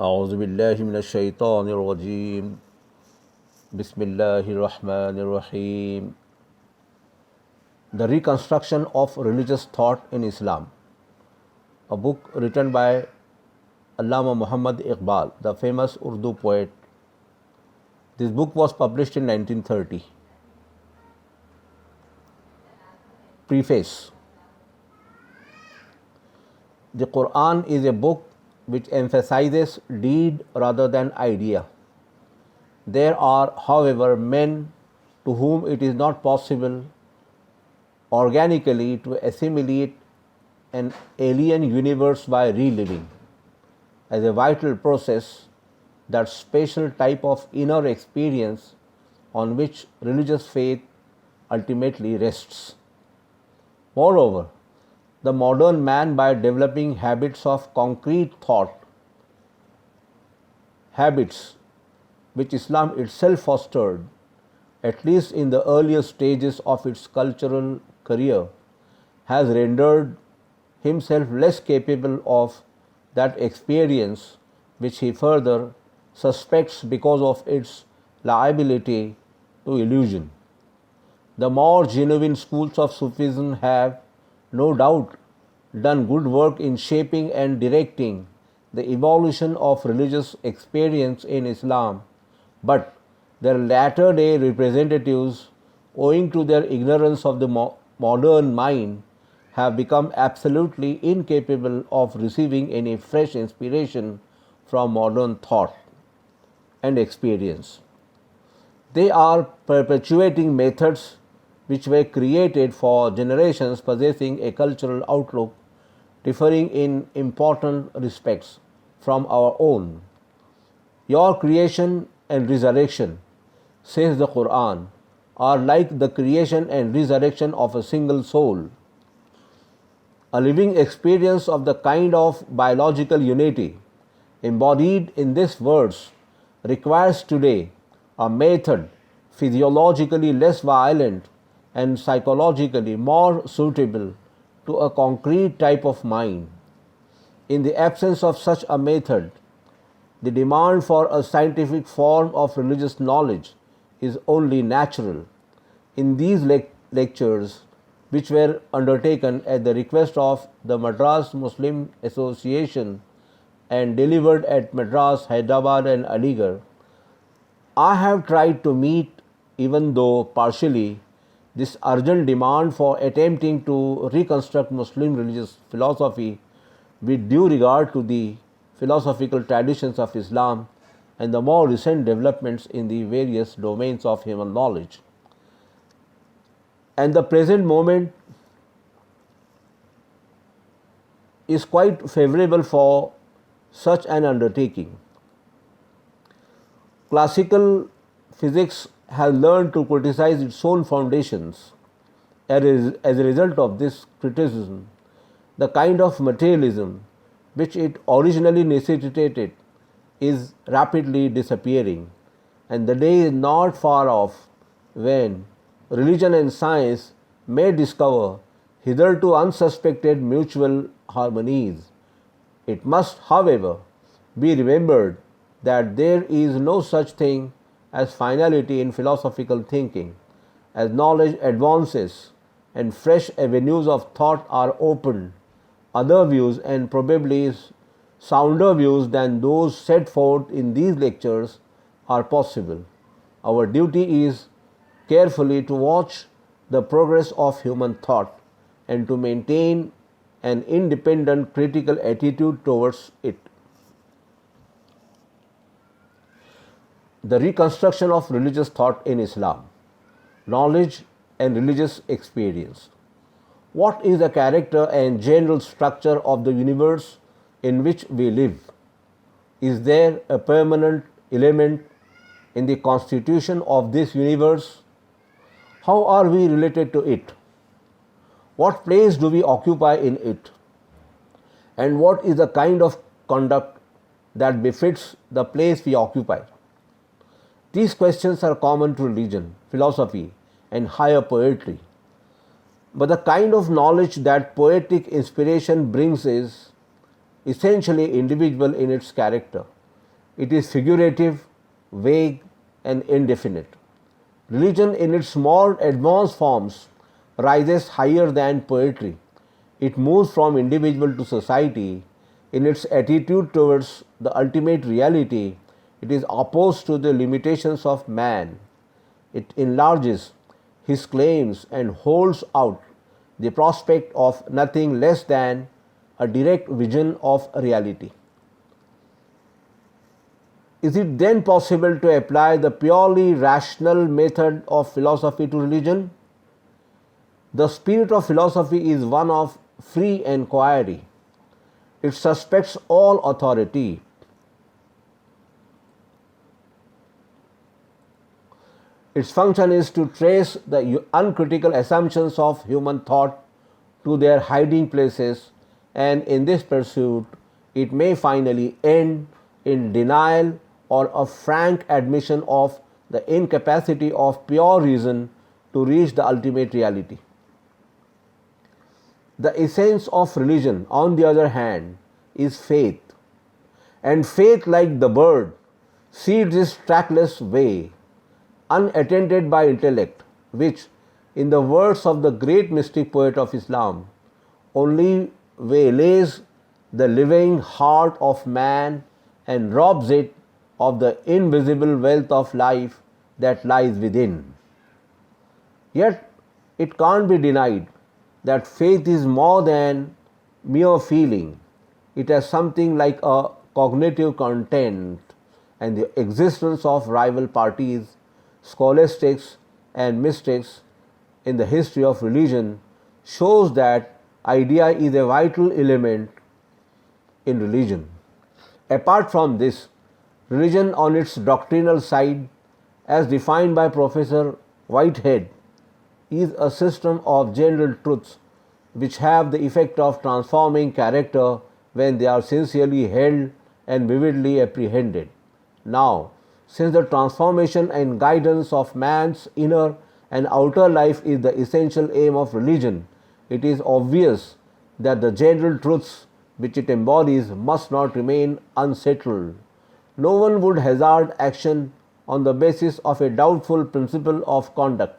أعوذ بالله من الشيطان الرجيم بسم الله الرحمن الرحيم. The Reconstruction of Religious Thought in Islam, a book written by Allama Muhammad Iqbal, the famous Urdu poet. This book was published in 1930. Preface. The Quran is a book which emphasizes deed rather than idea. There are, however, men to whom it is not possible organically to assimilate an alien universe by reliving, as a vital process, that special type of inner experience on which religious faith ultimately rests. Moreover, the modern man, by developing habits of concrete thought, habits which Islam itself fostered, at least in the earlier stages of its cultural career, has rendered himself less capable of that experience which he further suspects because of its liability to illusion. The more genuine schools of Sufism have, no doubt, done good work in shaping and directing the evolution of religious experience in Islam, but their latter day representatives, owing to their ignorance of the modern mind, have become absolutely incapable of receiving any fresh inspiration from modern thought and experience. They are perpetuating methods which were created for generations, possessing a cultural outlook differing in important respects from our own. Your creation and resurrection, says the Quran, are like the creation and resurrection of a single soul. A living experience of the kind of biological unity embodied in this verse requires today a method physiologically less violent and psychologically more suitable to a concrete type of mind. In the absence of such a method, the demand for a scientific form of religious knowledge is only natural. In these lectures, which were undertaken at the request of the Madras Muslim Association and delivered at Madras, Hyderabad, and Aligarh, I have tried to meet, even though partially, this urgent demand for attempting to reconstruct Muslim religious philosophy with due regard to the philosophical traditions of Islam and the more recent developments in the various domains of human knowledge. And the present moment is quite favorable for such an undertaking. Classical physics has learned to criticize its own foundations. As a result of this criticism, the kind of materialism which it originally necessitated is rapidly disappearing, and the day is not far off when religion and science may discover hitherto unsuspected mutual harmonies. It must, however, be remembered that there is no such thing as finality in philosophical thinking. As knowledge advances and fresh avenues of thought are opened, other views, and probably sounder views than those set forth in these lectures, are possible. Our duty is carefully to watch the progress of human thought and to maintain an independent critical attitude towards it. The Reconstruction of Religious Thought in Islam, knowledge and religious experience. What is the character and general structure of the universe in which we live? Is there a permanent element in the constitution of this universe? How are we related to it? What place do we occupy in it? And what is the kind of conduct that befits the place we occupy? These questions are common to religion, philosophy, and higher poetry. But the kind of knowledge that poetic inspiration brings is essentially individual in its character. It is figurative, vague, and indefinite. Religion, in its more advanced forms, rises higher than poetry. It moves from individual to society. In its attitude towards the ultimate reality, it is opposed to the limitations of man. It enlarges his claims and holds out the prospect of nothing less than a direct vision of reality. Is it then possible to apply the purely rational method of philosophy to religion? The spirit of philosophy is one of free enquiry. It suspects all authority. Its function is to trace the uncritical assumptions of human thought to their hiding places, and in this pursuit, it may finally end in denial or a frank admission of the incapacity of pure reason to reach the ultimate reality. The essence of religion, on the other hand, is faith. And faith, like the bird, seeds its trackless way, unattended by intellect, which, in the words of the great mystic poet of Islam, only waylays the living heart of man and robs it of the invisible wealth of life that lies within. Yet, it can't be denied that faith is more than mere feeling. It has something like a cognitive content, and the existence of rival parties, scholastics, and mystics in the history of religion shows that idea is a vital element in religion. Apart from this, religion on its doctrinal side, as defined by Professor Whitehead, is a system of general truths which have the effect of transforming character when they are sincerely held and vividly apprehended. Now, since the transformation and guidance of man's inner and outer life is the essential aim of religion, it is obvious that the general truths which it embodies must not remain unsettled. No one would hazard action on the basis of a doubtful principle of conduct.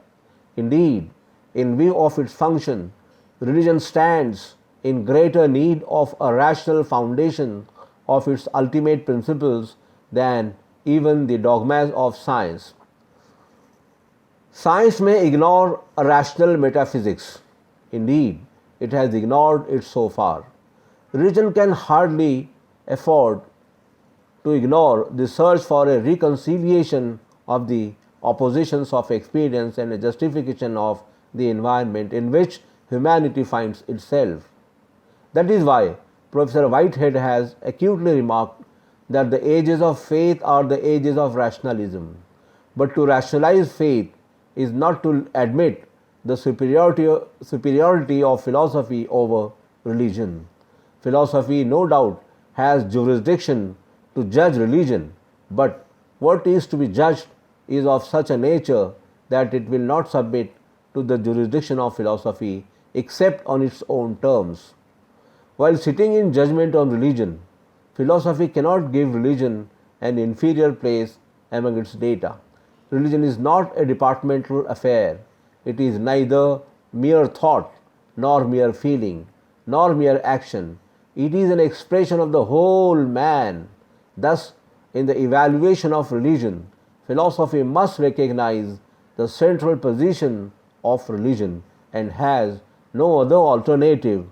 Indeed, in view of its function, religion stands in greater need of a rational foundation of its ultimate principles than even the dogmas of science. Science may ignore a rational metaphysics. Indeed, it has ignored it so far. Religion can hardly afford to ignore the search for a reconciliation of the oppositions of experience and a justification of the environment in which humanity finds itself. That is why Professor Whitehead has acutely remarked that the ages of faith are the ages of rationalism. But to rationalize faith is not to admit the superiority of philosophy over religion. Philosophy, no doubt, has jurisdiction to judge religion, but what is to be judged is of such a nature that it will not submit to the jurisdiction of philosophy except on its own terms. While sitting in judgment on religion, philosophy cannot give religion an inferior place among its data. Religion is not a departmental affair. It is neither mere thought, nor mere feeling, nor mere action. It is an expression of the whole man. Thus, in the evaluation of religion, philosophy must recognize the central position of religion and has no other alternative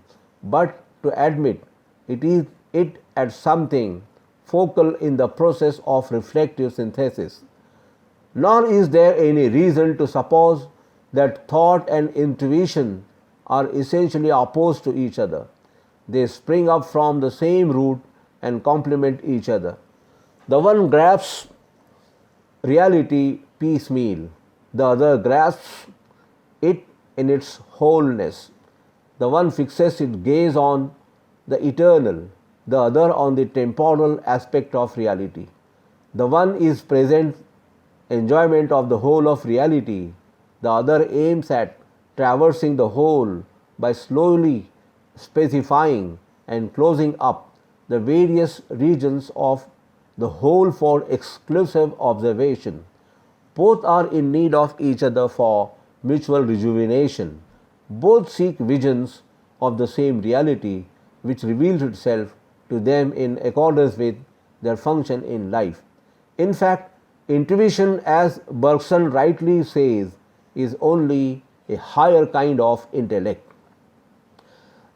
but to admit it as something focal in the process of reflective synthesis. Nor is there any reason to suppose that thought and intuition are essentially opposed to each other. They spring up from the same root and complement each other. The one grasps reality piecemeal, the other grasps it in its wholeness. The one fixes its gaze on the eternal, the other on the temporal aspect of reality. The one is present enjoyment of the whole of reality, the other aims at traversing the whole by slowly specifying and closing up the various regions of the whole for exclusive observation. Both are in need of each other for mutual rejuvenation. Both seek visions of the same reality which reveals itself to them in accordance with their function in life. In fact, intuition, as Bergson rightly says, is only a higher kind of intellect.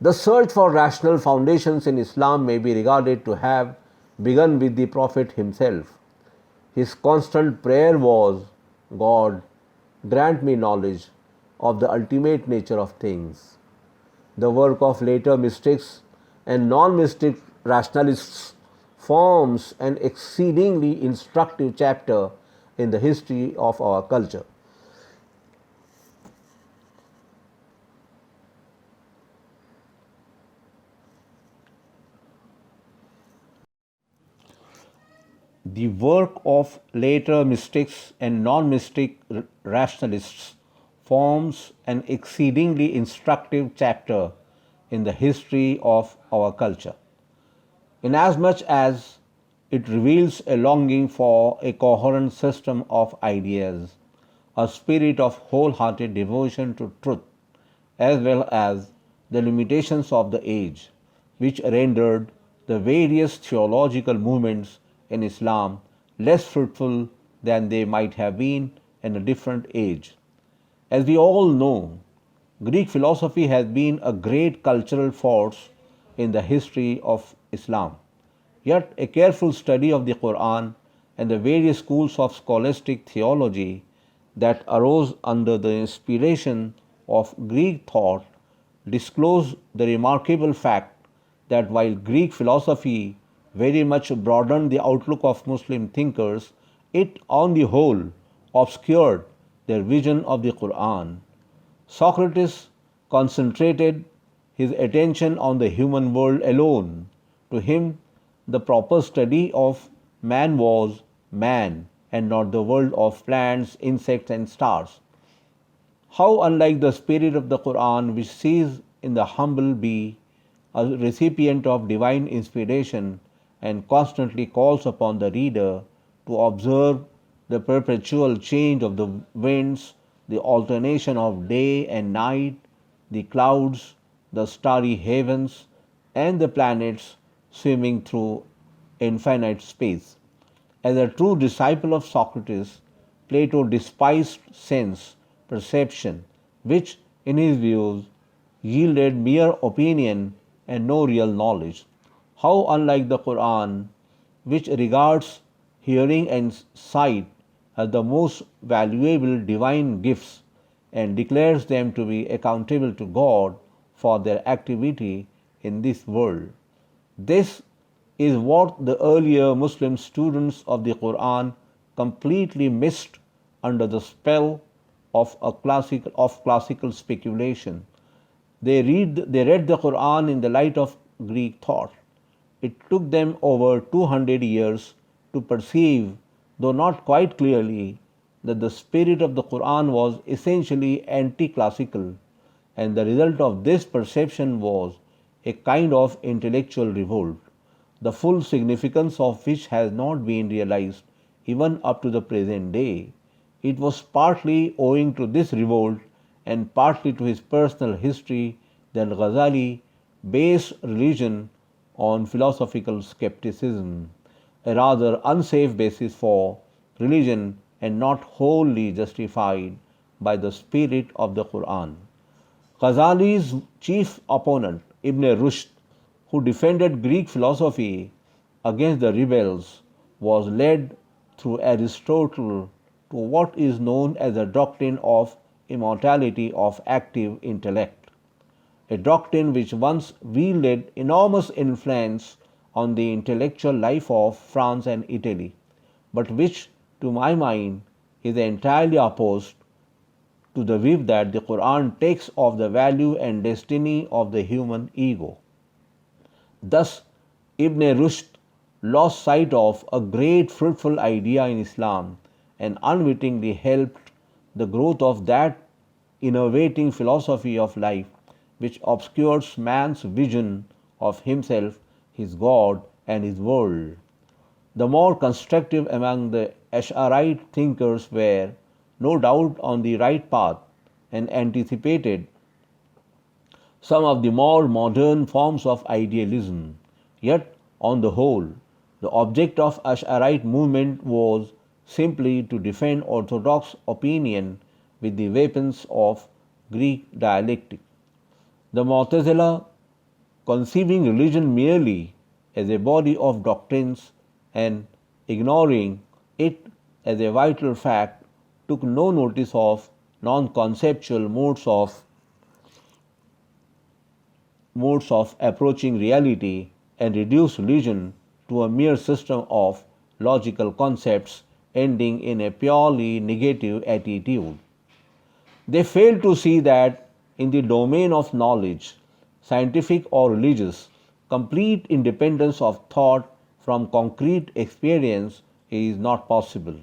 The search for rational foundations in Islam may be regarded to have begun with the Prophet himself. His constant prayer was, God, grant me knowledge of the ultimate nature of things. The work of later mystics and non-mystic rationalists forms an exceedingly instructive chapter in the history of our culture. The work of later mystics and non-mystic rationalists forms an exceedingly instructive chapter in the history of our culture, inasmuch as it reveals a longing for a coherent system of ideas, a spirit of wholehearted devotion to truth, as well as the limitations of the age, which rendered the various theological movements in Islam less fruitful than they might have been in a different age. As we all know, Greek philosophy has been a great cultural force in the history of Islam. Yet, a careful study of the Quran and the various schools of scholastic theology that arose under the inspiration of Greek thought disclose the remarkable fact that while Greek philosophy very much broadened the outlook of Muslim thinkers, it on the whole obscured their vision of the Quran. Socrates concentrated his attention on the human world alone. To him, the proper study of man was man and not the world of plants, insects, and stars. How unlike the spirit of the Quran, which sees in the humble bee a recipient of divine inspiration and constantly calls upon the reader to observe the perpetual change of the winds, the alternation of day and night, the clouds, the starry heavens, and the planets swimming through infinite space. As a true disciple of Socrates, Plato despised sense perception, which, in his views, yielded mere opinion and no real knowledge. How unlike the Quran, which regards hearing and sight as the most valuable divine gifts and declares them to be accountable to God for their activity in this world. This is what the earlier Muslim students of the Quran completely missed under the spell of classical speculation. They read the Quran in the light of Greek thought. It took them over 200 years to perceive, though not quite clearly, that the spirit of the Quran was essentially anti-classical, and the result of this perception was a kind of intellectual revolt, the full significance of which has not been realized even up to the present day. It was partly owing to this revolt and partly to his personal history that Ghazali based religion on philosophical skepticism, a rather unsafe basis for religion and not wholly justified by the spirit of the Quran. Ghazali's chief opponent, Ibn Rushd, who defended Greek philosophy against the rebels, was led through Aristotle to what is known as the doctrine of immortality of active intellect, a doctrine which once wielded enormous influence on the intellectual life of France and Italy, but which, to my mind, is entirely opposed to the view that the Quran takes of the value and destiny of the human ego. Thus, Ibn Rushd lost sight of a great fruitful idea in Islam and unwittingly helped the growth of that innovating philosophy of life which obscures man's vision of himself, his God, and his world. The more constructive among the Ash'arite thinkers were no doubt on the right path and anticipated some of the more modern forms of idealism. Yet, on the whole, the object of Ash'arite movement was simply to defend orthodox opinion with the weapons of Greek dialectic. The Mu'tazila, conceiving religion merely as a body of doctrines and ignoring it as a vital fact, took no notice of non-conceptual modes of approaching reality and reduced religion to a mere system of logical concepts ending in a purely negative attitude. They fail to see that in the domain of knowledge, scientific or religious, complete independence of thought from concrete experience is not possible.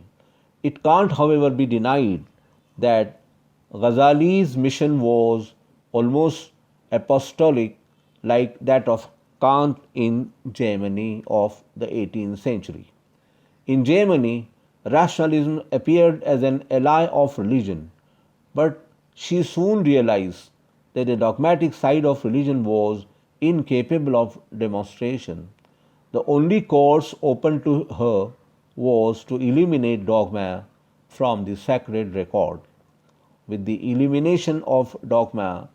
It can't, however, be denied that Ghazali's mission was almost apostolic, like that of Kant in Germany of the 18th century. In Germany, rationalism appeared as an ally of religion, but she soon realized that the dogmatic side of religion was incapable of demonstration. The only course open to her was to eliminate dogma from the sacred record. With the elimination of dogma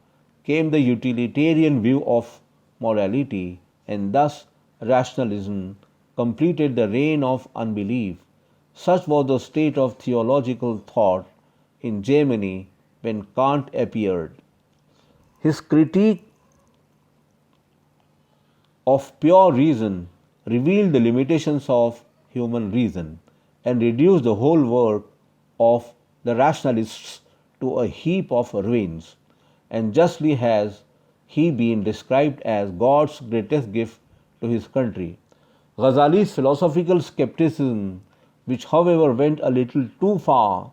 came the utilitarian view of morality, and thus rationalism completed the reign of unbelief. Such was the state of theological thought in Germany when Kant appeared. His critique of pure reason revealed the limitations of human reason and reduced the whole work of the rationalists to a heap of ruins. And justly has he been described as God's greatest gift to his country. Ghazali's philosophical skepticism, which however went a little too far,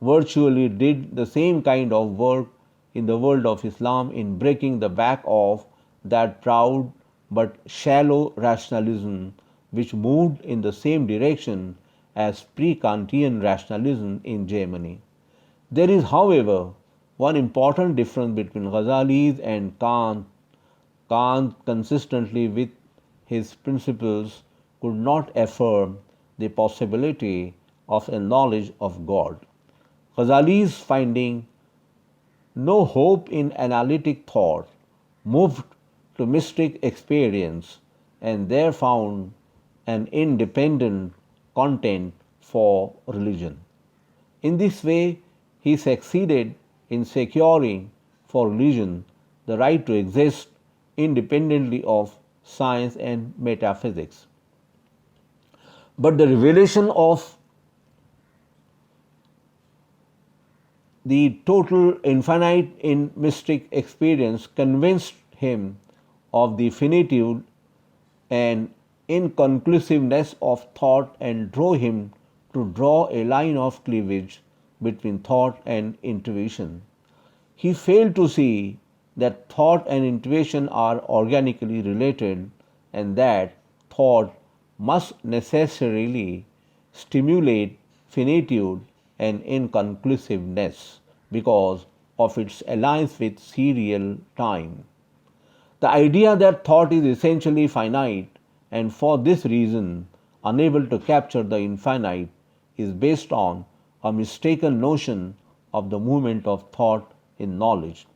virtually did the same kind of work in the world of Islam in breaking the back of that proud but shallow rationalism which moved in the same direction as pre-Kantian rationalism in Germany. There is, however, one important difference between Ghazali and Kant. Kant, consistently with his principles, could not affirm the possibility of a knowledge of God. Ghazali's finding no hope in analytic thought moved to mystic experience and there found an independent content for religion. In this way, he succeeded in securing for religion the right to exist independently of science and metaphysics. But the revelation of the total infinite in mystic experience convinced him of the finitude and inconclusiveness of thought and drove him to draw a line of cleavage between thought and intuition. He failed to see that thought and intuition are organically related and that thought must necessarily stimulate finitude and inconclusiveness because of its alliance with serial time. The idea that thought is essentially finite and for this reason unable to capture the infinite is based on a mistaken notion of the movement of thought in knowledge.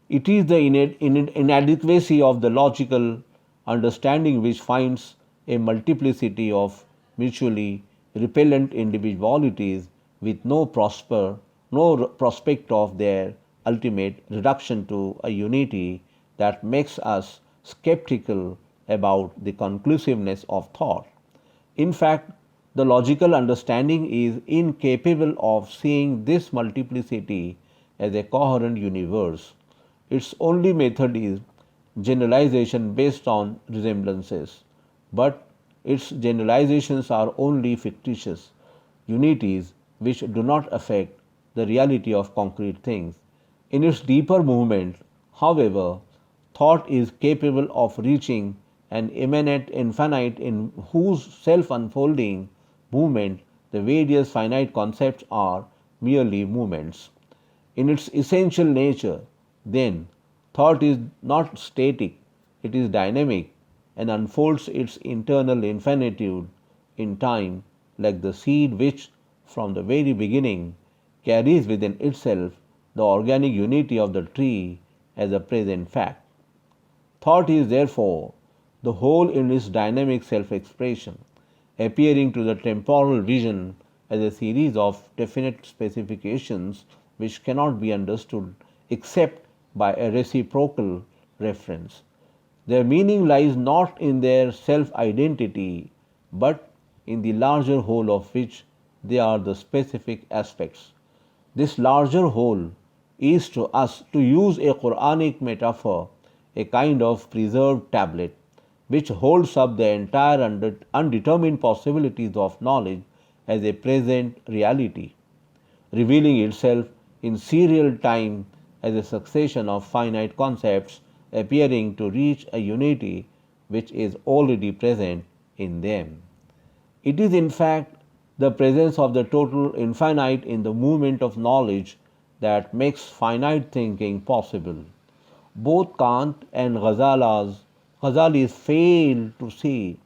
It is the inadequacy of the logical understanding which finds a multiplicity of mutually repellent individualities with no prospect of their ultimate reduction to a unity that makes us skeptical about the conclusiveness of thought. In fact, the logical understanding is incapable of seeing this multiplicity as a coherent universe. Its only method is generalization based on resemblances, but its generalizations are only fictitious unities which do not affect the reality of concrete things. In its deeper movement, however, thought is capable of reaching an immanent infinite in whose self-unfolding movement the various finite concepts are merely movements. In its essential nature, then, thought is not static, it is dynamic and unfolds its internal infinitude in time like the seed which, from the very beginning, carries within itself the organic unity of the tree as a present fact. Thought is therefore the whole in its dynamic self expression, appearing to the temporal vision as a series of definite specifications which cannot be understood except by a reciprocal reference. Their meaning lies not in their self identity, but in the larger whole of which they are the specific aspects. This larger whole is to us, to use a Quranic metaphor, a kind of preserved tablet which holds up the entire undetermined possibilities of knowledge as a present reality, revealing itself in serial time as a succession of finite concepts appearing to reach a unity which is already present in them. It is in fact the presence of the total infinite in the movement of knowledge that makes finite thinking possible. Both Kant and Ghazalis fail to see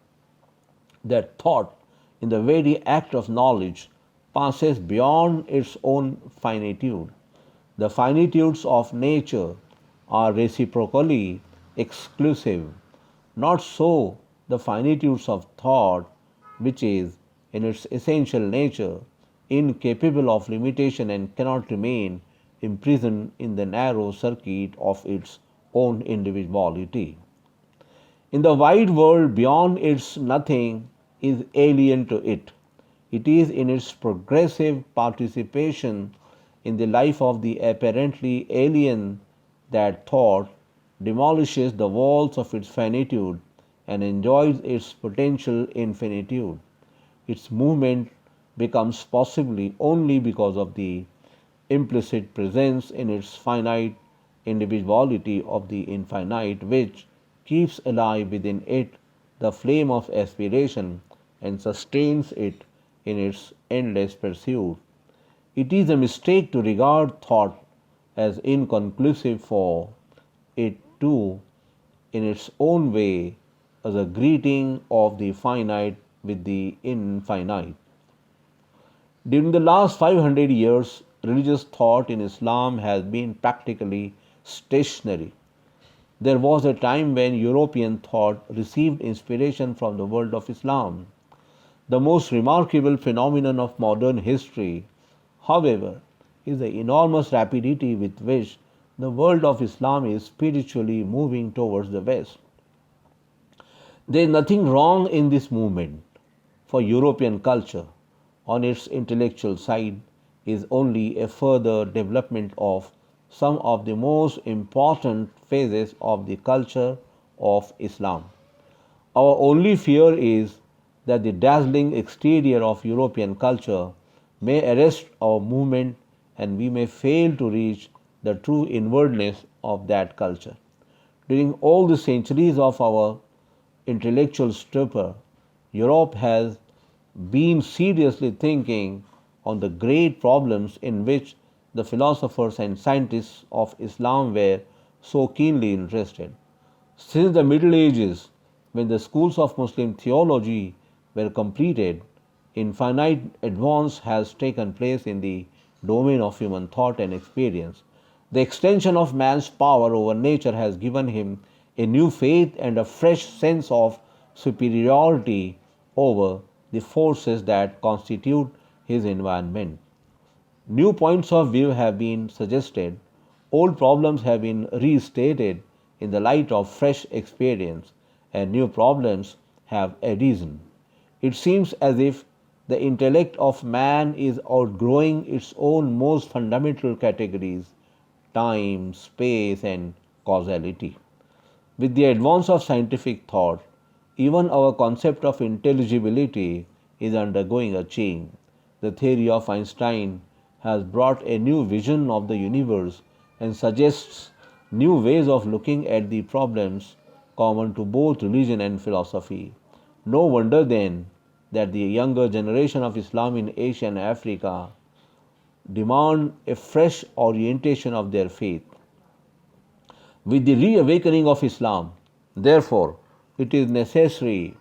that thought, in the very act of knowledge, passes beyond its own finitude. The finitudes of nature are reciprocally exclusive. Not so the finitudes of thought, which is, in its essential nature, incapable of limitation and cannot remain imprisoned in the narrow circuit of its own individuality. In the wide world beyond its nothing is alien to it. It is in its progressive participation in the life of the apparently alien that thought demolishes the walls of its finitude and enjoys its potential infinitude. Its movement becomes possibly only because of the implicit presence in its finite individuality of the infinite, which keeps alive within it the flame of aspiration and sustains it in its endless pursuit. It is a mistake to regard thought as inconclusive, for it too, in its own way, as a greeting of the finite with the infinite. During the last 500 years, religious thought in Islam has been practically stationary. There was a time when European thought received inspiration from the world of Islam. The most remarkable phenomenon of modern history, however, is the enormous rapidity with which the world of Islam is spiritually moving towards the West. There is nothing wrong in this movement, for European culture, on its intellectual side, is only a further development of some of the most important phases of the culture of Islam. Our only fear is that the dazzling exterior of European culture may arrest our movement and we may fail to reach the true inwardness of that culture. During all the centuries of our intellectual stupor, Europe has been seriously thinking on the great problems in which the philosophers and scientists of Islam were so keenly interested. Since the Middle Ages, when the schools of Muslim theology were completed, infinite advance has taken place in the domain of human thought and experience. The extension of man's power over nature has given him a new faith and a fresh sense of superiority over the forces that constitute his environment. New points of view have been suggested, old problems have been restated in the light of fresh experience, and new problems have arisen. It seems as if the intellect of man is outgrowing its own most fundamental categories, time, space, and causality. With the advance of scientific thought, even our concept of intelligibility is undergoing a change. The theory of Einstein has brought a new vision of the universe and suggests new ways of looking at the problems common to both religion and philosophy. No wonder then that the younger generation of Islam in Asia and Africa demand a fresh orientation of their faith. With the reawakening of Islam, therefore, it is necessary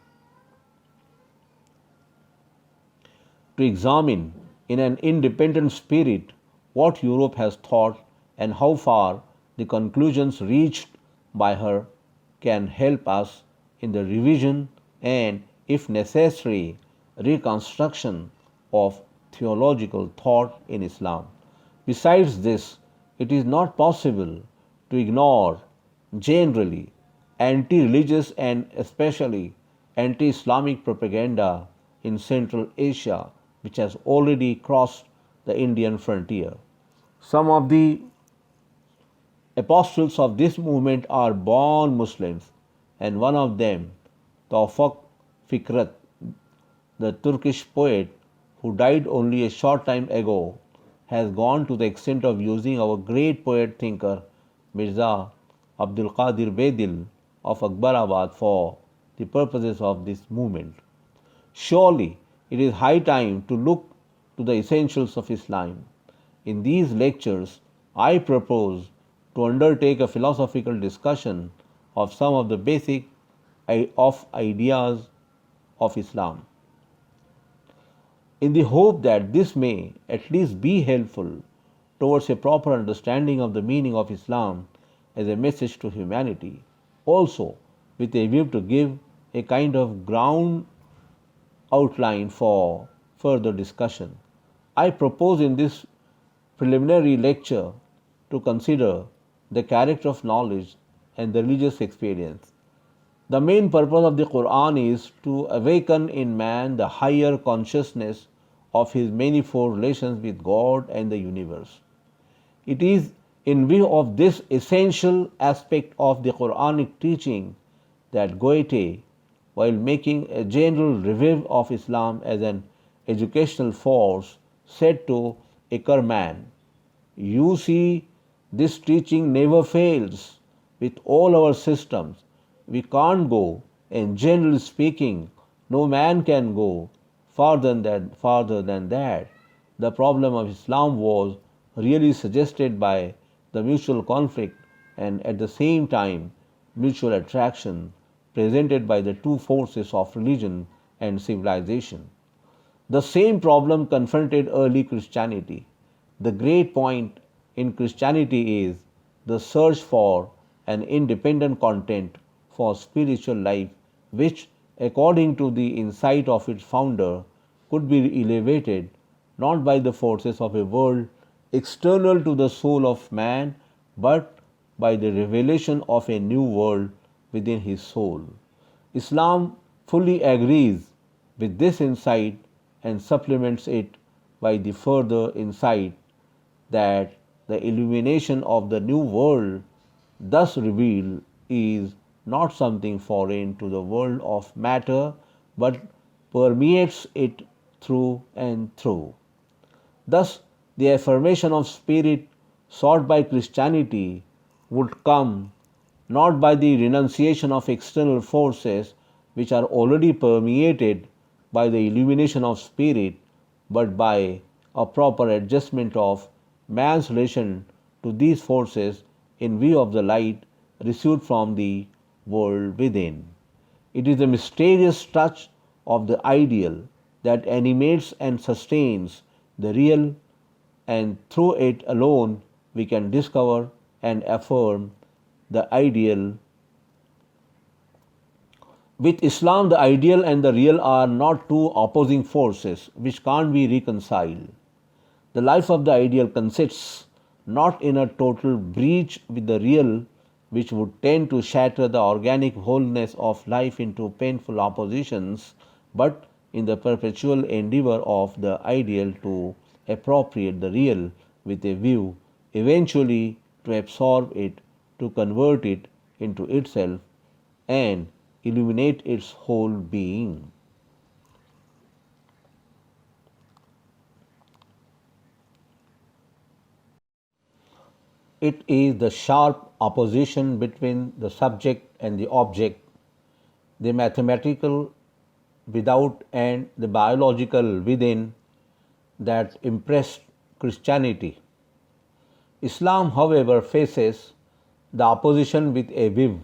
to examine in an independent spirit what Europe has thought and how far the conclusions reached by her can help us in the revision and, if necessary, reconstruction of theological thought in Islam. Besides this, it is not possible to ignore generally anti religious and especially anti Islamic propaganda in Central Asia, which has already crossed the Indian frontier. Some of the apostles of this movement are born Muslims, and one of them, Tawfiq Fikrat, the Turkish poet who died only a short time ago, has gone to the extent of using our great poet thinker Mirza Abdul Qadir Bedil of Akbarabad for the purposes of this movement. Surely it is high time to look to the essentials of Islam. In these lectures, I propose to undertake a philosophical discussion of some of the basic ideas of Islam, in the hope that this may at least be helpful towards a proper understanding of the meaning of Islam as a message to humanity, also with a view to give a kind of ground outline for further discussion. I propose in this preliminary lecture to consider the character of knowledge and the religious experience. The main purpose of the Quran is to awaken in man the higher consciousness of his manifold relations with God and the universe. It is in view of this essential aspect of the Quranic teaching that Goethe, while making a general review of Islam as an educational force, said to Ackerman, "You see, this teaching never fails. With all our systems, we can't go, and generally speaking, no man can go farther than that." The problem of Islam was really suggested by the mutual conflict and at the same time mutual attraction presented by the two forces of religion and civilization. The same problem confronted early Christianity. The great point in Christianity is the search for an independent content for spiritual life, which, according to the insight of its founder, could be elevated not by the forces of a world external to the soul of man, but by the revelation of a new world within his soul. Islam fully agrees with this insight and supplements it by the further insight that the illumination of the new world thus revealed is not something foreign to the world of matter, but permeates it through and through. Thus, the affirmation of spirit sought by Christianity would come not by the renunciation of external forces which are already permeated by the illumination of spirit, but by a proper adjustment of man's relation to these forces in view of the light received from the world within. It is the mysterious touch of the ideal that animates and sustains the real, and through it alone we can discover and affirm the ideal. With Islam, the ideal and the real are not two opposing forces which can't be reconciled. The life of the ideal consists not in a total breach with the real, which would tend to shatter the organic wholeness of life into painful oppositions, but in the perpetual endeavor of the ideal to appropriate the real with a view eventually to absorb it, to convert it into itself, and illuminate its whole being. It is the sharp opposition between the subject and the object, the mathematical without and the biological within, that impressed Christianity. Islam, however, faces the opposition with a view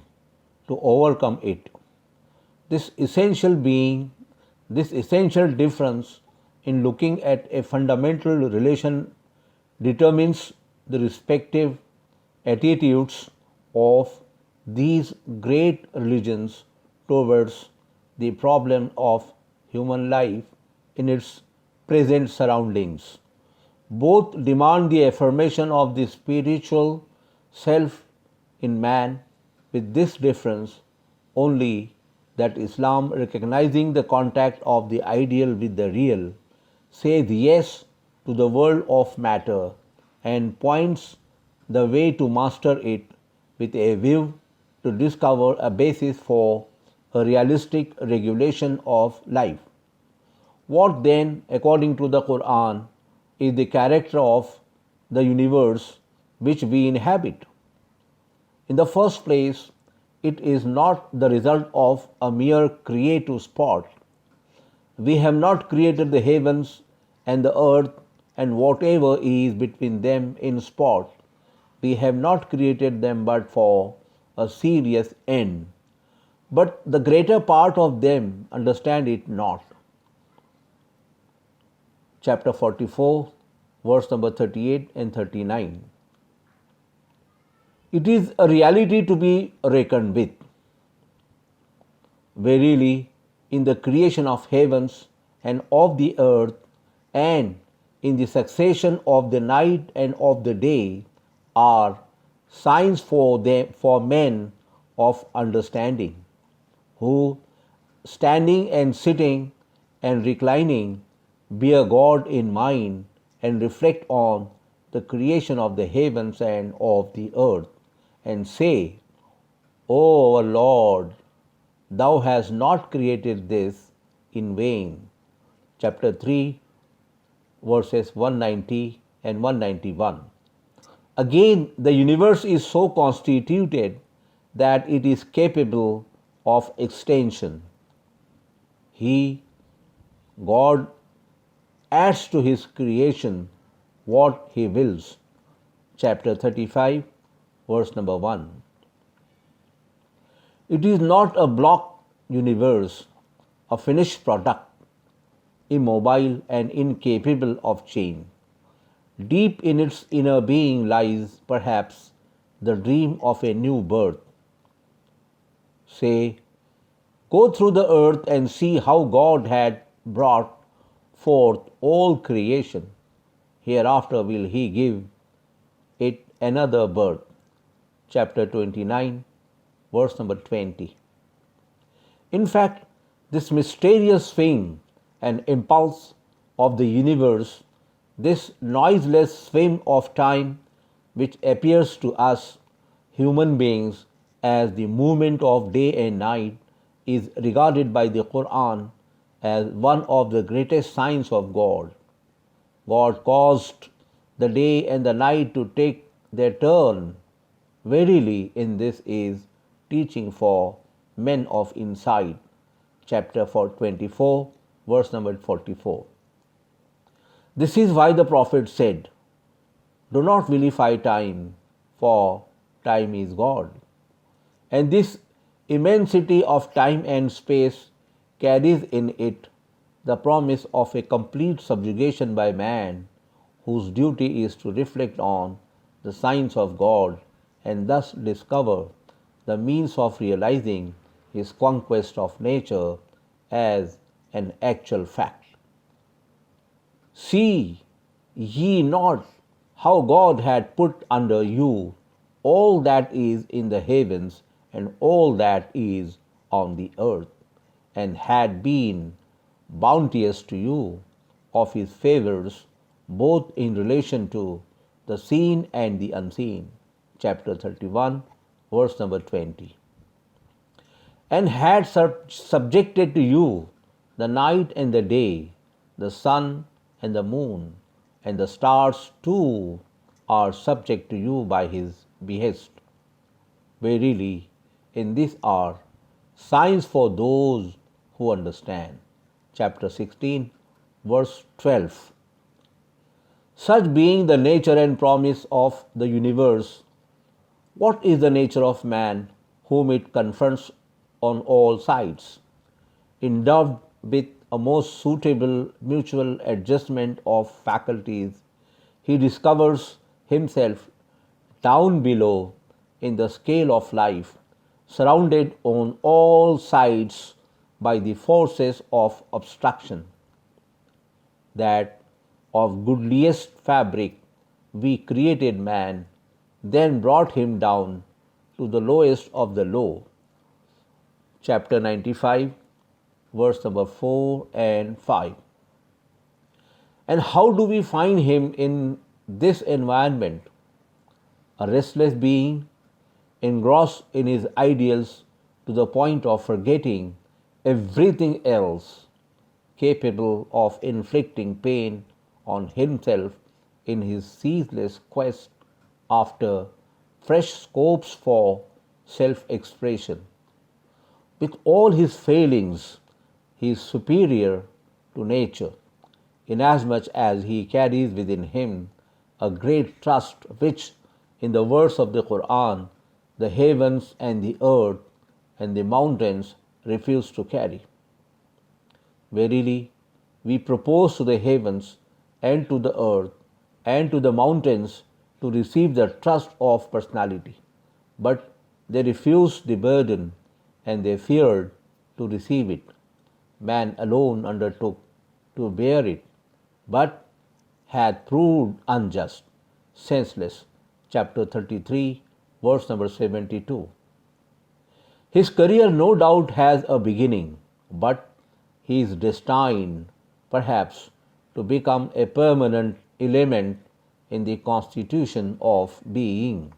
to overcome it. This essential being, this essential difference in looking at a fundamental relation determines the respective attitudes of these great religions towards the problem of human life in its present surroundings. Both demand the affirmation of the spiritual self in man, with this difference only that Islam, recognizing the contact of the ideal with the real, says yes to the world of matter and points the way to master it with a view to discover a basis for a realistic regulation of life. What then, according to the Quran, is the character of the universe which we inhabit? In the first place, it is not the result of a mere creative sport. We have not created the heavens and the earth and whatever is between them in sport. We have not created them but for a serious end. But the greater part of them understand it not. Chapter 44, verse number 38 and 39. It is a reality to be reckoned with. Verily, in the creation of heavens and of the earth, and in the succession of the night and of the day, are signs for men of understanding, who, standing and sitting and reclining, bear God in mind and reflect on the creation of the heavens and of the earth, and say, O our Lord, Thou hast not created this in vain. Chapter 3, verses 190 and 191. Again, the universe is so constituted that it is capable of extension. He, God, adds to His creation what He wills. Chapter 35, verse number 1. It is not a block universe, a finished product, immobile and incapable of change. Deep in its inner being lies, perhaps, the dream of a new birth. Say, go through the earth and see how God had brought forth all creation. Hereafter will He give it another birth. Chapter 29, verse number 20. In fact, this mysterious swing and impulse of the universe, this noiseless swim of time, which appears to us human beings as the movement of day and night, is regarded by the Quran as one of the greatest signs of God. God caused the day and the night to take their turn. Verily, in this is teaching for men of insight. Chapter 24, verse number 44. This is why the Prophet said, do not vilify time, for time is God. And this immensity of time and space carries in it the promise of a complete subjugation by man, whose duty is to reflect on the signs of God and thus discover the means of realizing his conquest of nature as an actual fact. See ye not how God had put under you all that is in the heavens and all that is on the earth, and had been bounteous to you of His favors, both in relation to the seen and the unseen. Chapter 31, verse number 20. And had subjected to you the night and the day, the sun and the moon, and the stars too are subject to you by His behest. Verily, in this hour, signs for those who understand. Chapter 16, verse 12. Such being the nature and promise of the universe, what is the nature of man whom it confronts on all sides? Endowed with a most suitable mutual adjustment of faculties, he discovers himself down below in the scale of life, surrounded on all sides by the forces of obstruction. That of goodliest fabric we created man, then brought him down to the lowest of the low. Chapter 95, verse number 4 and 5. And how do we find him in this environment? A restless being, engrossed in his ideals to the point of forgetting everything else, capable of inflicting pain on himself in his ceaseless quest after fresh scopes for self expression. With all his failings, he is superior to nature, inasmuch as he carries within him a great trust which, in the words of the Quran, the heavens and the earth and the mountains refuse to carry. Verily, we propose to the heavens and to the earth and to the mountains to receive the trust of personality, but they refused the burden and they feared to receive it. Man alone undertook to bear it, but hath proved unjust, senseless. Chapter 33, verse number 72. His career no doubt has a beginning, but he is destined, perhaps, to become a permanent element in the constitution of being.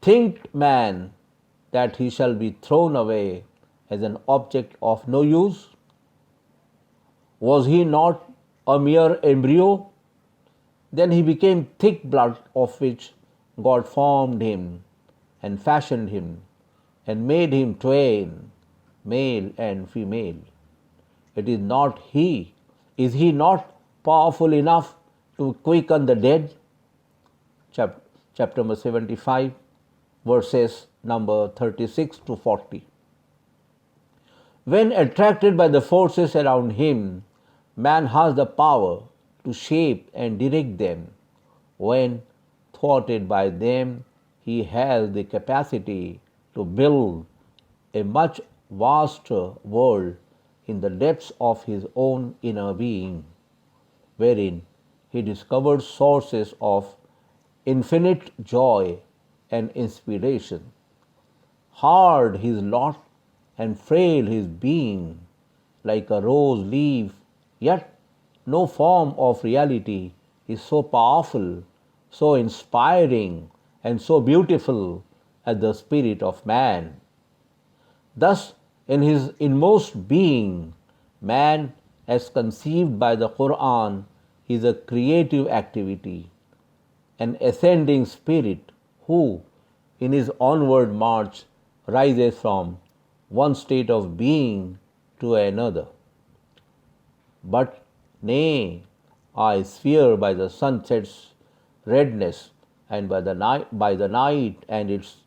Think man that he shall be thrown away as an object of no use? Was he not a mere embryo? Then he became thick blood, of which God formed him and fashioned him and made him twain, male and female. It is not he. Is he not powerful enough to quicken the dead? Chapter number 75, verses number 36 to 40. When attracted by the forces around him, man has the power to shape and direct them. When thwarted by them, he has the capacity to build a much vaster world in the depths of his own inner being, wherein he discovered sources of infinite joy and inspiration. Hard his lot and frail his being, like a rose leaf, yet no form of reality is so powerful, so inspiring, and so beautiful as the spirit of man. Thus, in his inmost being, man, as conceived by the Quran, is a creative activity, an ascending spirit who, in his onward march, rises from one state of being to another. But nay, I swear by the sunset's redness, and by the night and its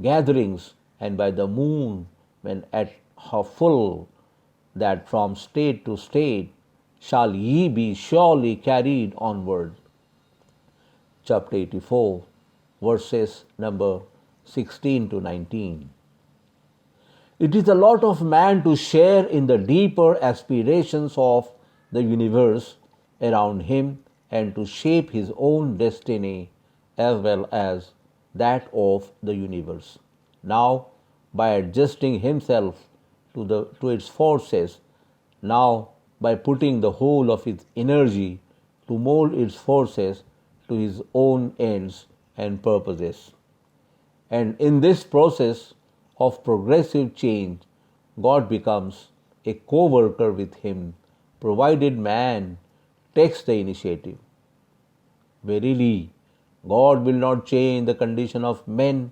gatherings, and by the moon when at her full, that from state to state shall ye be surely carried onward. Chapter 84, verses number 16 to 19. It is the lot of man to share in the deeper aspirations of the universe around him and to shape his own destiny as well as that of the universe. Now, by adjusting himself to its forces, now by putting the whole of his energy to mold its forces to his own ends and purposes. And in this process of progressive change, God becomes a co-worker with him, provided man takes the initiative. Verily, God will not change the condition of men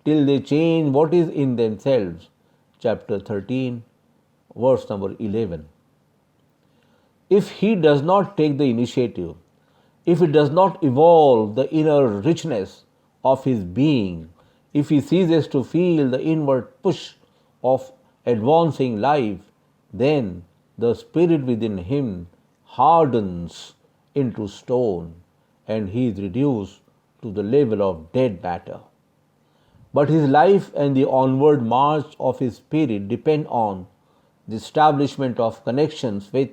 till they change what is in themselves. Chapter 13, verse number 11. If he does not take the initiative, if he does not evolve the inner richness of his being, if he ceases to feel the inward push of advancing life, then the spirit within him hardens into stone and he is reduced to the level of dead matter. But his life and the onward march of his spirit depend on the establishment of connections with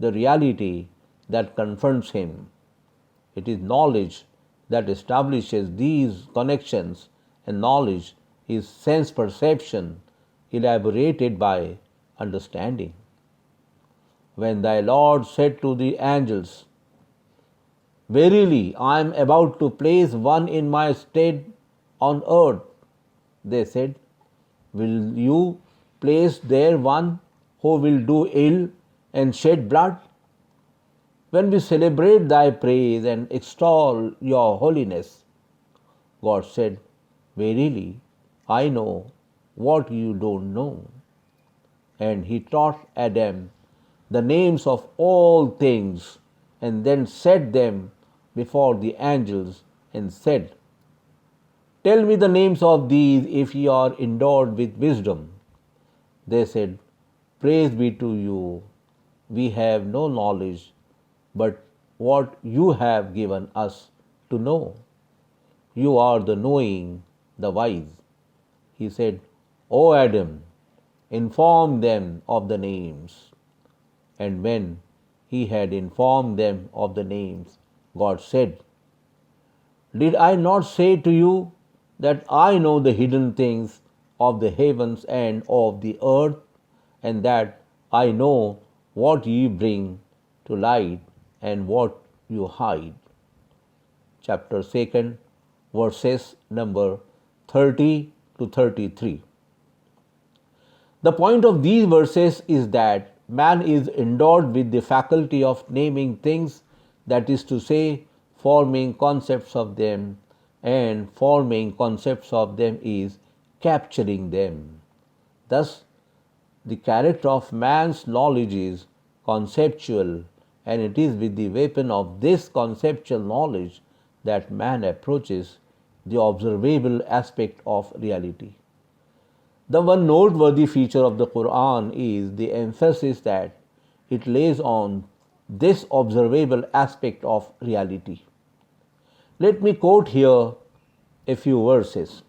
the reality that confronts him. It is knowledge that establishes these connections, and knowledge is sense perception elaborated by understanding. When thy Lord said to the angels, "Verily, I am about to place one in my stead on earth," they said, "Will you place there one who will do ill and shed blood?" When we celebrate thy praise and extol your holiness, God said, "Verily, I know what you don't know." And he taught Adam the names of all things and then set them before the angels and said, "Tell me the names of these if ye are endowed with wisdom." They said, "Praise be to you. We have no knowledge but what you have given us to know. You are the knowing, the wise." He said, "O Adam, inform them of the names." And when he had informed them of the names, God said, "Did I not say to you that I know the hidden things of the heavens and of the earth, and that I know what ye bring to light and what you hide?" Chapter 2, verses number 30 to 33. The point of these verses is that man is endowed with the faculty of naming things, that is to say, forming concepts of them, and forming concepts of them is capturing them. Thus, the character of man's knowledge is conceptual, and it is with the weapon of this conceptual knowledge that man approaches the observable aspect of reality. The one noteworthy feature of the Quran is the emphasis that it lays on this observable aspect of reality. Let me quote here a few verses.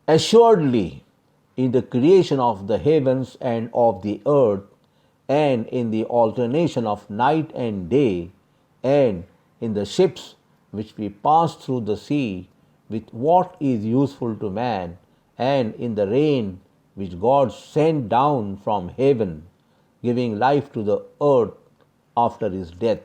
"Assuredly, in the creation of the heavens and of the earth, and in the alternation of night and day, and in the ships which we pass through the sea, with what is useful to man, and in the rain which God sent down from heaven, giving life to the earth after his death,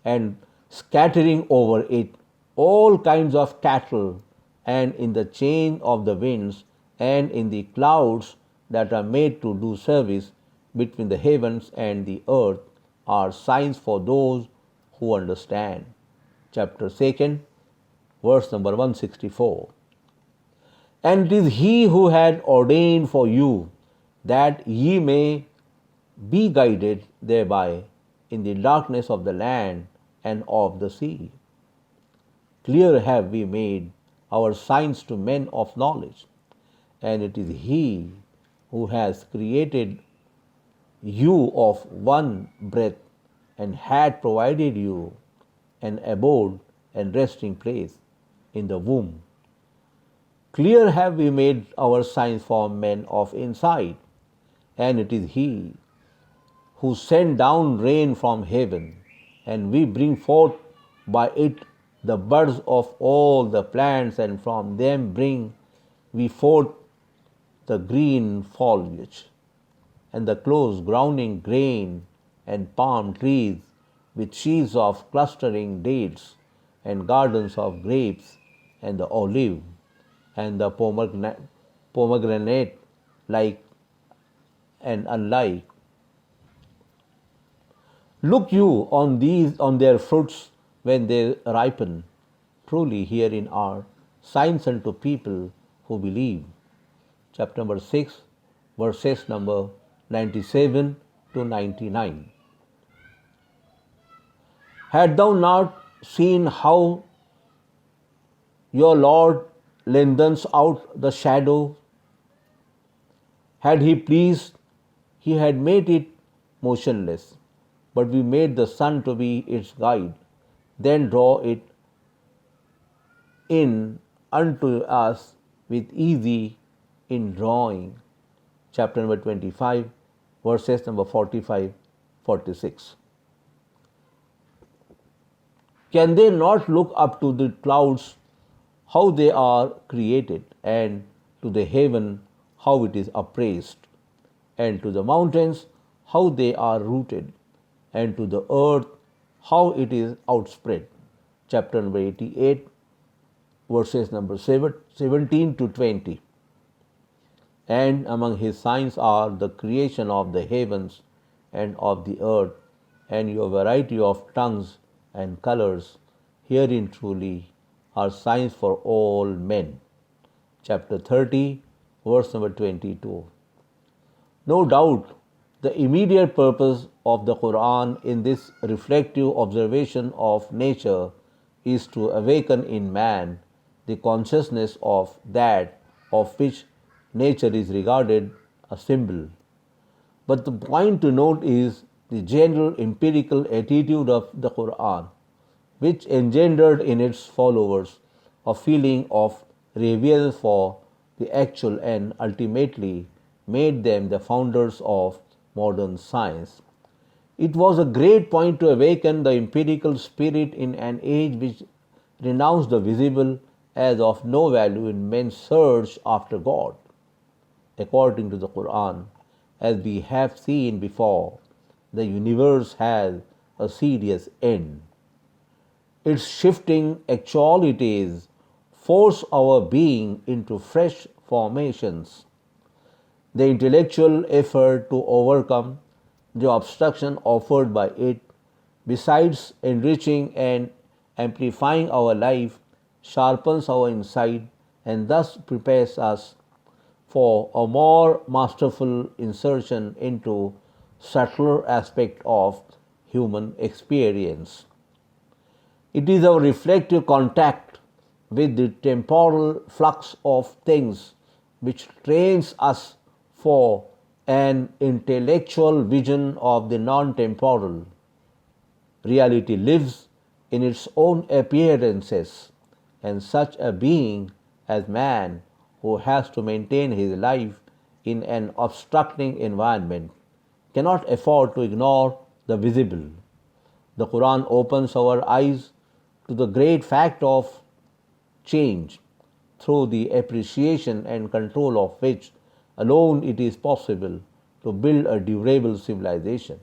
and scattering over it all kinds of cattle, and in the change of the winds, and in the clouds that are made to do service between the heavens and the earth, are signs for those who understand." Chapter 2, verse number 164. "And it is he who had ordained for you that ye may be guided thereby in the darkness of the land and of the sea. Clear have we made our signs to men of knowledge, and it is he who has created you of one breath and had provided you an abode and resting place in the womb. Clear have we made our signs for men of insight, and it is he who sent down rain from heaven, and we bring forth by it the buds of all the plants, and from them bring we forth the green foliage, and the close grounding grain, and palm trees with sheaves of clustering dates, and gardens of grapes, and the olive, and the pomegranate like and unlike. Look you on these on their fruits when they ripen. Truly herein are signs unto people who believe. Chapter number 6, verses number 97 to 99. Had thou not seen how your Lord lengthens out the shadow? Had he pleased, he had made it motionless, but we made the sun to be its guide, then draw it in unto us with easy in drawing. Chapter number 25, verses number 45, 46. Can they not look up to the clouds, how they are created, and to the heaven, how it is upraised, and to the mountains, how they are rooted, and to the earth, how it is outspread? Chapter number 88, verses number 17 to 20. And among his signs are the creation of the heavens and of the earth, and your variety of tongues and colors. Herein truly are signs for all men. Chapter 30, verse number 22. No doubt, the immediate purpose of the Quran in this reflective observation of nature is to awaken in man the consciousness of that of which nature is regarded a symbol. But the point to note is the general empirical attitude of the Quran, which engendered in its followers a feeling of reverence for the actual and ultimately made them the founders of modern science. It was a great point to awaken the empirical spirit in an age which renounced the visible as of no value in men's search after God. According to the Quran, as we have seen before, the universe has a serious end. Its shifting actualities force our being into fresh formations. The intellectual effort to overcome the obstruction offered by it, besides enriching and amplifying our life, sharpens our insight and thus prepares us for a more masterful insertion into subtler aspect of human experience. It is our reflective contact with the temporal flux of things which trains us for an intellectual vision of the non-temporal. Reality lives in its own appearances, and such a being as man who has to maintain his life in an obstructing environment cannot afford to ignore the visible. The Quran opens our eyes to the great fact of change, through the appreciation and control of which alone it is possible to build a durable civilization.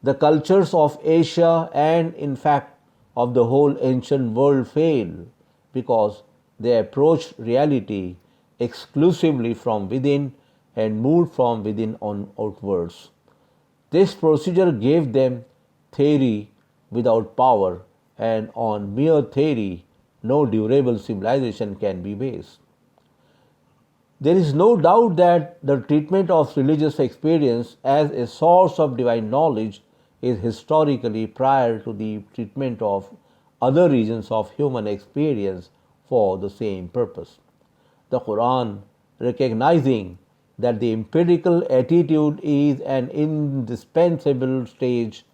The cultures of Asia and, in fact, of the whole ancient world fail because they approached reality exclusively from within and moved from within on outwards. This procedure gave them theory without power, and on mere theory, no durable civilization can be based. There is no doubt that the treatment of religious experience as a source of divine knowledge is historically prior to the treatment of other regions of human experience for the same purpose. The Quran, recognizing that the empirical attitude is an indispensable stage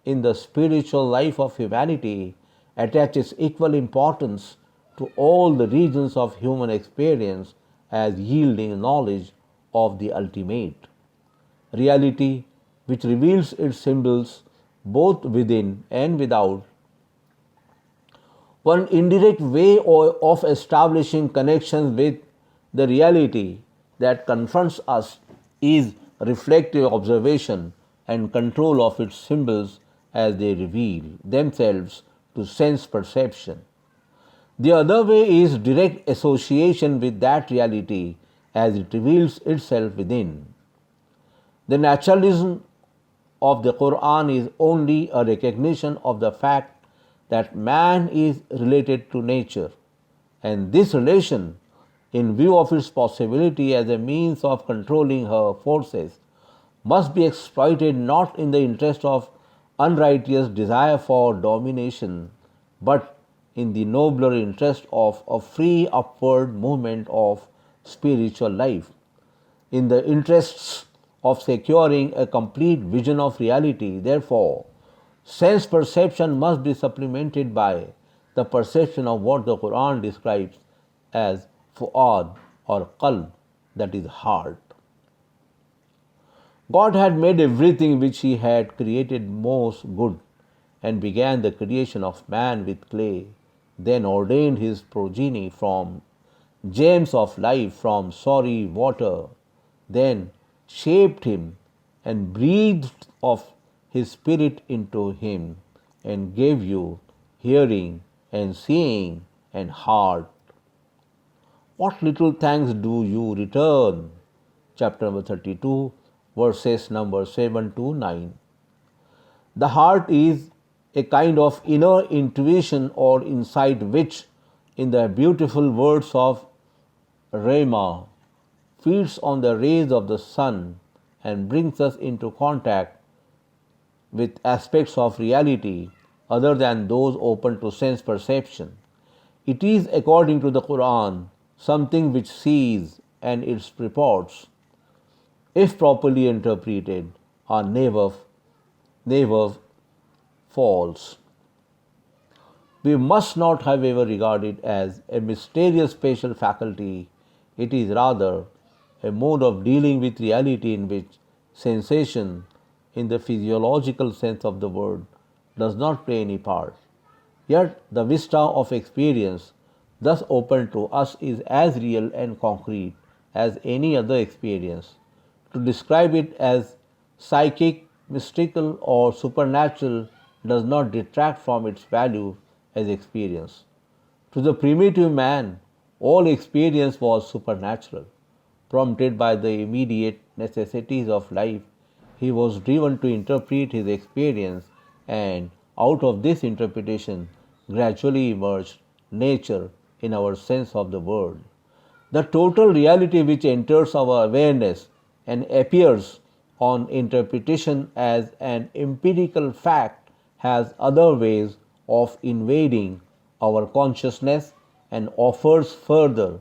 in the spiritual life of humanity, attaches equal importance to all the regions of human experience as yielding knowledge of the ultimate. Reality, which reveals its symbols both within and without. One indirect way of establishing connections with the reality that confronts us is reflective observation and control of its symbols as they reveal themselves to sense perception. The other way is direct association with that reality as it reveals itself within. The naturalism of the Quran is only a recognition of the fact that man is related to nature and this relation, in view of its possibility as a means of controlling her forces, must be exploited not in the interest of unrighteous desire for domination, but in the nobler interest of a free upward movement of spiritual life, in the interests of securing a complete vision of reality. Therefore, sense perception must be supplemented by the perception of what the Quran describes as fu'ad or qalb, that is heart. God had made everything which He had created most good, and began the creation of man with clay, then ordained his progeny from gems of life from sorry water, then shaped him and breathed of his spirit into him, and gave you hearing and seeing and heart. What little thanks do you return? Chapter number 32, verses number 7 to 9. The heart is a kind of inner intuition or insight which, in the beautiful words of Rema, feeds on the rays of the sun and brings us into contact with aspects of reality other than those open to sense perception. It is, according to the Quran, something which sees, and its purports, if properly interpreted, are never false. We must not, however, regard it as a mysterious special faculty. It is rather a mode of dealing with reality in which sensation, in the physiological sense of the word, does not play any part. Yet the vista of experience thus open to us is as real and concrete as any other experience. To describe it as psychic, mystical, or supernatural does not detract from its value as experience. To the primitive man, all experience was supernatural. Prompted by the immediate necessities of life, he was driven to interpret his experience, and out of this interpretation gradually emerged nature in our sense of the word. The total reality which enters our awareness and appears on interpretation as an empirical fact has other ways of invading our consciousness and offers further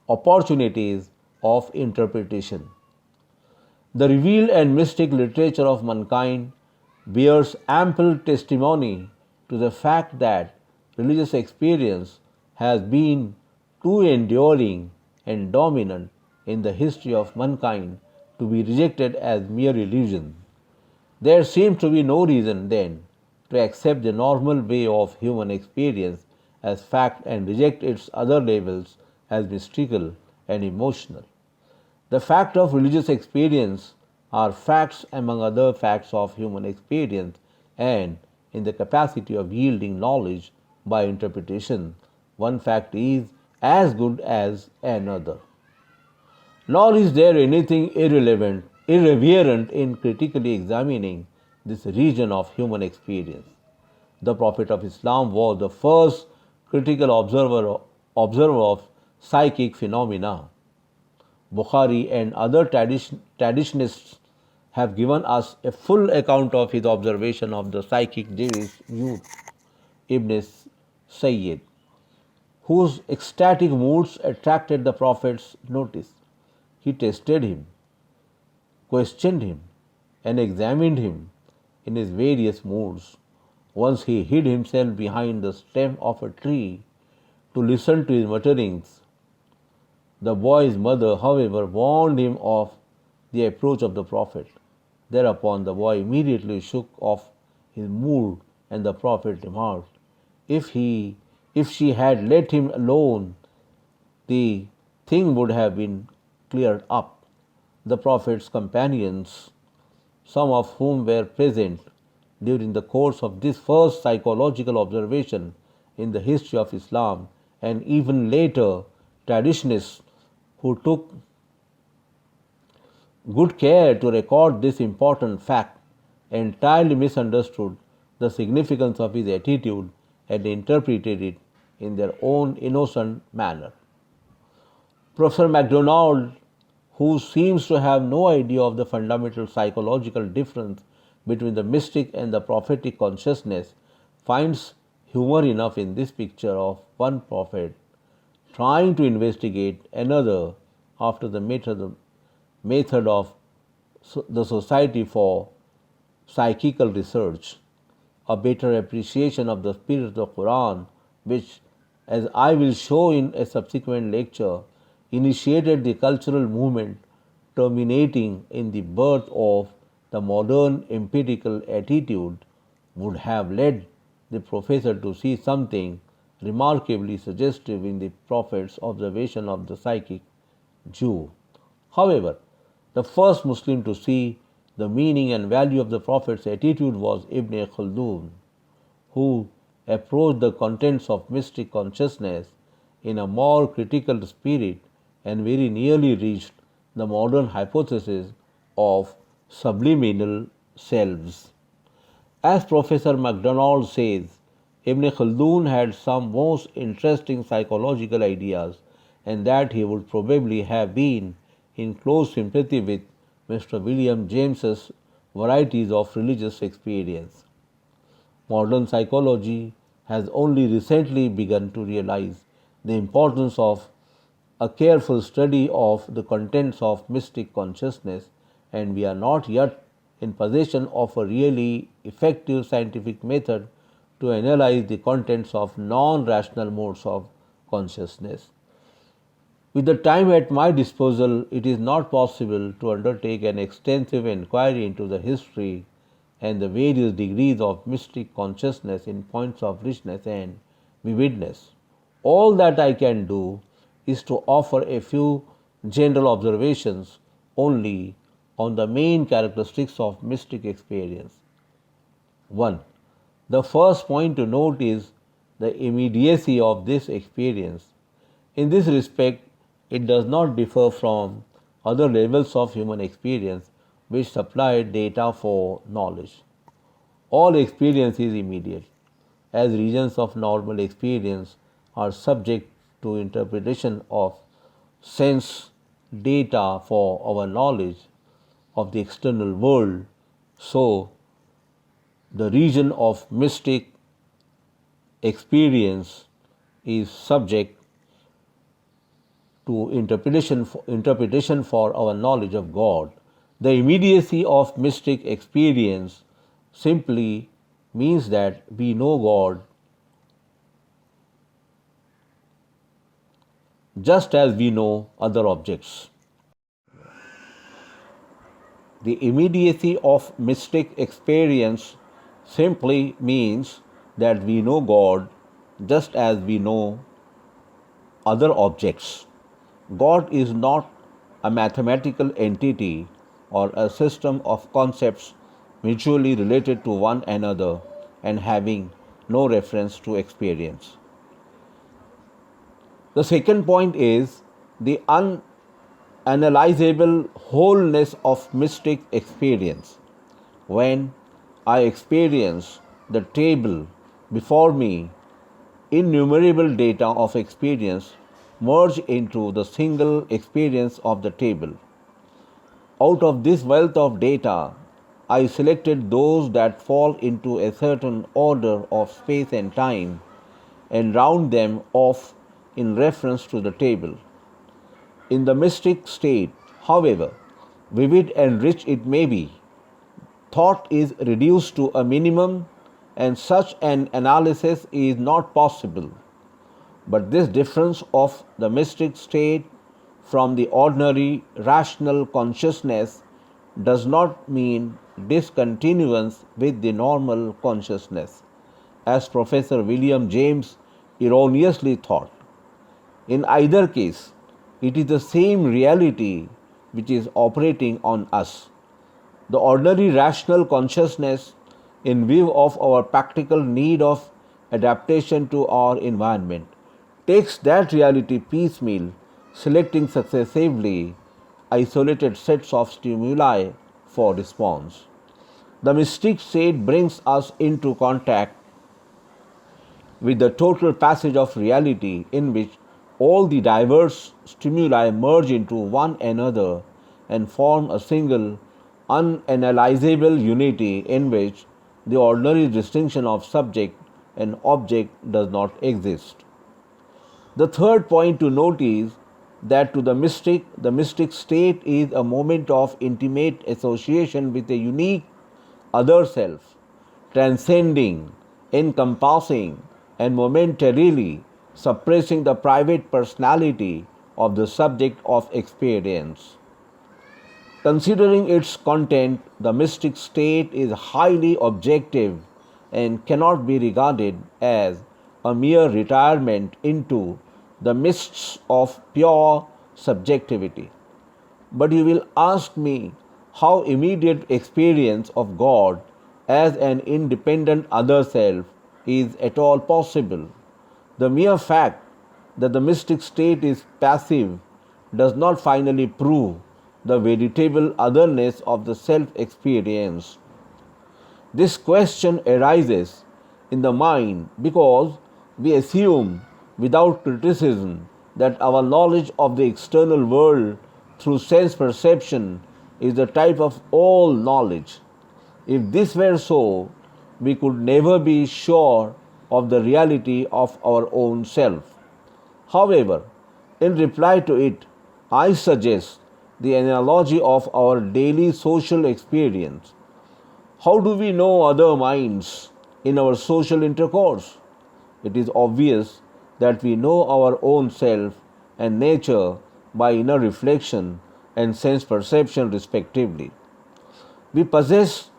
opportunities of interpretation. The revealed and mystic literature of mankind bears ample testimony to the fact that religious experience has been too enduring and dominant in the history of mankind to be rejected as mere illusion. There seems to be no reason, then, to accept the normal way of human experience as fact and reject its other labels as mystical and emotional. The fact of religious experience are facts among other facts of human experience, and in the capacity of yielding knowledge by interpretation, one fact is as good as another. Nor is there anything irreverent in critically examining this region of human experience. The Prophet of Islam was the first critical observer of psychic phenomena. Bukhari and other traditionists have given us a full account of his observation of the psychic Jewish youth, Ibn Sayyid, whose ecstatic moods attracted the Prophet's notice. He tested him, questioned him, and examined him in his various moods. Once he hid himself behind the stem of a tree to listen to his mutterings. The boy's mother, however, warned him of the approach of the Prophet. Thereupon the boy immediately shook off his mood, and the Prophet remarked, If she had let him alone, the thing would have been cleared up. The Prophet's companions, some of whom were present during the course of this first psychological observation in the history of Islam, and even later traditionists who took good care to record this important fact, entirely misunderstood the significance of his attitude and interpreted it in their own innocent manner. Professor MacDonald, who seems to have no idea of the fundamental psychological difference between the mystic and the prophetic consciousness, finds humor enough in this picture of one prophet trying to investigate another after the method of the Society for Psychical Research. A better appreciation of the spirit of the Quran, which, as I will show in a subsequent lecture, initiated the cultural movement terminating in the birth of the modern empirical attitude, would have led the professor to see something remarkably suggestive in the prophet's observation of the psychic Jew. However, the first Muslim to see the meaning and value of the prophet's attitude was Ibn Khaldun, who approached the contents of mystic consciousness in a more critical spirit and very nearly reached the modern hypothesis of subliminal selves. As Professor MacDonald says, Ibn Khaldun had some most interesting psychological ideas, and that he would probably have been in close sympathy with Mr. William James's varieties of religious experience. Modern psychology has only recently begun to realize the importance of a careful study of the contents of mystic consciousness, and we are not yet in possession of a really effective scientific method to analyze the contents of non-rational modes of consciousness. With the time at my disposal, it is not possible to undertake an extensive inquiry into the history and the various degrees of mystic consciousness in points of richness and vividness. All that I can do is to offer a few general observations only on the main characteristics of mystic experience. 1. The first point to note is the immediacy of this experience. In this respect, it does not differ from other levels of human experience which supply data for knowledge. All experience is immediate, as regions of normal experience are subject to interpretation of sense data for our knowledge of the external world, so the region of mystic experience is subject to interpretation for our knowledge of God. The immediacy of mystic experience simply means that we know God just as we know other objects. The immediacy of mystic experience simply means that we know God just as we know other objects. God is not a mathematical entity or a system of concepts mutually related to one another and having no reference to experience. The second point is the unanalyzable wholeness of mystic experience. When I experience the table before me, innumerable data of experience merge into the single experience of the table. Out of this wealth of data, I selected those that fall into a certain order of space and time and round them off in reference to the table. In the mystic state, however, vivid and rich it may be, thought is reduced to a minimum and such an analysis is not possible. But this difference of the mystic state from the ordinary rational consciousness does not mean discontinuance with the normal consciousness, as Professor William James erroneously thought. In either case, it is the same reality which is operating on us. The ordinary rational consciousness, in view of our practical need of adaptation to our environment, takes that reality piecemeal, selecting successively isolated sets of stimuli for response. The mystic state brings us into contact with the total passage of reality in which all the diverse stimuli merge into one another and form a single unanalyzable unity in which the ordinary distinction of subject and object does not exist. The third point to note is that to the mystic state is a moment of intimate association with a unique other self, transcending, encompassing, and momentarily suppressing the private personality of the subject of experience. Considering its content, the mystic state is highly objective and cannot be regarded as a mere retirement into the mists of pure subjectivity. But you will ask me how immediate experience of God as an independent other self is at all possible. The mere fact that the mystic state is passive does not finally prove the veritable otherness of the self experience. This question arises in the mind because we assume without criticism that our knowledge of the external world through sense perception is the type of all knowledge. If this were so, we could never be sure of the reality of our own self. However, in reply to it, I suggest the analogy of our daily social experience. How do we know other minds in our social intercourse? It is obvious that we know our own self and nature by inner reflection and sense perception respectively. We possess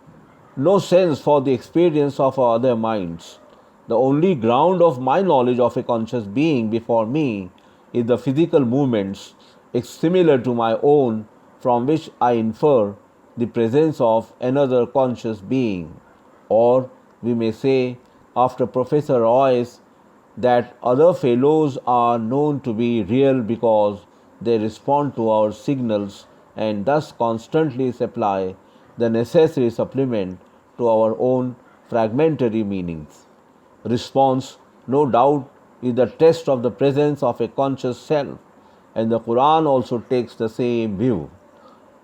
no sense for the experience of our other minds. The only ground of my knowledge of a conscious being before me is the physical movements similar to my own from which I infer the presence of another conscious being. Or we may say, after Professor Royce, that other fellows are known to be real because they respond to our signals and thus constantly supply the necessary supplement to our own fragmentary meanings. Response, no doubt, is the test of the presence of a conscious self, and the Quran also takes the same view.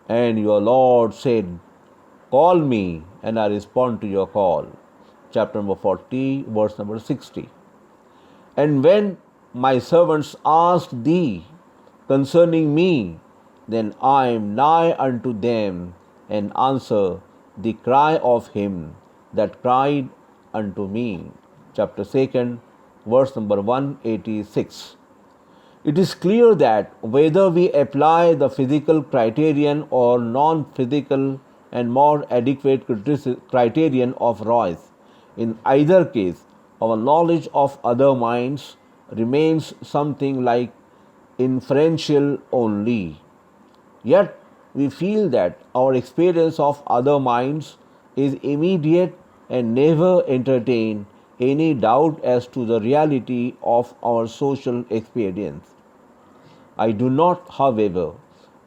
And your Lord said, "Call me, and I respond to your call." Chapter number 40, verse number 60. And when my servants ask thee concerning me, then I am nigh unto them and answer the cry of him that cried unto me. Chapter 2, verse number 186. It is clear that whether we apply the physical criterion or non-physical and more adequate criterion of Royce, in either case, our knowledge of other minds remains something like inferential only. Yet we feel that our experience of other minds is immediate and never entertain any doubt as to the reality of our social experience. I do not, however,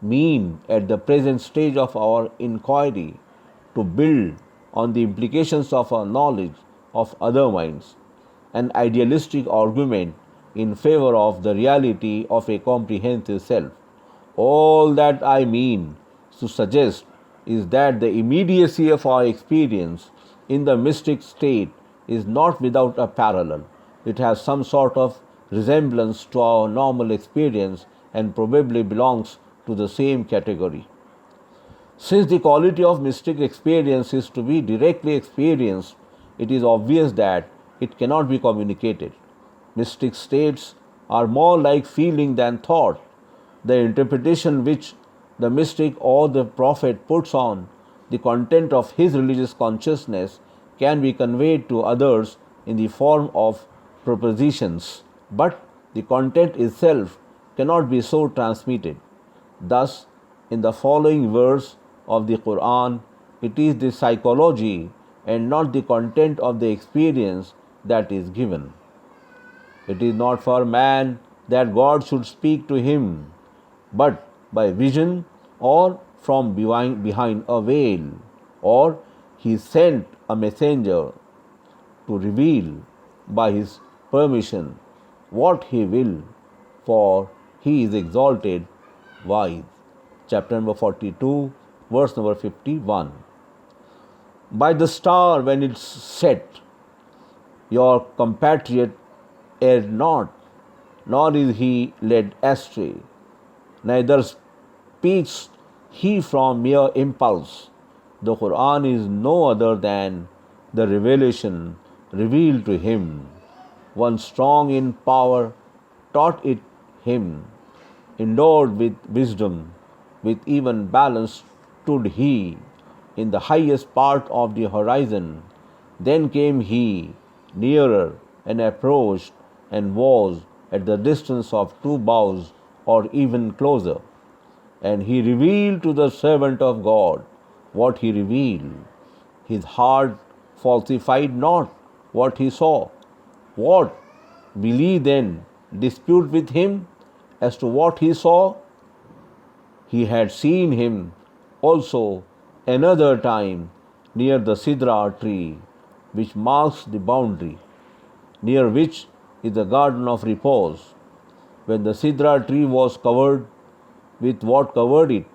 mean at the present stage of our inquiry to build on the implications of our knowledge of other minds an idealistic argument in favor of the reality of a comprehensive self. All that I mean to suggest is that the immediacy of our experience in the mystic state is not without a parallel. It has some sort of resemblance to our normal experience and probably belongs to the same category. Since the quality of mystic experience is to be directly experienced, it is obvious that it cannot be communicated. Mystic states are more like feeling than thought. The interpretation which the mystic or the prophet puts on the content of his religious consciousness can be conveyed to others in the form of propositions, but the content itself cannot be so transmitted. Thus, in the following verse of the Quran, it is the psychology and not the content of the experience that is given. It is not for man that God should speak to him, but by vision or from behind a veil, or he sent a messenger to reveal by his permission what he will, for he is exalted, wise. Chapter number 42, verse number 51. By the star when it's set, your compatriot erred not, nor is he led astray, neither speaks he from mere impulse. The Quran is no other than the revelation revealed to him. One strong in power taught it him, endowed with wisdom, with even balance stood he in the highest part of the horizon. Then came he nearer and approached and was at the distance of 2 bows or even closer. And he revealed to the servant of God what he revealed. His heart falsified not what he saw. What will ye then dispute with him as to what he saw? He had seen him also another time near the Sidra tree, which marks the boundary, near which is the garden of repose. When the Sidra tree was covered with what covered it,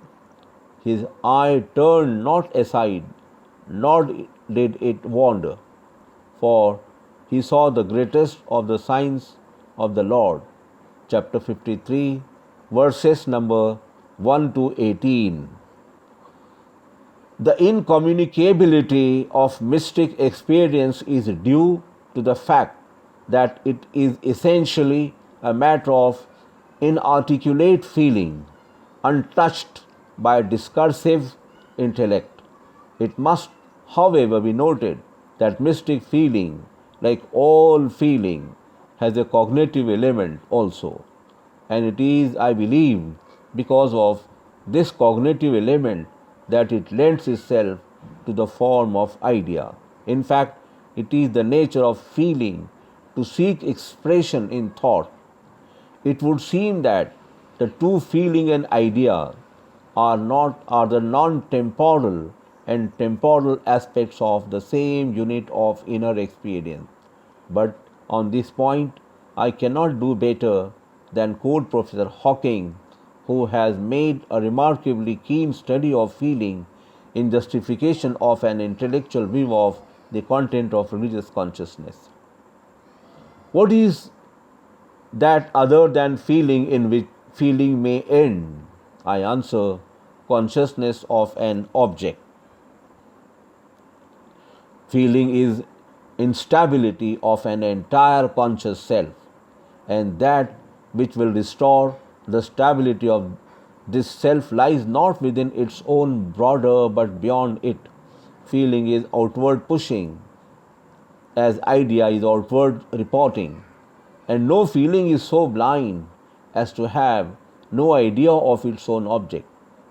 his eye turned not aside, nor did it wander, for he saw the greatest of the signs of the Lord. Chapter 53, verses number 1 to 18. The incommunicability of mystic experience is due to the fact that it is essentially a matter of inarticulate feeling, untouched by discursive intellect. It must, however, be noted that mystic feeling, like all feeling, has a cognitive element also. And it is, I believe, because of this cognitive element that it lends itself to the form of idea. In fact, it is the nature of feeling to seek expression in thought. It would seem that the two, feeling and idea, are the non-temporal and temporal aspects of the same unit of inner experience. But on this point, I cannot do better than quote Professor Hawking, who has made a remarkably keen study of feeling in justification of an intellectual view of the content of religious consciousness. What is that other than feeling in which feeling may end? I answer, consciousness of an object. Feeling is instability of an entire conscious self, and that which will restore the stability of this self lies not within its own border but beyond it. Feeling is outward pushing, as idea is outward reporting, and no feeling is so blind as to have no idea of its own object.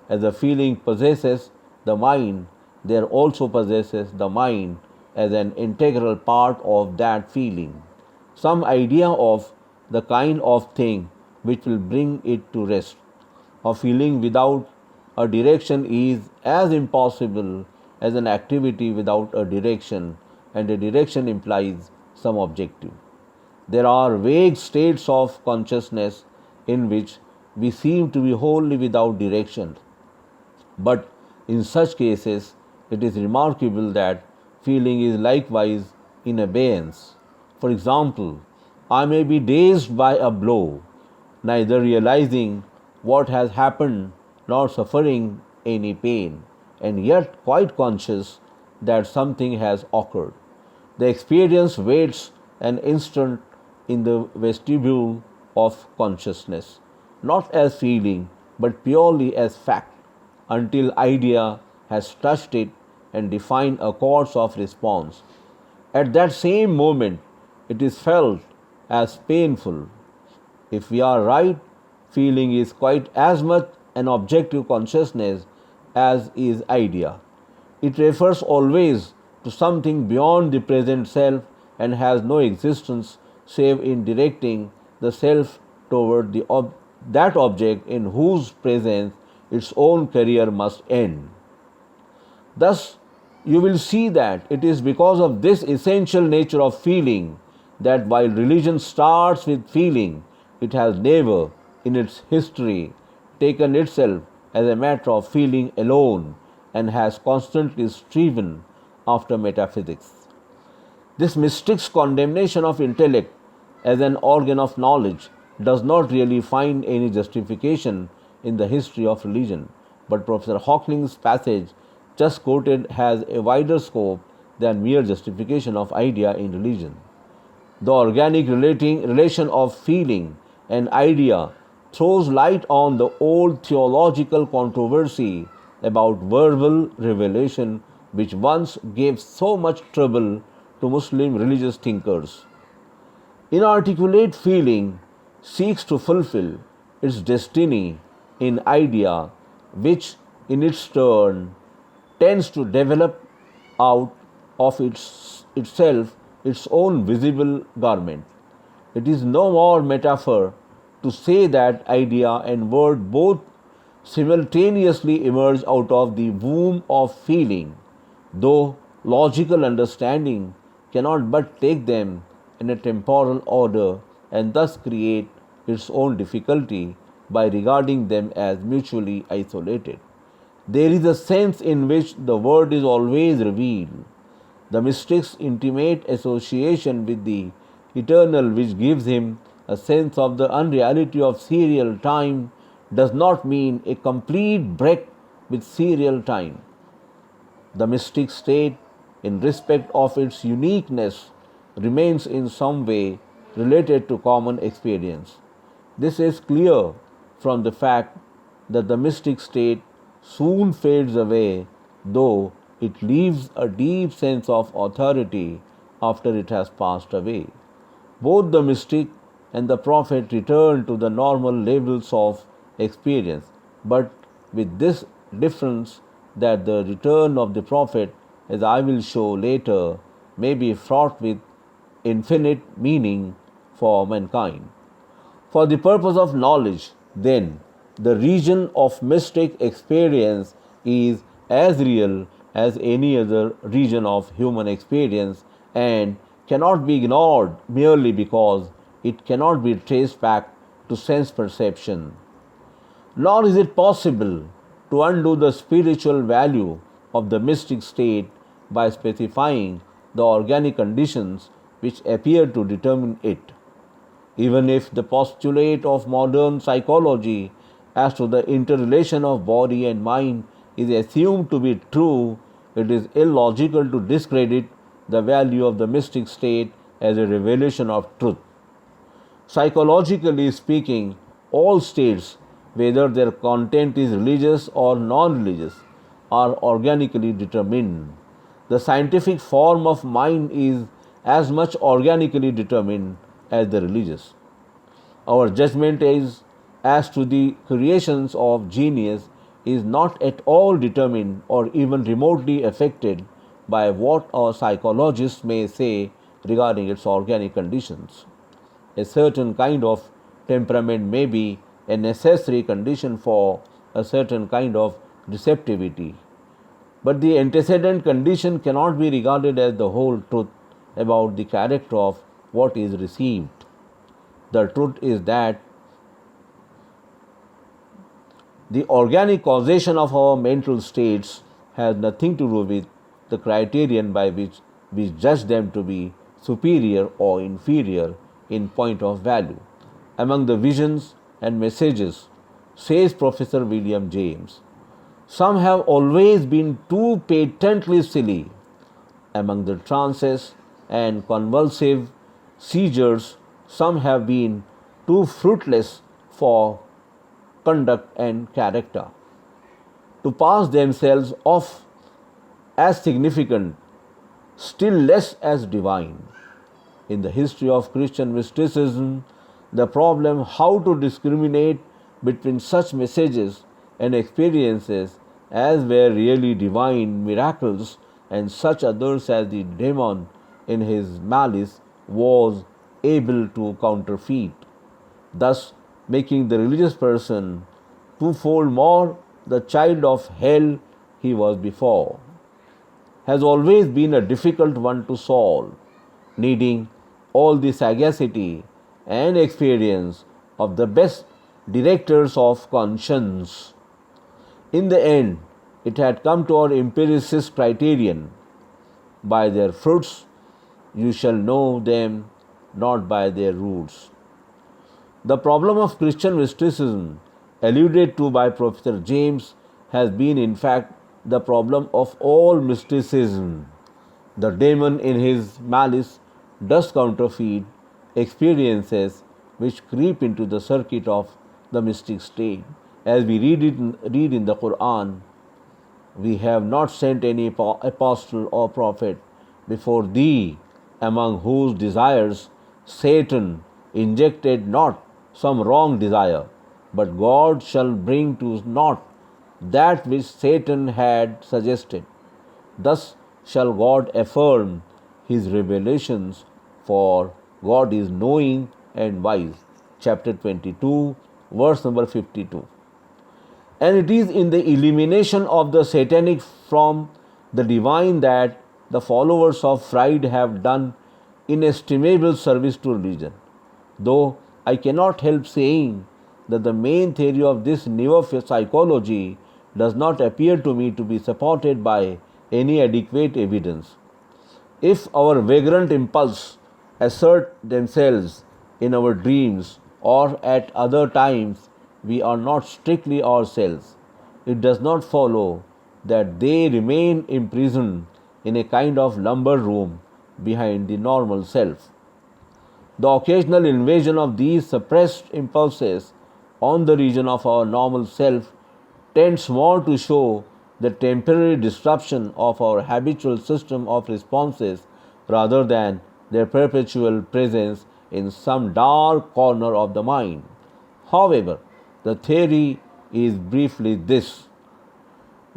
As the feeling possesses the mind, there also possesses the mind as an integral part of that feeling some idea of the kind of thing which will bring it to rest. A feeling without a direction is as impossible as an activity without a direction, and a direction implies some objective. There are vague states of consciousness in which we seem to be wholly without direction, but in such cases it is remarkable that feeling is likewise in abeyance. For example, I may be dazed by a blow, neither realizing what has happened nor suffering any pain, and yet quite conscious that something has occurred. The experience waits an instant in the vestibule of consciousness, not as feeling but purely as fact, until idea has touched it and defined a course of response. At that same moment, it is felt as painful. If we are right, feeling is quite as much an objective consciousness as is idea. It refers always to something beyond the present self and has no existence save in directing the self toward that object in whose presence its own career must end. Thus, you will see that it is because of this essential nature of feeling that while religion starts with feeling, it has never, in its history, taken itself as a matter of feeling alone and has constantly striven after metaphysics. This mystic's condemnation of intellect as an organ of knowledge does not really find any justification in the history of religion, but Professor Hawking's passage just quoted has a wider scope than mere justification of idea in religion. The organic relation of feeling and idea throws light on the old theological controversy about verbal revelation, which once gave so much trouble to Muslim religious thinkers. Inarticulate feeling seeks to fulfill its destiny in idea, which in its turn tends to develop out of itself its own visible garment. It is no more metaphor to say that idea and word both simultaneously emerge out of the womb of feeling, though logical understanding cannot but take them in a temporal order and thus create its own difficulty by regarding them as mutually isolated. There is a sense in which the word is always revealed. The mystic's intimate association with the eternal, which gives him a sense of the unreality of serial time, does not mean a complete break with serial time. The mystic state, in respect of its uniqueness, remains in some way related to common experience. This is clear from the fact that the mystic state soon fades away, though it leaves a deep sense of authority after it has passed away. Both the mystic and the prophet return to the normal levels of experience, but with this difference that the return of the prophet, as I will show later, may be fraught with infinite meaning for mankind. For the purpose of knowledge, then, the region of mystic experience is as real as any other region of human experience and cannot be ignored merely because it cannot be traced back to sense perception. Nor is it possible to undo the spiritual value of the mystic state by specifying the organic conditions which appear to determine it. Even if the postulate of modern psychology as to the interrelation of body and mind is assumed to be true, it is illogical to discredit the value of the mystic state as a revelation of truth. Psychologically speaking, all states, whether their content is religious or non-religious, are organically determined. The scientific form of mind is as much organically determined as the religious. Our judgment is as to the creations of genius is not at all determined or even remotely affected by what our psychologists may say regarding its organic conditions. A certain kind of temperament may be a necessary condition for a certain kind of receptivity, but the antecedent condition cannot be regarded as the whole truth about the character of what is received. The truth is that the organic causation of our mental states has nothing to do with the criterion by which we judge them to be superior or inferior in point of value. Among the visions and messages, says Professor William James, some have always been too patently silly. Among the trances and convulsive seizures, some have been too fruitless for conduct and character to pass themselves off as significant, still less as divine. In the history of Christian mysticism, the problem how to discriminate between such messages and experiences as were really divine miracles and such others as the demon in his malice was able to counterfeit, thus making the religious person twofold more the child of hell he was before, has always been a difficult one to solve, needing all the sagacity and experience of the best directors of conscience. In the end, it had come to our empiricist criterion: by their fruits you shall know them, not by their roots. The problem of Christian mysticism, alluded to by Professor James, has been in fact the problem of all mysticism. The demon in his malice does counterfeit experiences which creep into the circuit of the mystic state. As we read in the Quran, we have not sent any apostle or prophet before thee, among whose desires Satan injected not some wrong desire, but God shall bring to naught that which Satan had suggested. Thus shall God affirm his revelations, for God is knowing and wise. Chapter 22, verse number 52. And it is in the elimination of the satanic from the divine that the followers of Freud have done inestimable service to religion. Though I cannot help saying that the main theory of this neuropsychology does not appear to me to be supported by any adequate evidence. If our vagrant impulses assert themselves in our dreams or at other times we are not strictly ourselves, it does not follow that they remain imprisoned in a kind of lumber room behind the normal self. The occasional invasion of these suppressed impulses on the region of our normal self tends more to show the temporary disruption of our habitual system of responses rather than their perpetual presence in some dark corner of the mind. However, the theory is briefly this: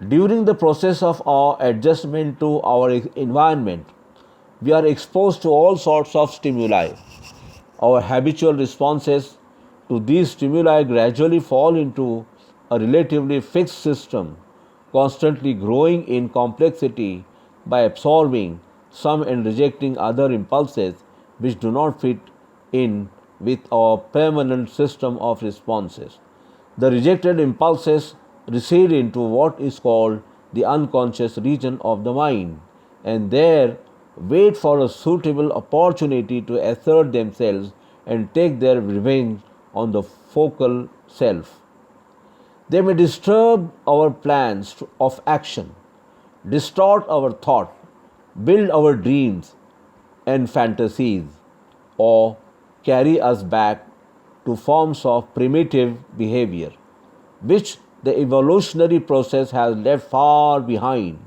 during the process of our adjustment to our environment, we are exposed to all sorts of stimuli. Our habitual responses to these stimuli gradually fall into a relatively fixed system, constantly growing in complexity by absorbing some and rejecting other impulses which do not fit in with our permanent system of responses. The rejected impulses recede into what is called the unconscious region of the mind, and there wait for a suitable opportunity to assert themselves and take their revenge on the focal self. They may disturb our plans of action, distort our thought, build our dreams and fantasies, or carry us back to forms of primitive behavior, which the evolutionary process has left far behind.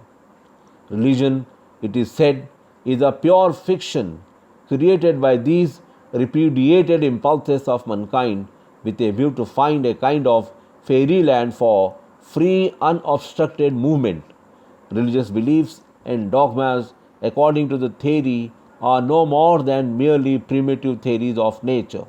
Religion, it is said, is a pure fiction created by these repudiated impulses of mankind with a view to find a kind of fairyland for free, unobstructed movement. Religious beliefs and dogmas, according to the theory, are no more than merely primitive theories of nature,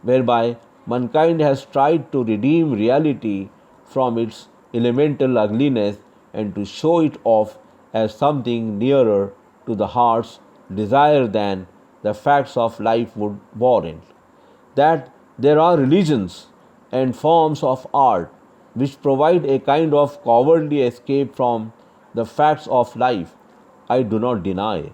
whereby mankind has tried to redeem reality from its elemental ugliness and to show it off as something nearer to the heart's desire than the facts of life would warrant. That there are religions and forms of art which provide a kind of cowardly escape from the facts of life, I do not deny.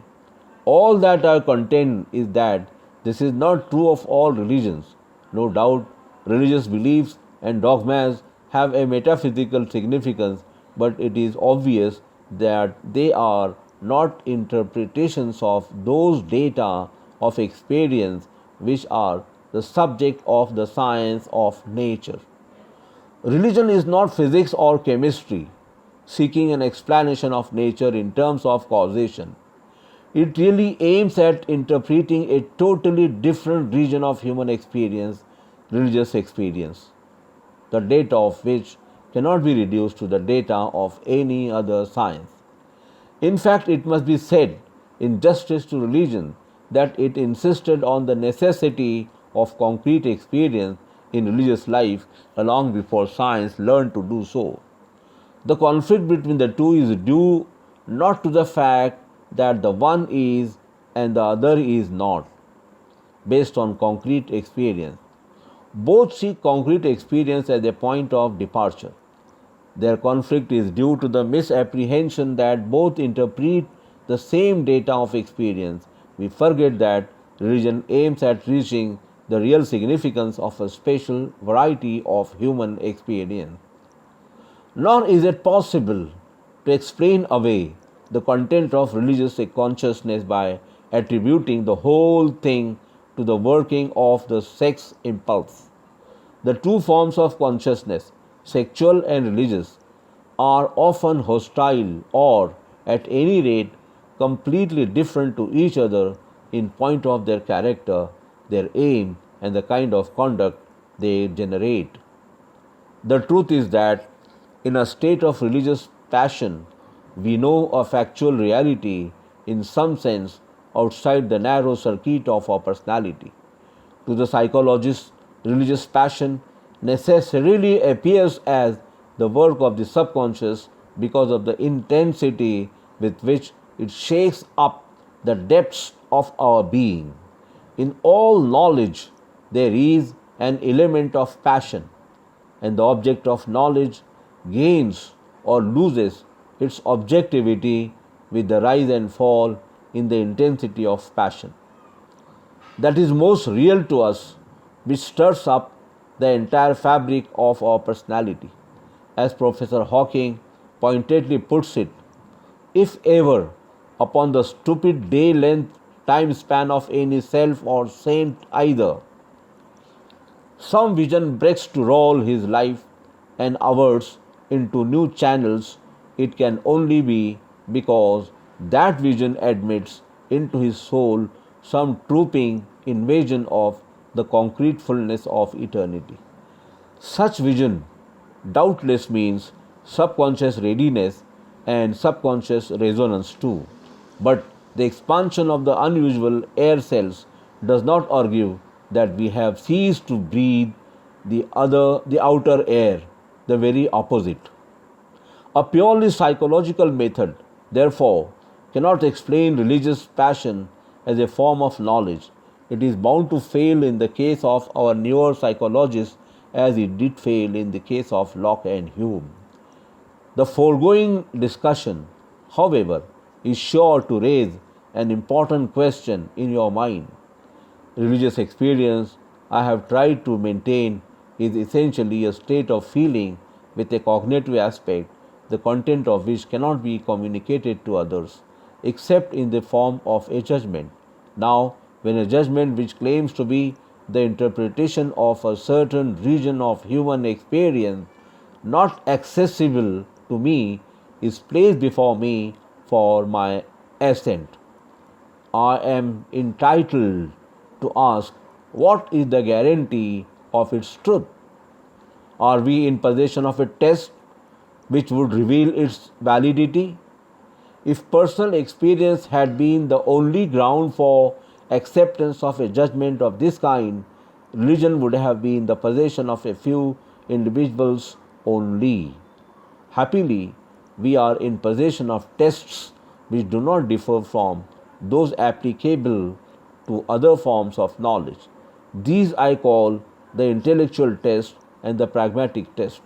All that I contend is that this is not true of all religions. No doubt, religious beliefs and dogmas have a metaphysical significance, but it is obvious that they are not interpretations of those data of experience which are the subject of the science of nature. Religion is not physics or chemistry, seeking an explanation of nature in terms of causation. It really aims at interpreting a totally different region of human experience, religious experience, the data of which cannot be reduced to the data of any other science. In fact, it must be said, in justice to religion, that it insisted on the necessity of concrete experience in religious life long before science learned to do so. The conflict between the two is due not to the fact that the one is and the other is not, based on concrete experience. Both see concrete experience as a point of departure. Their conflict is due to the misapprehension that both interpret the same data of experience. We forget that religion aims at reaching the real significance of a special variety of human experience. Nor is it possible to explain away the content of religious consciousness by attributing the whole thing to the working of the sex impulse. The two forms of consciousness, sexual and religious, are often hostile or, at any rate, completely different to each other in point of their character, their aim, and the kind of conduct they generate. The truth is that in a state of religious passion, we know a factual reality in some sense outside the narrow circuit of our personality. To the psychologist, religious passion necessarily appears as the work of the subconscious because of the intensity with which it shakes up the depths of our being. In all knowledge, there is an element of passion, and the object of knowledge gains or loses its objectivity with the rise and fall in the intensity of passion that is most real to us, which stirs up the entire fabric of our personality. As Professor Hawking pointedly puts it, if ever, upon the stupid day length time span of any self or saint either, some vision breaks to roll his life and ours into new channels, it can only be because that vision admits into his soul some trooping invasion of the concrete fullness of eternity. Such vision doubtless means subconscious readiness and subconscious resonance too. But the expansion of the unusual air cells does not argue that we have ceased to breathe the outer air, the very opposite. A purely psychological method, therefore, cannot explain religious passion as a form of knowledge. It is bound to fail in the case of our newer psychologists as it did fail in the case of Locke and Hume. The foregoing discussion, however, is sure to raise an important question in your mind. Religious experience, I have tried to maintain, is essentially a state of feeling with a cognitive aspect, the content of which cannot be communicated to others, except in the form of a judgment. Now, when a judgment which claims to be the interpretation of a certain region of human experience, not accessible to me, is placed before me for my assent, I am entitled to ask, what is the guarantee of its truth? Are we in possession of a test which would reveal its validity? If personal experience had been the only ground for acceptance of a judgment of this kind, religion would have been the possession of a few individuals only. Happily, we are in possession of tests which do not differ from those applicable to other forms of knowledge. These I call the intellectual test and the pragmatic test.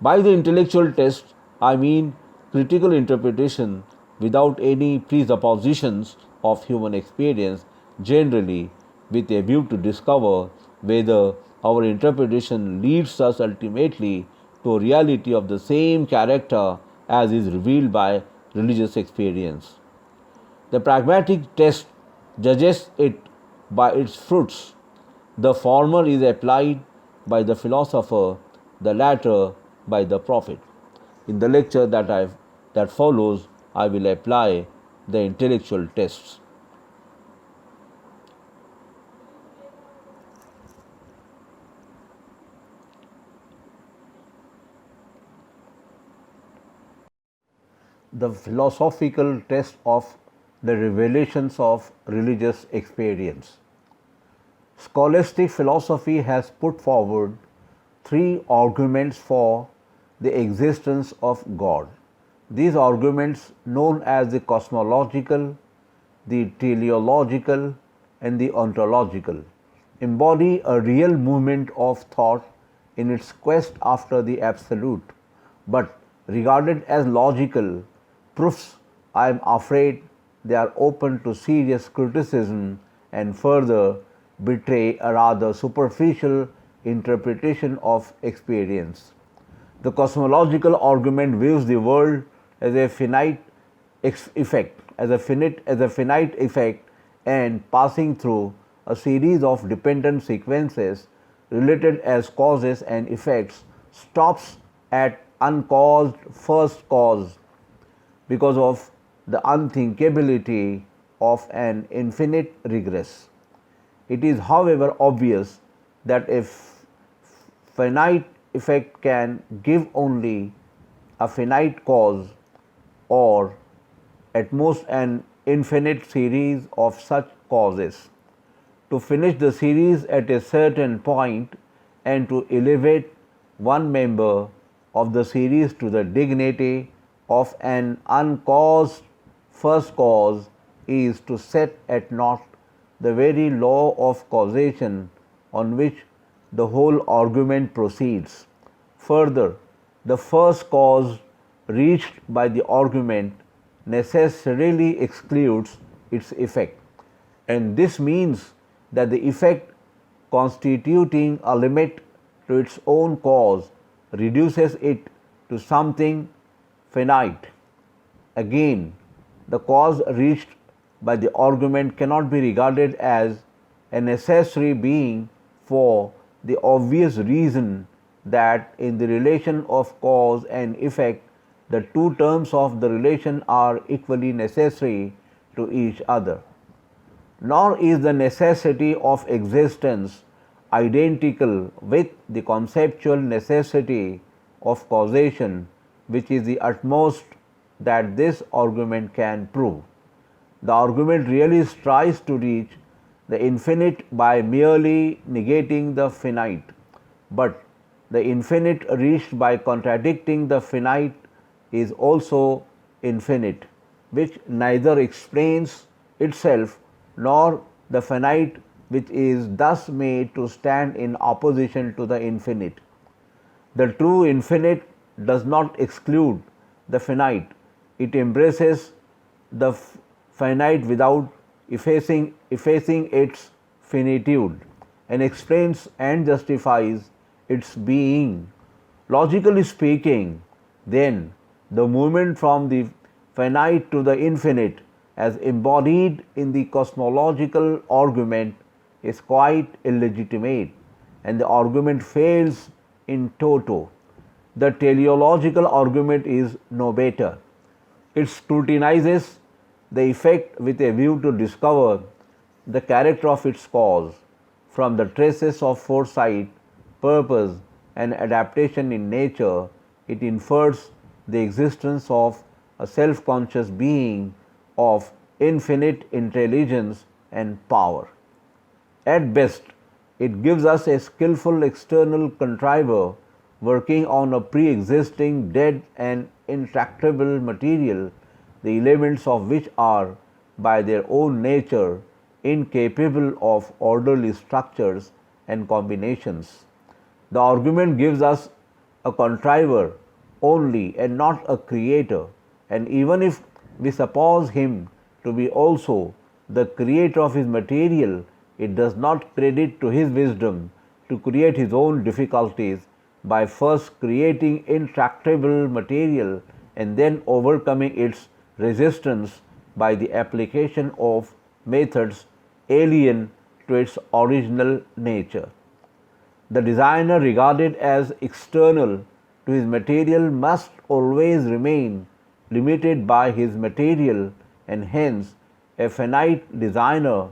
By the intellectual test, I mean critical interpretation without any presuppositions of human experience, generally with a view to discover whether our interpretation leads us ultimately to a reality of the same character as is revealed by religious experience. The pragmatic test judges it by its fruits. The former is applied by the philosopher, the latter by the prophet. In the lecture that follows, I will apply the intellectual tests. The philosophical test of the revelations of religious experience. Scholastic philosophy has put forward three arguments for the existence of God. These arguments, known as the cosmological, the teleological, and the ontological, embody a real movement of thought in its quest after the absolute, but regarded as logical proofs, I am afraid they are open to serious criticism and further betray a rather superficial interpretation of experience. The cosmological argument views the world as a finite effect, as a finite effect, and passing through a series of dependent sequences related as causes and effects stops at uncaused first cause because of the unthinkability of an infinite regress. It is, however, obvious that a finite effect can give only a finite cause, or at most an infinite series of such causes. To finish the series at a certain point and to elevate one member of the series to the dignity of an uncaused first cause is to set at naught the very law of causation on which the whole argument proceeds. Further, the first cause reached by the argument necessarily excludes its effect, and this means that the effect constituting a limit to its own cause reduces it to something finite. Again, the cause reached by the argument cannot be regarded as a necessary being for the obvious reason that in the relation of cause and effect, the two terms of the relation are equally necessary to each other. Nor is the necessity of existence identical with the conceptual necessity of causation, which is the utmost that this argument can prove. The argument really strives to reach the infinite by merely negating the finite, but the infinite reached by contradicting the finite is also infinite, which neither explains itself nor the finite, which is thus made to stand in opposition to the infinite. The true infinite does not exclude the finite, it embraces the finite without effacing its finitude, and explains and justifies its being. Logically speaking, then, the movement from the finite to the infinite, as embodied in the cosmological argument, is quite illegitimate, and the argument fails in toto. The teleological argument is no better. It scrutinizes the effect with a view to discover the character of its cause. From the traces of foresight, purpose, and adaptation in nature, it infers the existence of a self-conscious being of infinite intelligence and power. At best, it gives us a skillful external contriver working on a pre-existing dead and intractable material, the elements of which are, by their own nature, incapable of orderly structures and combinations. The argument gives us a contriver only and not a creator, and even if we suppose him to be also the creator of his material, it does not credit to his wisdom to create his own difficulties by first creating intractable material and then overcoming its resistance by the application of methods alien to its original nature. The designer regarded as external to his material must always remain limited by his material, and hence a finite designer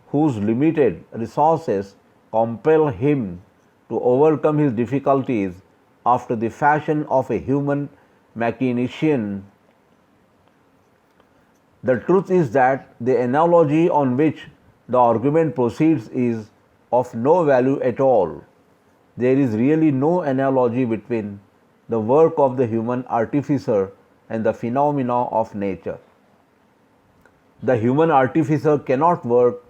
whose limited resources compel him to overcome his difficulties after the fashion of a human mechanician. The truth is that the analogy on which the argument proceeds is of no value at all. There is really no analogy between the work of the human artificer and the phenomena of nature. The human artificer cannot work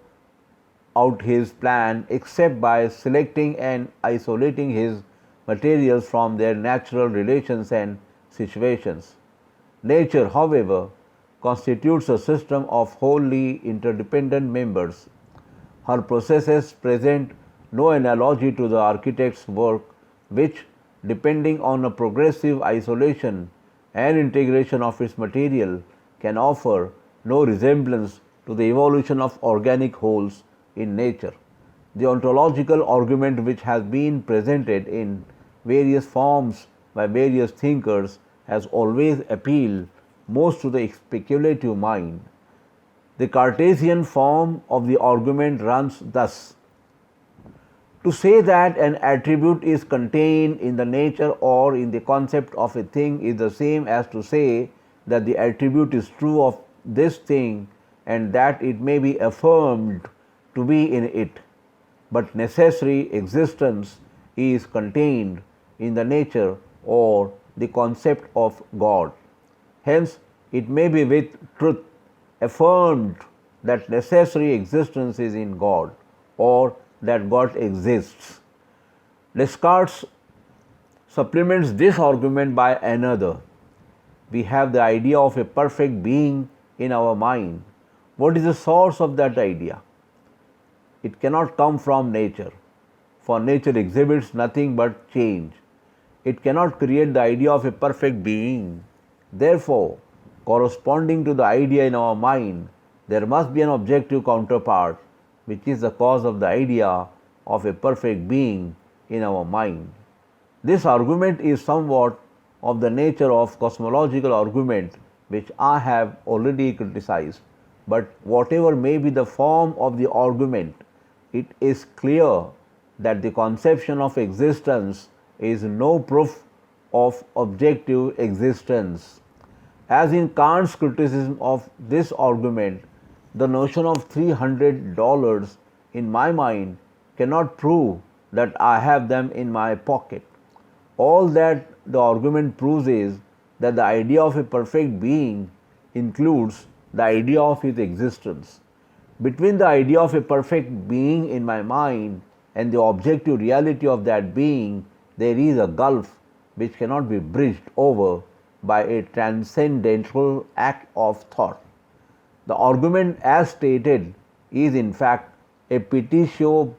out his plan except by selecting and isolating his materials from their natural relations and situations. Nature, however, constitutes a system of wholly interdependent members. Her processes present no analogy to the architect's work, which, depending on a progressive isolation and integration of its material, can offer no resemblance to the evolution of organic wholes in nature. The ontological argument, which has been presented in various forms by various thinkers, has always appealed most to the speculative mind. The Cartesian form of the argument runs thus: to say that an attribute is contained in the nature or in the concept of a thing is the same as to say that the attribute is true of this thing and that it may be affirmed to be in it. But necessary existence is contained in the nature or the concept of God. Hence, it may be with truth affirmed that necessary existence is in God or that God exists. Descartes supplements this argument by another. We have the idea of a perfect being in our mind. What is the source of that idea? It cannot come from nature, for nature exhibits nothing but change. It cannot create the idea of a perfect being. Therefore, corresponding to the idea in our mind, there must be an objective counterpart, which is the cause of the idea of a perfect being in our mind. This argument is somewhat of the nature of cosmological argument, which I have already criticized. But whatever may be the form of the argument, it is clear that the conception of existence is no proof of objective existence. As in Kant's criticism of this argument, the notion of $300 in my mind cannot prove that I have them in my pocket. All that the argument proves is that the idea of a perfect being includes the idea of his existence. Between the idea of a perfect being in my mind and the objective reality of that being, there is a gulf which cannot be bridged over by a transcendental act of thought. The argument, as stated, is in fact a petitio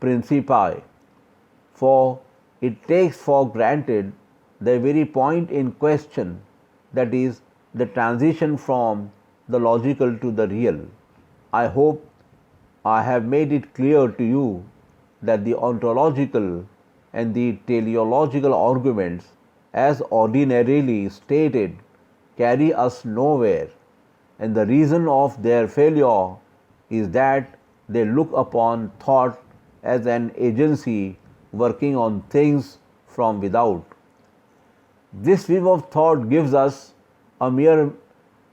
principii, for it takes for granted the very point in question, that is, the transition from the logical to the real. I hope I have made it clear to you that the ontological and the teleological arguments, as ordinarily stated, carry us nowhere, and the reason of their failure is that they look upon thought as an agency working on things from without. This view of thought gives us a mere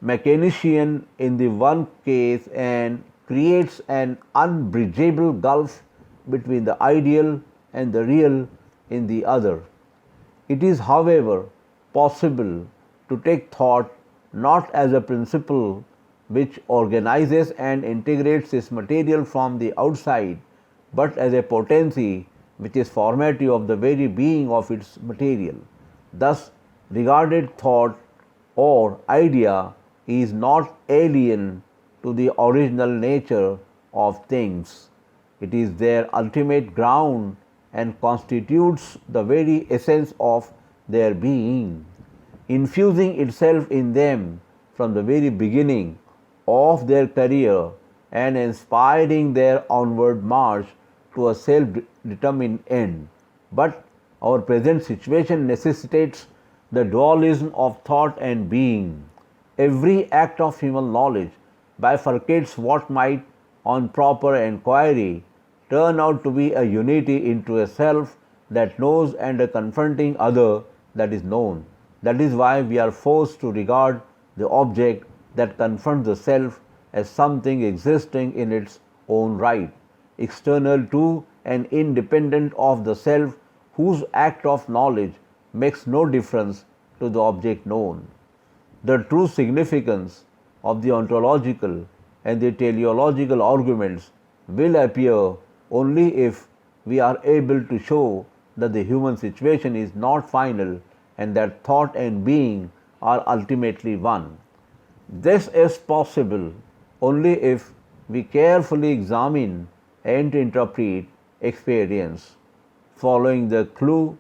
mechanician in the one case and creates an unbridgeable gulf between the ideal and the real in the other. It is, however, possible to take thought not as a principle which organizes and integrates its material from the outside, but as a potency which is formative of the very being of its material. Thus, regarded thought or idea is not alien to the original nature of things. It is their ultimate ground and constitutes the very essence of their being, infusing itself in them from the very beginning of their career and inspiring their onward march to a self-determined end. But our present situation necessitates the dualism of thought and being. Every act of human knowledge bifurcates what might, on proper enquiry, turn out to be a unity into a self that knows and a confronting other that is known. That is why we are forced to regard the object that confronts the self as something existing in its own right, external to and independent of the self, whose act of knowledge makes no difference to the object known. The true significance of the ontological and the teleological arguments will appear only if we are able to show that the human situation is not final and that thought and being are ultimately one. This is possible only if we carefully examine and interpret experience, following the clue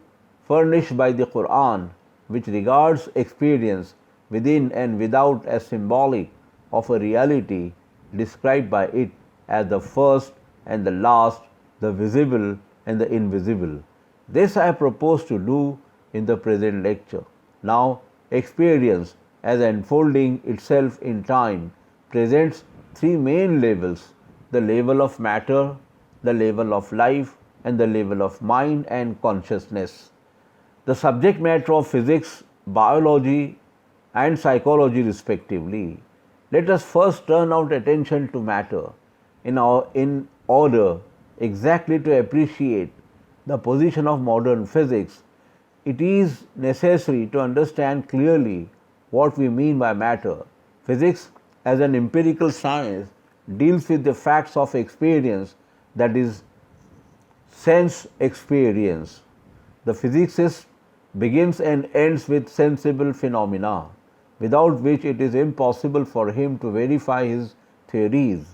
furnished by the Quran, which regards experience within and without as symbolic of a reality described by it as the first and the last, the visible and the invisible. This I propose to do in the present lecture. Now, experience as unfolding itself in time presents three main levels: the level of matter, the level of life, and the level of mind and consciousness. The subject matter of physics, biology, and psychology respectively. Let us first turn our attention to matter in order exactly to appreciate the position of modern physics. It is necessary to understand clearly what we mean by matter. Physics, as an empirical science, deals with the facts of experience, that is, sense experience. The physicist begins and ends with sensible phenomena, without which it is impossible for him to verify his theories.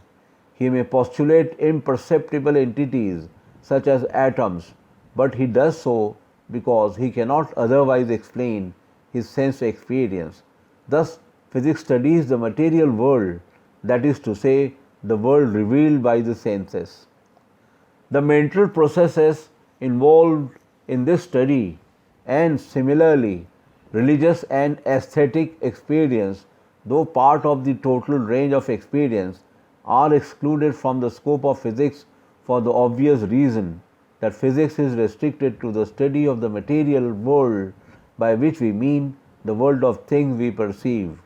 He may postulate imperceptible entities such as atoms, but he does so because he cannot otherwise explain his sense experience. Thus, physics studies the material world, that is to say, the world revealed by the senses. The mental processes involved in this study, and similarly, religious and aesthetic experience, though part of the total range of experience, are excluded from the scope of physics for the obvious reason that physics is restricted to the study of the material world, by which we mean the world of things we perceive.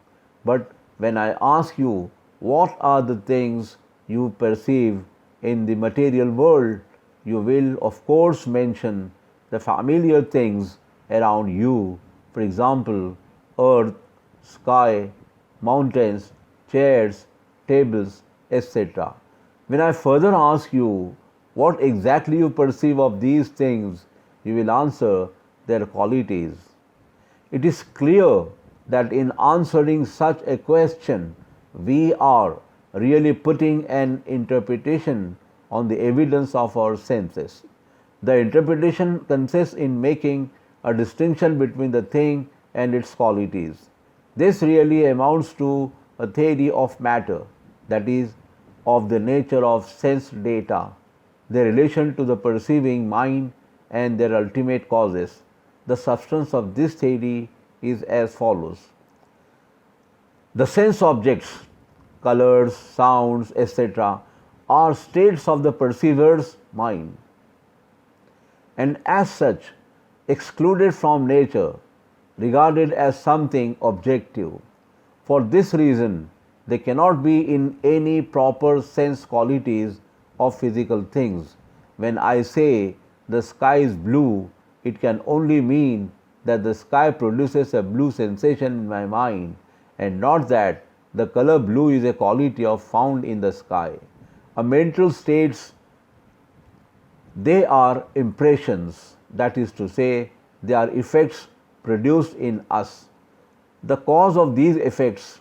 But when I ask you what are the things you perceive in the material world, you will of course mention the familiar things around you, for example, earth, sky, mountains, chairs, tables, etc. When I further ask you what exactly you perceive of these things, you will answer their qualities. It is clear that in answering such a question, we are really putting an interpretation on the evidence of our senses. The interpretation consists in making a distinction between the thing and its qualities. This really amounts to a theory of matter, that is, of the nature of sense data, their relation to the perceiving mind, and their ultimate causes. The substance of this theory is as follows. The sense objects, colors, sounds, etc., are states of the perceiver's mind, and as such excluded from nature, regarded as something objective. For this reason, they cannot be in any proper sense qualities of physical things. When I say the sky is blue, it can only mean that the sky produces a blue sensation in my mind, and not that the color blue is a quality found in the sky. A mental states, they are impressions, that is to say, they are effects produced in us. The cause of these effects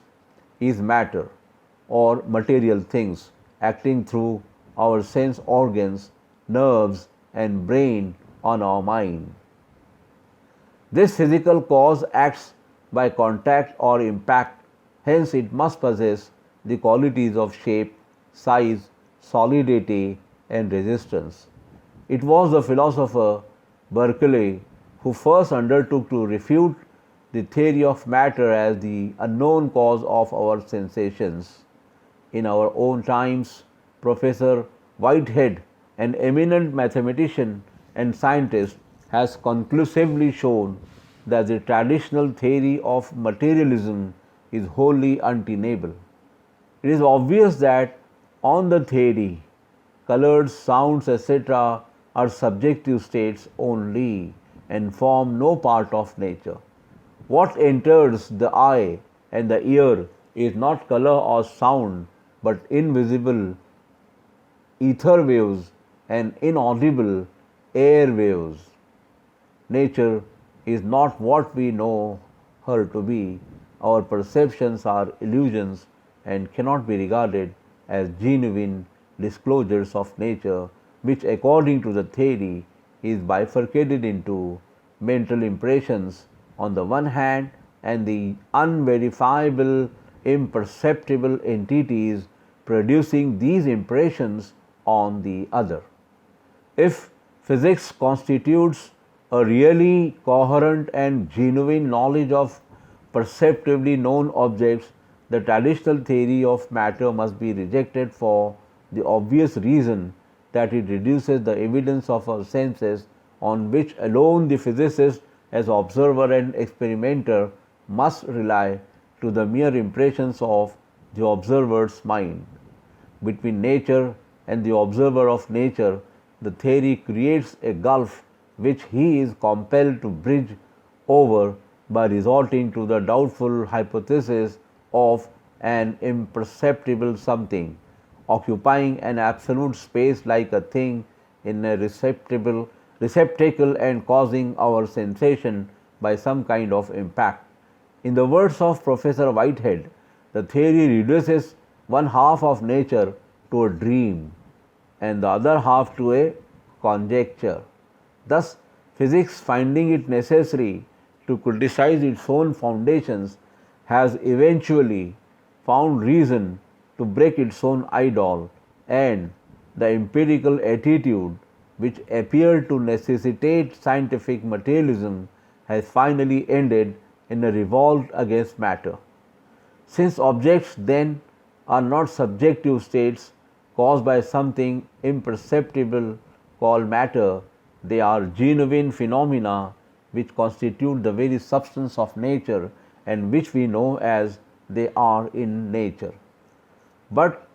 is matter or material things acting through our sense organs, nerves, and brain on our mind. This physical cause acts by contact or impact, hence it must possess the qualities of shape, size, solidity, and resistance. It was the philosopher Berkeley who first undertook to refute the theory of matter as the unknown cause of our sensations. In our own times, Professor Whitehead, an eminent mathematician and scientist, has conclusively shown that the traditional theory of materialism is wholly untenable. It is obvious that on the theory, colors, sounds, etc. are subjective states only and form no part of nature. What enters the eye and the ear is not color or sound, but invisible ether waves and inaudible air waves. Nature is not what we know her to be. Our perceptions are illusions and cannot be regarded as genuine disclosures of nature, which, according to the theory, is bifurcated into mental impressions on the one hand and the unverifiable, imperceptible entities producing these impressions on the other. If physics constitutes a really coherent and genuine knowledge of perceptibly known objects, the traditional theory of matter must be rejected for the obvious reason that it reduces the evidence of our senses, on which alone the physicist, as observer and experimenter, must rely, to the mere impressions of the observer's mind. Between nature and the observer of nature, the theory creates a gulf which he is compelled to bridge over by resorting to the doubtful hypothesis of an imperceptible something occupying an absolute space like a thing in a receptacle and causing our sensation by some kind of impact. In the words of Professor Whitehead, the theory reduces one half of nature to a dream and the other half to a conjecture. Thus, physics, finding it necessary to criticize its own foundations, has eventually found reason to break its own idol, and the empirical attitude which appeared to necessitate scientific materialism has finally ended in a revolt against matter. Since objects then are not subjective states caused by something imperceptible called matter, they are genuine phenomena which constitute the very substance of nature and which we know as they are in nature. But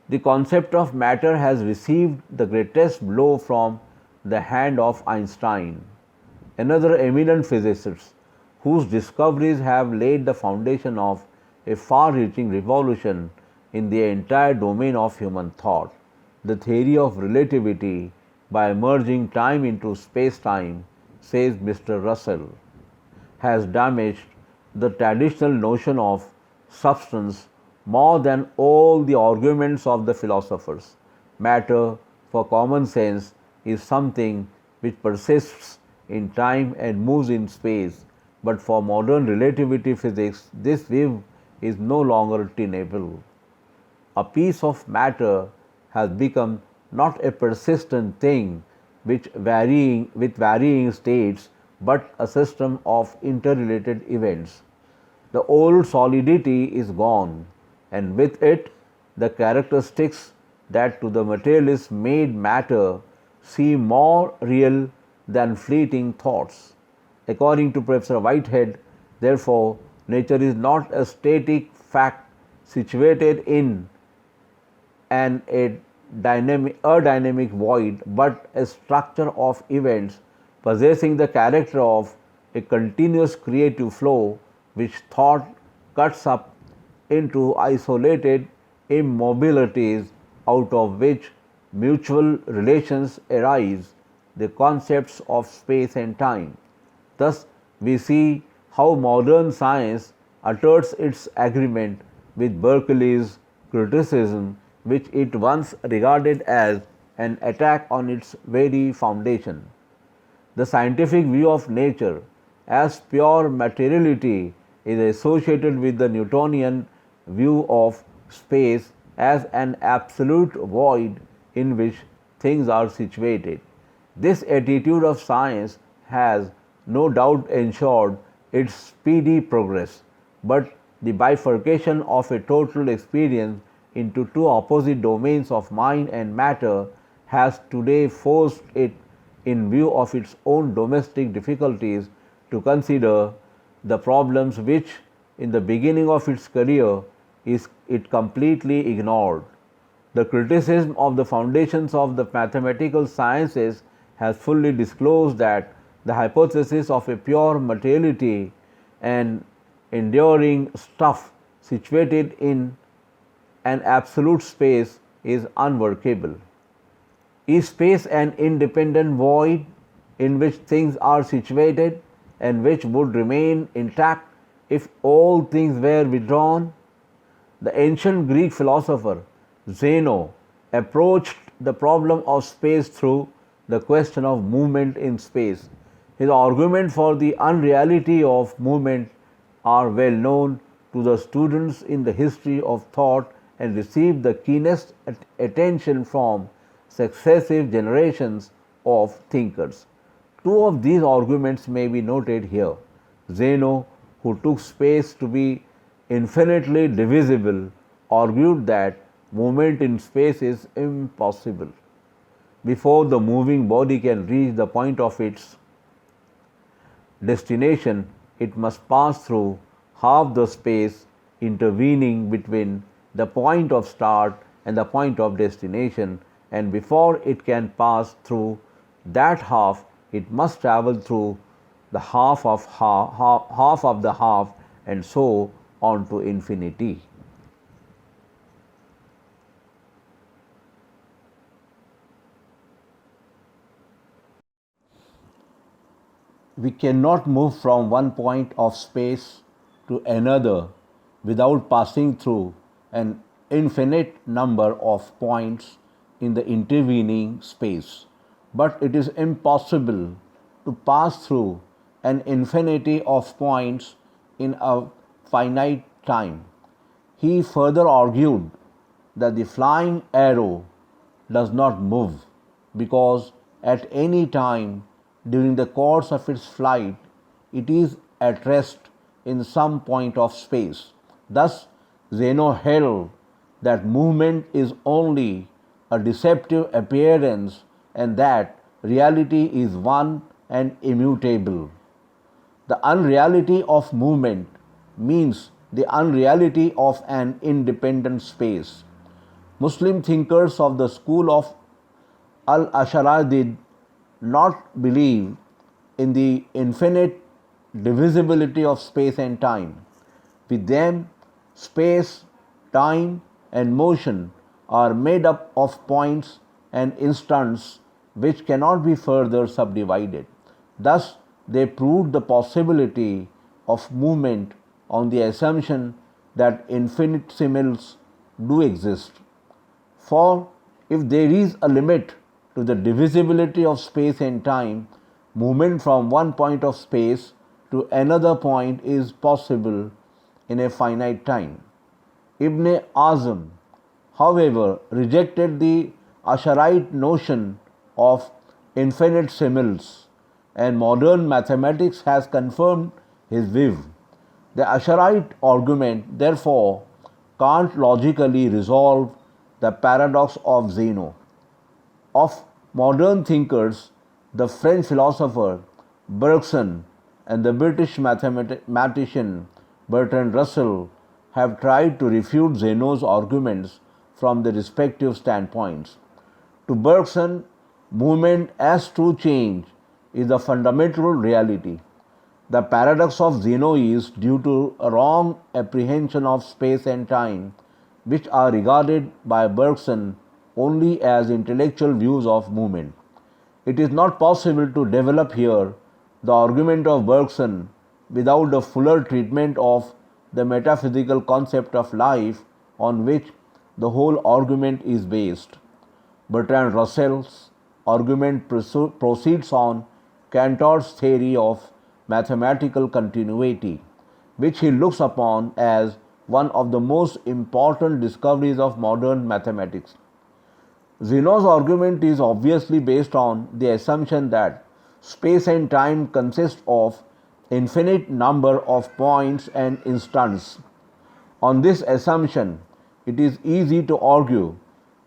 the concept of matter has received the greatest blow from the hand of Einstein, another eminent physicist whose discoveries have laid the foundation of a far-reaching revolution in the entire domain of human thought. The theory of relativity, by merging time into space-time, says Mr. Russell, has damaged the traditional notion of substance more than all the arguments of the philosophers. Matter, for common sense, is something which persists in time and moves in space, but for modern relativity physics, this view is no longer tenable. A piece of matter has become not a persistent thing with varying states, but a system of interrelated events. The old solidity is gone, and with it the characteristics that to the materialist made matter seem more real than fleeting thoughts. According to Professor Whitehead, therefore, nature is not a static fact situated in a dynamic void, but a structure of events possessing the character of a continuous creative flow which thought cuts up into isolated immobilities out of which mutual relations arise, the concepts of space and time. Thus, we see how modern science asserts its agreement with Berkeley's criticism, which it once regarded as an attack on its very foundation. The scientific view of nature as pure materiality is associated with the Newtonian view of space as an absolute void in which things are situated. This attitude of science has no doubt ensured its speedy progress, but the bifurcation of a total experience into two opposite domains of mind and matter has today forced it, in view of its own domestic difficulties, to consider the problems which, in the beginning of its career, it completely ignored. The criticism of the foundations of the mathematical sciences has fully disclosed that the hypothesis of a pure materiality and enduring stuff situated in an absolute space is unworkable. Is space an independent void in which things are situated and which would remain intact if all things were withdrawn? The ancient Greek philosopher Zeno approached the problem of space through the question of movement in space. His argument for the unreality of movement are well known to the students in the history of thought and received the keenest attention from successive generations of thinkers. Two of these arguments may be noted here. Zeno, who took space to be infinitely divisible, argued that movement in space is impossible. Before the moving body can reach the point of its destination, it must pass through half the space intervening between the point of start and the point of destination, and before it can pass through that half, it must travel through the half of the half, and so on to infinity. We cannot move from one point of space to another without passing through an infinite number of points in the intervening space. But it is impossible to pass through an infinity of points in a finite time. He further argued that the flying arrow does not move because at any time during the course of its flight it is at rest in some point of space. Thus, Zeno held that movement is only a deceptive appearance and that reality is one and immutable. The unreality of movement means the unreality of an independent space. Muslim thinkers of the school of Al-Ash'ari did not believe in the infinite divisibility of space and time. With them, space, time, and motion are made up of points and instants which cannot be further subdivided. Thus, they proved the possibility of movement on the assumption that infinitesimals do exist. For if there is a limit to the divisibility of space and time, movement from one point of space to another point is possible in a finite time. Ibn Azm, however, rejected the Asharite notion of infinitesimals, and modern mathematics has confirmed his view. The Asharite argument, therefore, can't logically resolve the paradox of Zeno. Of modern thinkers, the French philosopher Bergson and the British mathematician Bertrand Russell have tried to refute Zeno's arguments from their respective standpoints. To Bergson, movement as true change is a fundamental reality. The paradox of Zeno is due to a wrong apprehension of space and time, which are regarded by Bergson only as intellectual views of movement. It is not possible to develop here the argument of Bergson without a fuller treatment of the metaphysical concept of life on which the whole argument is based. Bertrand Russell's argument proceeds on Cantor's theory of mathematical continuity, which he looks upon as one of the most important discoveries of modern mathematics. Zeno's argument is obviously based on the assumption that space and time consist of infinite number of points and instants. On this assumption, it is easy to argue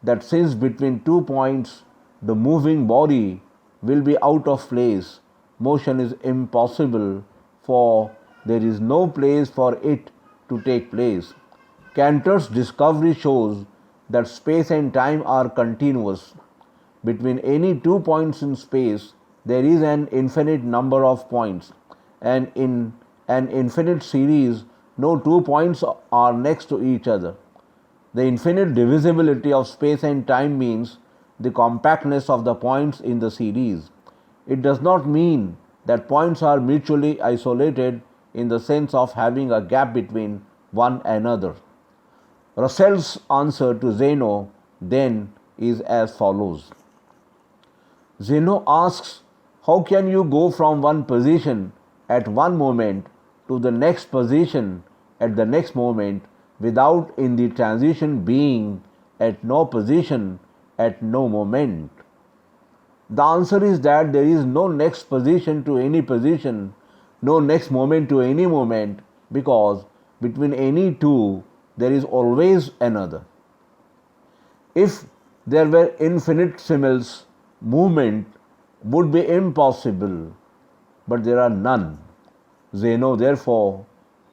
that since between 2 points the moving body will be out of place, motion is impossible, for there is no place for it to take place. Cantor's discovery shows that space and time are continuous. Between any 2 points in space, there is an infinite number of points, and in an infinite series, no 2 points are next to each other. The infinite divisibility of space and time means the compactness of the points in the series. It does not mean that points are mutually isolated in the sense of having a gap between one another. Russell's answer to Zeno then is as follows. Zeno asks, how can you go from one position at one moment to the next position at the next moment without in the transition being at no position at no moment? The answer is that there is no next position to any position, no next moment to any moment, because between any two there is always another. If there were infinitesimals, movement would be impossible, but there are none. Zeno, therefore,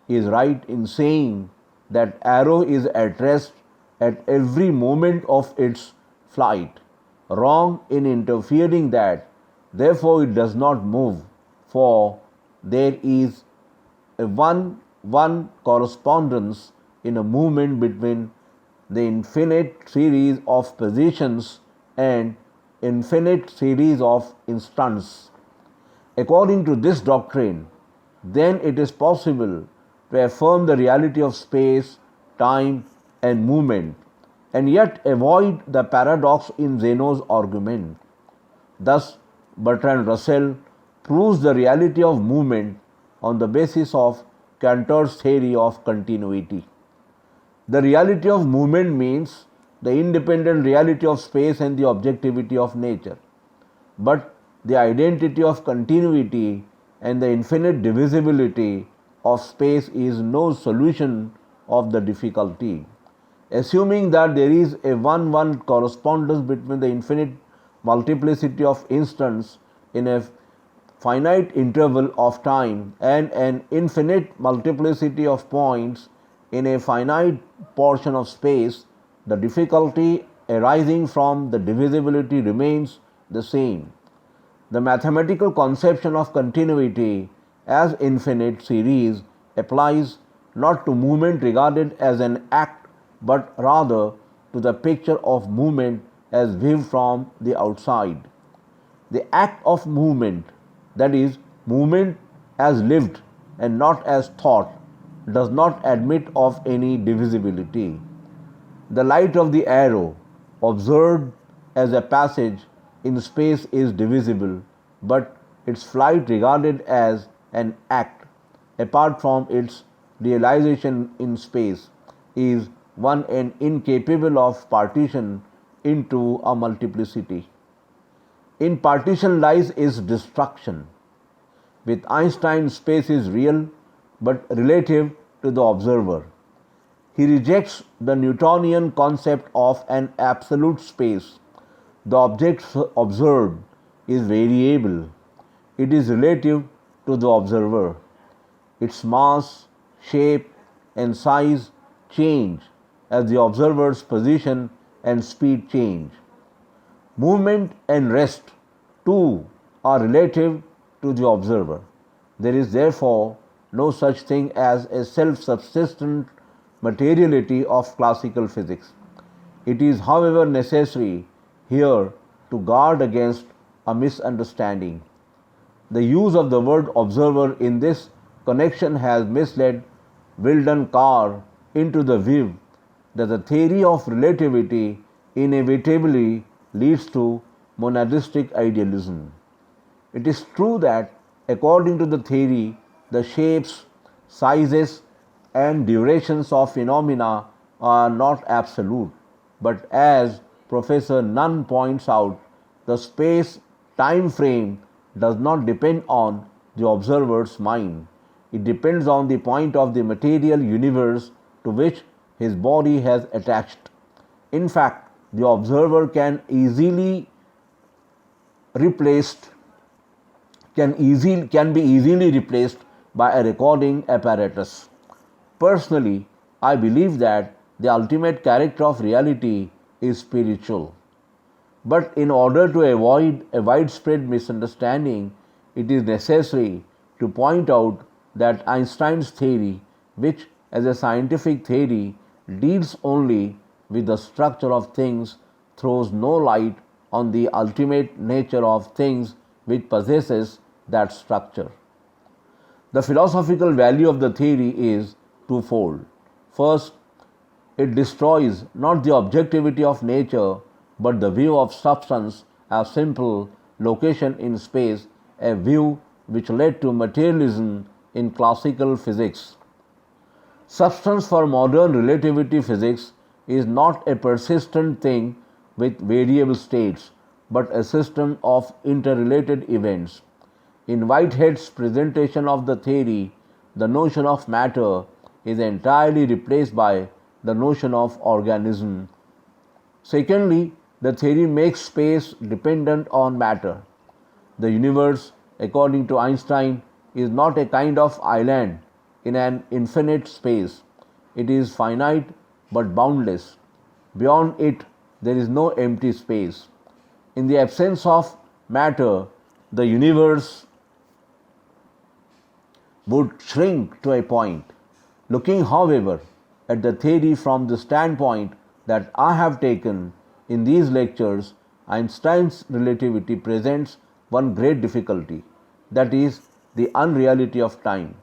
is right in saying that arrow is at rest at every moment of its flight, wrong in interfering that, therefore it does not move, for there is a one correspondence in a movement between the infinite series of positions and infinite series of instants. According to this doctrine, then it is possible to affirm the reality of space, time, and movement, and yet avoid the paradox in Zeno's argument. Thus, Bertrand Russell proves the reality of movement on the basis of Cantor's theory of continuity. The reality of movement means the independent reality of space and the objectivity of nature. But the identity of continuity and the infinite divisibility of space is no solution of the difficulty. Assuming that there is a one-one correspondence between the infinite multiplicity of instants in a finite interval of time and an infinite multiplicity of points in a finite portion of space, the difficulty arising from the divisibility remains the same. The mathematical conception of continuity as infinite series applies not to movement regarded as an act, but rather to the picture of movement as viewed from the outside. The act of movement, that is, movement as lived and not as thought, does not admit of any divisibility. The light of the arrow, observed as a passage in space, is divisible, but its flight regarded as an act, apart from its realization in space, is one and incapable of partition into a multiplicity. In partition lies its destruction. With Einstein, space is real but relative to the observer. He rejects the Newtonian concept of an absolute space. The object observed is variable. It is relative to the observer. Its mass, shape, and size change as the observer's position and speed change. Movement and rest, too, are relative to the observer. There is therefore no such thing as a self-subsistent materiality of classical physics. It is, however, necessary here to guard against a misunderstanding. The use of the word observer in this connection has misled Weldon Carr into the view that the theory of relativity inevitably leads to monadistic idealism. It is true that according to the theory, the shapes, sizes, and durations of phenomena are not absolute, but as Professor Nunn points out, the space time frame does not depend on the observer's mind. It depends on the point of the material universe to which his body has attached. In fact, the observer can be easily replaced by a recording apparatus. Personally, I believe that the ultimate character of reality is spiritual. But in order to avoid a widespread misunderstanding, it is necessary to point out that Einstein's theory, which as a scientific theory deals only with the structure of things, throws no light on the ultimate nature of things which possesses that structure. The philosophical value of the theory is twofold. First, it destroys not the objectivity of nature but the view of substance as simple location in space, a view which led to materialism in classical physics. Substance for modern relativity physics is not a persistent thing with variable states, but a system of interrelated events. In Whitehead's presentation of the theory, the notion of matter is entirely replaced by the notion of organism. Secondly, the theory makes space dependent on matter. The universe, according to Einstein, is not a kind of island in an infinite space. It is finite but boundless. Beyond it, there is no empty space. In the absence of matter, the universe would shrink to a point. Looking, however, at the theory from the standpoint that I have taken in these lectures, Einstein's relativity presents one great difficulty, that is, the unreality of time.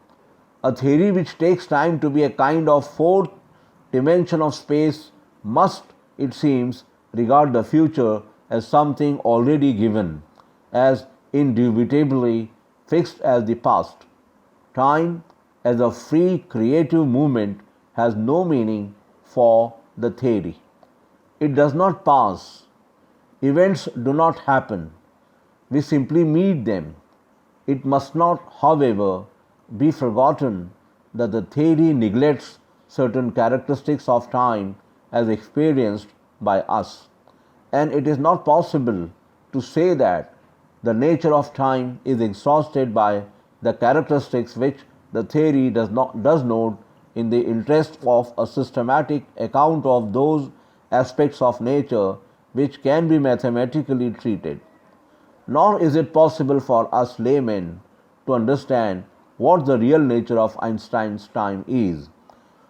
A theory which takes time to be a kind of fourth dimension of space must, it seems, regard the future as something already given, as indubitably fixed as the past. Time, as a free creative movement, has no meaning for the theory. It does not pass. Events do not happen. We simply meet them. It must not, however, be forgotten that the theory neglects certain characteristics of time as experienced by us, and it is not possible to say that the nature of time is exhausted by the characteristics which the theory does note in the interest of a systematic account of those aspects of nature which can be mathematically treated. Nor is it possible for us laymen to understand what the real nature of Einstein's time is.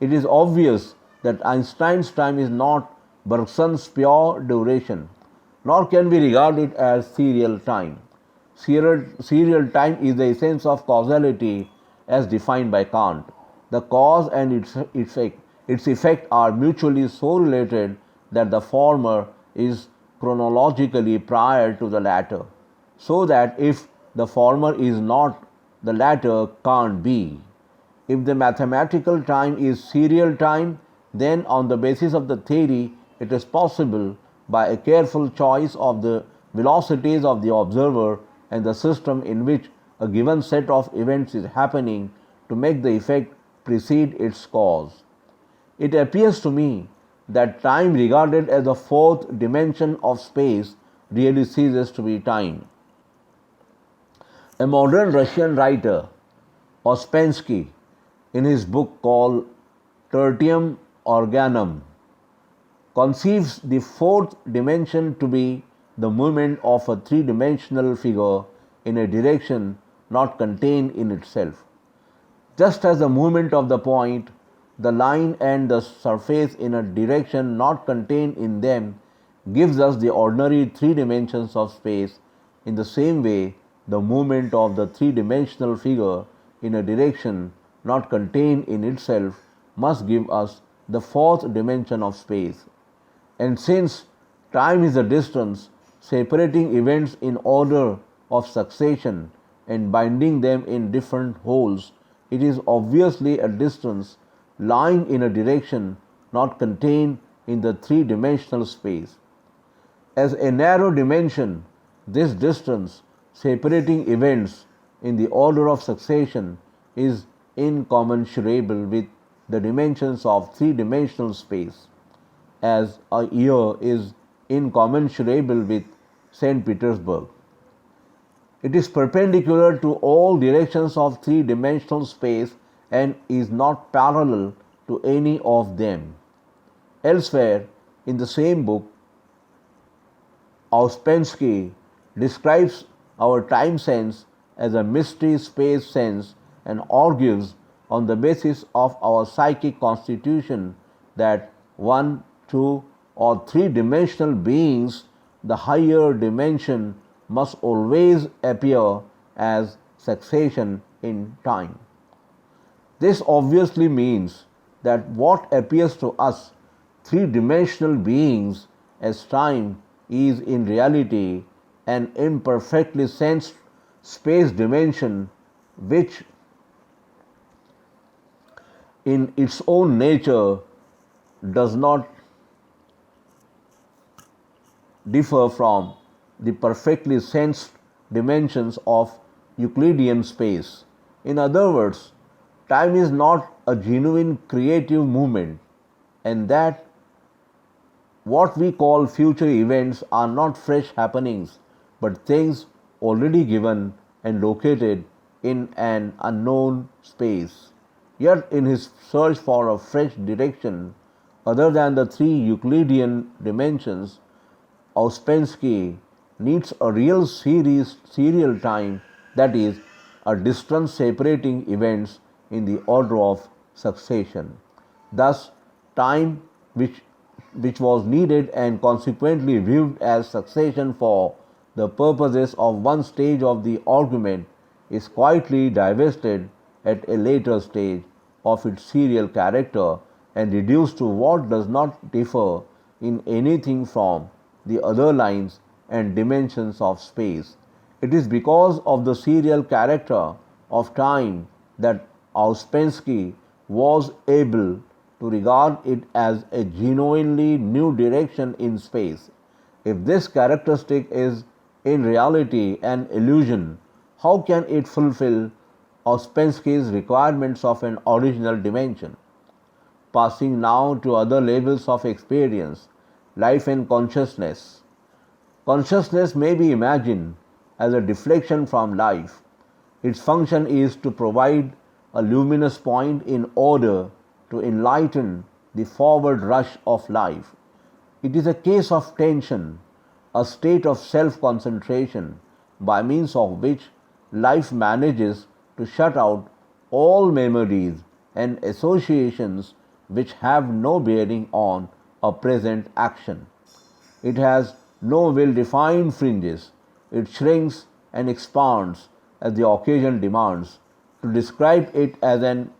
It is obvious that Einstein's time is not Bergson's pure duration, nor can we regard it as serial time. Serial time is the essence of causality as defined by Kant. The cause and its effect are mutually so related that the former is chronologically prior to the latter, so that if the former is not, the latter can't be. If the mathematical time is serial time, then on the basis of the theory, it is possible, by a careful choice of the velocities of the observer and the system in which a given set of events is happening, to make the effect precede its cause. It appears to me that time regarded as the fourth dimension of space really ceases to be time. A modern Russian writer, Ouspensky, in his book called Tertium Organum, conceives the fourth dimension to be the movement of a three-dimensional figure in a direction not contained in itself. Just as the movement of the point, the line and the surface in a direction not contained in them gives us the ordinary three dimensions of space, in the same way the movement of the three-dimensional figure in a direction not contained in itself must give us the fourth dimension of space. And since time is a distance separating events in order of succession and binding them in different wholes, it is obviously a distance lying in a direction not contained in the three-dimensional space. As a narrow dimension, this distance separating events in the order of succession is incommensurable with the dimensions of three-dimensional space, as a year is incommensurable with St. Petersburg. It is perpendicular to all directions of three-dimensional space and is not parallel to any of them. Elsewhere in the same book, Ouspensky describes our time sense as a mystery space sense and argues on the basis of our psychic constitution that one, two, or three-dimensional beings the higher dimension must always appear as succession in time. This obviously means that what appears to us three-dimensional beings as time is in reality an imperfectly sensed space dimension which in its own nature does not differ from the perfectly sensed dimensions of Euclidean space. In other words, time is not a genuine creative movement, and that what we call future events are not fresh happenings, but things already given and located in an unknown space. Yet, in his search for a fresh direction other than the three Euclidean dimensions, Ouspensky needs a real serial time, that is, a distance separating events in the order of succession. Thus, time which was needed and consequently viewed as succession for the purposes of one stage of the argument is quietly divested at a later stage of its serial character and reduced to what does not differ in anything from the other lines and dimensions of space. It is because of the serial character of time that Ouspensky was able to regard it as a genuinely new direction in space. If this characteristic is in reality an illusion, how can it fulfill Ouspensky's requirements of an original dimension? Passing now to other levels of experience, life and consciousness. Consciousness may be imagined as a deflection from life. Its function is to provide a luminous point in order to enlighten the forward rush of life. It is a case of tension, a state of self-concentration by means of which life manages to shut out all memories and associations which have no bearing on a present action. It has no well-defined fringes. It shrinks and expands as the occasion demands. To describe it as an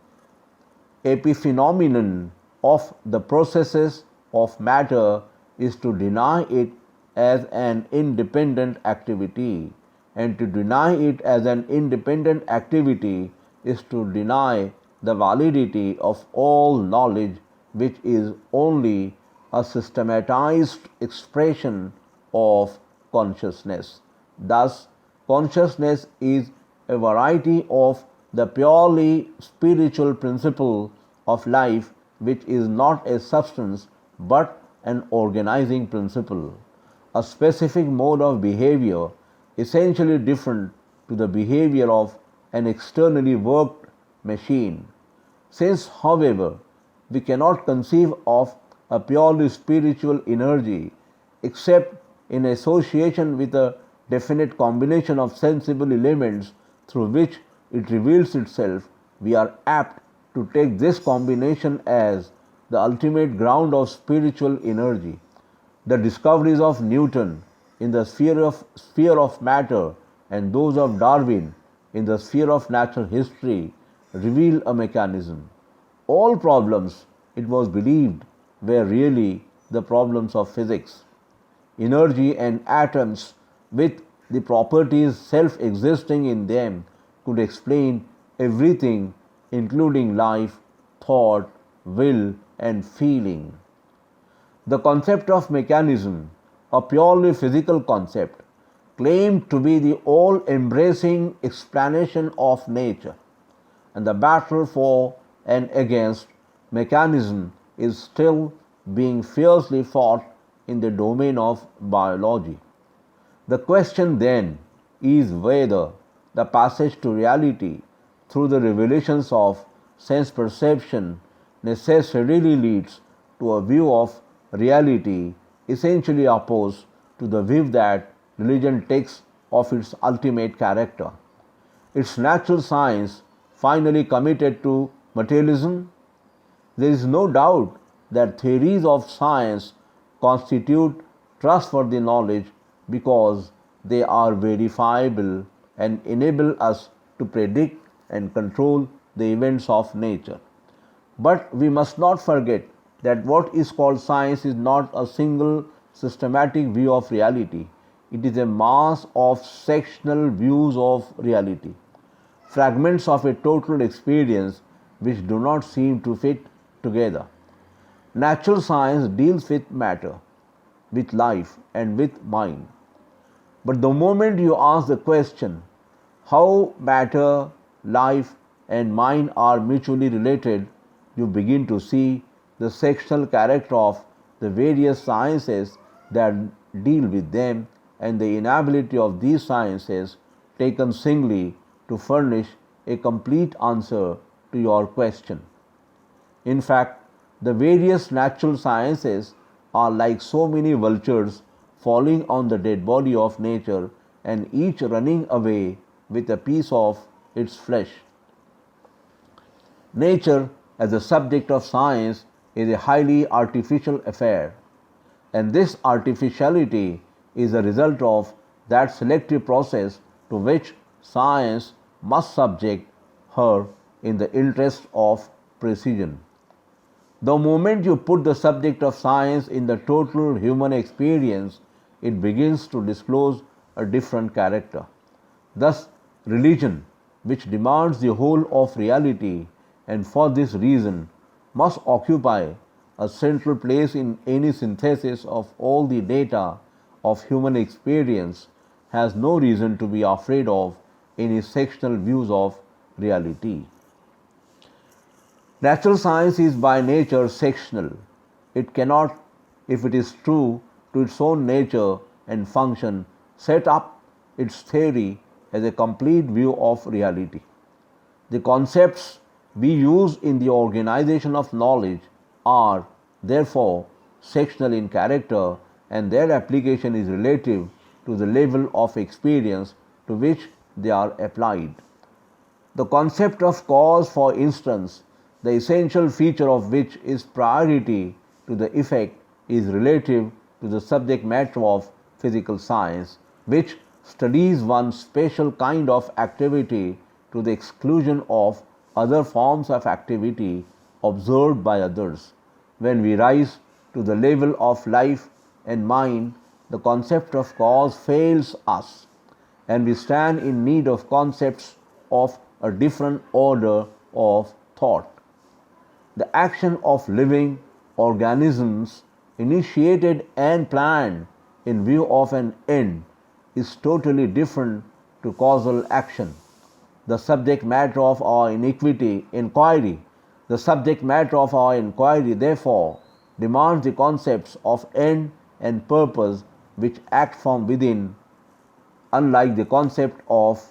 epiphenomenon of the processes of matter is to deny it as an independent activity, and to deny it as an independent activity is to deny the validity of all knowledge, which is only a systematized expression of consciousness. Thus, consciousness is a variety of the purely spiritual principle of life, which is not a substance but an organizing principle, a specific mode of behavior essentially different to the behavior of an externally worked machine. Since, however, we cannot conceive of a purely spiritual energy except in association with a definite combination of sensible elements through which it reveals itself, we are apt to take this combination as the ultimate ground of spiritual energy. The discoveries of Newton in the sphere of matter and those of Darwin in the sphere of natural history reveal a mechanism. All problems, it was believed, were really the problems of physics. Energy and atoms with the properties self-existing in them could explain everything, including life, thought, will, and feeling. The concept of mechanism, a purely physical concept, claimed to be the all-embracing explanation of nature, and the battle for and against mechanism is still being fiercely fought in the domain of biology. The question then is whether the passage to reality through the revelations of sense perception necessarily leads to a view of reality essentially opposed to the view that religion takes of its ultimate character. Its natural science finally committed to materialism. There is no doubt that theories of science constitute trustworthy knowledge because they are verifiable and enable us to predict and control the events of nature. But we must not forget that what is called science is not a single systematic view of reality. It is a mass of sectional views of reality, fragments of a total experience which do not seem to fit together. Natural science deals with matter, with life, and with mind. But the moment you ask the question, how matter, life, and mind are mutually related, you begin to see the sectional character of the various sciences that deal with them and the inability of these sciences taken singly to furnish a complete answer to your question. In fact, the various natural sciences are like so many vultures falling on the dead body of nature and each running away with a piece of its flesh. Nature, as a subject of science, is a highly artificial affair, and this artificiality is a result of that selective process to which science must subject her in the interest of precision. The moment you put the subject of science in the total human experience, it begins to disclose a different character. Thus, religion, which demands the whole of reality and for this reason must occupy a central place in any synthesis of all the data of human experience, has no reason to be afraid of any sectional views of reality. Natural science is by nature sectional. It cannot, if it is true to its own nature and function, set up its theory as a complete view of reality. The concepts we use in the organization of knowledge are, therefore, sectional in character, and their application is relative to the level of experience to which they are applied. The concept of cause, for instance, the essential feature of which is priority to the effect, is relative to the subject matter of physical science, which studies one special kind of activity to the exclusion of other forms of activity observed by others. When we rise to the level of life and mind, the concept of cause fails us, and we stand in need of concepts of a different order of thought. The action of living organisms, initiated and planned in view of an end, is totally different to causal action. The subject matter of our inquiry, therefore, demands the concepts of end and purpose which act from within, unlike the concept of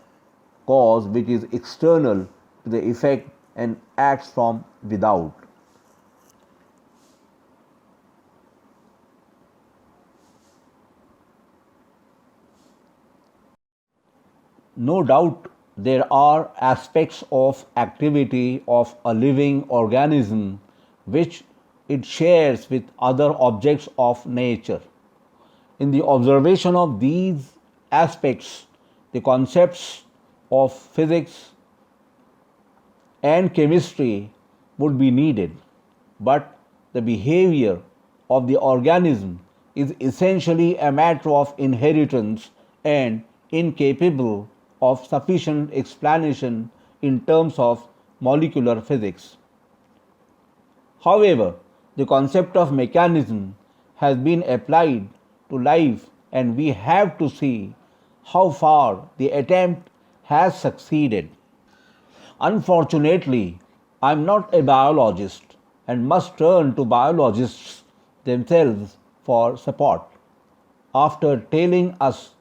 cause which is external to the effect and acts from without. No doubt there are aspects of activity of a living organism which it shares with other objects of nature. In the observation of these aspects, the concepts of physics and chemistry would be needed, but the behavior of the organism is essentially a matter of inheritance and incapable of sufficient explanation in terms of molecular physics. However, the concept of mechanism has been applied to life, and we have to see how far the attempt has succeeded. Unfortunately, I am not a biologist and must turn to biologists themselves for support. After telling us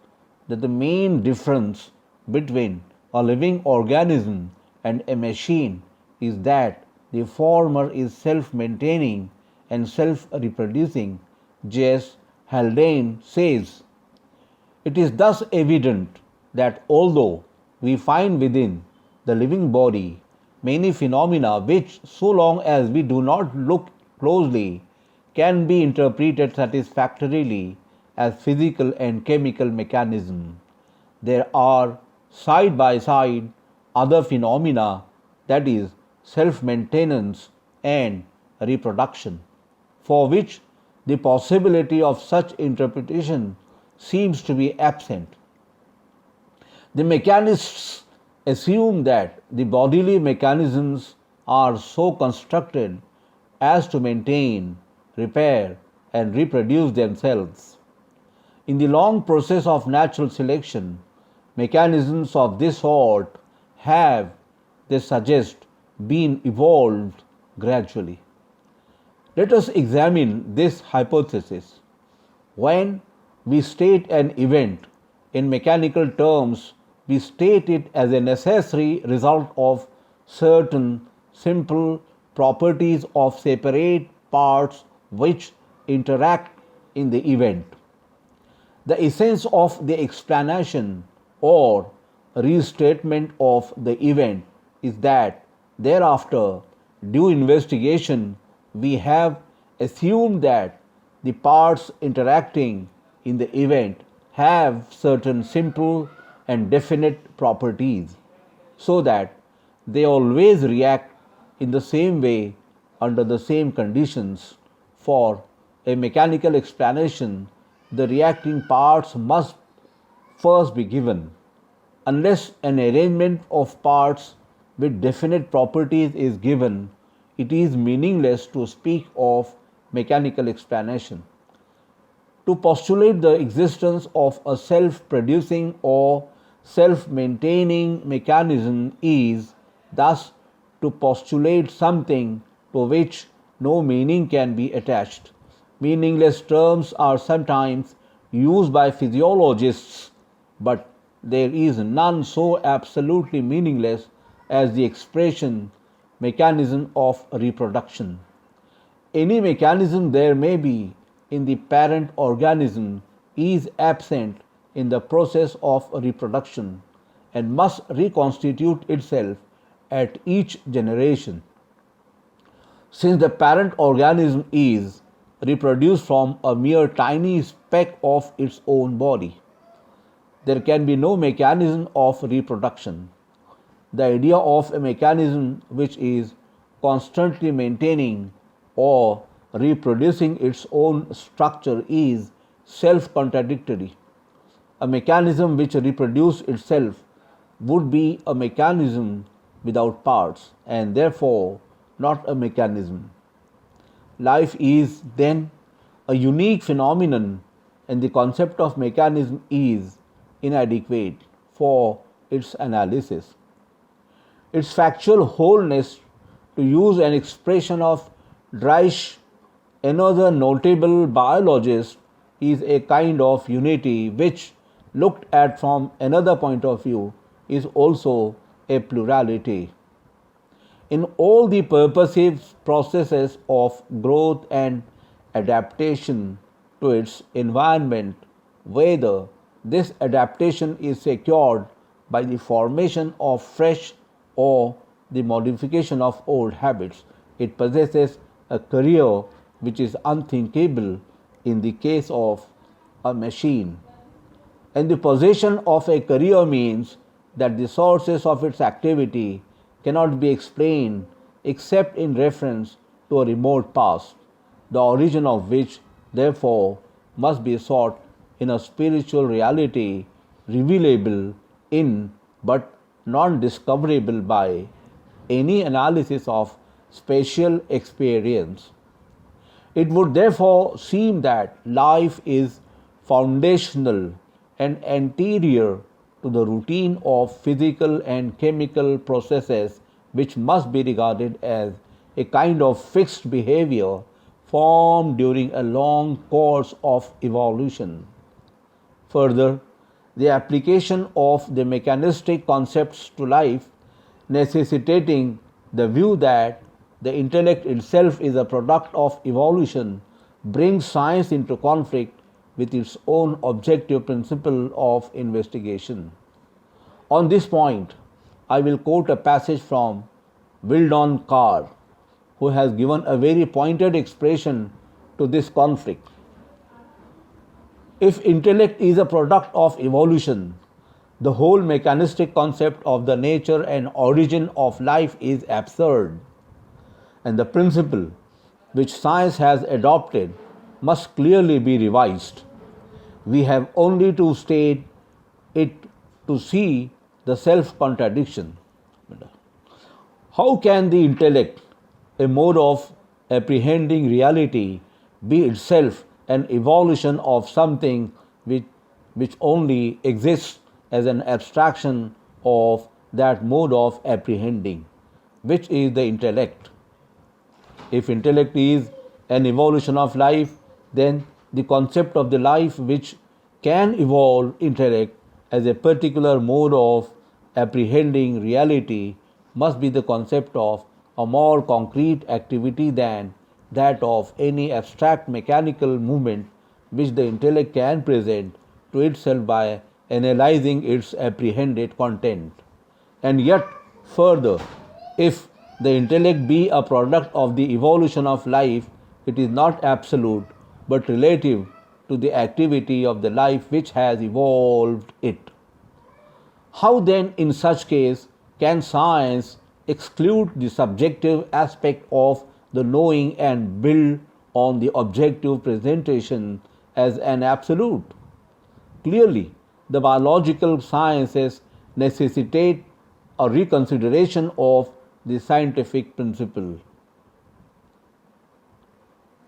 that the main difference between a living organism and a machine is that the former is self-maintaining and self-reproducing, J.S. Haldane says, it is thus evident that although we find within the living body many phenomena which, so long as we do not look closely, can be interpreted satisfactorily as physical and chemical mechanism. There are side by side other phenomena, that is, self maintenance and reproduction, for which the possibility of such interpretation seems to be absent. The mechanists assume that the bodily mechanisms are so constructed as to maintain, repair, and reproduce themselves. In the long process of natural selection, mechanisms of this sort have, they suggest, been evolved gradually. Let us examine this hypothesis. When we state an event in mechanical terms, we state it as a necessary result of certain simple properties of separate parts which interact in the event. The essence of the explanation or restatement of the event is that thereafter, due investigation, we have assumed that the parts interacting in the event have certain simple and definite properties, so that they always react in the same way under the same conditions. For a mechanical explanation, the reacting parts must first be given. Unless an arrangement of parts with definite properties is given, it is meaningless to speak of mechanical explanation. To postulate the existence of a self producing or self maintaining mechanism is thus to postulate something to which no meaning can be attached. Meaningless terms are sometimes used by physiologists, but there is none so absolutely meaningless as the expression mechanism of reproduction. Any mechanism there may be in the parent organism is absent in the process of reproduction and must reconstitute itself at each generation. Since the parent organism is reproduced from a mere tiny speck of its own body, there can be no mechanism of reproduction. The idea of a mechanism which is constantly maintaining or reproducing its own structure is self contradictory. A mechanism which reproduces itself would be a mechanism without parts and therefore not a mechanism. Life is then a unique phenomenon, and the concept of mechanism is inadequate for its analysis. Its factual wholeness, to use an expression of Reich, another notable biologist, is a kind of unity which, looked at from another point of view, is also a plurality. In all the purposive processes of growth and adaptation to its environment, whether this adaptation is secured by the formation of fresh or the modification of old habits, it possesses a career which is unthinkable in the case of a machine. And the possession of a career means that the sources of its activity cannot be explained except in reference to a remote past, the origin of which, therefore, must be sought in a spiritual reality revealable in but non discoverable by any analysis of spatial experience. It would therefore seem that life is foundational and anterior to the routine of physical and chemical processes, which must be regarded as a kind of fixed behavior formed during a long course of evolution. Further, the application of the mechanistic concepts to life, necessitating the view that the intellect itself is a product of evolution, brings science into conflict with its own objective principle of investigation. On this point, I will quote a passage from Wildon Carr, who has given a very pointed expression to this conflict. If intellect is a product of evolution, the whole mechanistic concept of the nature and origin of life is absurd, and the principle which science has adopted must clearly be revised. We have only to state it to see the self contradiction. How can the intellect, a mode of apprehending reality, be itself an evolution of something which only exists as an abstraction of that mode of apprehending, which is the intellect? If intellect is an evolution of life, then the concept of the life which can evolve intellect as a particular mode of apprehending reality must be the concept of a more concrete activity than that of any abstract mechanical movement which the intellect can present to itself by analyzing its apprehended content. And yet, further, if the intellect be a product of the evolution of life, it is not absolute but relative to the activity of the life which has evolved it. How then, in such case, can science exclude the subjective aspect of the knowing and build on the objective presentation as an absolute? Clearly, the biological sciences necessitate a reconsideration of the scientific principle.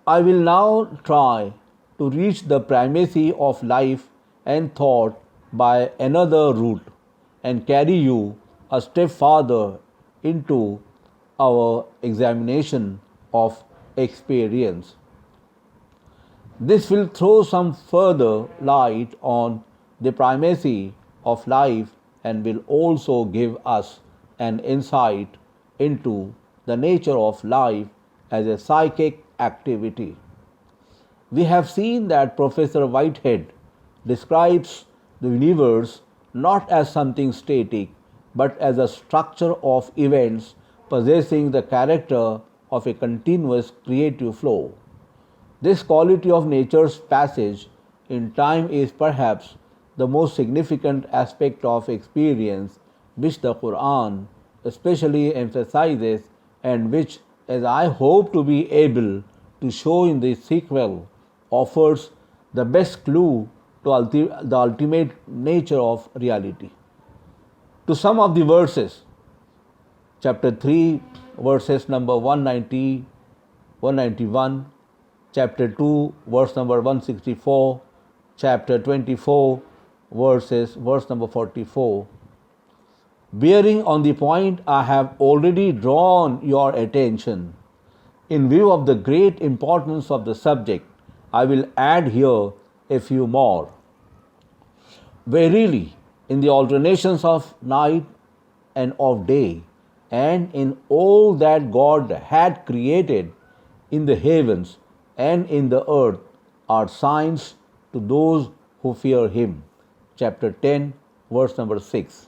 I will now try to reach the primacy of life and thought by another route and carry you a step farther into our examination of experience. This will throw some further light on the primacy of life and will also give us an insight into the nature of life as a psychic activity. We have seen that Professor Whitehead describes the universe not as something static but as a structure of events possessing the character of a continuous creative flow. This quality of nature's passage in time is perhaps the most significant aspect of experience which the Quran especially emphasizes and which, as I hope to be able to show in the sequel, offers the best clue to the ultimate nature of reality. To some of the verses, chapter 3, verses number 190, 191, chapter 2, verse number 164, chapter 24, verse number 44. Bearing on the point I have already drawn your attention, in view of the great importance of the subject, I will add here a few more. Verily, in the alternations of night and of day, and in all that God had created in the heavens and in the earth, are signs to those who fear Him. Chapter 10, verse number 6.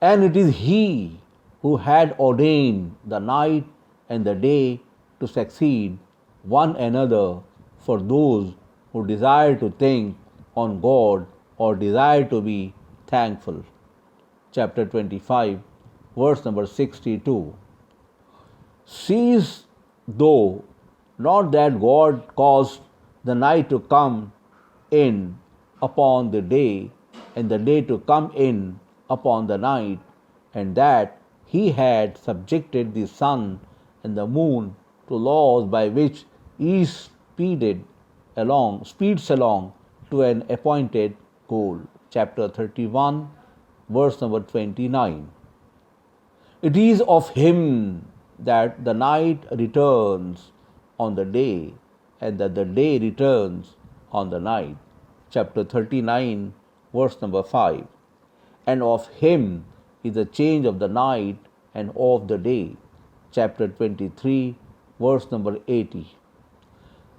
And it is He who had ordained the night and the day to succeed one another for those who desire to think on God or desire to be thankful. Chapter 25, verse number 62. Seest thou not that God caused the night to come in upon the day, and the day to come in upon the night, and that He had subjected the sun and the moon to laws by which each speeds along to an appointed goal. Chapter 31, verse number 29. It is of Him that the night returns on the day, and that the day returns on the night. Chapter 39, verse number 5. And of Him is the change of the night and of the day. Chapter 23, verse number 80.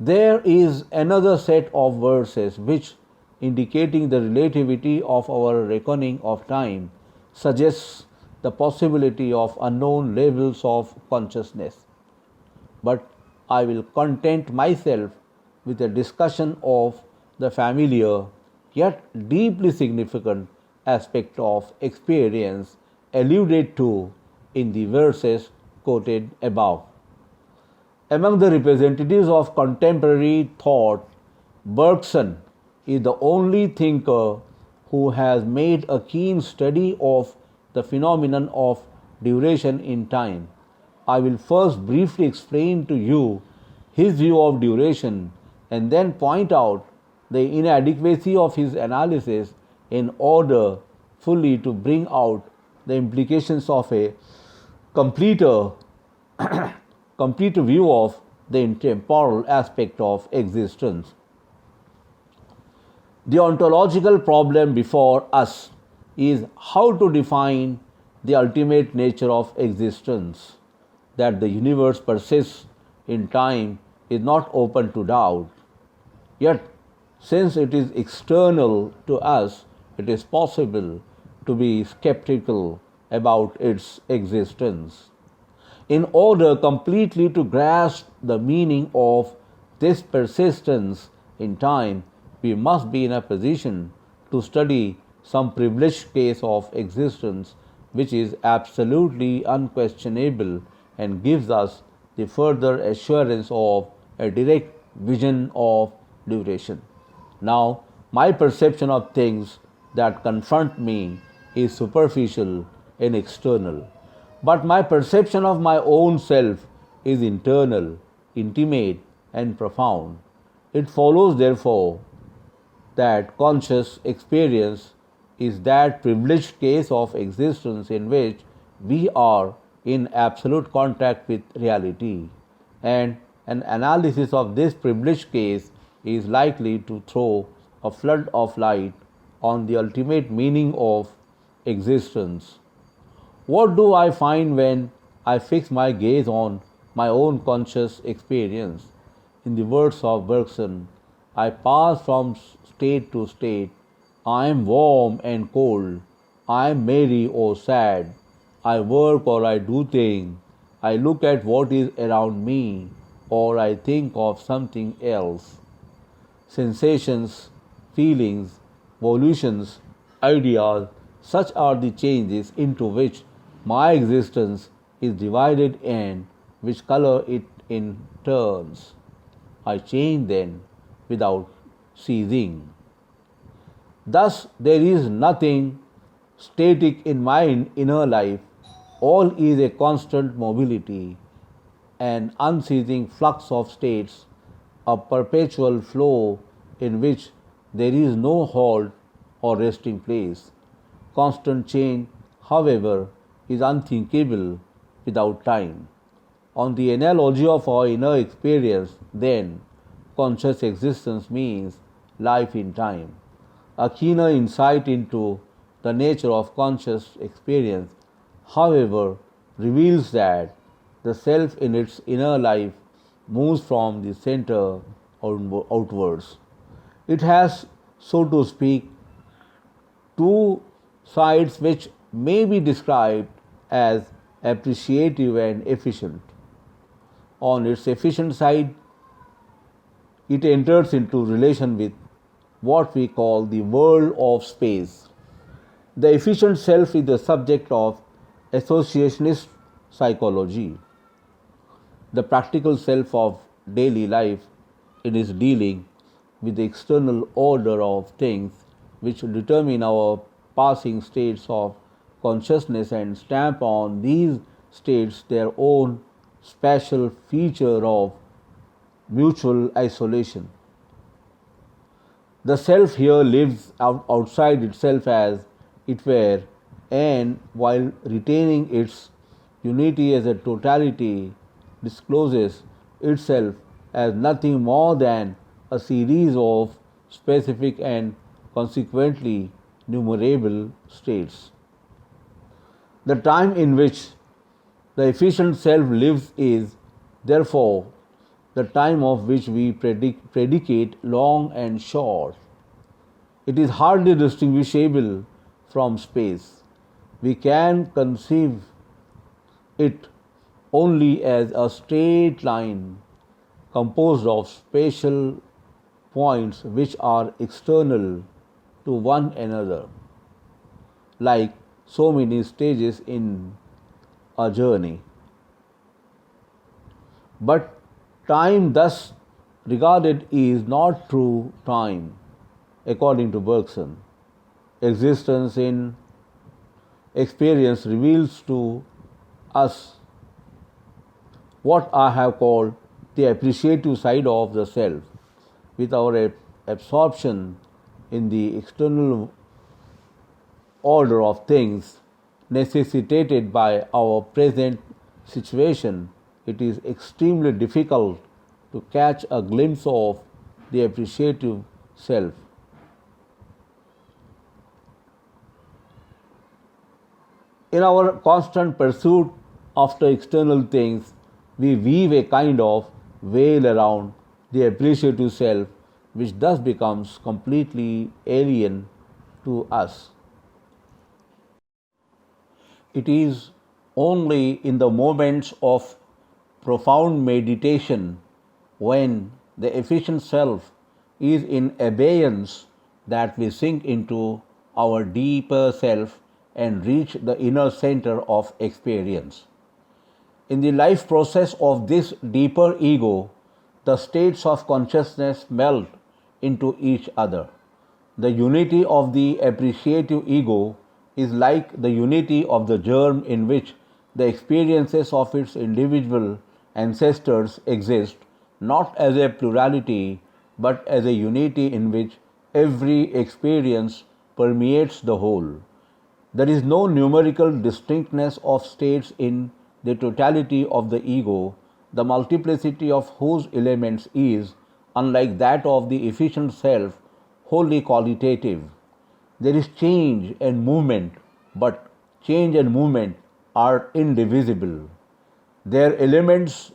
There is another set of verses which, indicating the relativity of our reckoning of time, suggests the possibility of unknown levels of consciousness. But I will content myself with a discussion of the familiar yet deeply significant aspect of experience alluded to in the verses quoted above. Among the representatives of contemporary thought, Bergson is the only thinker who has made a keen study of the phenomenon of duration in time. I will first briefly explain to you his view of duration and then point out the inadequacy of his analysis in order fully to bring out the implications of a completer complete view of the intemporal aspect of existence. The ontological problem before us is how to define the ultimate nature of existence. That the universe persists in time is not open to doubt. Yet, since it is external to us, it is possible to be skeptical about its existence. In order completely to grasp the meaning of this persistence in time, we must be in a position to study some privileged case of existence which is absolutely unquestionable and gives us the further assurance of a direct vision of duration. Now, my perception of things that confront me is superficial and external, but my perception of my own self is internal, intimate, and profound. It follows, therefore, that conscious experience is that privileged case of existence in which we are in absolute contact with reality, and an analysis of this privileged case is likely to throw a flood of light on the ultimate meaning of existence. What do I find when I fix my gaze on my own conscious experience? In the words of Bergson, I pass from state to state. I am warm and cold. I am merry or sad. I work or I do things. I look at what is around me or I think of something else. Sensations, feelings, volitions, ideas, such are the changes into which my existence is divided and which color it in turns. I change then without ceasing. Thus, there is nothing static in my inner life. All is a constant mobility, an unceasing flux of states, a perpetual flow in which there is no halt or resting place. Constant change, however, is unthinkable without time. On the analogy of our inner experience, then, conscious existence means life in time. A keener insight into the nature of conscious experience, however, reveals that the self in its inner life moves from the center outwards. It has, so to speak, two sides which may be described as appreciative and efficient. On its efficient side, it enters into relation with what we call the world of space. The efficient self is the subject of associationist psychology. The practical self of daily life in its dealing with the external order of things which determine our passing states of consciousness and stamp on these states their own special feature of mutual isolation. The self here lives outside itself as it were, and while retaining its unity as a totality, discloses itself as nothing more than a series of specific and consequently numerable states. The time in which the efficient self lives is, therefore, the time of which we predicate long and short. It is hardly distinguishable from space. We can conceive it only as a straight line composed of spatial points which are external to one another, like so many stages in a journey. But time thus regarded is not true time, according to Bergson. Existence in experience reveals to us what I have called the appreciative side of the self, with our absorption in the external order of things necessitated by our present situation. It is extremely difficult to catch a glimpse of the appreciative self. In our constant pursuit after external things, we weave a kind of veil around the appreciative self, which thus becomes completely alien to us. It is only in the moments of profound meditation, when the efficient self is in abeyance, that we sink into our deeper self and reach the inner center of experience. In the life process of this deeper ego, the states of consciousness melt into each other. The unity of the appreciative ego is like the unity of the germ in which the experiences of its individual ancestors exist, not as a plurality, but as a unity in which every experience permeates the whole. There is no numerical distinctness of states in the totality of the ego, the multiplicity of whose elements is, unlike that of the efficient self, wholly qualitative. There is change and movement, but change and movement are indivisible. Their elements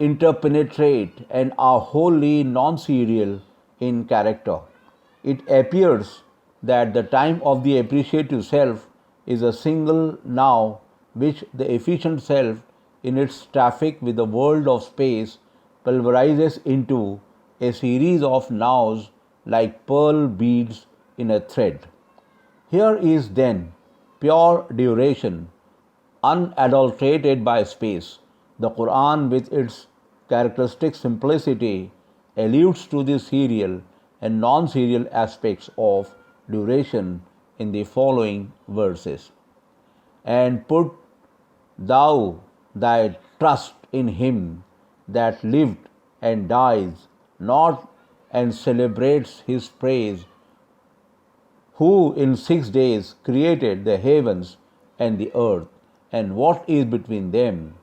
interpenetrate and are wholly non-serial in character. It appears that the time of the appreciative self is a single now, which the efficient self, in its traffic with the world of space, pulverizes into a series of nows like pearl beads in a thread. Here is then pure duration, unadulterated by space. The Quran, with its characteristic simplicity, alludes to the serial and non serial aspects of duration in the following verses. And put thou thy trust in him that lived and dies not, and celebrates his praise, who in 6 days created the heavens and the earth, and what is between them,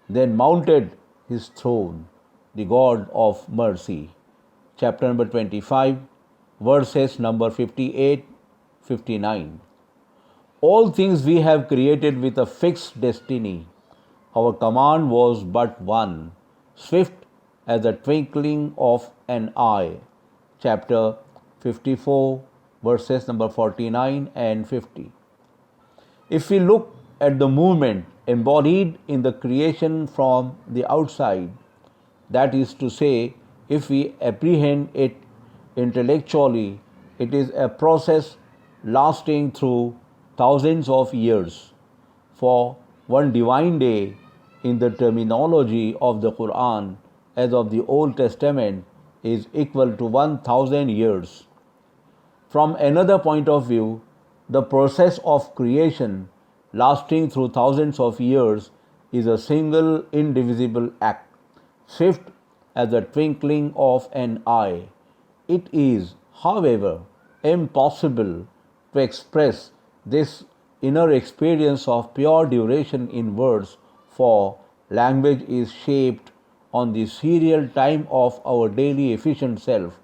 then mounted his throne, the God of mercy. Chapter number 25, verses number 58, 59. All things we have created with a fixed destiny. Our command was but one, swift as the twinkling of an eye. Chapter 54, verses number 49 and 50. If we look at the movement embodied in the creation from the outside, that is to say, if we apprehend it intellectually, it is a process lasting through thousands of years. For one divine day, in the terminology of the Quran, as of the Old Testament, is equal to 1,000 years. From another point of view, the process of creation, lasting through thousands of years, is a single indivisible act, swift as the twinkling of an eye. It is, however, impossible to express this inner experience of pure duration in words, for language is shaped on the serial time of our daily efficient self.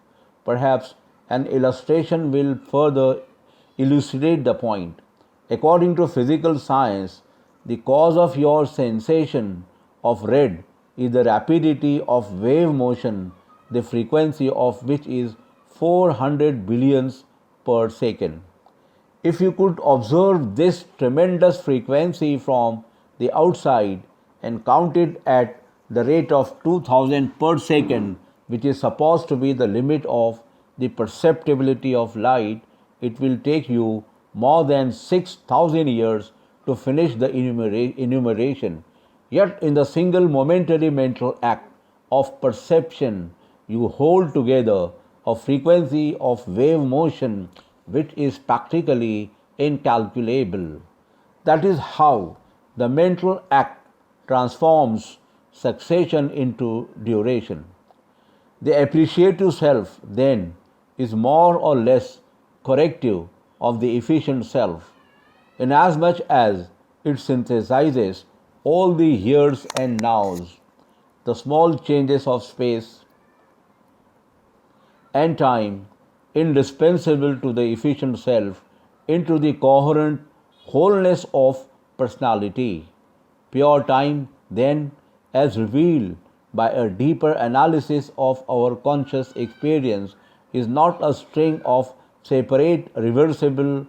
Perhaps an illustration will further elucidate the point. According to physical science, the cause of your sensation of red is the rapidity of wave motion, the frequency of which is 400 billions per second. If you could observe this tremendous frequency from the outside and count it at the rate of 2000 per second, which is supposed to be the limit of the perceptibility of light, it will take you more than 6,000 years to finish the enumeration. Yet, in the single momentary mental act of perception, you hold together a frequency of wave motion which is practically incalculable. That is how the mental act transforms succession into duration. The appreciative self, then, is more or less corrective of the efficient self, inasmuch as it synthesizes all the heres and nows, the small changes of space and time indispensable to the efficient self into the coherent wholeness of personality. Pure time, then, as revealed by a deeper analysis of our conscious experience, is not a string of separate reversible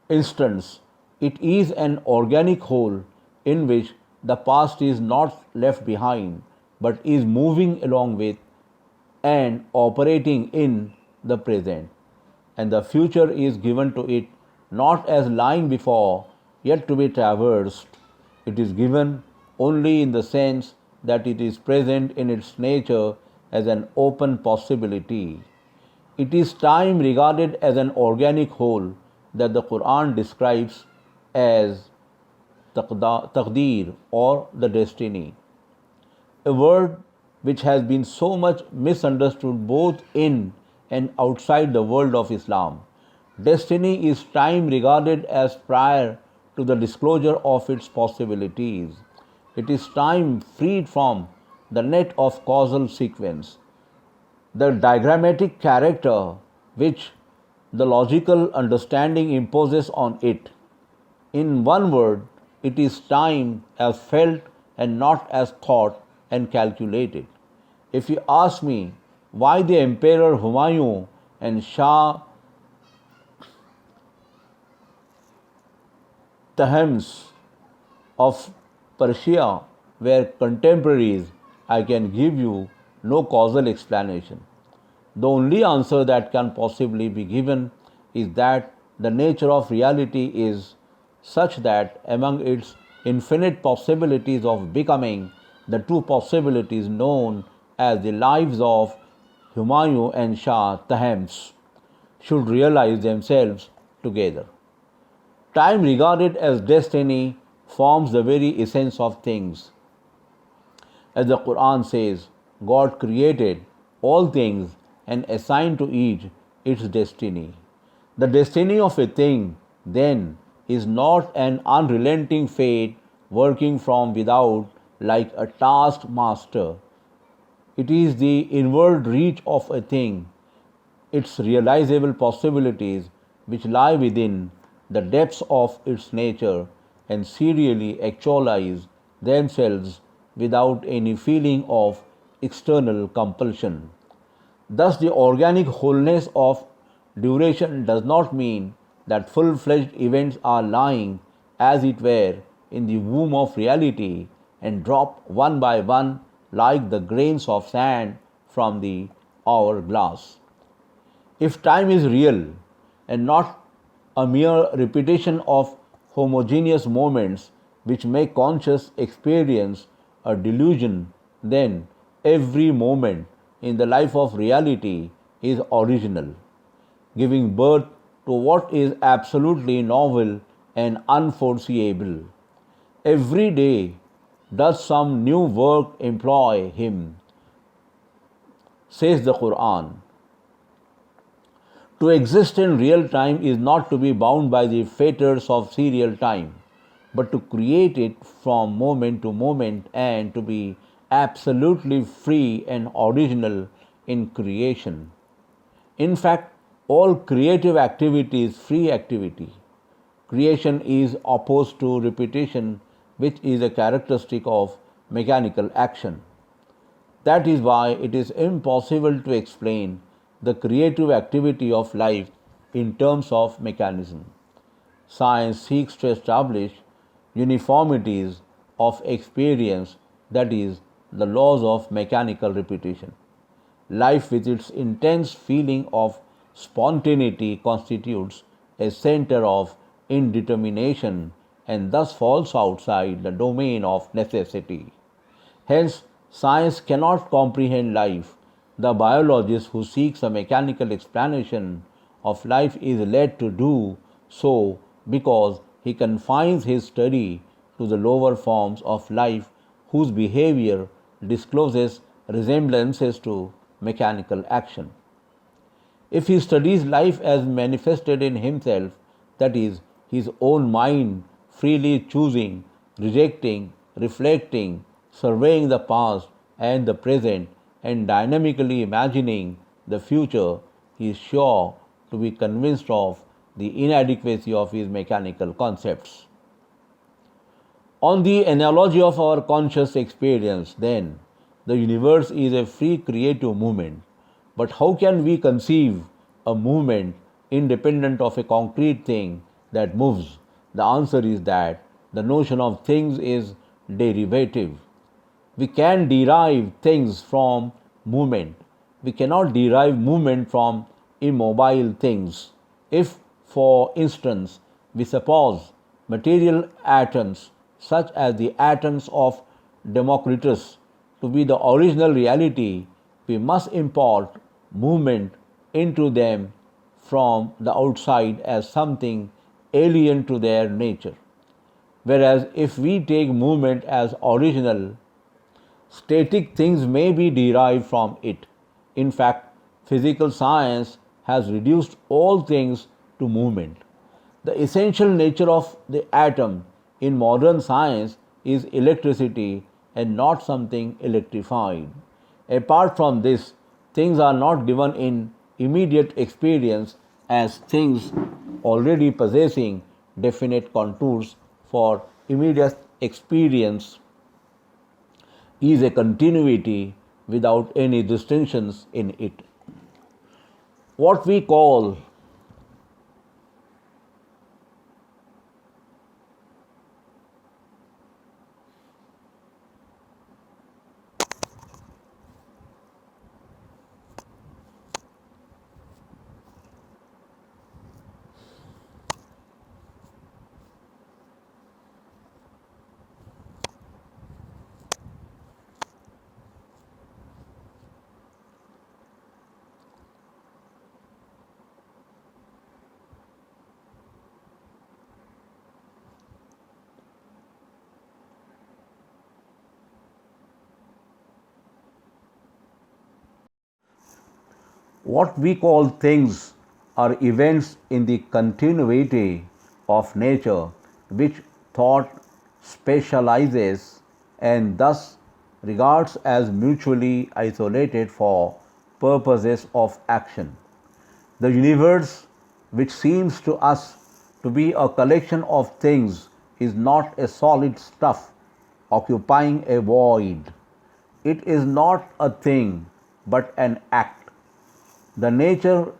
instants. It is an organic whole in which the past is not left behind but is moving along with and operating in the present, and the future is given to it not as lying before, yet to be traversed. It is given only in the sense that it is present in its nature as an open possibility. It is time regarded as an organic whole that the Quran describes as taqdeer or the destiny, a word which has been so much misunderstood both in and outside the world of Islam. Destiny is time regarded as prior to the disclosure of its possibilities. It is time freed from the net of causal sequence. The diagrammatic character which the logical understanding imposes on it. In one word, it is time as felt and not as thought and calculated. If you ask me why the Emperor Humayun and Shah Tahmasp of Persia were contemporaries, I can give you no causal explanation. The only answer that can possibly be given is that the nature of reality is such that among its infinite possibilities of becoming, the two possibilities known as the lives of Humayun and Shah Tahmasp should realize themselves together. Time regarded as destiny forms the very essence of things. As the Quran says, God created all things and assigned to each its destiny. The destiny of a thing, then, is not an unrelenting fate working from without like a taskmaster. It is the inward reach of a thing, its realizable possibilities which lie within the depths of its nature and serially actualize themselves without any feeling of external compulsion. Thus, the organic wholeness of duration does not mean that full fledged events are lying, as it were, in the womb of reality and drop one by one like the grains of sand from the hourglass. If time is real and not a mere repetition of homogeneous moments which make conscious experience a delusion, then every moment in the life of reality is original, giving birth to what is absolutely novel and unforeseeable. Every day does some new work employ him, says the Quran. To exist in real time is not to be bound by the fetters of serial time, but to create it from moment to moment and to be absolutely free and original in creation. In fact, all creative activity is free activity. Creation is opposed to repetition, which is a characteristic of mechanical action. That is why it is impossible to explain the creative activity of life in terms of mechanism. Science seeks to establish uniformities of experience, that is, the laws of mechanical repetition. life with its intense feeling of spontaneity constitutes a center of indetermination and thus falls outside the domain of necessity. Hence, science cannot comprehend life. The biologist who seeks a mechanical explanation of life is led to do so because he confines his study to the lower forms of life whose behavior discloses resemblances to mechanical action. If he studies life as manifested in himself, that is, his own mind freely choosing, rejecting, reflecting, surveying the past and the present, and dynamically imagining the future, he is sure to be convinced of the inadequacy of his mechanical concepts. On the analogy of our conscious experience, then, the universe is a free creative movement. But how can we conceive a movement independent of a concrete thing that moves? The answer is that the notion of things is derivative. We can derive things from movement. We cannot derive movement from immobile things. If, for instance, we suppose material atoms, such as the atoms of Democritus, to be the original reality, we must import movement into them from the outside as something alien to their nature. Whereas if we take movement as original, static things may be derived from it. In fact, physical science has reduced all things to movement. The essential nature of the atom in modern science is electricity and not something electrified. Apart from this, things are not given in immediate experience as things already possessing definite contours, for immediate experience is a continuity without any distinctions in it. What we call What we call things are events in the continuity of nature which thought specializes and thus regards as mutually isolated for purposes of action. The universe, which seems to us to be a collection of things, is not a solid stuff occupying a void. It is not a thing but an act. The nature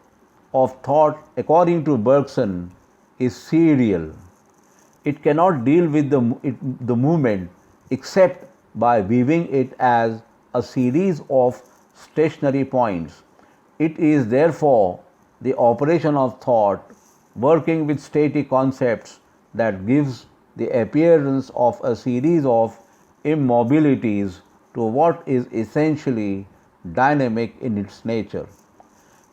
of thought, according to Bergson, is serial. It cannot deal with the movement except by viewing it as a series of stationary points. It is therefore the operation of thought working with static concepts that gives the appearance of a series of immobilities to what is essentially dynamic in its nature.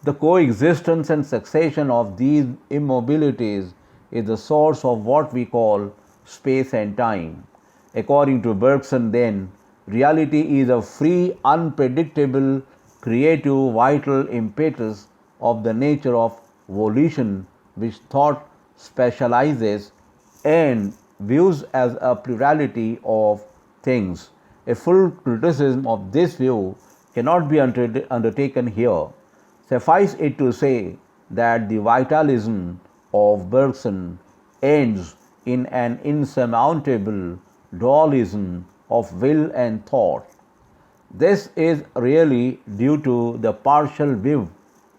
The coexistence and succession of these immobilities is the source of what we call space and time. According to Bergson, then, reality is a free, unpredictable, creative, vital impetus of the nature of volition which thought specializes and views as a plurality of things. A full criticism of this view cannot be undertaken here. Suffice it to say that the vitalism of Bergson ends in an insurmountable dualism of will and thought. This is really due to the partial view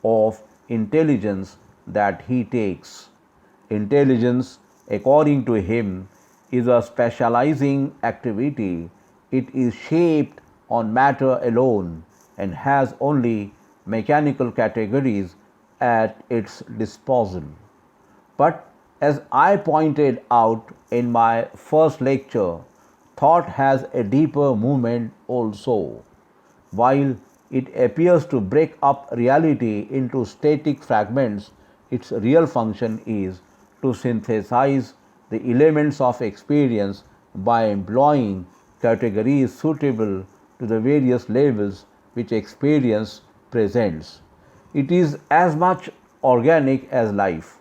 of intelligence that he takes. Intelligence, according to him, is a specializing activity. It is shaped on matter alone. and has only mechanical categories at its disposal. But as I pointed out in my first lecture, thought has a deeper movement also. While it appears to break up reality into static fragments, its real function is to synthesize the elements of experience by employing categories suitable to the various levels which experience presents. It is as much organic as life.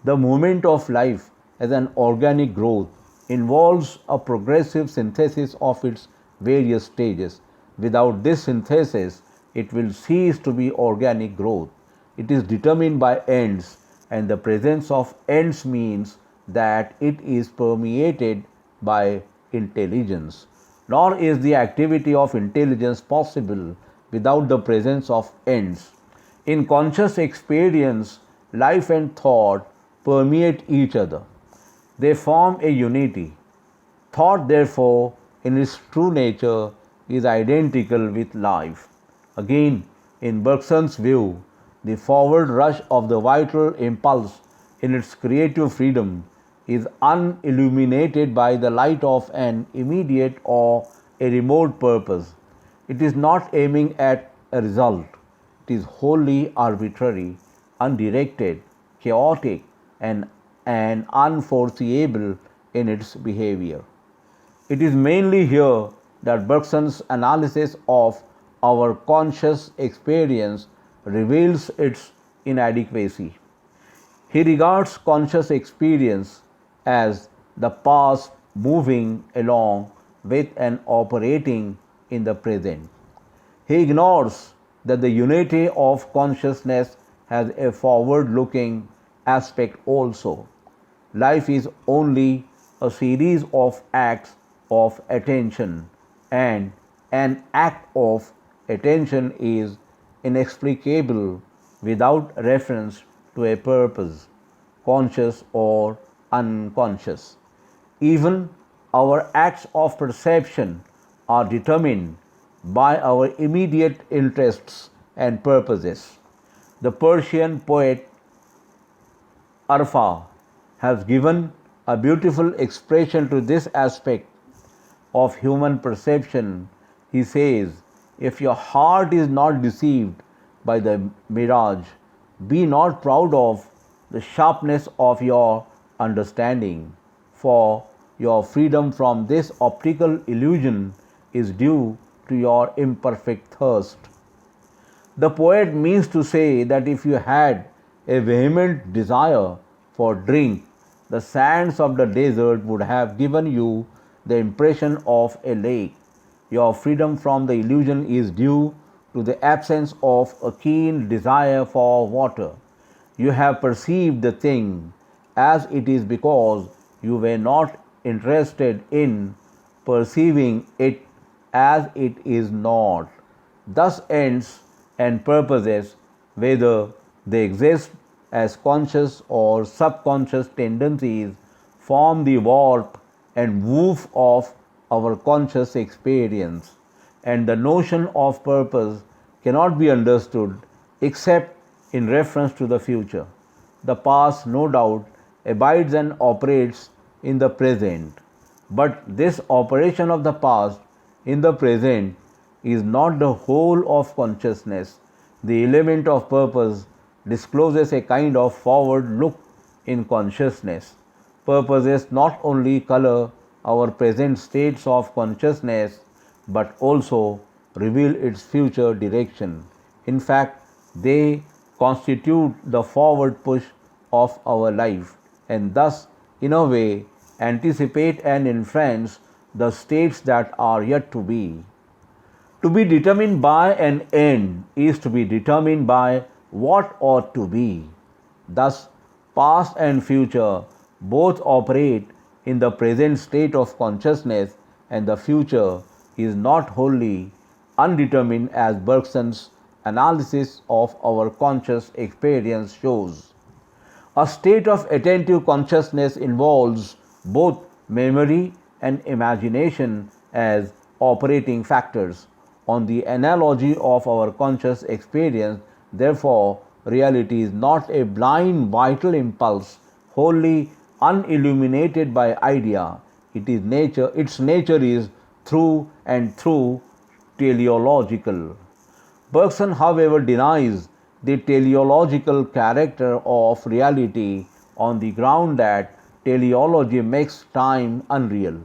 The movement of life as an organic growth involves a progressive synthesis of its various stages. Without this synthesis, it will cease to be organic growth. It is determined by ends, and the presence of ends means that it is permeated by intelligence. Nor is the activity of intelligence possible without the presence of ends. In conscious experience, life and thought permeate each other. They form a unity. Thought, therefore, in its true nature, is identical with life. Again, in Bergson's view, the forward rush of the vital impulse in its creative freedom is unilluminated by the light of an immediate or a remote purpose. It is not aiming at a result. It is wholly arbitrary, undirected, chaotic, and unforeseeable in its behavior. It is mainly here that Bergson's analysis of our conscious experience reveals its inadequacy. He regards conscious experience as the past moving along with and operating in the present. He ignores that the unity of consciousness has a forward looking aspect also. Life is only a series of acts of attention, and an act of attention is inexplicable without reference to a purpose, conscious or unconscious. Even our acts of perception are determined by our immediate interests and purposes. The Persian poet Arfa has given a beautiful expression to this aspect of human perception. He says, if your heart is not deceived by the mirage, be not proud of the sharpness of your understanding, for your freedom from this optical illusion is due to your imperfect thirst. The poet means to say that if you had a vehement desire for drink, the sands of the desert would have given you the impression of a lake. Your freedom from the illusion is due to the absence of a keen desire for water. You have perceived the thing as it is because you were not interested in perceiving it as it is not. Thus, ends and purposes, whether they exist as conscious or subconscious tendencies, form the warp and woof of our conscious experience, and the notion of purpose cannot be understood except in reference to the future. The past, no doubt, abides and operates in the present, but this operation of the past in the present is not the whole of consciousness. The element of purpose discloses a kind of forward look in consciousness. Purposes not only color our present states of consciousness but also reveal its future direction. In fact, they constitute the forward push of our life and thus, in a way, anticipate and influence the states that are yet to be. To be determined by an end is to be determined by what ought to be. Thus, past and future both operate in the present state of consciousness, and the future is not wholly undetermined as Bergson's analysis of our conscious experience shows. A state of attentive consciousness involves both memory and imagination as operating factors. on the analogy of our conscious experience. Therefore, reality is not a blind vital impulse wholly unilluminated by idea. Its nature is through and through teleological. Bergson, however, denies the teleological character of reality on the ground that teleology makes time unreal.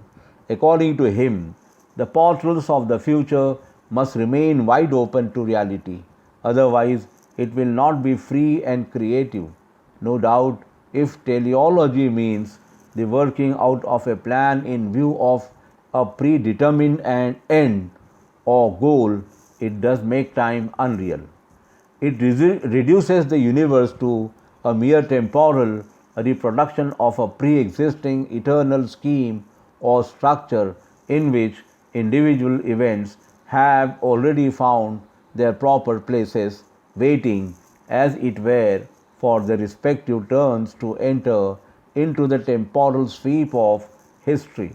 According to him, the portals of the future must remain wide open to reality, otherwise, it will not be free and creative. No doubt, if teleology means the working out of a plan in view of a predetermined end or goal, it does make time unreal. It reduces the universe to a mere temporal reproduction of a pre existing eternal scheme or structure in which individual events have already found their proper places, waiting, as it were, for their respective turns to enter into the temporal sweep of history.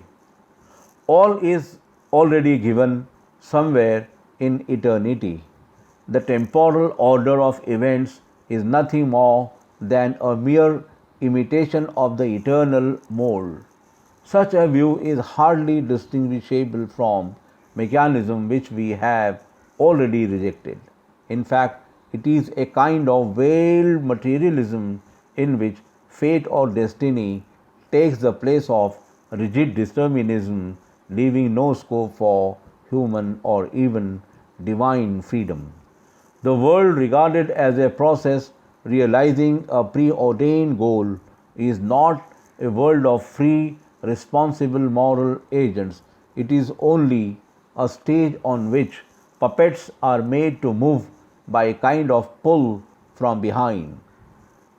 All is already given somewhere in eternity. The temporal order of events is nothing more than a mere imitation of the eternal mold. Such a view is hardly distinguishable from mechanism which we have already rejected. In fact, it is a kind of veiled materialism in which fate or destiny takes the place of rigid determinism, leaving no scope for human or even divine freedom. The world, regarded as a process realizing a preordained goal, is not a world of free, responsible moral agents. It is only a stage on which puppets are made to move by a kind of pull from behind.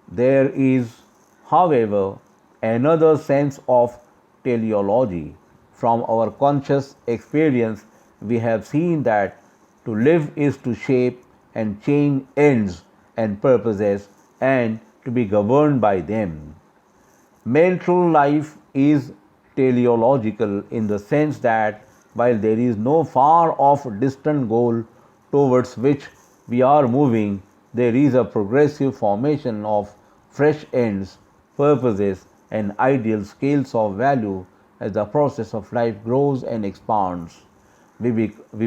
There is, however, another sense of teleology. From our conscious experience, we have seen that to live is to shape and change ends and purposes and to be governed by them. Mental life is teleological in the sense that while there is no far off distant goal towards which we are moving, there is a progressive formation of fresh ends, purposes, and ideal scales of value as the process of life grows and expands. We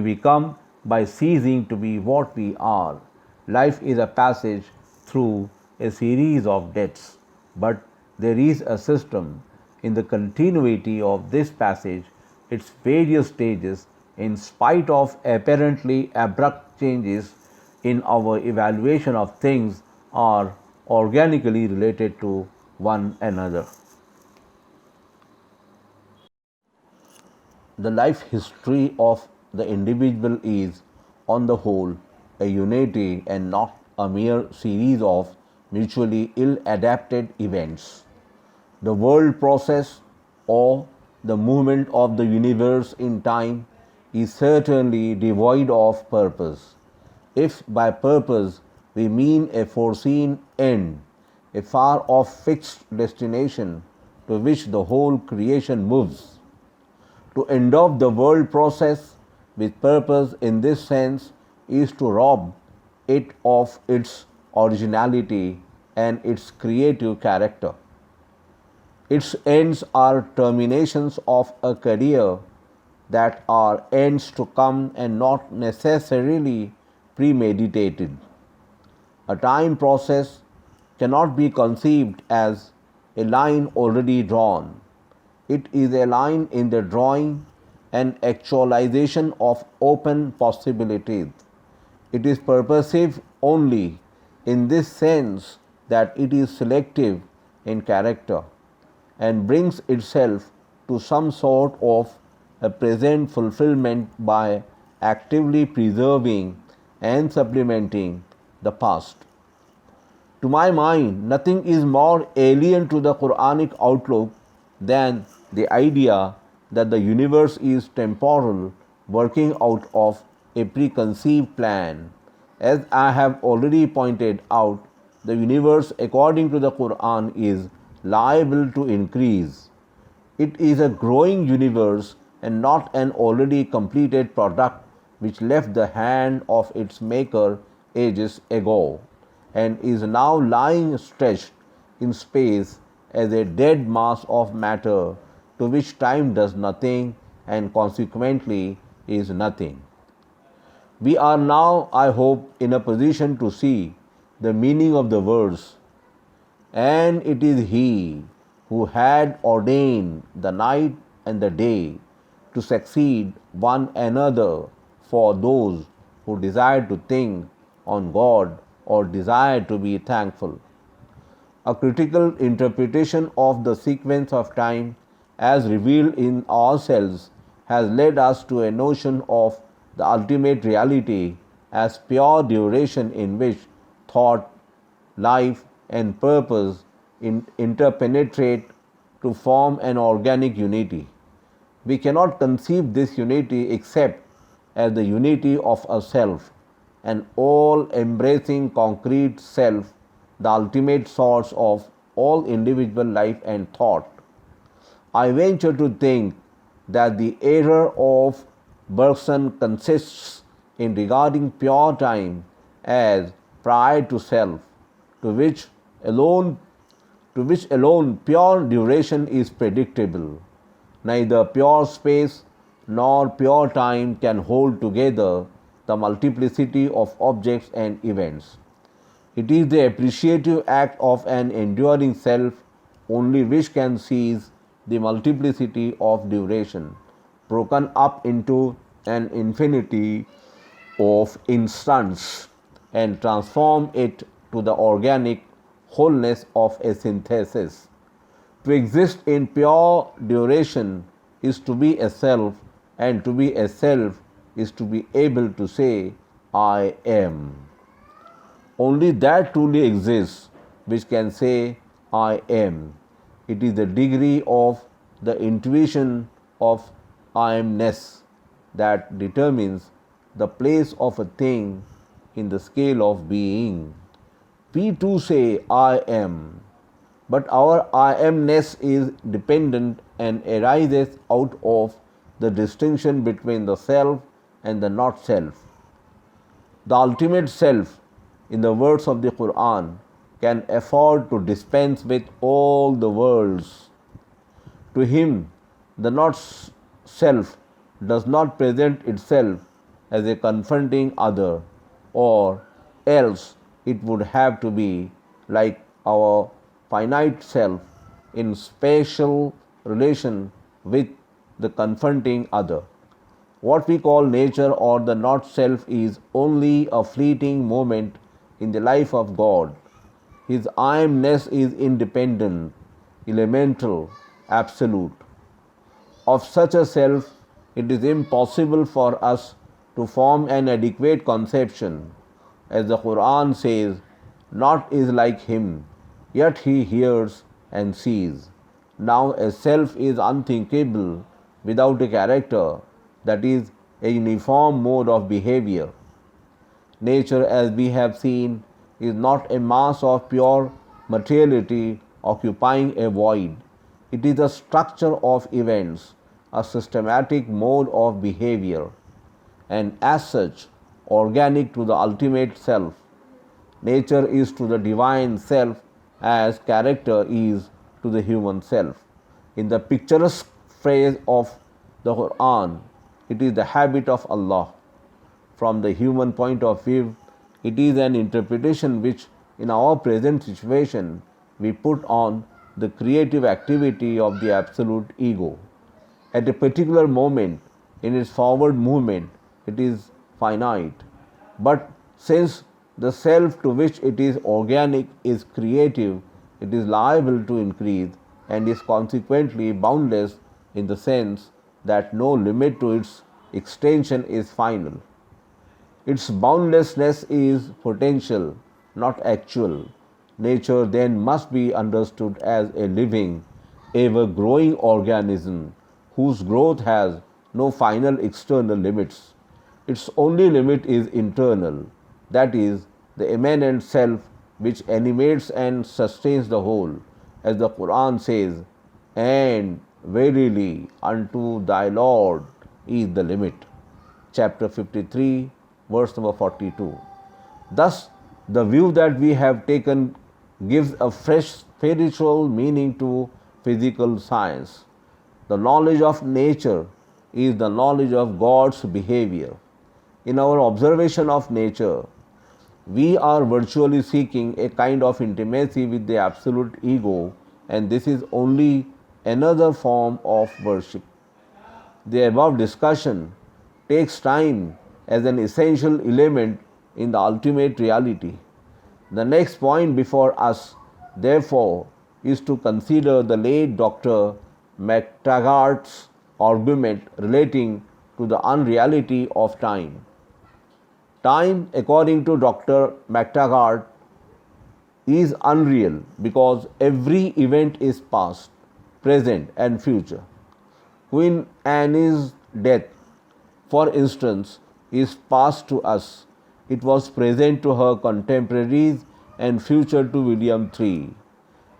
become by ceasing to be what we are. Life is a passage through a series of deaths, but there is a system in the continuity of this passage, its various stages, in spite of apparently abrupt changes in our evaluation of things, are organically related to one another. The life history of the individual is, on the whole, a unity and not a mere series of mutually ill adapted events. The world process or the movement of the universe in time is certainly devoid of purpose. If by purpose we mean a foreseen end, a far off fixed destination to which the whole creation moves, to endow the world process with purpose in this sense is to rob it of its originality and its creative character. Its ends are terminations of a career that are ends to come and not necessarily premeditated. A time process cannot be conceived as a line already drawn. It is a line in the drawing and actualization of open possibilities. It is purposive only in this sense that it is selective in character and brings itself to some sort of a present fulfillment by actively preserving and supplementing the past. To my mind, nothing is more alien to the Quranic outlook than the idea that the universe is temporal, working out of a preconceived plan. As I have already pointed out, the universe, according to the Quran, is liable to increase. It is a growing universe and not an already completed product which left the hand of its maker ages ago and is now lying stretched in space as a dead mass of matter to which time does nothing and consequently is nothing. We are now, I hope, in a position to see the meaning of the words, and it is He who had ordained the night and the day to succeed one another for those who desire to think on God or desire to be thankful. A critical interpretation of the sequence of time as revealed in ourselves has led us to a notion of the ultimate reality as pure duration in which thought, life, and purpose interpenetrate to form an organic unity. We cannot conceive this unity except as the unity of a self, an all embracing concrete self, the ultimate source of all individual life and thought. I venture to think that the error of Bergson consists in regarding pure time as prior to self, to which alone pure duration is predictable. Neither pure space nor pure time can hold together the multiplicity of objects and events. It is the appreciative act of an enduring self only which can seize the multiplicity of duration, broken up into an infinity of instants, and transform it to the organic wholeness of a synthesis. To exist in pure duration is to be a self, and to be a self is to be able to say, I am. Only that truly exists which can say, I am. It is the degree of the intuition of I amness that determines the place of a thing in the scale of being. We too say, I am, but our I amness is dependent and arises out of the distinction between the self and the not self. The ultimate self, in the words of the Quran, can afford to dispense with all the worlds. To him, the not self does not present itself as a confronting other, or else it would have to be like our finite self in spatial relation with the confronting other. What we call nature or the not self is only a fleeting moment in the life of God. His I amness is independent, elemental, absolute. Of such a self, it is impossible for us to form an adequate conception. As the Quran says, naught is like him, yet he hears and sees. Now a self is unthinkable without a character, that is, a uniform mode of behavior. Nature, as we have seen, is not a mass of pure materiality occupying a void. It is a structure of events, a systematic mode of behavior, and as such, organic to the ultimate self. Nature is to the divine self as character is to the human self. In the picturesque phrase of the Quran, it is the habit of Allah. From the human point of view, it is an interpretation which, in our present situation, we put on the creative activity of the absolute ego. At a particular moment in its forward movement, it is finite. But since the self to which it is organic is creative, it is liable to increase and is consequently boundless in the sense that no limit to its extension is final. Its boundlessness is potential, not actual. Nature then must be understood as a living, ever growing organism whose growth has no final external limits. Its only limit is internal, that is, the immanent self which animates and sustains the whole, as the Quran says, and verily unto thy Lord is the limit. chapter 53, verse number 42. Thus, the view that we have taken gives a fresh spiritual meaning to physical science. The knowledge of nature is the knowledge of God's behavior. In our observation of nature, we are virtually seeking a kind of intimacy with the absolute ego, and this is only another form of worship. The above discussion takes time as an essential element in the ultimate reality. The next point before us, therefore, is to consider the late Dr. MacTaggart's argument relating to the unreality of time. Time, according to Dr. MacTaggart, is unreal because every event is past, present, and future. Queen Anne's death, for instance, is past to us. It was present to her contemporaries and future to William III.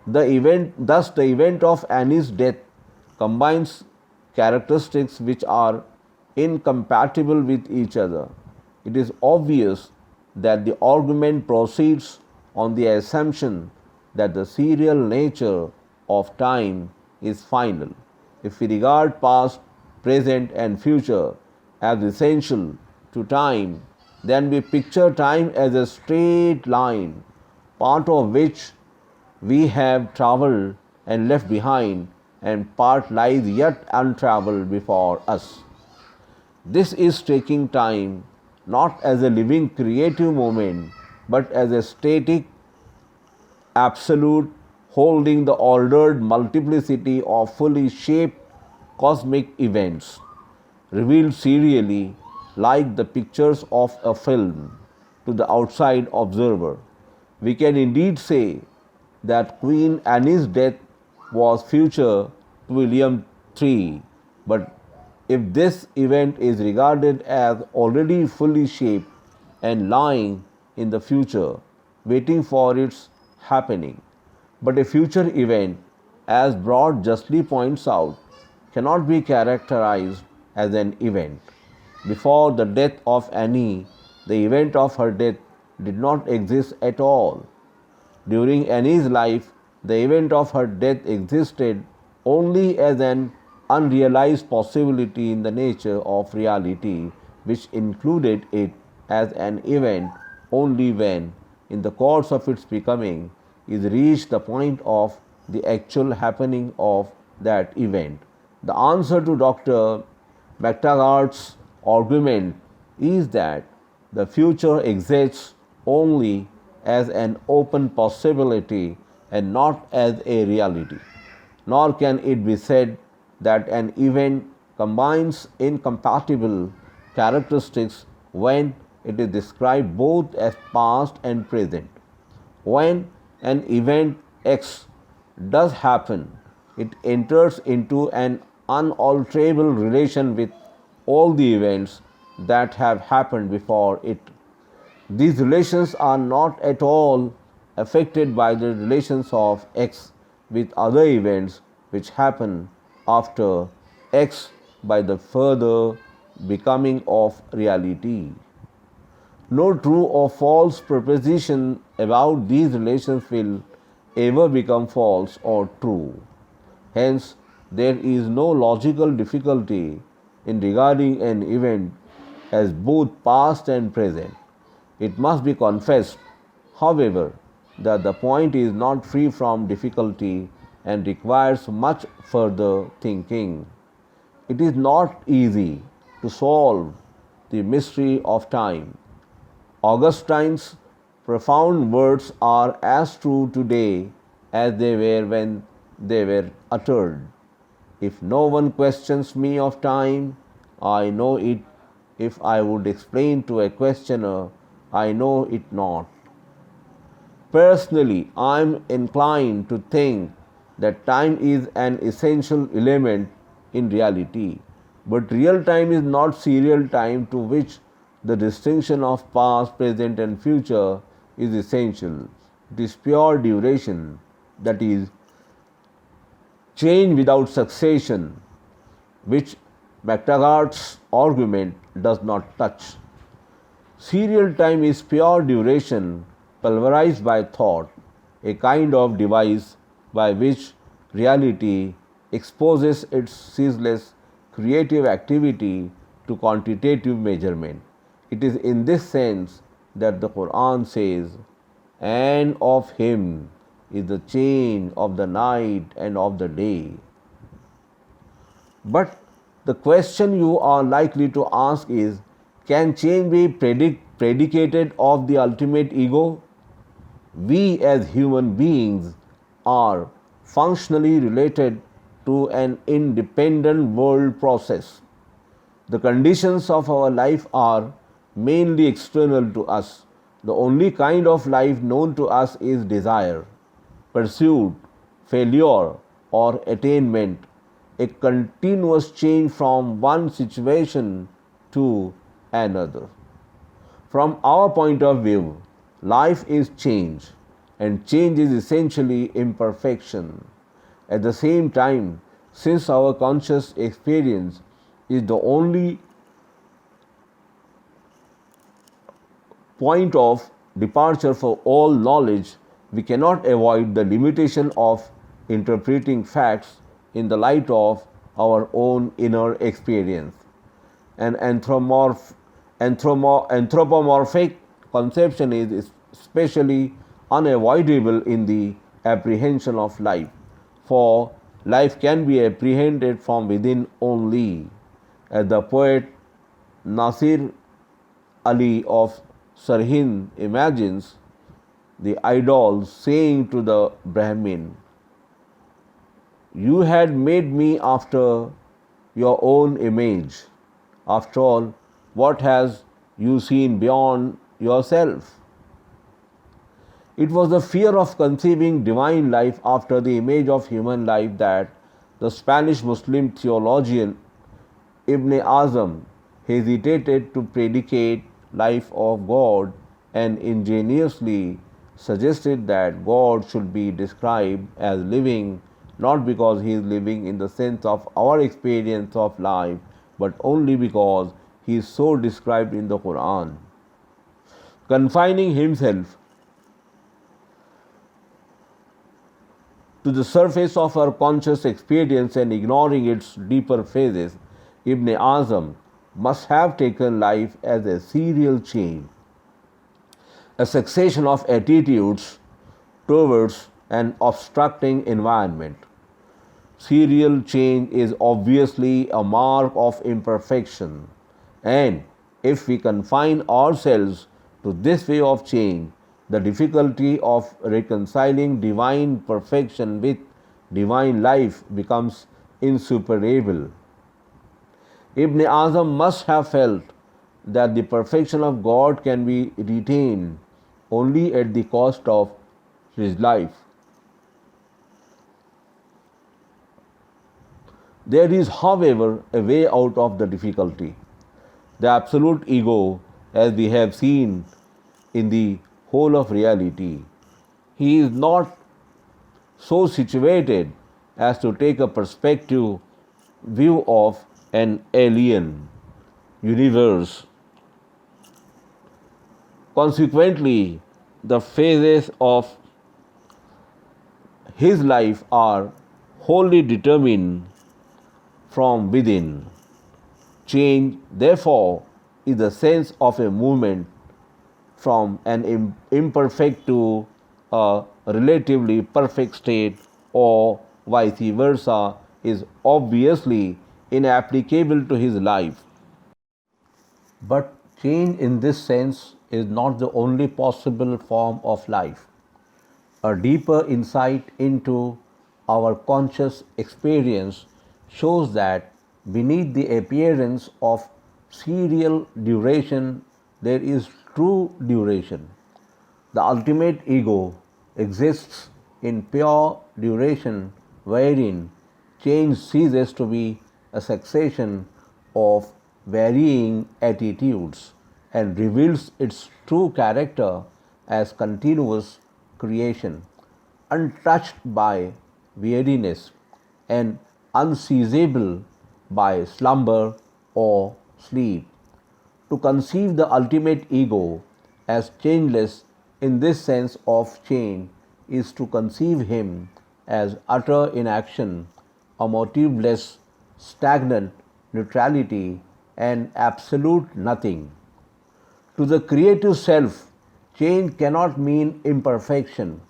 Thus, the event of Anne's death combines characteristics which are incompatible with each other. It is obvious that the argument proceeds on the assumption that the serial nature of time is final. If we regard past, present, and future as essential to time, then we picture time as a straight line, part of which we have travelled and left behind, and part lies yet untravelled before us. This is taking time not as a living creative moment, but as a static absolute holding the ordered multiplicity of fully shaped cosmic events, revealed serially like the pictures of a film to the outside observer. We can indeed say that Queen Anne's death was future to William III, but if this event is regarded as already fully shaped and lying in the future, waiting for its happening. But a future event, as Broad justly points out, cannot be characterized as an event. Before the death of Anne, the event of her death did not exist at all. During Anne's life, the event of her death existed only as an unrealized possibility in the nature of reality, which included it as an event only when, in the course of its becoming, is reached the point of the actual happening of that event. The answer to Dr. MacTaggart's argument is that the future exists only as an open possibility and not as a reality. Nor can it be said that an event combines incompatible characteristics when it is described both as past and present. When an event X does happen, it enters into an unalterable relation with all the events that have happened before it. These relations are not at all affected by the relations of X with other events which happen after X by the further becoming of reality. No true or false proposition about these relations will ever become false or true. Hence, there is no logical difficulty in regarding an event as both past and present. It must be confessed, however, that the point is not free from difficulty and requires much further thinking. It is not easy to solve the mystery of time. Augustine's profound words are as true today as they were when they were uttered. If no one questions me of time, I know it. If I would explain to a questioner, I know it not. Personally, I am inclined to think that time is an essential element in reality, but real time is not serial time to which the distinction of past, present, and future is essential. It is pure duration, that is, change without succession, which McTaggart's argument does not touch. Serial time is pure duration pulverized by thought, a kind of device by which reality exposes its ceaseless creative activity to quantitative measurement. It is in this sense that the Quran says, "And of him is the change of the night and of the day." But the question you are likely to ask is, can change be predicated of the ultimate ego? We as human beings are functionally related to an independent world process. The conditions of our life are mainly external to us. The only kind of life known to us is desire, pursuit, failure, or attainment, a continuous change from one situation to another. From our point of view, life is change, and change is essentially imperfection. At the same time, since our conscious experience is the only point of departure for all knowledge, we cannot avoid the limitation of interpreting facts in the light of our own inner experience. An anthropomorphic conception is especially unavoidable in the apprehension of life, for life can be apprehended from within only. As the poet Nasir Ali of Sirhind imagines the idol saying to the Brahmin, "You had made me after your own image. After all, what has you seen beyond yourself?" It was the fear of conceiving divine life after the image of human life that the Spanish Muslim theologian Ibn Azam hesitated to predicate life of God and ingeniously suggested that God should be described as living, not because he is living in the sense of our experience of life, but only because he is so described in the Quran. Confining himself to the surface of our conscious experience and ignoring its deeper phases, Ibn Azam must have taken life as a serial chain, a succession of attitudes towards an obstructing environment. Serial change is obviously a mark of imperfection, and if we confine ourselves to this way of change, the difficulty of reconciling divine perfection with divine life becomes insuperable. Ibn Azam must have felt that the perfection of God can be retained only at the cost of his life. There is, however, a way out of the difficulty. The absolute ego, as we have seen in the whole of reality, he is not so situated as to take a perspective view of an alien universe. Consequently, the phases of his life are wholly determined from within. Change, therefore, is the sense of a movement from an imperfect to a relatively perfect state, or vice versa, is obviously inapplicable to his life. But change in this sense is not the only possible form of life. A deeper insight into our conscious experience shows that beneath the appearance of serial duration, there is true duration. The ultimate ego exists in pure duration, wherein change ceases to be a succession of varying attitudes and reveals its true character as continuous creation, untouched by weariness and unseizable by slumber or sleep. To conceive the ultimate ego as changeless in this sense of change is to conceive him as utter inaction, a motiveless, stagnant neutrality, and absolute nothing. To the creative self, change cannot mean imperfection.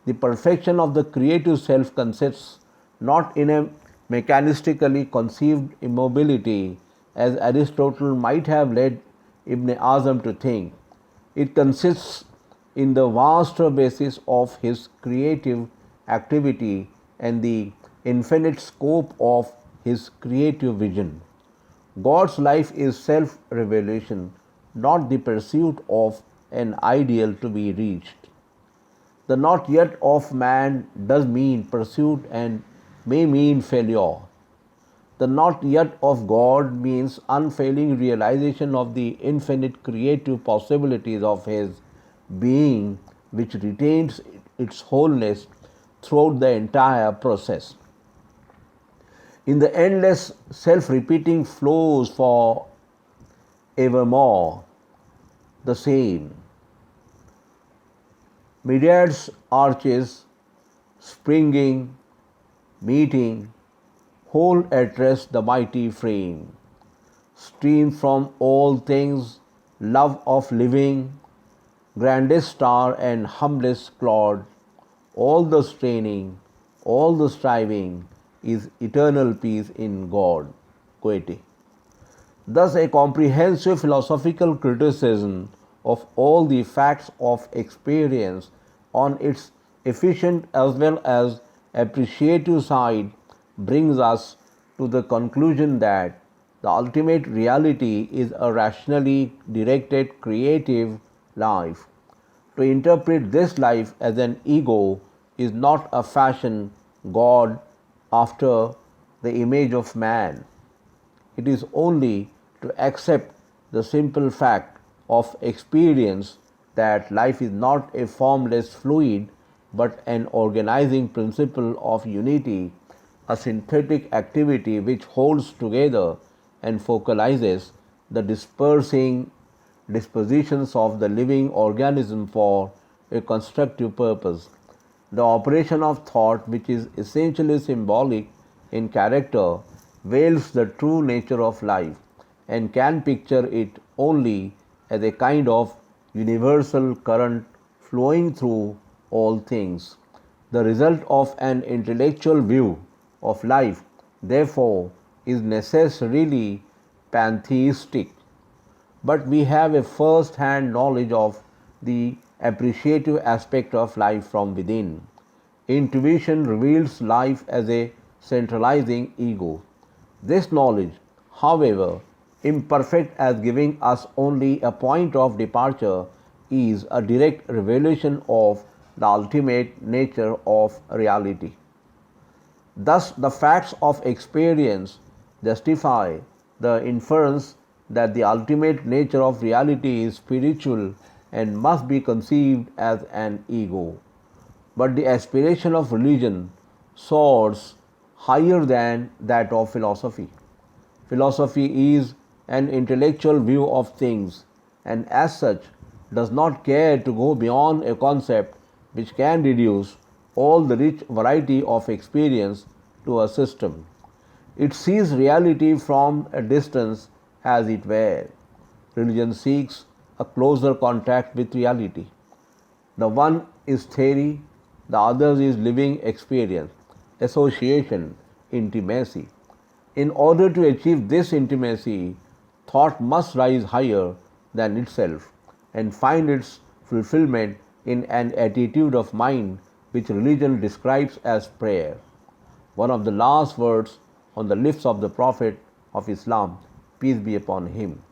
The perfection of the creative self consists not in a mechanistically conceived immobility, as Aristotle might have led Ibn Azam to think. It consists in the vaster basis of his creative activity and the infinite scope of his creative vision. God's life is self revelation, not the pursuit of an ideal to be reached. The not yet of man does mean pursuit and may mean failure. The not yet of God means unfailing realization of the infinite creative possibilities of His being, which retains its wholeness throughout the entire process. In the endless self repeating flows for evermore, the same. Myriads arches springing, meeting, hold at rest the mighty frame. Stream from all things, love of living, grandest star and humblest clod, all the straining, all the striving is eternal peace in God. Goethe. Thus, a comprehensive philosophical criticism of all the facts of experience on its efficient as well as appreciative side brings us to the conclusion that the ultimate reality is a rationally directed creative life. To interpret this life as an ego is not a fashion God after the image of man. It is only to accept the simple fact of experience that life is not a formless fluid but an organizing principle of unity, a synthetic activity which holds together and focalizes the dispersing dispositions of the living organism for a constructive purpose. The operation of thought, which is essentially symbolic in character, veils the true nature of life and can picture it only as a kind of universal current flowing through all things. The result of an intellectual view of life, therefore, is necessarily pantheistic. But we have a first hand knowledge of the appreciative aspect of life from within. Intuition reveals life as a centralizing ego. This knowledge, however, imperfect as giving us only a point of departure, is a direct revelation of the ultimate nature of reality. Thus, the facts of experience justify the inference that the ultimate nature of reality is spiritual and must be conceived as an ego. But the aspiration of religion soars higher than that of philosophy. Philosophy is an intellectual view of things and, as such, does not care to go beyond a concept which can reduce all the rich variety of experience to a system. It sees reality from a distance, as it were. Religion seeks a closer contact with reality. The one is theory, the other is living experience, association, intimacy. In order to achieve this intimacy, thought must rise higher than itself and find its fulfillment in an attitude of mind which religion describes as prayer. One of the last words on the lips of the Prophet of Islam, peace be upon him.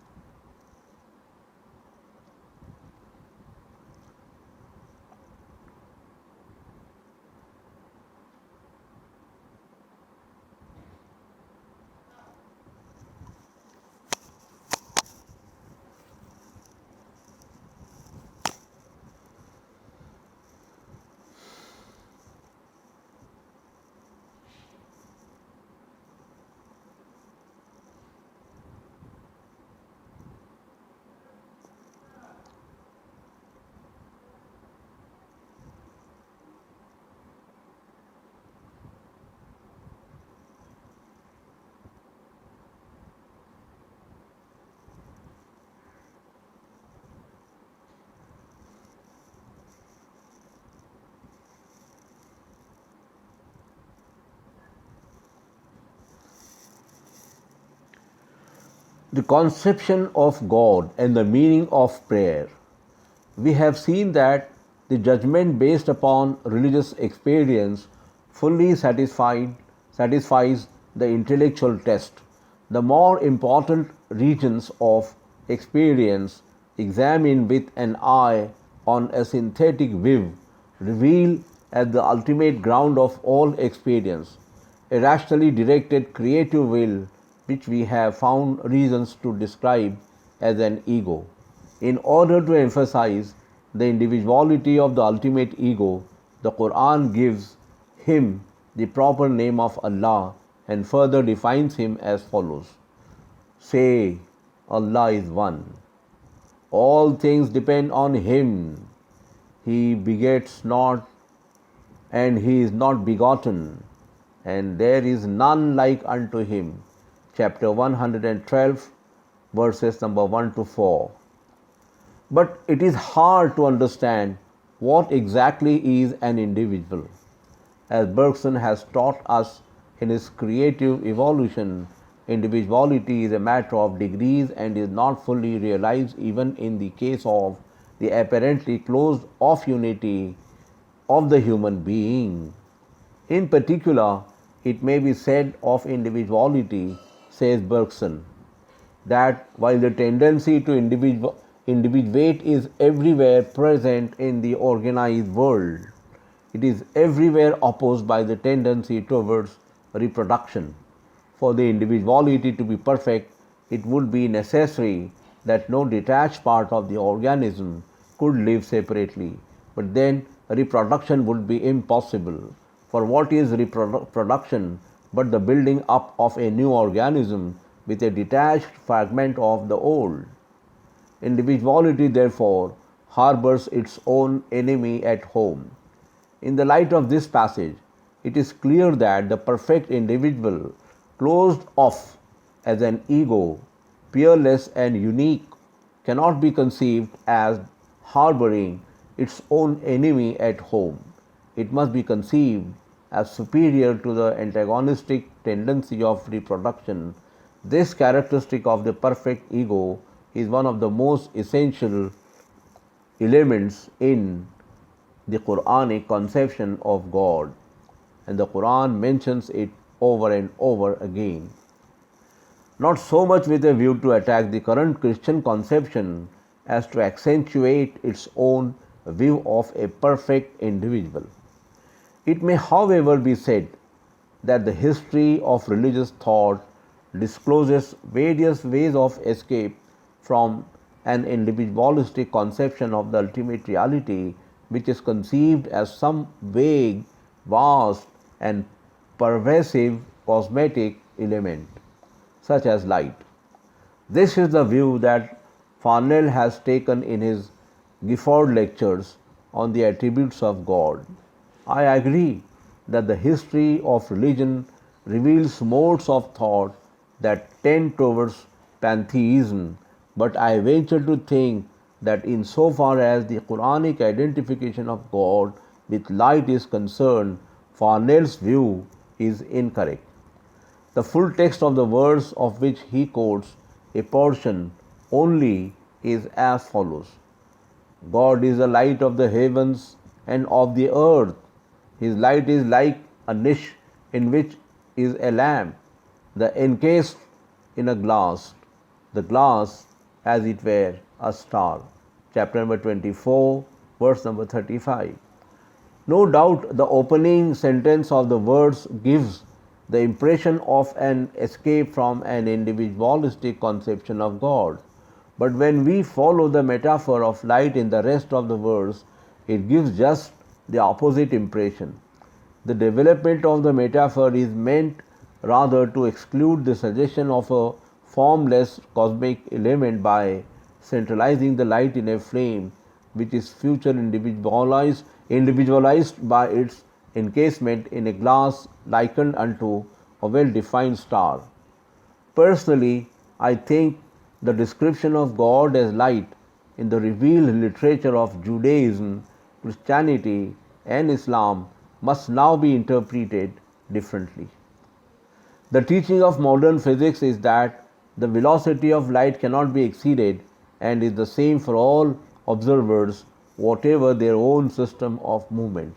The conception of God and the meaning of prayer. We have seen that the judgment based upon religious experience fully satisfies the intellectual test. The more important regions of experience, examined with an eye on a synthetic view, reveal as the ultimate ground of all experience a rationally directed creative will which we have found reasons to describe as an ego. In order to emphasize the individuality of the ultimate ego, the Quran gives him the proper name of Allah and further defines him as follows. Say, Allah is one. All things depend on him. He begets not and he is not begotten, and there is none like unto him. Chapter 112, verses number 1 to 4. But it is hard to understand what exactly is an individual. As Bergson has taught us in his creative evolution, individuality is a matter of degrees and is not fully realized even in the case of the apparently closed off unity of the human being. In particular, it may be said of individuality, says Bergson, that while the tendency to individuate is everywhere present in the organized world, it is everywhere opposed by the tendency towards reproduction. For the individuality to be perfect, it would be necessary that no detached part of the organism could live separately, but then reproduction would be impossible. For what is reproduction but the building up of a new organism with a detached fragment of the old? Individuality, therefore, harbors its own enemy at home. In the light of this passage, it is clear that the perfect individual, closed off as an ego, peerless and unique, cannot be conceived as harboring its own enemy at home. It must be conceived as superior to the antagonistic tendency of reproduction. This characteristic of the perfect ego is one of the most essential elements in the Quranic conception of God, and the Quran mentions it over and over again. Not so much with a view to attack the current Christian conception as to accentuate its own view of a perfect individual. It may, however, be said that the history of religious thought discloses various ways of escape from an individualistic conception of the ultimate reality, which is conceived as some vague, vast, and pervasive cosmetic element, such as light. This is the view that Farnell has taken in his Gifford lectures on the attributes of God. I agree that the history of religion reveals modes of thought that tend towards pantheism, but I venture to think that insofar as the Quranic identification of God with light is concerned, Farnell's view is incorrect. The full text of the verse of which he quotes a portion only is as follows. God is the light of the heavens and of the earth. His light is like a niche in which is a lamp, the encased in a glass, the glass as it were a star. Chapter number 24, verse number 35. No doubt the opening sentence of the verse gives the impression of an escape from an individualistic conception of God. But when we follow the metaphor of light in the rest of the verse, it gives just the opposite impression. The development of the metaphor is meant rather to exclude the suggestion of a formless cosmic element by centralizing the light in a flame which is future individualized by its encasement in a glass likened unto a well-defined star. Personally, I think the description of God as light in the revealed literature of Judaism, Christianity, and Islam must now be interpreted differently. The teaching of modern physics is that The velocity of light cannot be exceeded and is the same for all observers, whatever their own system of movement.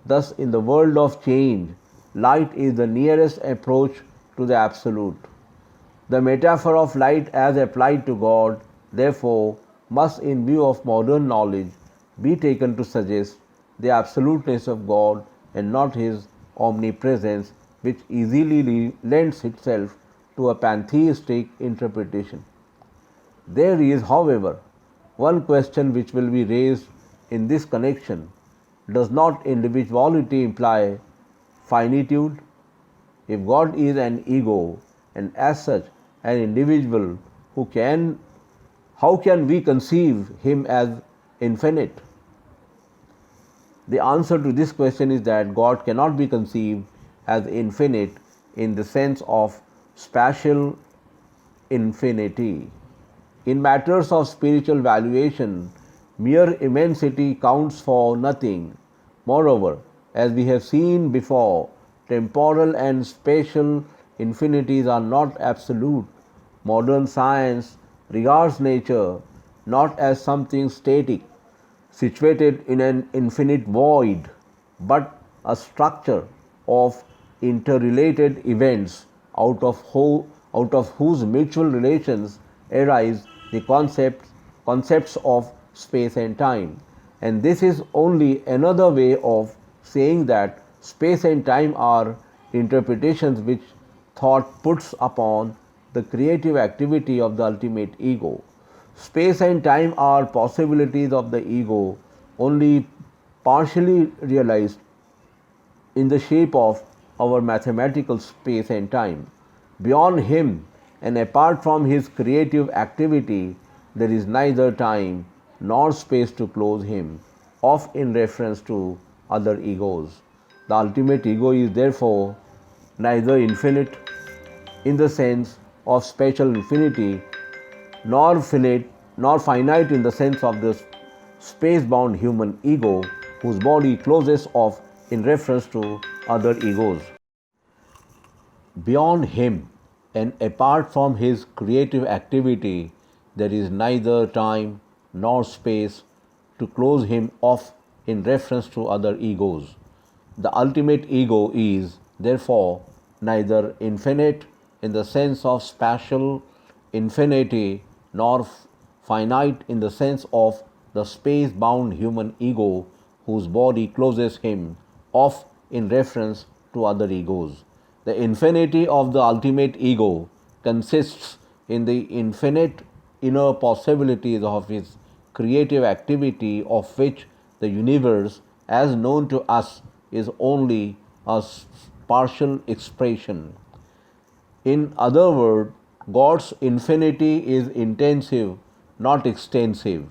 Thus, in the world of change, light is the nearest approach to the Absolute. The metaphor of light as applied to God, therefore, must, in view of modern knowledge, be taken to suggest the absoluteness of God and not His omnipresence, which easily lends itself to a pantheistic interpretation. There is, however, one question which will be raised in this connection. Does not individuality imply finitude? If God is an ego and as such an individual, how can we conceive Him as infinite? The answer to this question is that God cannot be conceived as infinite in the sense of spatial infinity. In matters of spiritual valuation, mere immensity counts for nothing. Moreover, as we have seen before, temporal and spatial infinities are not absolute. Modern science regards nature not as something static, situated in an infinite void, but a structure of interrelated events out of whose mutual relations arise the concepts of space and time. And this is only another way of saying that space and time are interpretations which thought puts upon the creative activity of the ultimate ego. Space and time are possibilities of the ego, only partially realized in the shape of our mathematical space and time. Beyond him and apart from his creative activity, there is neither time nor space to close him off in reference to other egos. The ultimate ego is therefore neither infinite in the sense of spatial infinity, nor finite in the sense of the space-bound human ego whose body closes off in reference to other egos. Beyond him and apart from his creative activity, there is neither time nor space to close him off in reference to other egos. The ultimate ego is, therefore, neither infinite in the sense of spatial infinity nor finite in the sense of the space-bound human ego whose body closes him off in reference to other egos. The infinity of the ultimate ego consists in the infinite inner possibilities of his creative activity, of which the universe, as known to us, is only a partial expression. In other words, God's infinity is intensive, not extensive.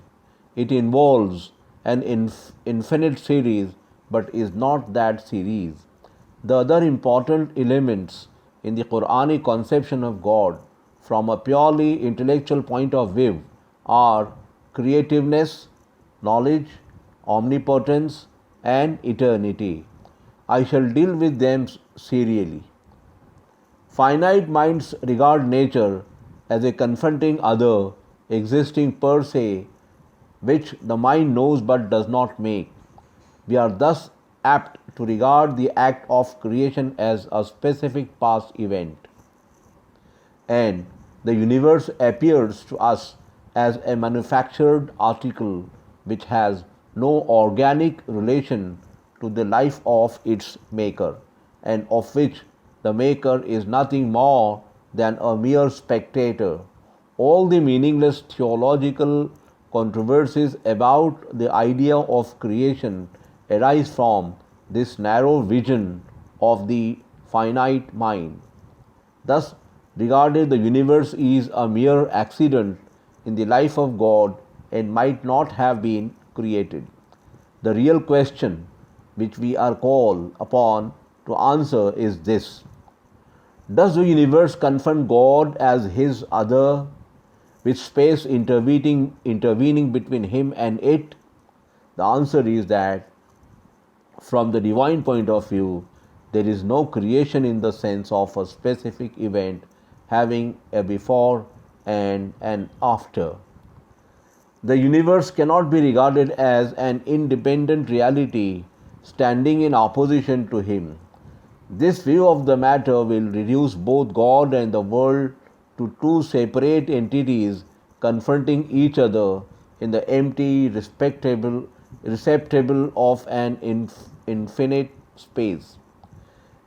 It involves an infinite series, but is not that series. The other important elements in the Quranic conception of God from a purely intellectual point of view are creativeness, knowledge, omnipotence, and eternity. I shall deal with them serially. Finite minds regard nature as a confronting other, existing per se, which the mind knows but does not make. We are thus apt to regard the act of creation as a specific past event, and the universe appears to us as a manufactured article which has no organic relation to the life of its maker, and of which the maker is nothing more than a mere spectator. All the meaningless theological controversies about the idea of creation arise from this narrow vision of the finite mind. Thus, regarded, the universe is a mere accident in the life of God and might not have been created. The real question which we are called upon to answer is this: does the universe confront God as his other, with space intervening between him and it? The answer is that from the divine point of view, there is no creation in the sense of a specific event having a before and an after. The universe cannot be regarded as an independent reality standing in opposition to Him. This view of the matter will reduce both God and the world to two separate entities confronting each other in the empty receptacle of an infinite space.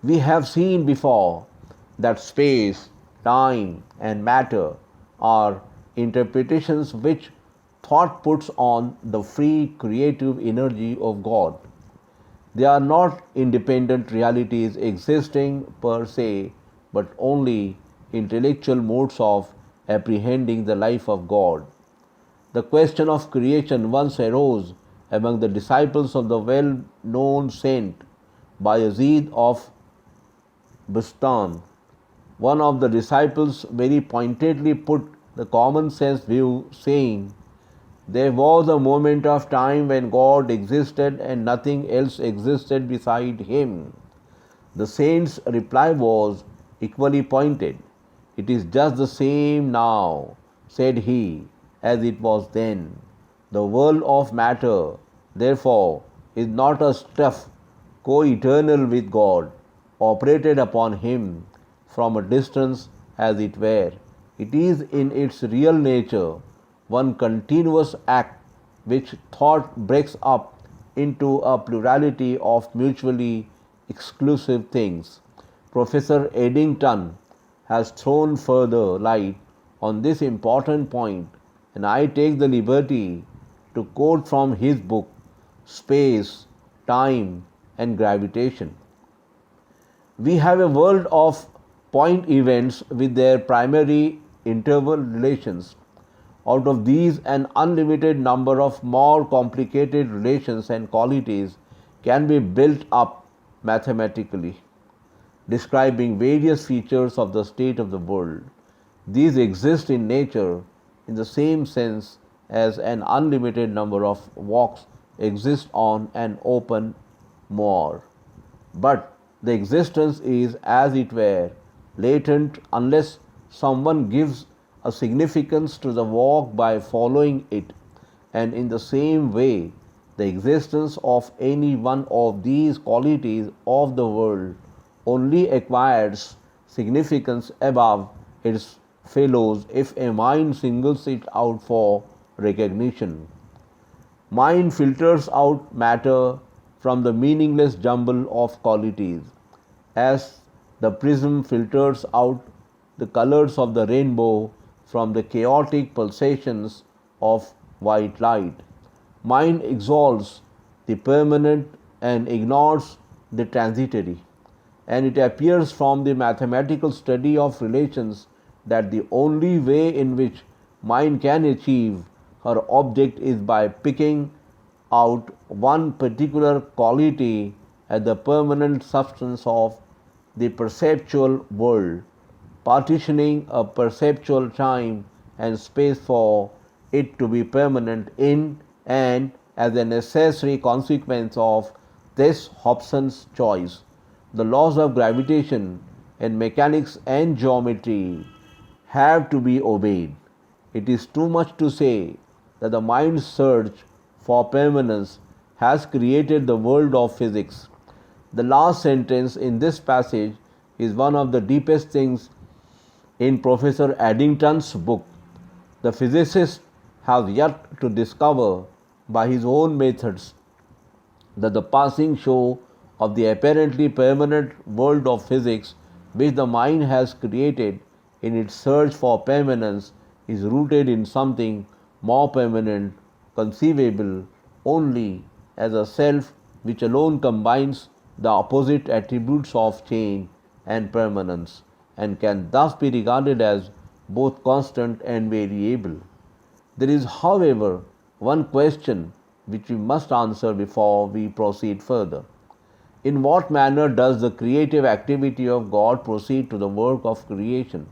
We have seen before that space, time, and matter are interpretations which thought puts on the free creative energy of God. They are not independent realities existing per se, but only intellectual modes of apprehending the life of God. The question of creation once arose among the disciples of the well known saint Bayezid of Bustan. One of the disciples very pointedly put the common sense view, saying, "There was a moment of time when God existed and nothing else existed beside Him." The saint's reply was equally pointed. "It is just the same now," said he, "as it was then. The world of matter, therefore, is not a stuff co-eternal with God, operated upon Him from a distance as it were. It is in its real nature one continuous act which thought breaks up into a plurality of mutually exclusive things." Professor Eddington has thrown further light on this important point, and I take the liberty to quote from his book, Space, Time, and Gravitation. We have a world of point events with their primary interval relations. Out of these, an unlimited number of more complicated relations and qualities can be built up mathematically, describing various features of the state of the world. These exist in nature in the same sense as an unlimited number of walks exist on an open moor. But the existence is, as it were, latent unless someone gives a significance to the walk by following it, and in the same way, the existence of any one of these qualities of the world only acquires significance above its fellows if a mind singles it out for recognition. Mind filters out matter from the meaningless jumble of qualities, as the prism filters out the colors of the rainbow from the chaotic pulsations of white light. Mind exalts the permanent and ignores the transitory, and it appears from the mathematical study of relations that the only way in which mind can achieve her object is by picking out one particular quality as the permanent substance of the perceptual world, partitioning a perceptual time and space for it to be permanent in, and as a necessary consequence of this Hobson's choice, the laws of gravitation and mechanics and geometry have to be obeyed. It is too much to say that the mind's search for permanence has created the world of physics. The last sentence in this passage is one of the deepest things in Professor Addington's book. The physicist has yet to discover by his own methods that the passing show of the apparently permanent world of physics which the mind has created in its search for permanence is rooted in something more permanent, conceivable only as a self which alone combines the opposite attributes of change and permanence, and can thus be regarded as both constant and variable. There is, however, one question which we must answer before we proceed further. In what manner does the creative activity of God proceed to the work of creation?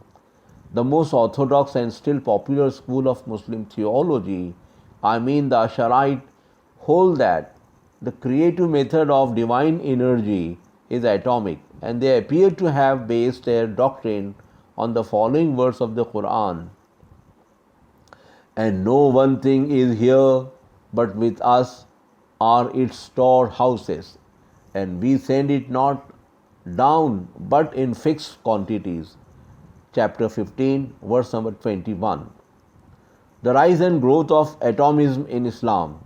The most orthodox and still popular school of Muslim theology, I mean the Asharite, hold that the creative method of divine energy is atomic, and they appear to have based their doctrine on the following verse of the Quran: "And no one thing is here, but with us are its storehouses, and we send it not down but in fixed quantities." Chapter 15, verse number 21. The rise and growth of atomism in Islam,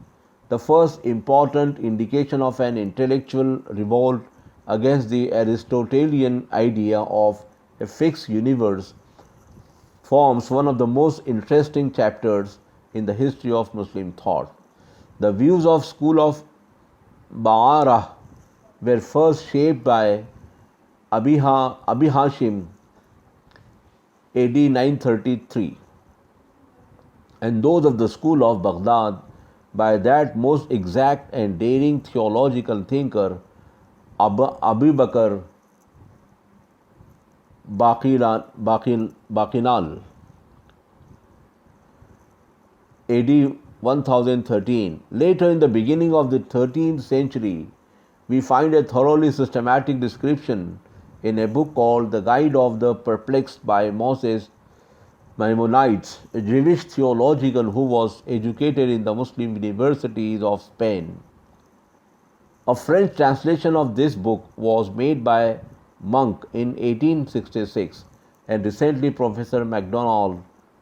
the first important indication of an intellectual revolt against the Aristotelian idea of a fixed universe, forms one of the most interesting chapters in the history of Muslim thought. The views of school of Ba'arah were first shaped by Abi Hashim AD 933, and those of the school of Baghdad by that most exact and daring theological thinker Abu Bakr Bakinal AD 1013. Later, in the beginning of the 13th century, we find a thoroughly systematic description in a book called The Guide of the Perplexed by Moses Maimonides, a Jewish theologian who was educated in the Muslim universities of Spain. A French translation of this book was made by Monk in 1866, and recently Professor MacDonald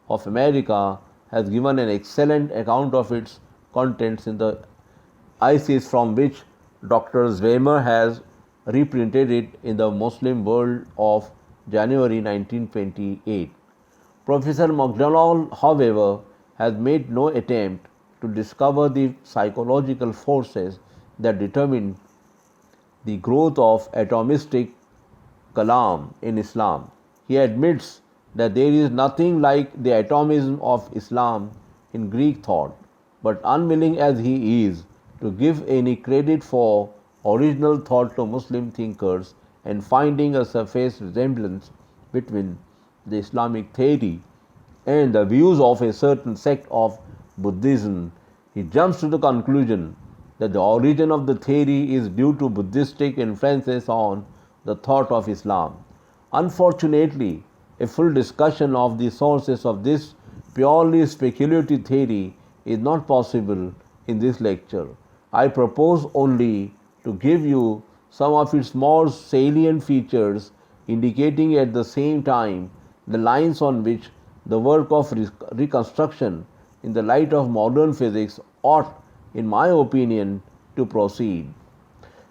of America has given an excellent account of its contents in the ISIS, from which Dr. Zweimer has reprinted it in the Muslim World of January 1928. Professor MacDonald, however, has made no attempt to discover the psychological forces that determine the growth of atomistic kalam in Islam. He admits that there is nothing like the atomism of Islam in Greek thought, but unwilling as he is to give any credit for original thought to Muslim thinkers and finding a surface resemblance between the Islamic theory and the views of a certain sect of Buddhism, he jumps to the conclusion that the origin of the theory is due to Buddhistic influences on the thought of Islam. Unfortunately, a full discussion of the sources of this purely speculative theory is not possible in this lecture. I propose only to give you some of its more salient features, indicating at the same time the lines on which the work of reconstruction in the light of modern physics ought, in my opinion, to proceed.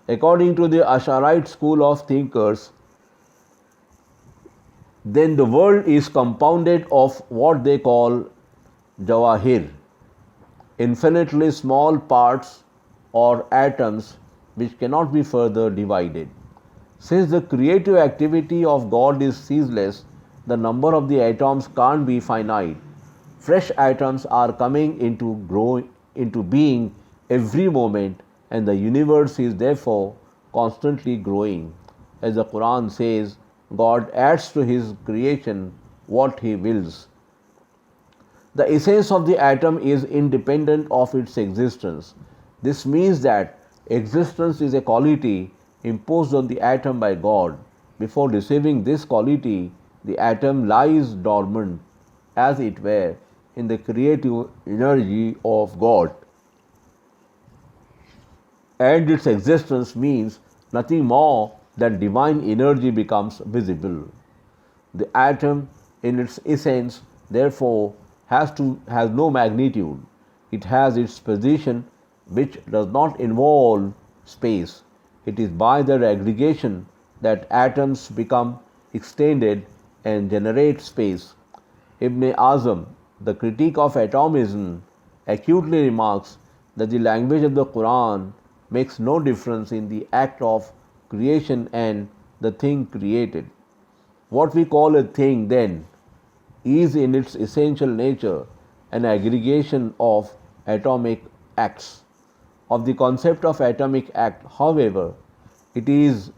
According to the Asharite school of thinkers, then the world is compounded of what they call jawahir, infinitely small parts or atoms which cannot be further divided. Since the creative activity of God is ceaseless, the number of the atoms can't be finite. Fresh atoms are coming into being every moment, and the universe is therefore constantly growing. As the Quran says, God adds to his creation what he wills. The essence of the atom is independent of its existence. This means that existence is a quality imposed on the atom by God. Before receiving this quality, the atom lies dormant, as it were, in the creative energy of God, and its existence means nothing more than divine energy becomes visible. The atom, in its essence, therefore, has no magnitude. It has its position, which does not involve space. It is by their aggregation that atoms become extended and generate space. Ibn Azam, the critique of atomism, acutely remarks that the language of the Quran makes no difference in the act of creation and the thing created. What we call a thing, then, is in its essential nature an aggregation of atomic acts. Of the concept of atomic act, however, it is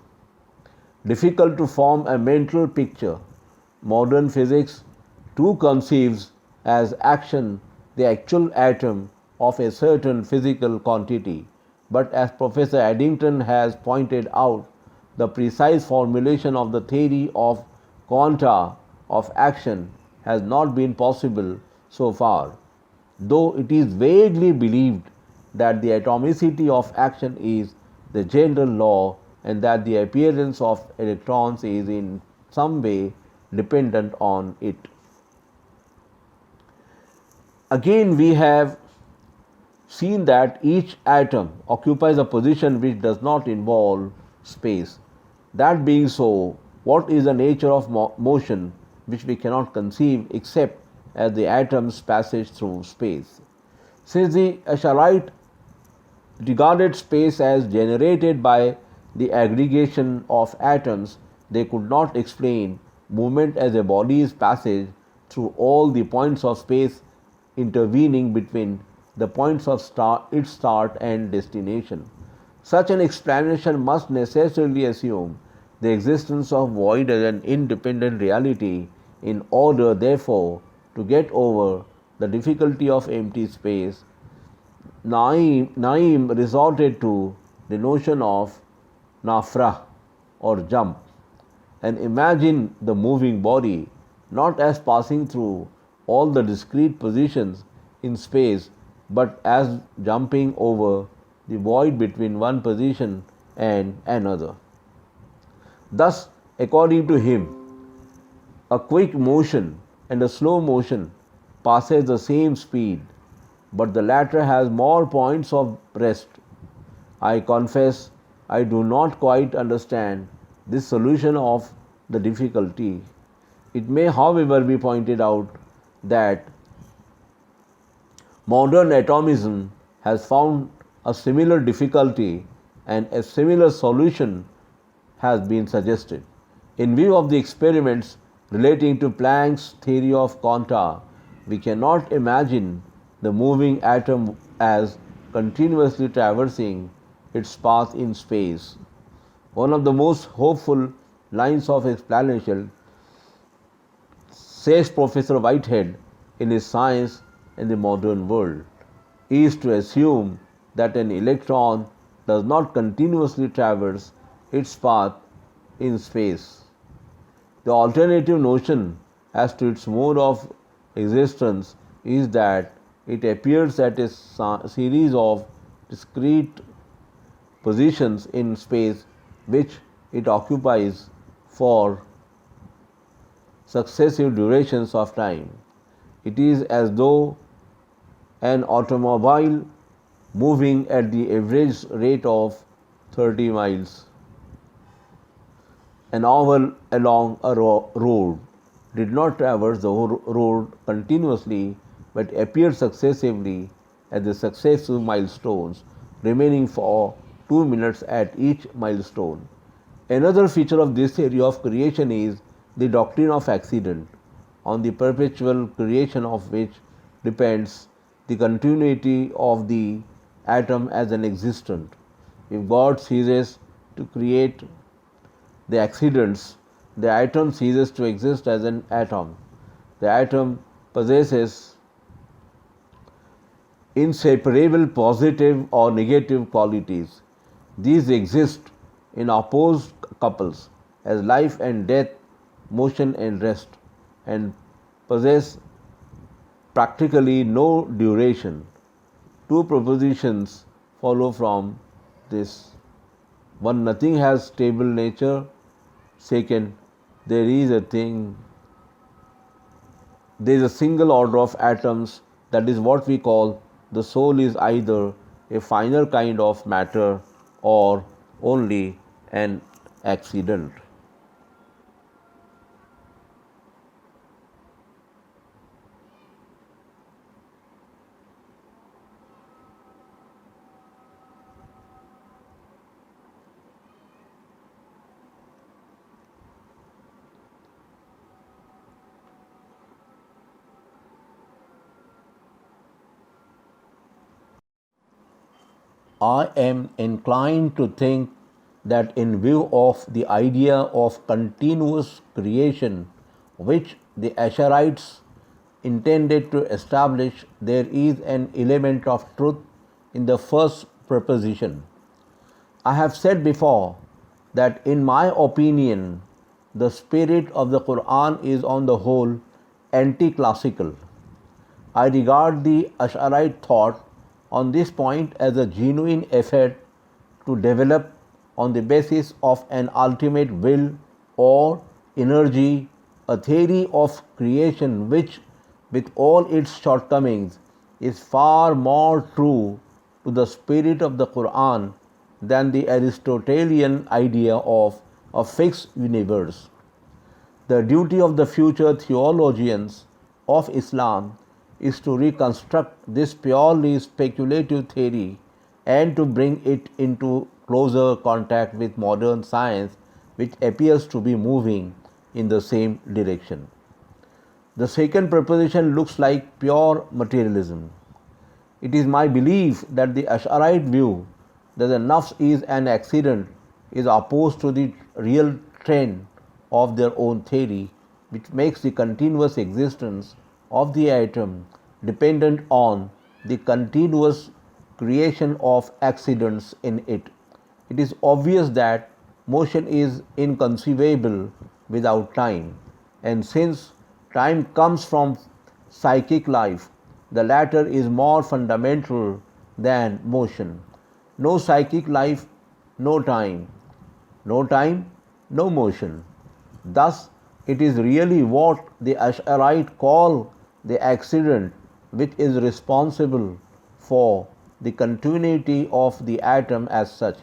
difficult to form a mental picture. Modern physics too conceives as action the actual atom of a certain physical quantity, but as Professor Addington has pointed out, the precise formulation of the theory of quanta of action has not been possible so far, though it is vaguely believed that the atomicity of action is the general law and that the appearance of electrons is in some way dependent on it. Again, we have seen that each atom occupies a position which does not involve space. That being so, what is the nature of motion which we cannot conceive except as the atom's passage through space? Since the Asharite regarded space as generated by the aggregation of atoms, they could not explain movement as a body's passage through all the points of space intervening between the points of its start and destination. Such an explanation must necessarily assume the existence of void as an independent reality in order, therefore, to get over the difficulty of empty space. Naim resorted to the notion of nafrah or jump and imagine the moving body not as passing through all the discrete positions in space but as jumping over the void between one position and another. Thus, according to him, a quick motion and a slow motion passes the same speed, but the latter has more points of rest. I confess I do not quite understand this solution of the difficulty. It may, however, be pointed out that modern atomism has found a similar difficulty and a similar solution has been suggested. In view of the experiments relating to Planck's theory of quanta, we cannot imagine the moving atom as continuously traversing its path in space. One of the most hopeful lines of explanation, says Professor Whitehead in his Science in the Modern World, is to assume that an electron does not continuously traverse its path in space. The alternative notion as to its mode of existence is that it appears at a series of discrete positions in space which it occupies for successive durations of time. It is as though an automobile moving at the average rate of 30 miles an hour along a road did not traverse the road continuously but appeared successively at the successive milestones, remaining for 2 minutes at each milestone. Another feature of this theory of creation is the doctrine of accident, on the perpetual creation of which depends the continuity of the atom as an existent. If God ceases to create the accidents, the atom ceases to exist as an atom. The atom possesses inseparable positive or negative qualities. These exist in opposed couples as life and death, motion and rest, and possess practically no duration. Two propositions follow from this. One, nothing has stable nature. Second, there is a single order of atoms, that is what we call the soul is either a finer kind of matter or only an accident. I am inclined to think that in view of the idea of continuous creation which the Asharites intended to establish, there is an element of truth in the first proposition. I have said before that in my opinion the spirit of the Quran is on the whole anti-classical. I regard the Ash'arite thought on this point as a genuine effort to develop on the basis of an ultimate will or energy a theory of creation which, with all its shortcomings, is far more true to the spirit of the Quran than the Aristotelian idea of a fixed universe. The duty of the future theologians of Islam is to reconstruct this purely speculative theory and to bring it into closer contact with modern science, which appears to be moving in the same direction. The second proposition looks like pure materialism. It is my belief that the Ash'arite view that the nafs is an accident is opposed to the real trend of their own theory, which makes the continuous existence of the atom dependent on the continuous creation of accidents in it. It is obvious that motion is inconceivable without time, and since time comes from psychic life, the latter is more fundamental than motion. No psychic life, no time. No time, no motion. Thus, it is really what the Ash'arite call the accident which is responsible for the continuity of the atom as such.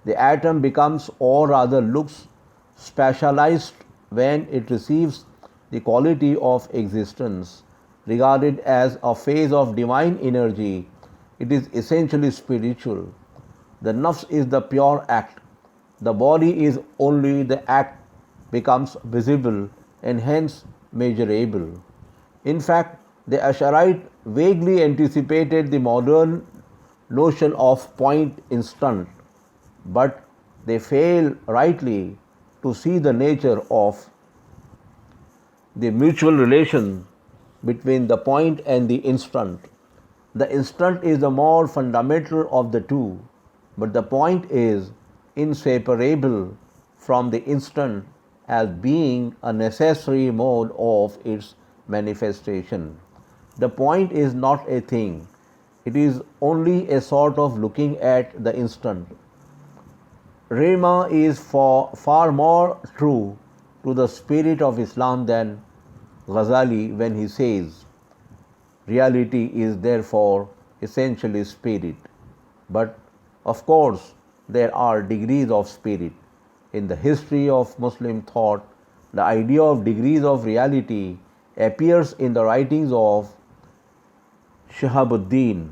The atom becomes, or rather looks, specialized when it receives the quality of existence. Regarded as a phase of divine energy, it is essentially spiritual. The nafs is the pure act. The body is only the act becomes visible and hence measurable. In fact, the Ash'arite vaguely anticipated the modern notion of point instant, but they fail rightly to see the nature of the mutual relation between the point and the instant. The instant is the more fundamental of the two, but the point is inseparable from the instant as being a necessary mode of its manifestation. The point is not a thing, it is only a sort of looking at the instant. Rema is far more true to the spirit of Islam than Ghazali when he says, reality is therefore essentially spirit. But of course, there are degrees of spirit. In the history of Muslim thought, the idea of degrees of reality appears in the writings of Shahabuddin,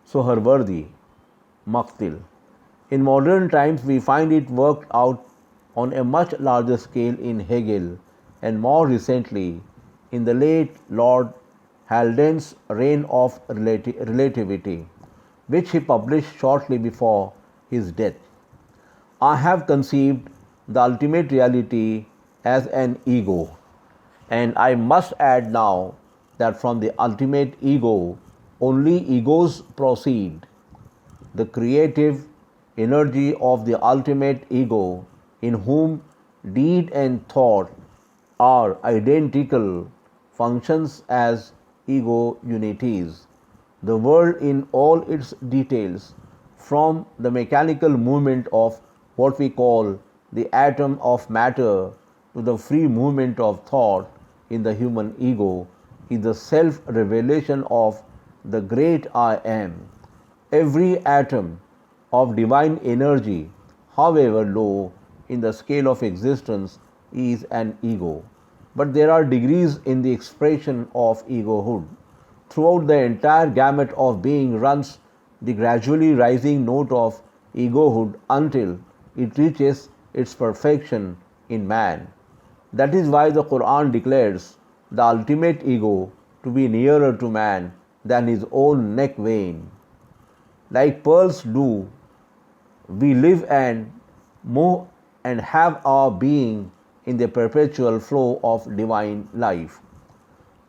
Sohrawardi, Maqtil. In modern times, we find it worked out on a much larger scale in Hegel, and more recently in the late Lord Haldane's Reign of Relativity, which he published shortly before his death. I have conceived the ultimate reality as an ego, and I must add now that from the ultimate ego only egos proceed. The creative energy of the ultimate ego, in whom deed and thought are identical, functions as ego unities. The world in all its details, from the mechanical movement of what we call the atom of matter to the free movement of thought in the human ego, is the self-revelation of the great I am. Every atom of divine energy, however low in the scale of existence, is an ego. But there are degrees in the expression of egohood. Throughout the entire gamut of being runs the gradually rising note of egohood until it reaches its perfection in man. That is why the Quran declares the ultimate ego to be nearer to man than his own neck vein. Like pearls do, we live and move and have our being in the perpetual flow of divine life.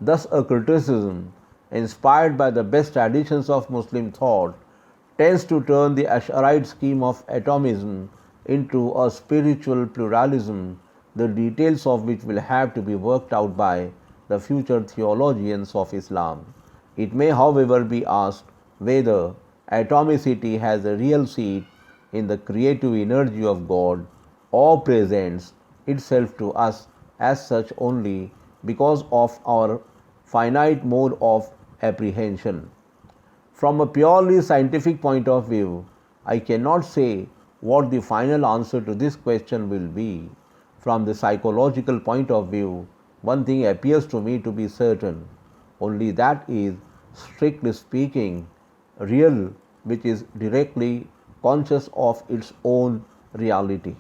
Thus, a criticism inspired by the best traditions of Muslim thought tends to turn the Ash'arite scheme of atomism into a spiritual pluralism the details of which will have to be worked out by the future theologians of Islam. It may, however, be asked whether atomicity has a real seat in the creative energy of God or presents itself to us as such only because of our finite mode of apprehension. From a purely scientific point of view, I cannot say what the final answer to this question will be. From the psychological point of view, one thing appears to me to be certain, only that is, strictly speaking, real, which is directly conscious of its own reality.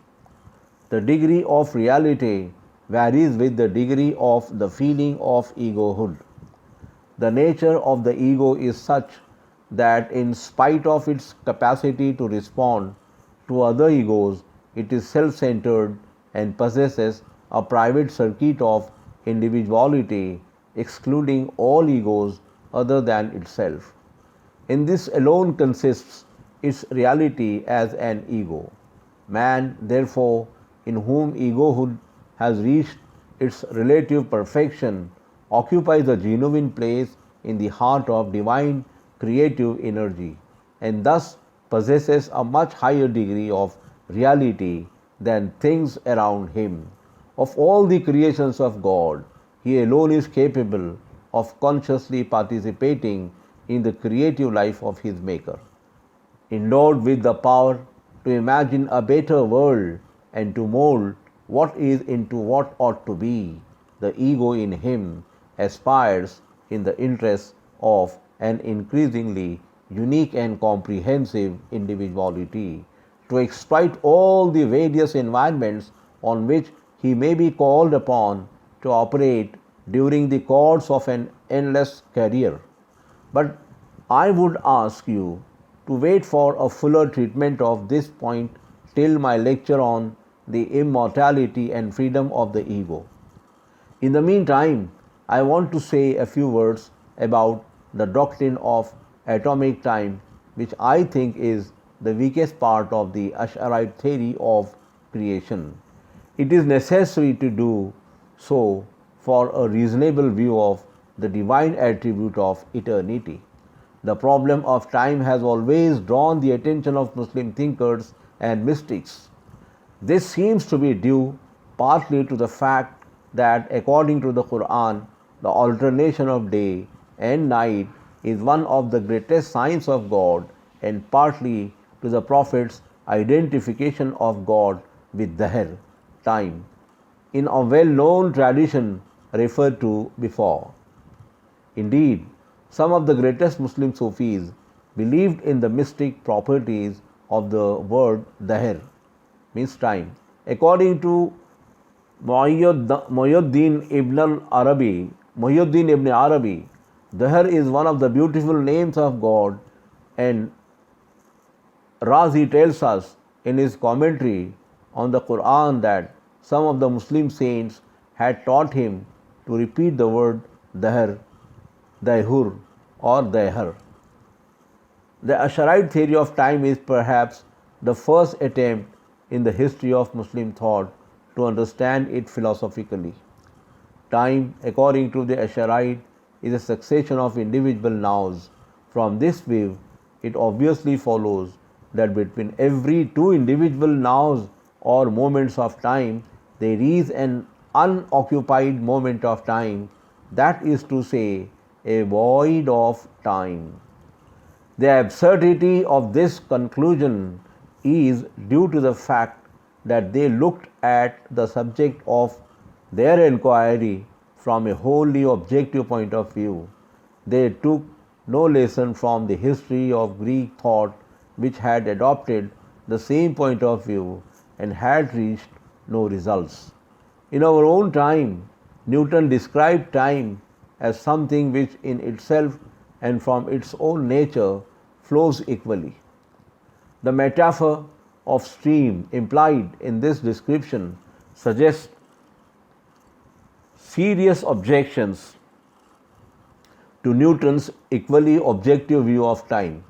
The degree of reality varies with the degree of the feeling of egohood. The nature of the ego is such that, in spite of its capacity to respond to other egos, it is self centered and possesses a private circuit of individuality, excluding all egos other than itself. In this alone consists its reality as an ego. Man, therefore, in whom egohood has reached its relative perfection, occupies a genuine place in the heart of divine creative energy, and thus possesses a much higher degree of reality than things around him. Of all the creations of God, he alone is capable of consciously participating in the creative life of his Maker. Endowed with the power to imagine a better world and to mold what is into what ought to be, the ego in him aspires, in the interest of an increasingly unique and comprehensive individuality, to exploit all the various environments on which he may be called upon to operate during the course of an endless career. But I would ask you to wait for a fuller treatment of this point till my lecture on the immortality and freedom of the ego. In the meantime, I want to say a few words about the doctrine of atomic time, which I think is the weakest part of the Ash'arite theory of creation. It is necessary to do so for a reasonable view of the divine attribute of eternity. The problem of time has always drawn the attention of Muslim thinkers and mystics. This seems to be due partly to the fact that, according to the Quran, the alternation of day and night is one of the greatest signs of God, and partly to the Prophet's identification of God with Dahr, time, in a well-known tradition referred to before. Indeed, some of the greatest Muslim Sufis believed in the mystic properties of the word Dahr, means time. According to Muhyiddin ibn Arabi, Dahr is one of the beautiful names of God, and Razi tells us in his commentary on the Quran that some of the Muslim saints had taught him to repeat the word Dahr, Daihur or Daihar. The Ash'arite theory of time is perhaps the first attempt in the history of Muslim thought to understand it philosophically. Time, according to the Ash'arite, is a succession of individual nows. From this view, it obviously follows that between every two individual nows or moments of time, there is an unoccupied moment of time, that is to say, a void of time. The absurdity of this conclusion is due to the fact that they looked at the subject of their inquiry from a wholly objective point of view. They took no lesson from the history of Greek thought, which had adopted the same point of view and had reached no results. In our own time, Newton described time as something which in itself and from its own nature flows equally. The metaphor of stream implied in this description suggests serious objections to Newton's equally objective view of time.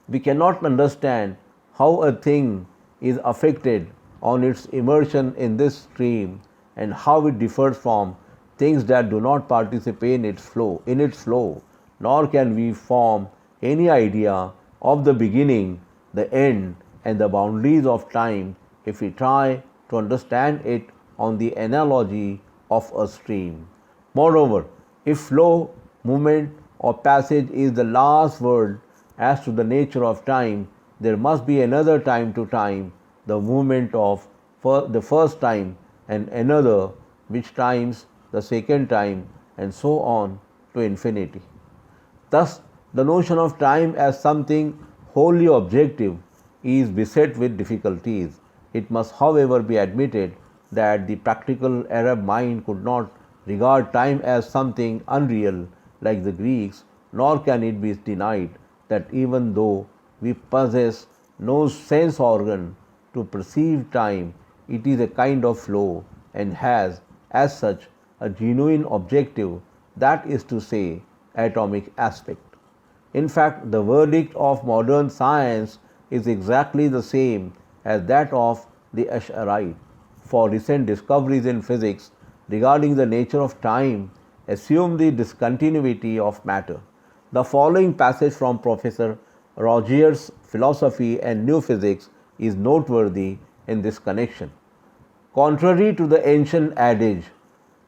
We cannot understand how a thing is affected on its immersion in this stream and how it differs from things that do not participate in its flow, nor can we form any idea of the beginning, the end, and the boundaries of time if we try to understand it on the analogy of a stream. Moreover, if flow, movement, or passage is the last word as to the nature of time, there must be another time to time, the movement of the first time, and another which times the second time, and so on to infinity. Thus, the notion of time as something wholly objective is beset with difficulties. It must, however, be admitted that the practical Arab mind could not regard time as something unreal like the Greeks, nor can it be denied that even though we possess no sense organ to perceive time, it is a kind of flow and has, as such, a genuine objective, that is to say, atomic aspect. In fact, the verdict of modern science is exactly the same as that of the Ash'arite, for recent discoveries in physics regarding the nature of time assume the discontinuity of matter. The following passage from Professor Rogier's Philosophy and New Physics is noteworthy in this connection. Contrary to the ancient adage,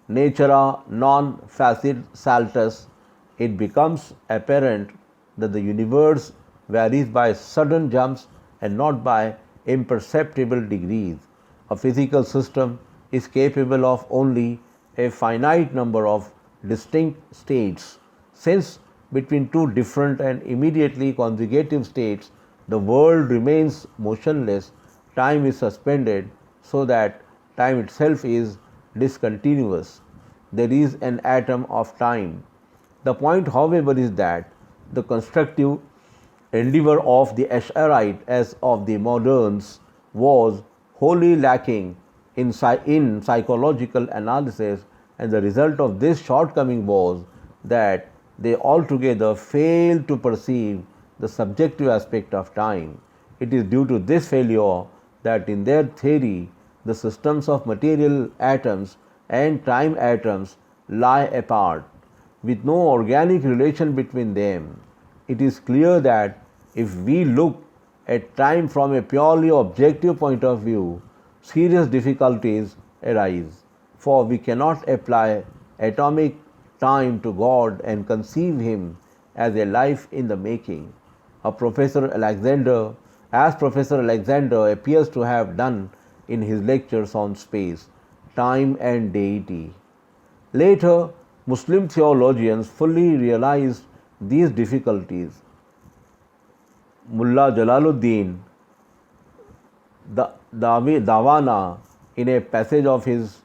natura non facit saltus, it becomes apparent that the universe varies by sudden jumps and not by imperceptible degrees. A physical system is capable of only a finite number of distinct states. Since between two different and immediately consecutive states the world remains motionless, time is suspended so that time itself is discontinuous. There is an atom of time. The point, however, is that the constructive endeavor of the Ash'arite as of the moderns was wholly lacking in psychological analysis, and the result of this shortcoming was that they altogether failed to perceive the subjective aspect of time. It is due to this failure that in their theory the systems of material atoms and time atoms lie apart, with no organic relation between them. It is clear that if we look at time from a purely objective point of view, serious difficulties arise, for we cannot apply atomic time to God and conceive Him as a life in the making. Professor Alexander appears to have done in his lectures on space, time and deity. Later, Muslim theologians fully realized these difficulties. Mullah Jalaluddin Dawana, in a passage of his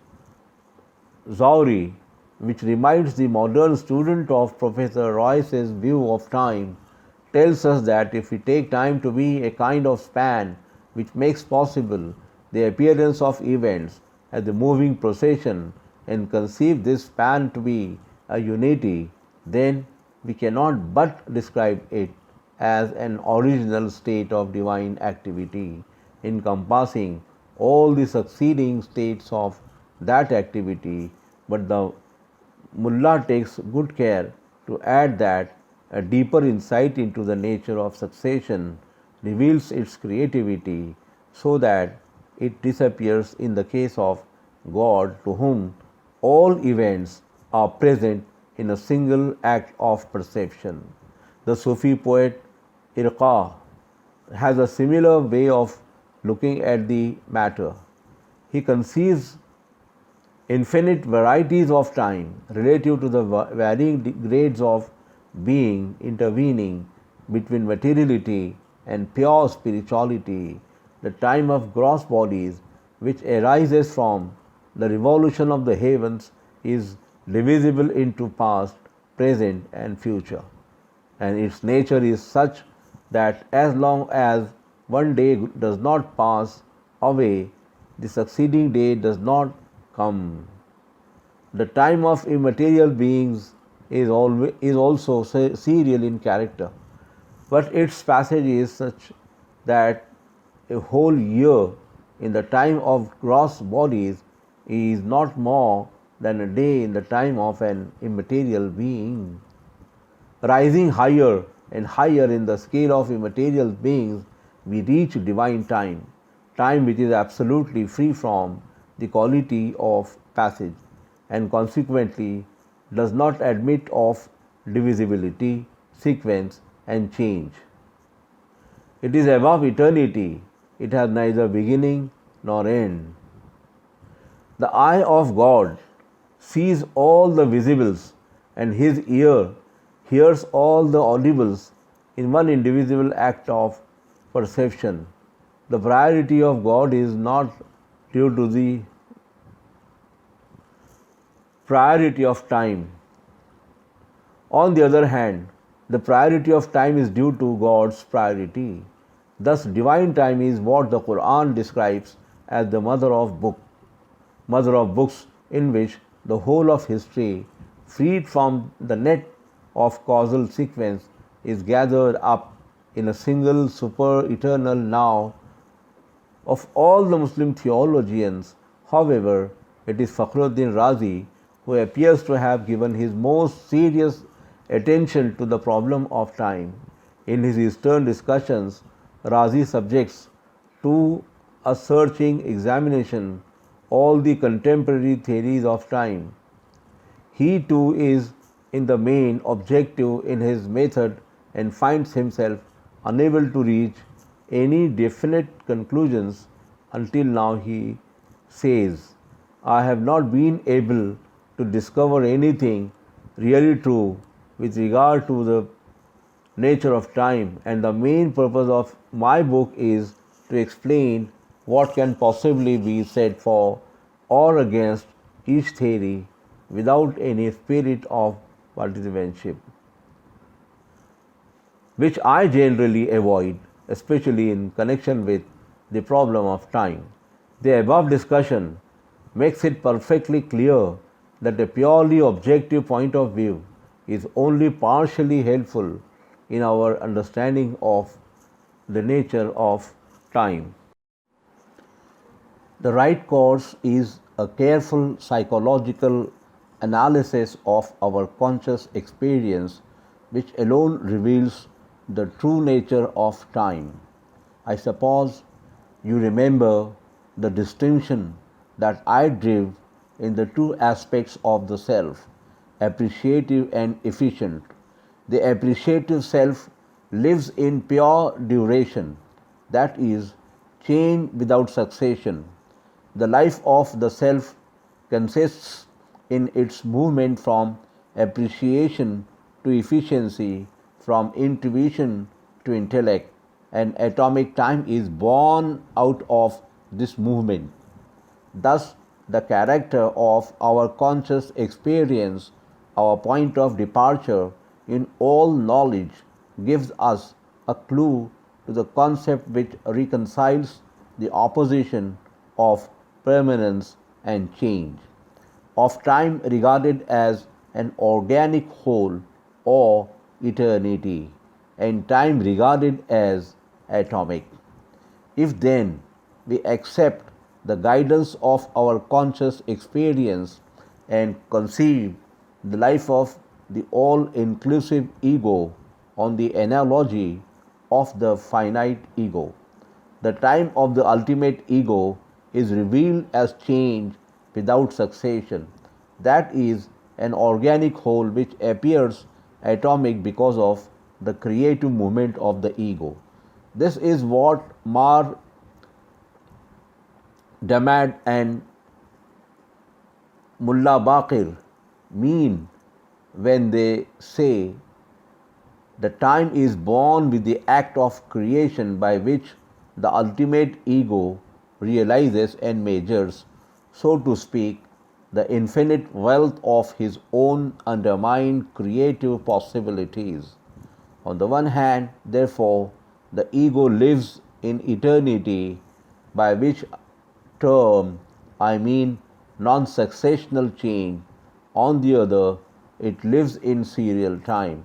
Zawri, which reminds the modern student of Professor Royce's view of time, tells us that if we take time to be a kind of span which makes possible the appearance of events as a moving procession and conceive this span to be a unity, then we cannot but describe it as an original state of divine activity, encompassing all the succeeding states of that activity. But the Mullah takes good care to add that a deeper insight into the nature of succession reveals its creativity, so that it disappears in the case of God, to whom all events are present in a single act of perception. The Sufi poet Irqa has a similar way of looking at the matter. He conceives infinite varieties of time relative to the varying grades of being intervening between materiality and pure spirituality. The time of gross bodies, which arises from the revolution of the heavens, is divisible into past, present, and future, and its nature is such that as long as one day does not pass away, the succeeding day does not come. The time of immaterial beings is also serial in character, but its passage is such that a whole year in the time of gross bodies is not more than a day in the time of an immaterial being. Rising higher and higher in the scale of immaterial beings, we reach divine time, time which is absolutely free from the quality of passage and consequently does not admit of divisibility, sequence, and change. It is above eternity, it has neither beginning nor end. The eye of God sees all the visibles, and his ear hears all the audibles in one indivisible act of perception. The priority of God is not due to the priority of time. On the other hand, the priority of time is due to God's priority. Thus, divine time is what the Quran describes as the mother of books, in which the whole of history, freed from the net of causal sequence, is gathered up in a single super eternal now. Of all the Muslim theologians, however, it is Fakhruddin Razi who appears to have given his most serious attention to the problem of time. In his Eastern discussions, Razi subjects to a searching examination all the contemporary theories of time. He too is in the main objective in his method and finds himself unable to reach any definite conclusions until now. He says, I have not been able to discover anything really true with regard to the nature of time, and the main purpose of my book is to explain what can possibly be said for or against each theory without any spirit of partisanship, which I generally avoid, especially in connection with the problem of time. The above discussion makes it perfectly clear that a purely objective point of view is only partially helpful in our understanding of the nature of time. The right course is a careful psychological analysis of our conscious experience, which alone reveals the true nature of time. I suppose you remember the distinction that I drew in the two aspects of the self, appreciative and efficient. The appreciative self lives in pure duration, that is, change without succession. The life of the self consists in its movement from appreciation to efficiency, from intuition to intellect, and atomic time is born out of this movement. Thus, the character of our conscious experience, our point of departure in all knowledge, gives us a clue to the concept which reconciles the opposition of permanence and change, of time regarded as an organic whole or eternity, and time regarded as atomic. If then we accept the guidance of our conscious experience and conceive the life of the all-inclusive ego on the analogy of the finite ego, the time of the ultimate ego is revealed as change without succession, that is, an organic whole which appears atomic because of the creative movement of the ego. This is what Mar Damad and Mullah Baqir mean when they say the time is born with the act of creation by which the ultimate ego realizes and measures, so to speak, the infinite wealth of his own undermined creative possibilities. On the one hand, therefore, the ego lives in eternity, by which term I mean non-successional change. On the other, it lives in serial time,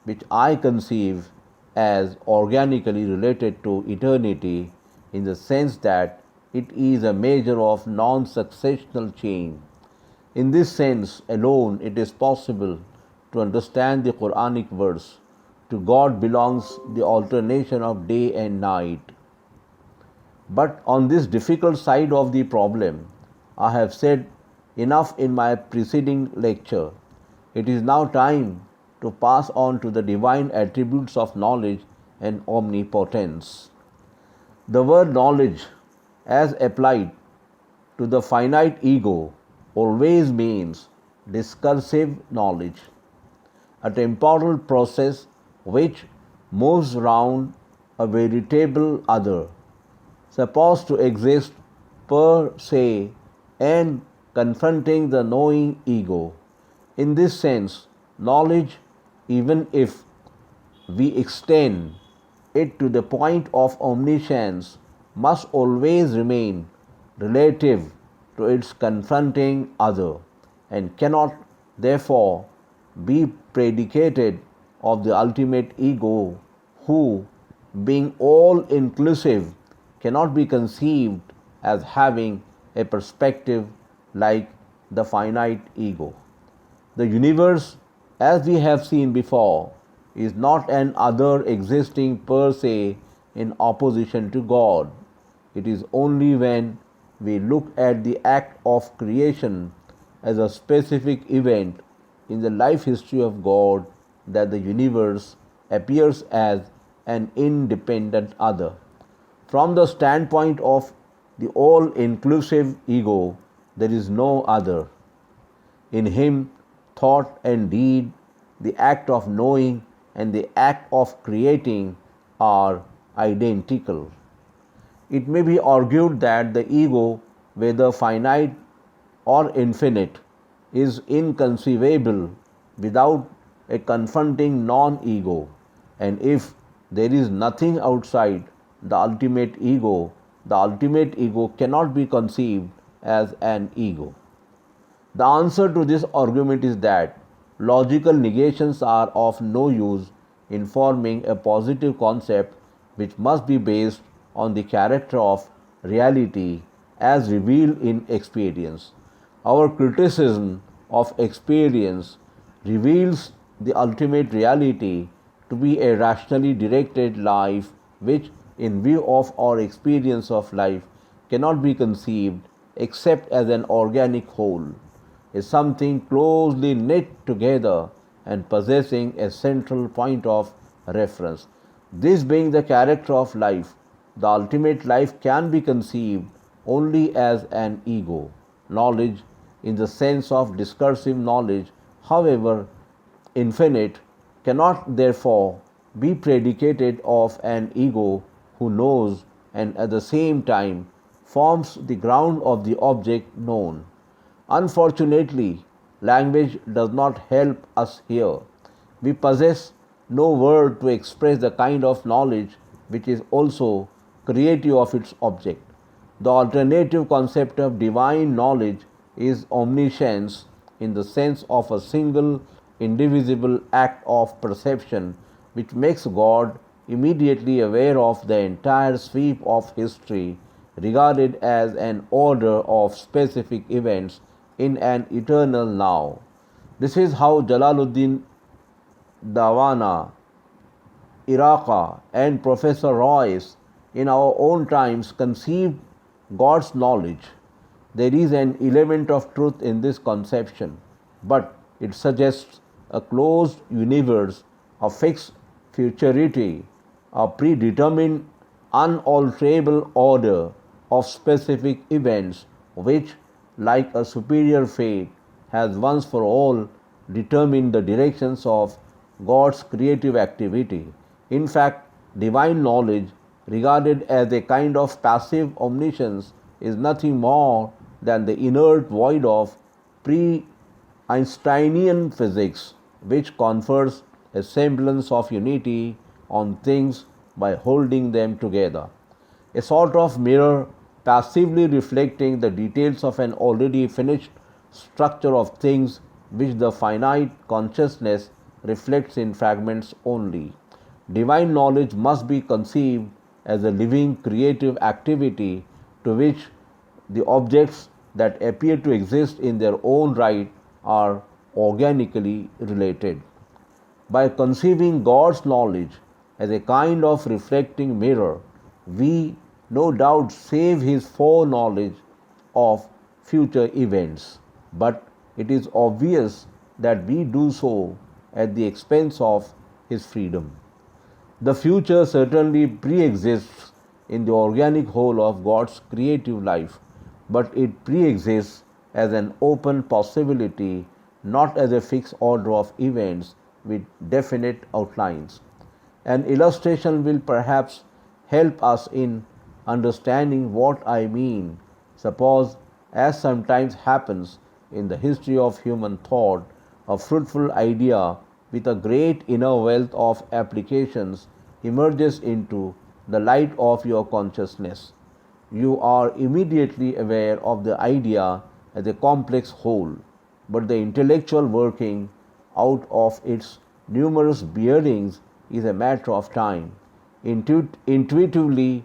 which I conceive as organically related to eternity in the sense that it is a measure of non-successional chain. In this sense alone, it is possible to understand the Quranic verse, to God belongs the alternation of day and night. But on this difficult side of the problem, I have said enough in my preceding lecture. It is now time to pass on to the divine attributes of knowledge and omnipotence. The word knowledge, as applied to the finite ego, always means discursive knowledge, a temporal process which moves round a veritable other, supposed to exist per se and confronting the knowing ego. In this sense, knowledge, even if we extend it to the point of omniscience, must always remain relative to its confronting other, and cannot therefore be predicated of the ultimate ego, who, being all inclusive, cannot be conceived as having a perspective like the finite ego. The universe, as we have seen before, is not an other existing per se in opposition to God. It is only when we look at the act of creation as a specific event in the life history of God that the universe appears as an independent other. From the standpoint of the all-inclusive ego, there is no other. In him, thought and deed, the act of knowing and the act of creating are identical. It may be argued that the ego, whether finite or infinite, is inconceivable without a confronting non-ego, and if there is nothing outside the ultimate ego cannot be conceived as an ego. The answer to this argument is that logical negations are of no use in forming a positive concept which must be based on the character of reality as revealed in experience. Our criticism of experience reveals the ultimate reality to be a rationally directed life which, in view of our experience of life, cannot be conceived except as an organic whole, is something closely knit together and possessing a central point of reference. This being the character of life, the ultimate life can be conceived only as an ego. Knowledge, in the sense of discursive knowledge, however infinite, cannot therefore be predicated of an ego who knows and at the same time forms the ground of the object known. Unfortunately, language does not help us here. We possess no word to express the kind of knowledge which is also creative of its object. The alternative concept of divine knowledge is omniscience in the sense of a single indivisible act of perception which makes God immediately aware of the entire sweep of history, regarded as an order of specific events in an eternal now. This is how Jalaluddin Dawana, Iraka, and Professor Royce in our own times conceived God's knowledge. There is an element of truth in this conception, but it suggests a closed universe, a fixed futurity, a predetermined, unalterable order of specific events which, like a superior fate, has once for all determined the directions of God's creative activity. In fact, divine knowledge, regarded as a kind of passive omniscience, is nothing more than the inert void of pre-Einsteinian physics, which confers a semblance of unity on things by holding them together. A sort of mirror passively reflecting the details of an already finished structure of things which the finite consciousness reflects in fragments only. Divine knowledge must be conceived as a living creative activity to which the objects that appear to exist in their own right are organically related. By conceiving God's knowledge as a kind of reflecting mirror, we no doubt save His foreknowledge of future events, but it is obvious that we do so at the expense of His freedom. The future certainly pre exists in the organic whole of God's creative life, but it pre exists as an open possibility, not as a fixed order of events with definite outlines. An illustration will perhaps help us in understanding what I mean. Suppose, as sometimes happens in the history of human thought, a fruitful idea with a great inner wealth of applications emerges into the light of your consciousness. You are immediately aware of the idea as a complex whole, but the intellectual working out of its numerous bearings is a matter of time. Intuitively,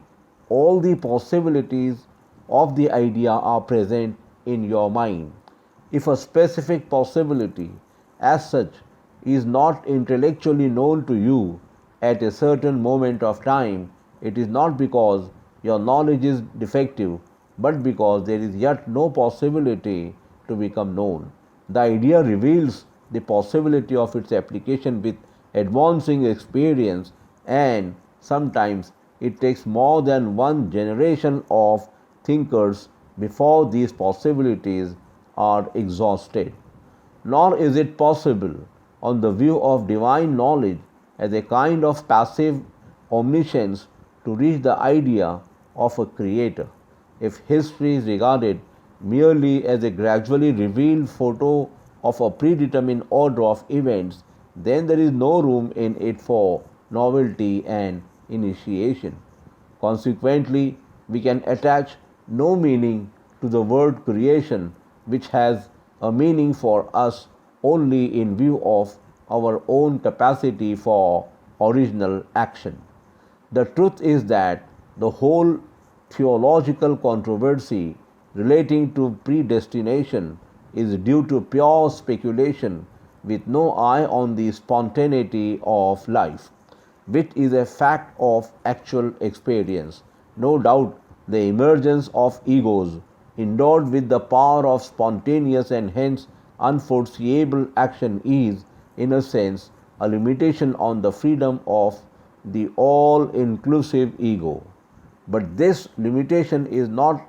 all the possibilities of the idea are present in your mind. If a specific possibility, as such, is not intellectually known to you at a certain moment of time, it is not because your knowledge is defective, but because there is yet no possibility to become known. The idea reveals the possibility of its application with advancing experience, and sometimes it takes more than one generation of thinkers before these possibilities are exhausted. Nor is it possible, on the view of divine knowledge as a kind of passive omniscience, to reach the idea of a creator. If history is regarded merely as a gradually revealed photo of a predetermined order of events, then there is no room in it for novelty and initiation. Consequently, we can attach no meaning to the word creation, which has a meaning for us only in view of our own capacity for original action. The truth is that the whole theological controversy relating to predestination is due to pure speculation with no eye on the spontaneity of life, which is a fact of actual experience. No doubt, the emergence of egos endowed with the power of spontaneous and hence unforeseeable action is, in a sense, a limitation on the freedom of the all inclusive ego. But this limitation is not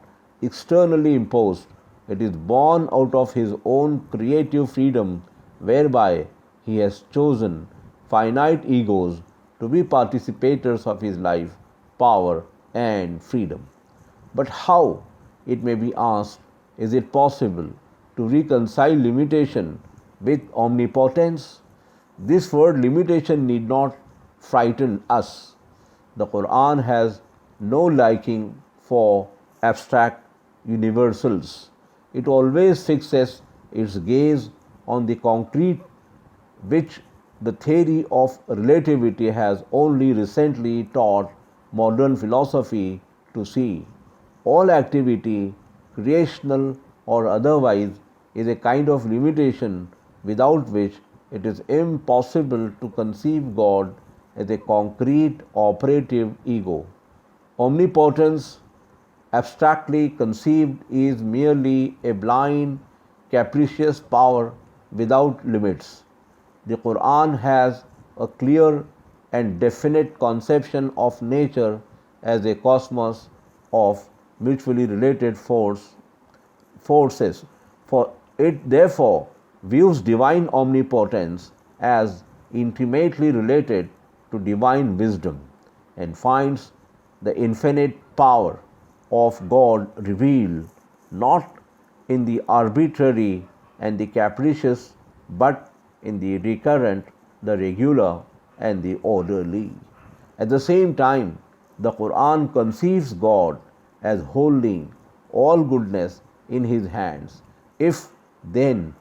externally imposed, it is born out of his own creative freedom, whereby he has chosen finite egos to be participators of his life, power, and freedom. But how, it may be asked, is it possible to reconcile limitation with omnipotence? This word limitation need not frighten us. The Quran has no liking for abstract universals. It always fixes its gaze on the concrete, which the theory of relativity has only recently taught modern philosophy to see. All activity, creational or otherwise, is a kind of limitation without which it is impossible to conceive God as a concrete operative ego. Omnipotence, abstractly conceived, is merely a blind, capricious power without limits. The Quran has a clear and definite conception of nature as a cosmos of mutually related forces. For it therefore views divine omnipotence as intimately related to divine wisdom, and finds the infinite power of God revealed not in the arbitrary and the capricious, but in the recurrent, the regular, and the orderly. At the same time, the Quran conceives God as holding all goodness in His hands. If then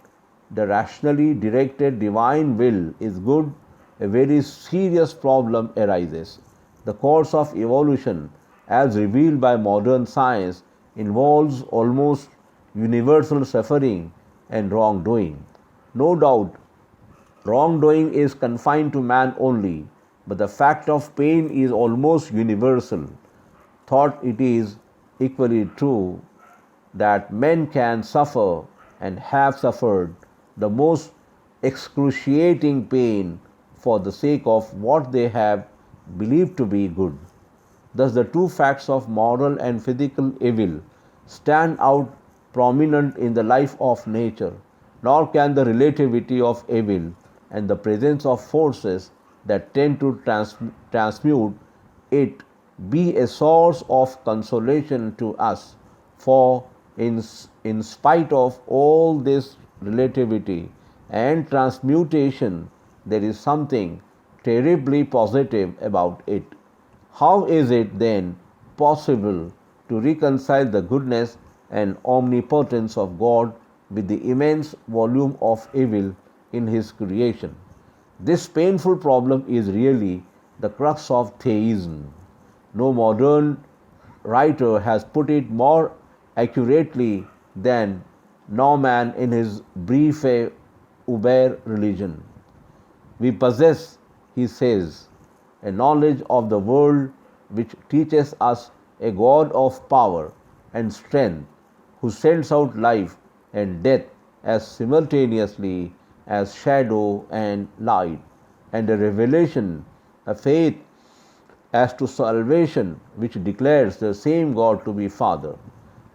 the rationally directed divine will is good, a very serious problem arises. The course of evolution, as revealed by modern science, involves almost universal suffering and wrongdoing. No doubt, wrongdoing is confined to man only, but the fact of pain is almost universal. Thought it is equally true that men can suffer and have suffered the most excruciating pain for the sake of what they have believed to be good. Thus, the two facts of moral and physical evil stand out prominent in the life of nature, nor can the relativity of evil and the presence of forces that tend to transmute it be a source of consolation to us, for in spite of all this relativity and transmutation, there is something terribly positive about it. How is it then possible to reconcile the goodness and omnipotence of God with the immense volume of evil in His creation? This painful problem is really the crux of theism. No modern writer has put it more accurately than Naumann in his brief Uber religion. We possess, he says, a knowledge of the world which teaches us a God of power and strength who sends out life and death as simultaneously as shadow and light, and a revelation, a faith as to salvation which declares the same God to be Father.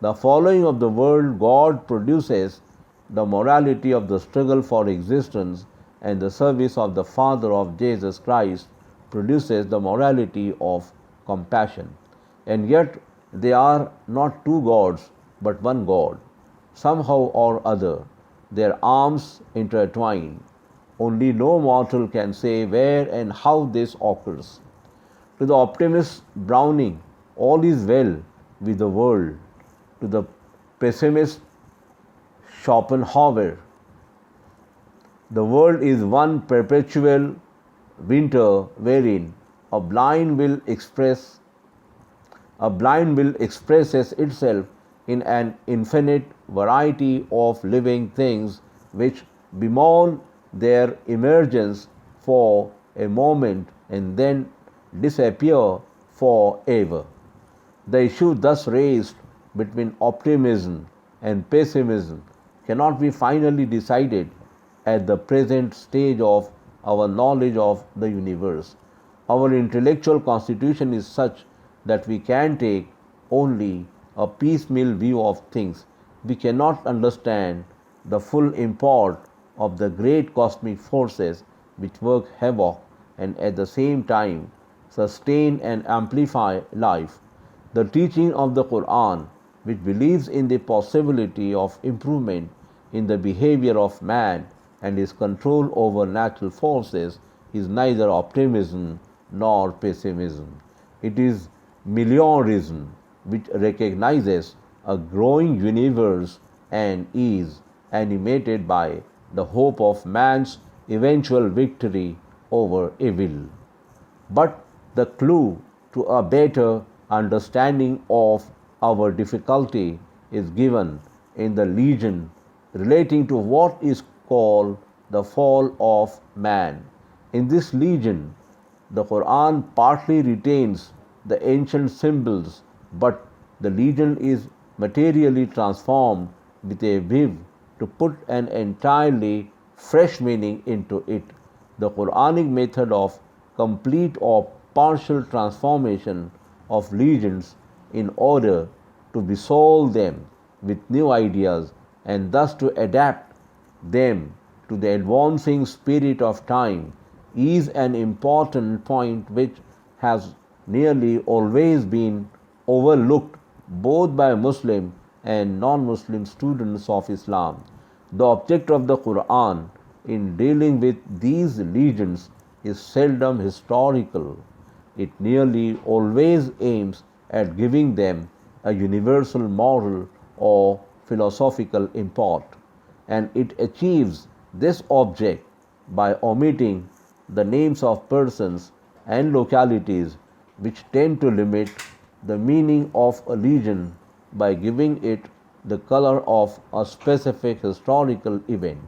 The following of the world God produces the morality of the struggle for existence, and the service of the Father of Jesus Christ produces the morality of compassion. And yet they are not two gods but one God. Somehow or other their arms intertwine. Only no mortal can say where and how this occurs. To the optimist Browning, all is well with the world. To the pessimist Schopenhauer, the world is one perpetual winter wherein a blind will expresses itself in an infinite variety of living things which bemoan their emergence for a moment and then disappear forever. The issue thus raised between optimism and pessimism cannot be finally decided at the present stage of our knowledge of the universe. Our intellectual constitution is such that we can take only a piecemeal view of things. We cannot understand the full import of the great cosmic forces which work havoc and at the same time sustain and amplify life. The teaching of the Quran, which believes in the possibility of improvement in the behavior of man and his control over natural forces, is neither optimism nor pessimism. It is meliorism, which recognizes a growing universe and is animated by the hope of man's eventual victory over evil. But the clue to a better understanding of our difficulty is given in the legend relating to what is called the fall of man. In this legend, the Quran partly retains the ancient symbols, but the legend is materially transformed with a view to put an entirely fresh meaning into it. The Quranic method of complete or partial transformation of legends in order to besolve them with new ideas and thus to adapt them to the advancing spirit of time is an important point which has nearly always been overlooked both by Muslim and non-Muslim students of Islam. The object of the Quran in dealing with these legends is seldom historical. It nearly always aims at giving them a universal moral or philosophical import, and it achieves this object by omitting the names of persons and localities which tend to limit the meaning of a legend by giving it the color of a specific historical event,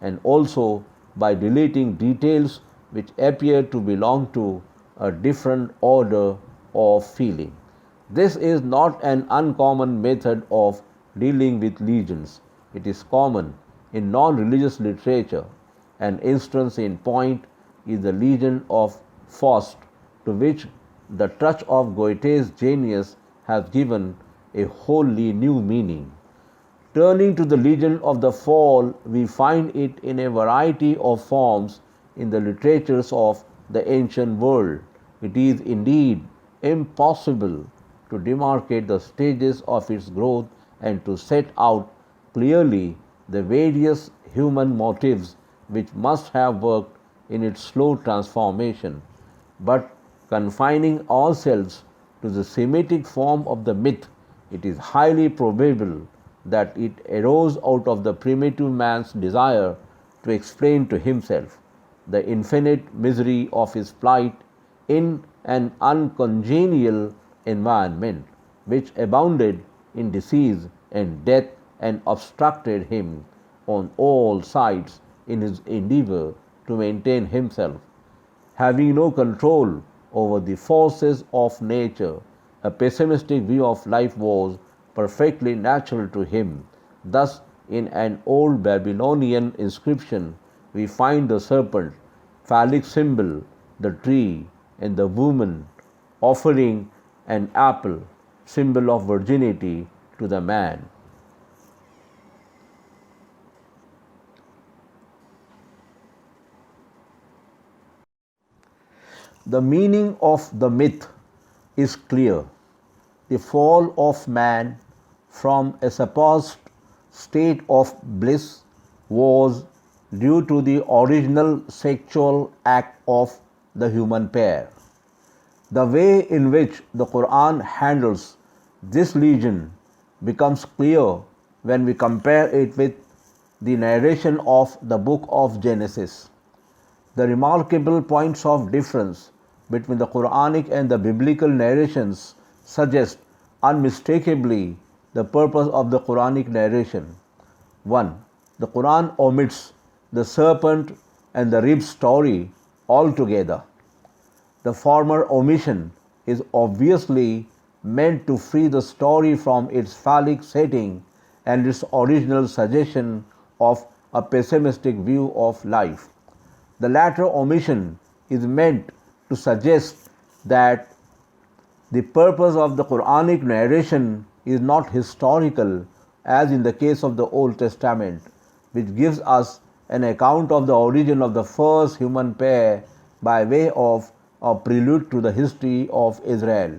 and also by deleting details which appear to belong to a different order of feeling. This is not an uncommon method of dealing with legends. It is common in non religious literature. An instance in point is the legend of Faust, to which the touch of Goethe's genius has given a wholly new meaning. Turning to the legend of the fall, we find it in a variety of forms in the literatures of the ancient world. It is indeed impossible to demarcate the stages of its growth and to set out clearly the various human motives which must have worked in its slow transformation. But confining ourselves to the Semitic form of the myth, it is highly probable that it arose out of the primitive man's desire to explain to himself the infinite misery of his plight in an uncongenial environment which abounded in disease and death and obstructed him on all sides in his endeavor to maintain himself. Having no control over the forces of nature, a pessimistic view of life was perfectly natural to him. Thus, in an old Babylonian inscription, we find the serpent, phallic symbol, the tree, and the woman offering an apple, symbol of virginity, to the man. The meaning of the myth is clear. The fall of man from a supposed state of bliss was due to the original sexual act of the human pair. The way in which the Quran handles this legend becomes clear when we compare it with the narration of the book of Genesis. The remarkable points of difference between the Quranic and the biblical narrations suggest unmistakably the purpose of the Quranic narration. 1. The Quran omits the serpent and the rib story altogether. The former omission is obviously meant to free the story from its phallic setting and its original suggestion of a pessimistic view of life. The latter omission is meant to suggest that the purpose of the Quranic narration is not historical, as in the case of the Old Testament, which gives us an account of the origin of the first human pair by way of a prelude to the history of Israel.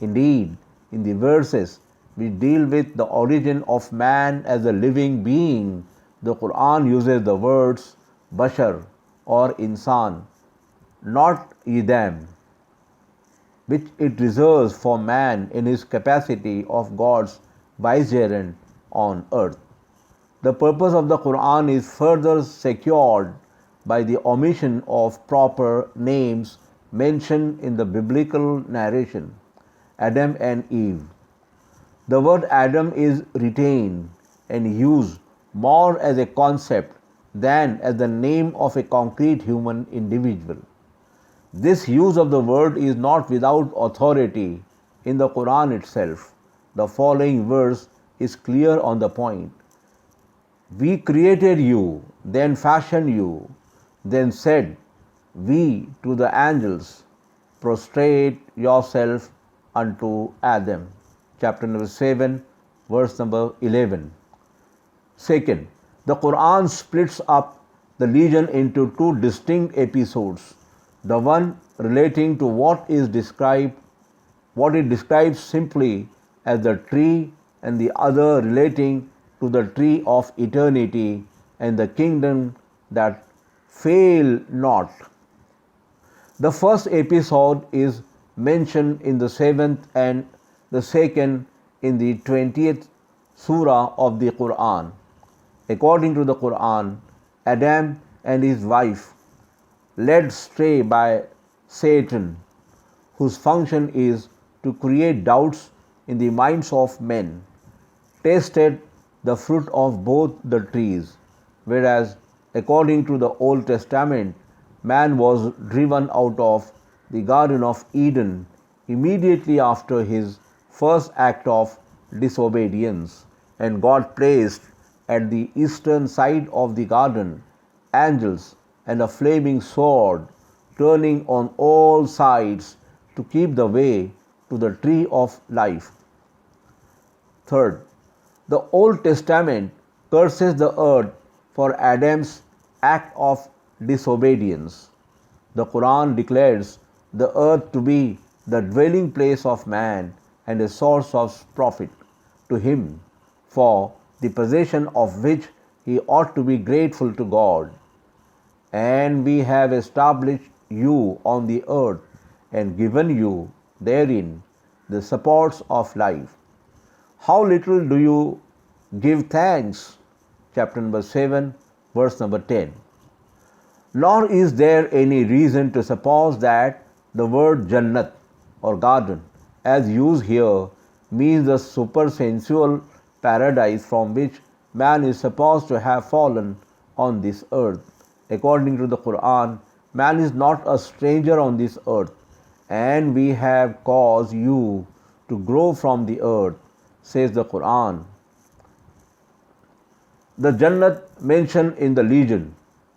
Indeed, in the verses which deal with the origin of man as a living being, the Quran uses the words bashar or insan, not idam, which it reserves for man in his capacity of God's vicegerent on earth. The purpose of the Quran is further secured by the omission of proper names mentioned in the biblical narration, Adam and Eve. The word Adam is retained and used more as a concept than as the name of a concrete human individual. This use of the word is not without authority in the Quran itself. The following verse is clear on the point. We created you, then fashioned you, then said we to the angels, prostrate yourself unto Adam. Chapter number 7, verse number 11. Second, the Quran splits up the legend into two distinct episodes. The one relating to what it describes simply as the tree, and the other relating to the tree of eternity and the kingdom that fail not. The first episode is mentioned in the 7th and the second in the 20th surah of the Quran. According to the Quran, Adam and his wife, led astray by Satan, whose function is to create doubts in the minds of men, tasted the fruit of both the trees, whereas according to the Old Testament, man was driven out of the Garden of Eden immediately after his first act of disobedience, and God placed at the eastern side of the garden angels and a flaming sword turning on all sides to keep the way to the tree of life. Third, the Old Testament curses the earth for Adam's act of disobedience. The Quran declares the earth to be the dwelling place of man and a source of profit to him, for the possession of which he ought to be grateful to God. And we have established you on the earth and given you therein the supports of life. How little do you give thanks? Chapter number 7, verse number 10. Nor is there any reason to suppose that the word Jannat or garden, as used here, means the supersensual paradise from which man is supposed to have fallen on this earth. According to the Quran, man is not a stranger on this earth, and we have caused you to grow from the earth, says the Quran. The Jannat mentioned in the legend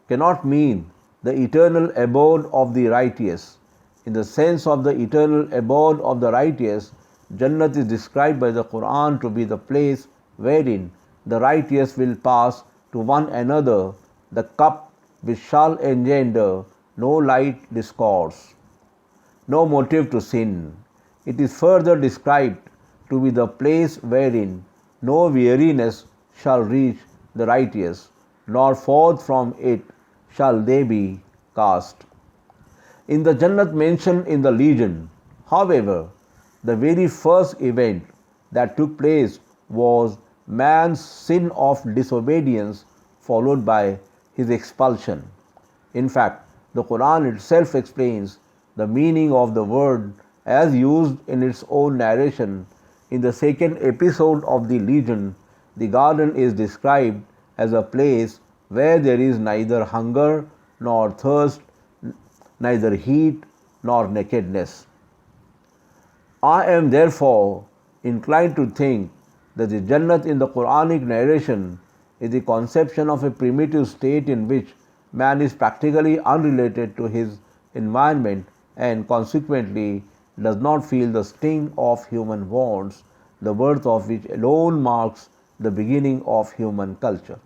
cannot mean the eternal abode of the righteous. In the sense of the eternal abode of the righteous, Jannat is described by the Quran to be the place wherein the righteous will pass to one another the cup which shall engender no light discourse, no motive to sin. It is further described to be the place wherein no weariness shall reach the righteous, nor forth from it shall they be cast. In the Jannat mentioned in the legend, however, the very first event that took place was man's sin of disobedience, followed by his expulsion. In fact, the Quran itself explains the meaning of the word as used in its own narration. In the second episode of the legend, the garden is described as a place where there is neither hunger nor thirst, neither heat nor nakedness. I am therefore inclined to think that the Jannat in the Quranic narration is the conception of a primitive state in which man is practically unrelated to his environment and consequently does not feel the sting of human wants, the birth of which alone marks the beginning of human culture.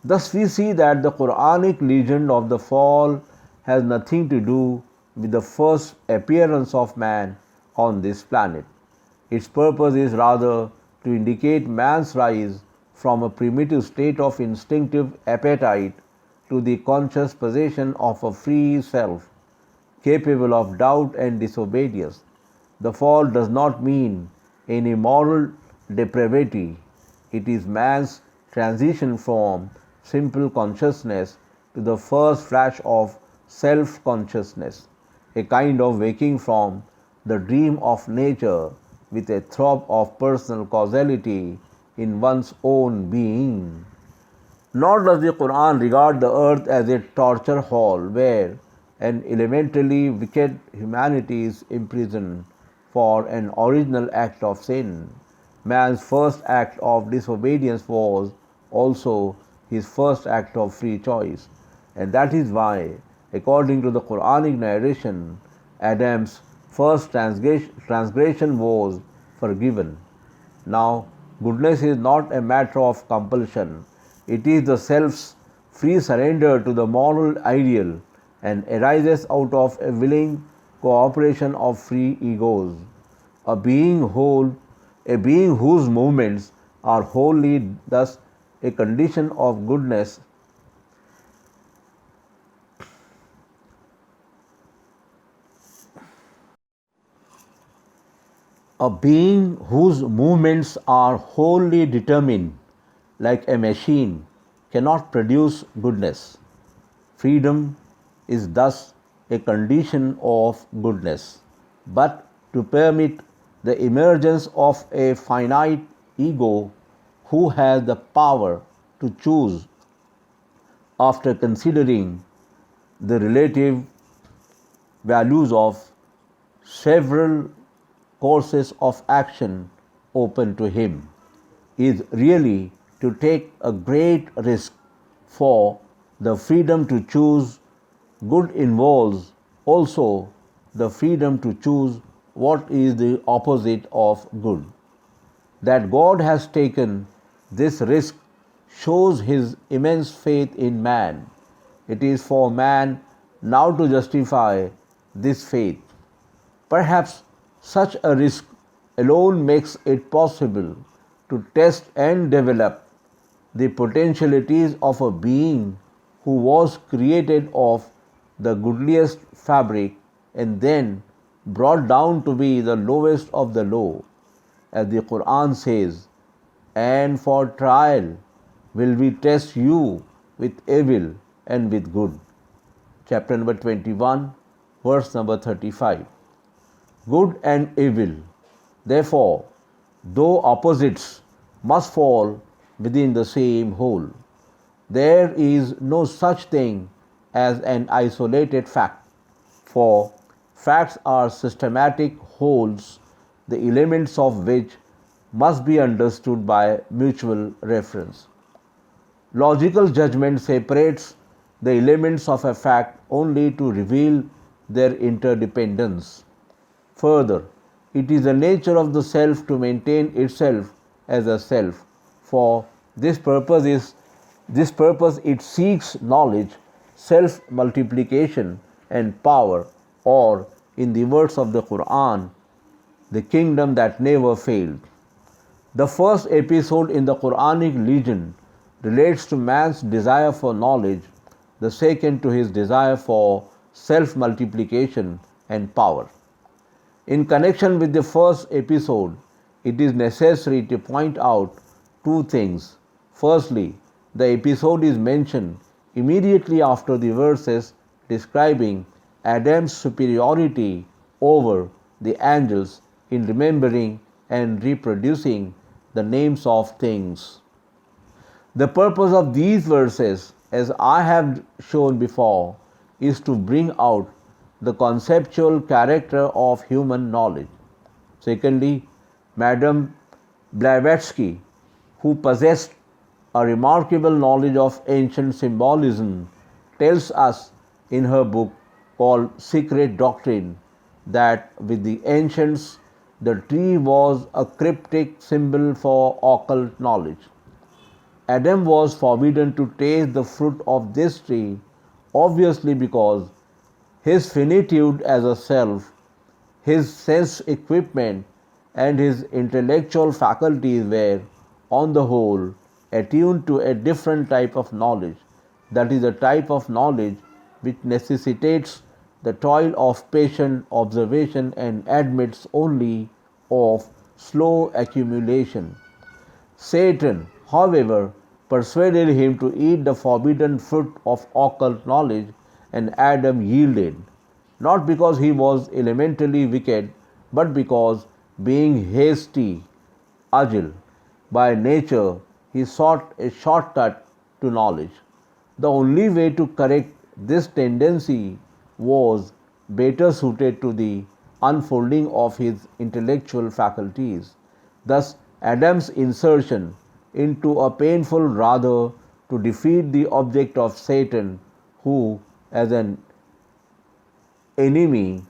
Thus we see that the Quranic legend of the fall has nothing to do with the first appearance of man on this planet. Its purpose is rather to indicate man's rise from a primitive state of instinctive appetite to the conscious possession of a free self, capable of doubt and disobedience. The fall does not mean any moral depravity. It is man's transition from simple consciousness to the first flash of self-consciousness, a kind of waking from the dream of nature with a throb of personal causality in one's own being. Nor does the Quran regard the earth as a torture hall where an elementally wicked humanity is imprisoned for an original act of sin. Man's first act of disobedience was also his first act of free choice, and that is why, according to the Quranic narration, Adam's first transgression was forgiven. Now, goodness is not a matter of compulsion. It is the self's free surrender to the moral ideal and arises out of a willing cooperation of free egos. A being whose movements are wholly thus a condition of goodness. A being whose movements are wholly determined, like a machine, cannot produce goodness. Freedom is thus a condition of goodness. But to permit the emergence of a finite ego who has the power to choose after considering the relative values of several courses of action open to him, is really to take a great risk, for the freedom to choose good involves also the freedom to choose what is the opposite of good. That God has taken this risk shows his immense faith in man. It is for man now to justify this faith. Perhaps such a risk alone makes it possible to test and develop the potentialities of a being who was created of the goodliest fabric and then brought down to be the lowest of the low. As the Quran says, and for trial will we test you with evil and with good. Chapter number 21, verse number 35. Good and evil, therefore, though opposites, must fall within the same whole. There is no such thing as an isolated fact, for facts are systematic wholes, the elements of which must be understood by mutual reference. Logical judgment separates the elements of a fact only to reveal their interdependence. Further, it is the nature of the self to maintain itself as a self. For this purpose it seeks knowledge, self-multiplication and power, or in the words of the Quran, the kingdom that never failed. The first episode in the Quranic legend relates to man's desire for knowledge, the second to his desire for self-multiplication and power. In connection with the first episode, it is necessary to point out two things. Firstly, the episode is mentioned immediately after the verses describing Adam's superiority over the angels in remembering and reproducing the names of things. The purpose of these verses, as I have shown before, is to bring out the conceptual character of human knowledge. Secondly, Madame Blavatsky, who possessed a remarkable knowledge of ancient symbolism, tells us in her book called Secret Doctrine that with the ancients the tree was a cryptic symbol for occult knowledge. Adam was forbidden to taste the fruit of this tree, obviously because his finitude as a self, his sense equipment, and his intellectual faculties were, on the whole, attuned to a different type of knowledge, that is, a type of knowledge which necessitates the toil of patient observation and admits only of slow accumulation. Satan, however, persuaded him to eat the forbidden fruit of occult knowledge, and Adam yielded, not because he was elementally wicked, but because, being hasty, agile by nature, he sought a shortcut to knowledge. The only way to correct this tendency was better suited to the unfolding of his intellectual faculties. Thus, Adam's insertion into a painful rather to defeat the object of Satan, who, as an enemy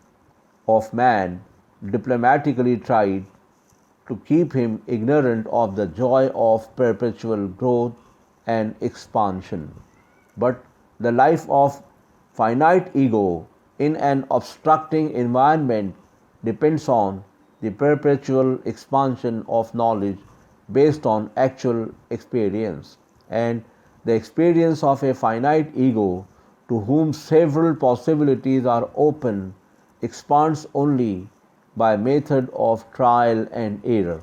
of man, diplomatically tried to keep him ignorant of the joy of perpetual growth and expansion. But the life of finite ego in an obstructing environment depends on the perpetual expansion of knowledge based on actual experience, and the experience of a finite ego to whom several possibilities are open expands only by method of trial and error.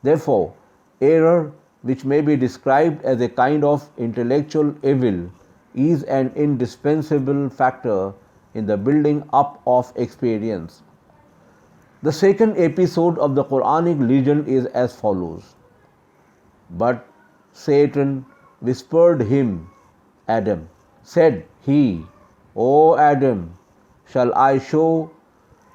Therefore, error, which may be described as a kind of intellectual evil, is an indispensable factor in the building up of experience. The second episode of the Quranic legend is as follows. But Satan whispered him, Adam. Said he, O Adam, shall I show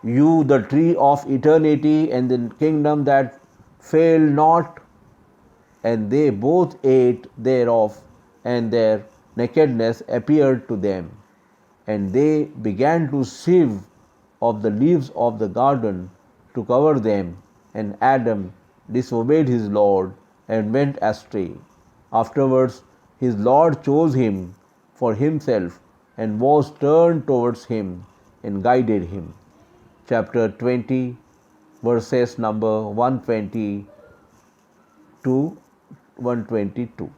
you the tree of eternity and the kingdom that fail not? And they both ate thereof, and their nakedness appeared to them. And they began to sieve of the leaves of the garden to cover them, and Adam disobeyed his Lord and went astray. Afterwards his Lord chose him for himself and was turned towards him and guided him. Chapter 20, verses number 120 to 122.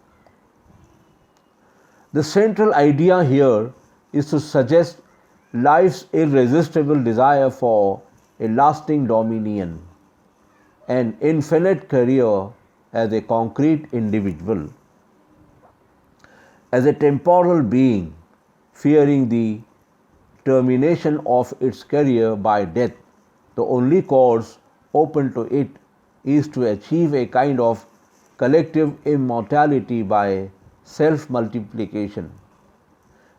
The central idea here is to suggest life's irresistible desire for a lasting dominion, an infinite career as a concrete individual. As a temporal being, fearing the termination of its career by death, the only course open to it is to achieve a kind of collective immortality by self-multiplication.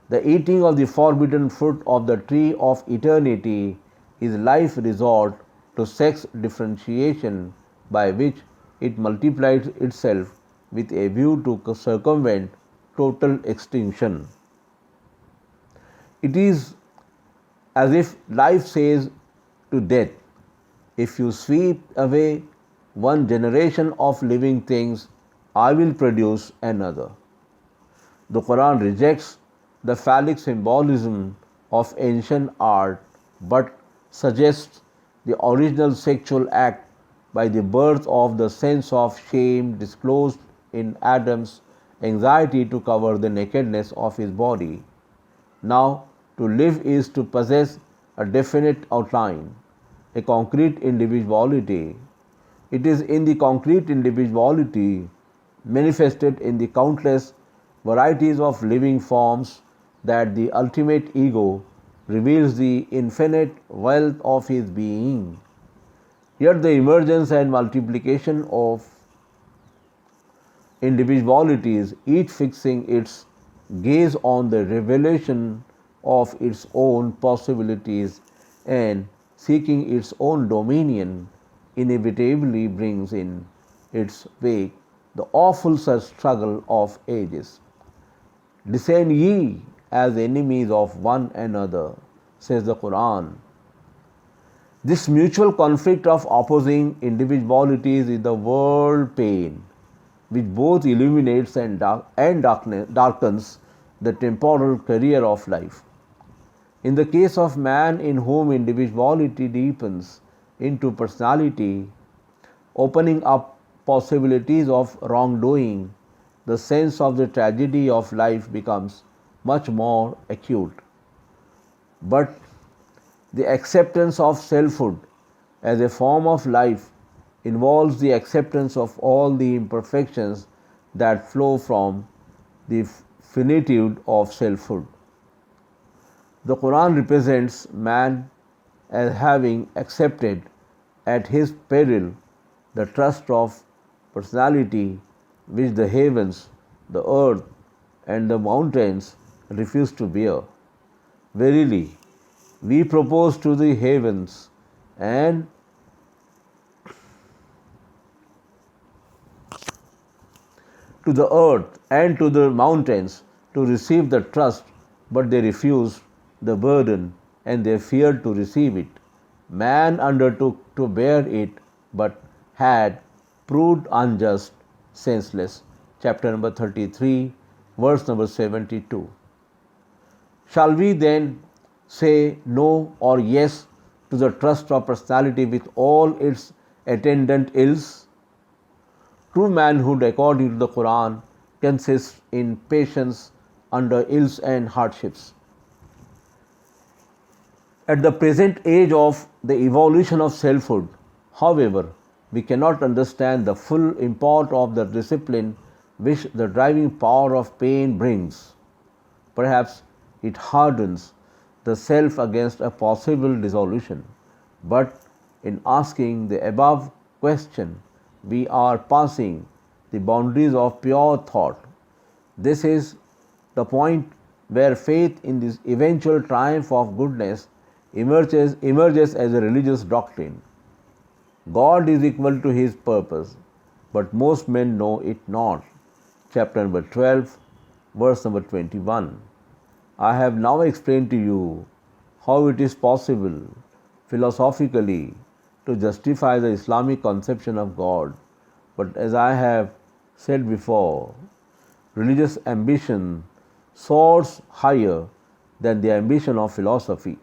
The eating of the forbidden fruit of the tree of eternity is life's resort to sex differentiation, by which it multiplies itself with a view to circumvent total extinction. It is as if life says to death, if you sweep away one generation of living things, I will produce another. The Quran rejects the phallic symbolism of ancient art, but suggests the original sexual act by the birth of the sense of shame disclosed in Adam's anxiety to cover the nakedness of his body. Now, to live is to possess a definite outline, a concrete individuality. It is in the concrete individuality manifested in the countless varieties of living forms that the ultimate ego reveals the infinite wealth of his being. Yet the emergence and multiplication of individualities, each fixing its gaze on the revelation of its own possibilities and seeking its own dominion, inevitably brings in its wake the awful struggle of ages. Descend ye as enemies of one another, says the Quran. This mutual conflict of opposing individualities is the world pain, which both illuminates and darkens the temporal career of life. In the case of man, in whom individuality deepens into personality, opening up possibilities of wrongdoing, the sense of the tragedy of life becomes much more acute. But the acceptance of selfhood as a form of life involves the acceptance of all the imperfections that flow from the finitude of selfhood. The Quran represents man as having accepted at his peril the trust of personality which the heavens, the earth, and the mountains refuse to bear. Verily, we propose to the heavens and to the earth and to the mountains to receive the trust, but they refused the burden and they feared to receive it. Man undertook to bear it, but had proved unjust, senseless. Chapter number 33, verse number 72. Shall we then say no or yes to the trust of personality with all its attendant ills? True manhood, according to the Quran, consists in patience under ills and hardships. At the present age of the evolution of selfhood, however, we cannot understand the full import of the discipline which the driving power of pain brings. Perhaps it hardens the self against a possible dissolution, but In asking the above question, we are passing the boundaries of pure thought. This is the point where faith in this eventual triumph of goodness emerges as a religious doctrine. God is equal to his purpose, but most men know it not. Chapter number 12, verse number 21. I have now explained to you how it is possible philosophically to justify the Islamic conception of God. But as I have said before, religious ambition soars higher than the ambition of philosophy.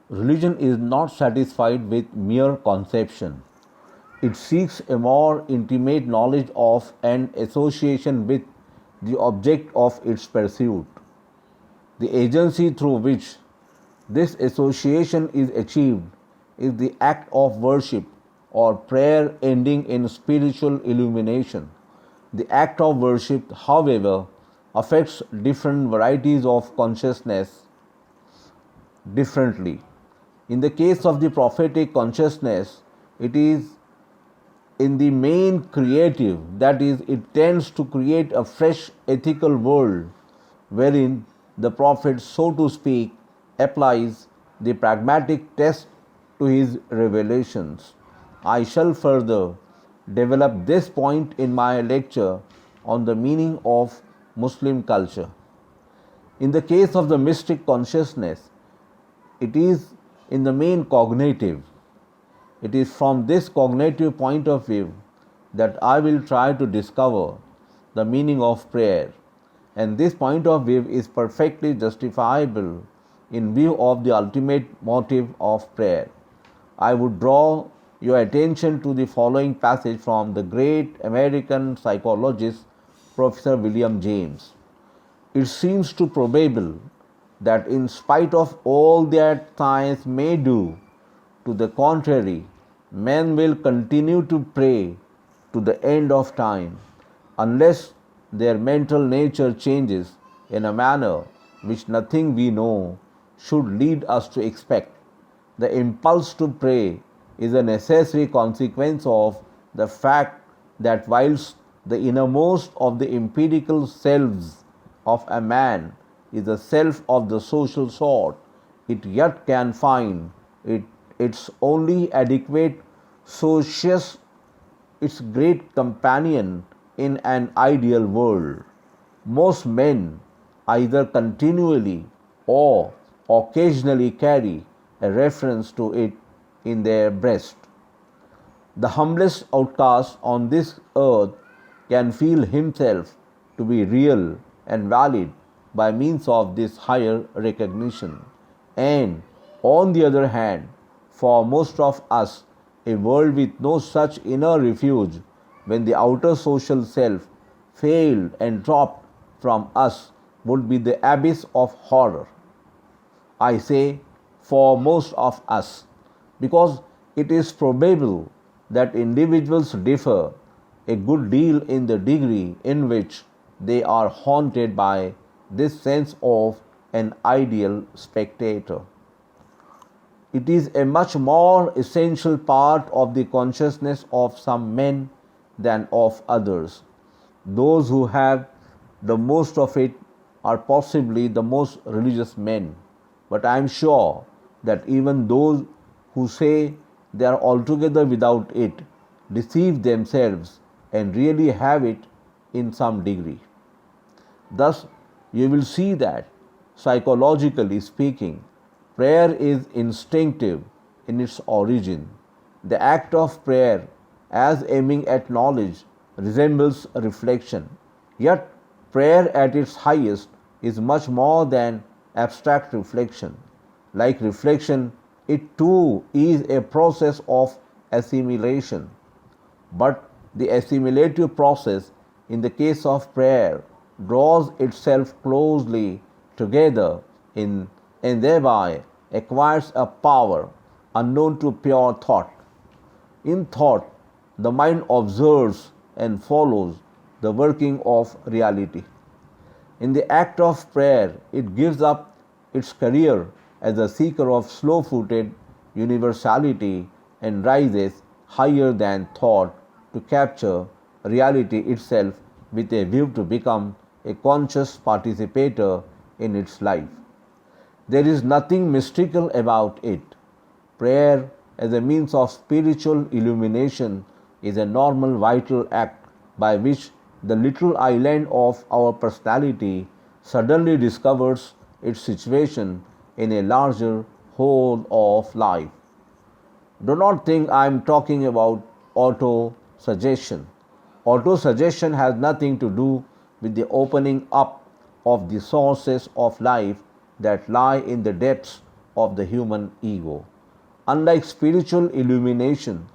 Religion is not satisfied with mere conception. It seeks a more intimate knowledge of and association with the object of its pursuit. The agency through which this association is achieved is the act of worship or prayer ending in spiritual illumination. The act of worship, however, affects different varieties of consciousness differently. In the case of the prophetic consciousness, it is in the main creative, that is, it tends to create a fresh ethical world wherein the prophet, so to speak, applies the pragmatic test to his revelations. I shall further develop this point in my lecture on the meaning of Muslim culture. In the case of the mystic consciousness, it is in the main cognitive. It is from this cognitive point of view that I will try to discover the meaning of prayer, and this point of view is perfectly justifiable in view of the ultimate motive of prayer. I would draw your attention to the following passage from the great American psychologist Professor William James. It seems too probable that in spite of all that science may do to the contrary, men will continue to pray to the end of time unless their mental nature changes in a manner which nothing we know should lead us to expect. The impulse to pray is a necessary consequence of the fact that whilst the innermost of the empirical selves of a man is a self of the social sort, it yet can find its only adequate socius, its great companion in an ideal world. Most men either continually or occasionally carry a reference to it in their breast. The humblest outcast on this earth can feel himself to be real and valid by means of this higher recognition. And on the other hand, for most of us, a world with no such inner refuge, when the outer social self failed and dropped from us, would be the abyss of horror. I say for most of us, because it is probable that individuals differ a good deal in the degree in which they are haunted by this sense of an ideal spectator. It is a much more essential part of the consciousness of some men than of others. Those who have the most of it are possibly the most religious men, but I am sure that even those who say they are altogether without it deceive themselves and really have it in some degree. Thus, you will see that, psychologically speaking, prayer is instinctive in its origin. The act of prayer, as aiming at knowledge, resembles reflection. Yet, prayer at its highest is much more than abstract reflection. Like reflection, it too is a process of assimilation. But the assimilative process in the case of prayer draws itself closely together in and thereby acquires a power unknown to pure thought. In thought, the mind observes and follows the working of reality. In the act of prayer, it gives up its career as a seeker of slow footed universality and rises higher than thought to capture reality itself with a view to become a conscious participator in its life. There is nothing mystical about it. Prayer as a means of spiritual illumination is a normal vital act by which the little island of our personality suddenly discovers its situation in a larger whole of life. Do not think I am talking about auto suggestion. Auto suggestion has nothing to do with the opening up of the sources of life that lie in the depths of the human ego. Unlike spiritual illumination,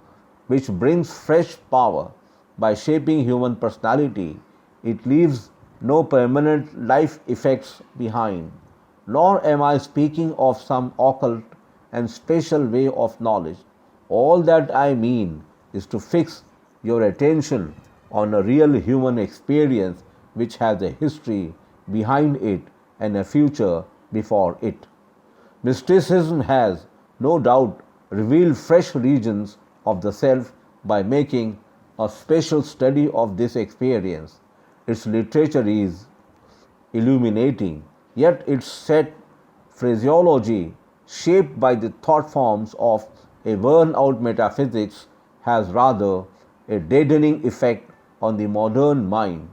which brings fresh power by shaping human personality, it leaves no permanent life effects behind. Nor am I speaking of some occult and special way of knowledge. All that I mean is to fix your attention on a real human experience which has a history behind it and a future before it. Mysticism has, no doubt, revealed fresh regions of the self by making a special study of this experience. Its literature is illuminating, yet its set phraseology, shaped by the thought forms of a worn out metaphysics, has rather a deadening effect on the modern mind.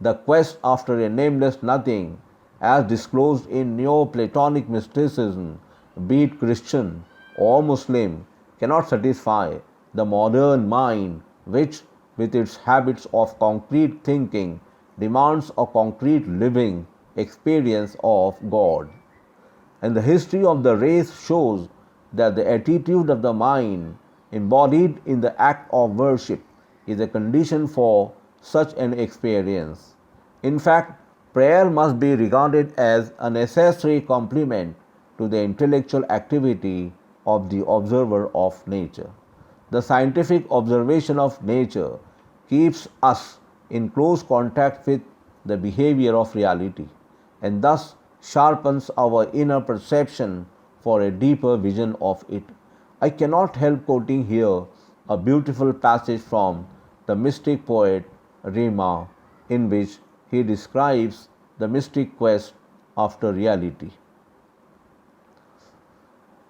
The quest after a nameless nothing, as disclosed in Neoplatonic mysticism, be it Christian or Muslim, cannot satisfy the modern mind, which, with its habits of concrete thinking, demands a concrete living experience of God. And the history of the race shows that the attitude of the mind, embodied in the act of worship, is a condition for such an experience. In fact, prayer must be regarded as a necessary complement to the intellectual activity of the observer of nature. The scientific observation of nature keeps us in close contact with the behavior of reality and thus sharpens our inner perception for a deeper vision of it. I cannot help quoting here a beautiful passage from the mystic poet Rima, in which he describes the mystic quest after reality.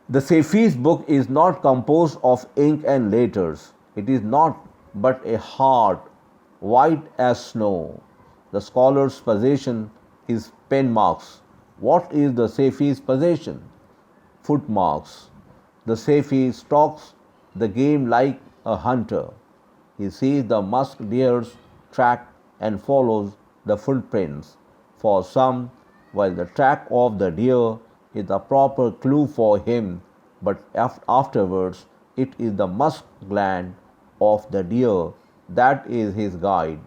The Safi's book is not composed of ink and letters. It is not but a heart white as snow. The scholar's possession is pen marks. What is the Safi's possession? Footmarks. The Safi stalks the game like a hunter. He sees the musk deer's track and follows the footprints. For some, while the track of the deer is the proper clue for him, but afterwards it is the musk gland of the deer that is his guide.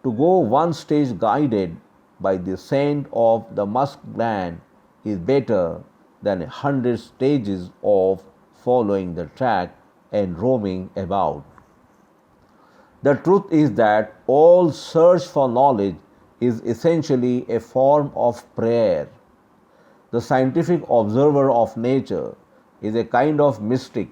To go one stage guided by the scent of the musk gland is better than 100 stages of following the track and roaming about. The truth is that all search for knowledge is essentially a form of prayer. The scientific observer of nature is a kind of mystic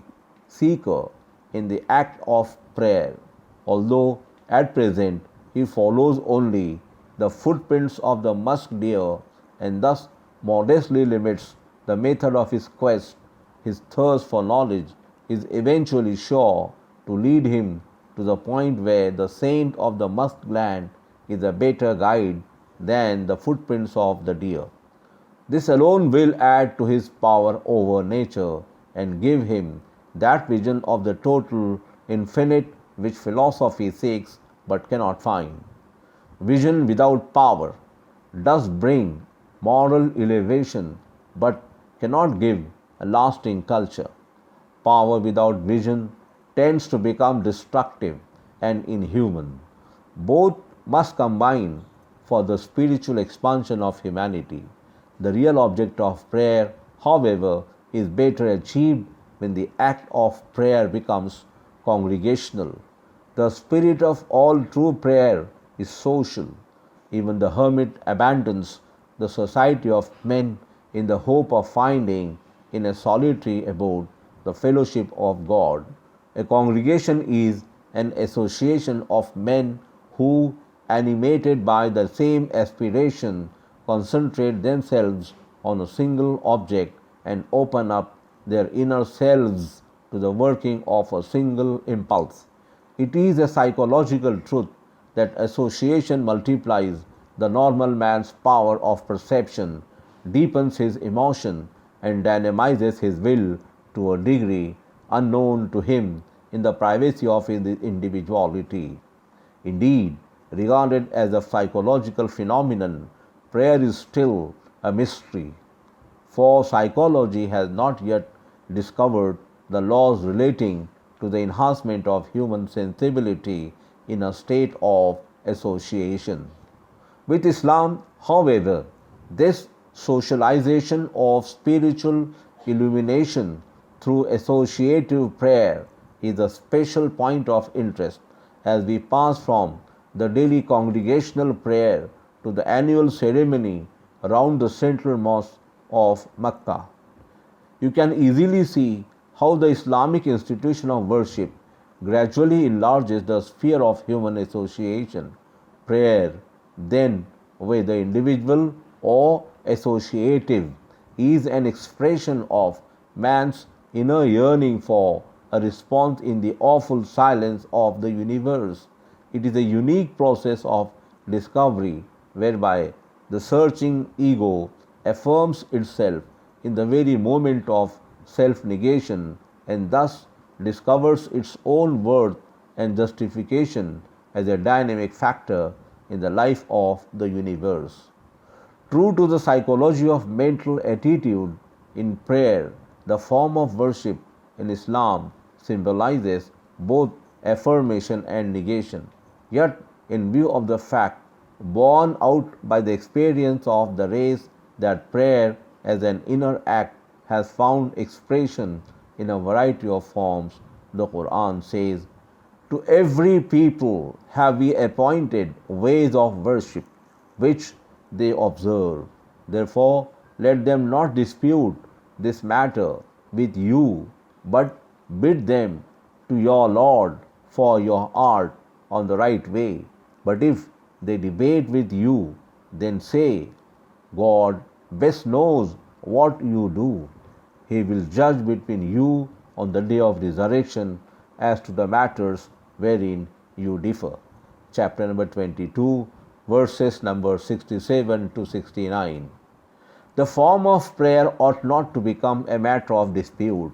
seeker in the act of prayer, although at present he follows only the footprints of the musk deer and thus modestly limits the method of his quest. His thirst for knowledge is eventually sure to lead him to the point where the scent of the musk gland is a better guide than the footprints of the deer. This alone will add to his power over nature and give him that vision of the total infinite which philosophy seeks but cannot find. Vision without power does bring moral elevation but cannot give a lasting culture. Power without vision tends to become destructive and inhuman. Both must combine for the spiritual expansion of humanity. The real object of prayer, however, is better achieved when the act of prayer becomes congregational. The spirit of all true prayer is social. Even the hermit abandons the society of men in the hope of finding in a solitary abode the fellowship of God. A congregation is an association of men who, animated by the same aspiration, concentrate themselves on a single object and open up their inner selves to the working of a single impulse. It is a psychological truth that association multiplies the normal man's power of perception, deepens his emotion, and dynamizes his will to a degree unknown to him in the privacy of his individuality. Indeed, regarded as a psychological phenomenon, prayer is still a mystery, for psychology has not yet discovered the laws relating to the enhancement of human sensibility in a state of association. With Islam, however, this socialization of spiritual illumination through associative prayer is a special point of interest as we pass from the daily congregational prayer to the annual ceremony around the central mosque of Mecca. You can easily see how the Islamic institution of worship gradually enlarges the sphere of human association. Prayer, then, whether individual or associative, is an expression of man's inner yearning for a response in the awful silence of the universe. It is a unique process of discovery whereby the searching ego affirms itself in the very moment of self-negation and thus discovers its own worth and justification as a dynamic factor in the life of the universe. True to the psychology of mental attitude in prayer, the form of worship in Islam symbolizes both affirmation and negation. Yet, in view of the fact borne out by the experience of the race that prayer as an inner act has found expression in a variety of forms, the Quran says, "To every people have we appointed ways of worship, which they observe. Therefore, let them not dispute this matter with you, but bid them to your Lord, for your art on the right way. But if they debate with you, then say, God best knows what you do. He will judge between you on the day of resurrection as to the matters wherein you differ." Chapter number 22, verses number 67 to 69. The form of prayer ought not to become a matter of dispute.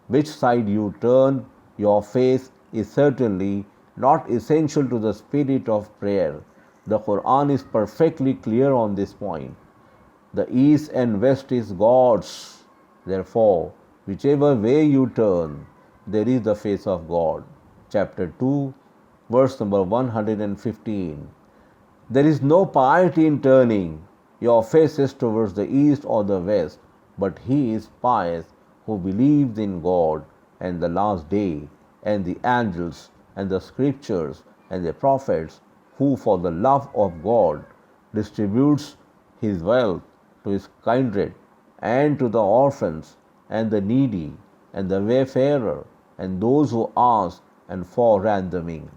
Which side you turn your face is certainly not essential to the spirit of prayer. The Quran is perfectly clear on this point. The east and west is God's. Therefore, whichever way you turn, there is the face of God. Chapter 2, verse number 115. There is no piety in turning your faces towards the east or the west, but he is pious who believes in God and the last day, and the angels, and the scriptures, and the prophets, who for the love of God distributes his wealth to his kindred, and to the orphans, and the needy, and the wayfarer, and those who ask, and for ransoming,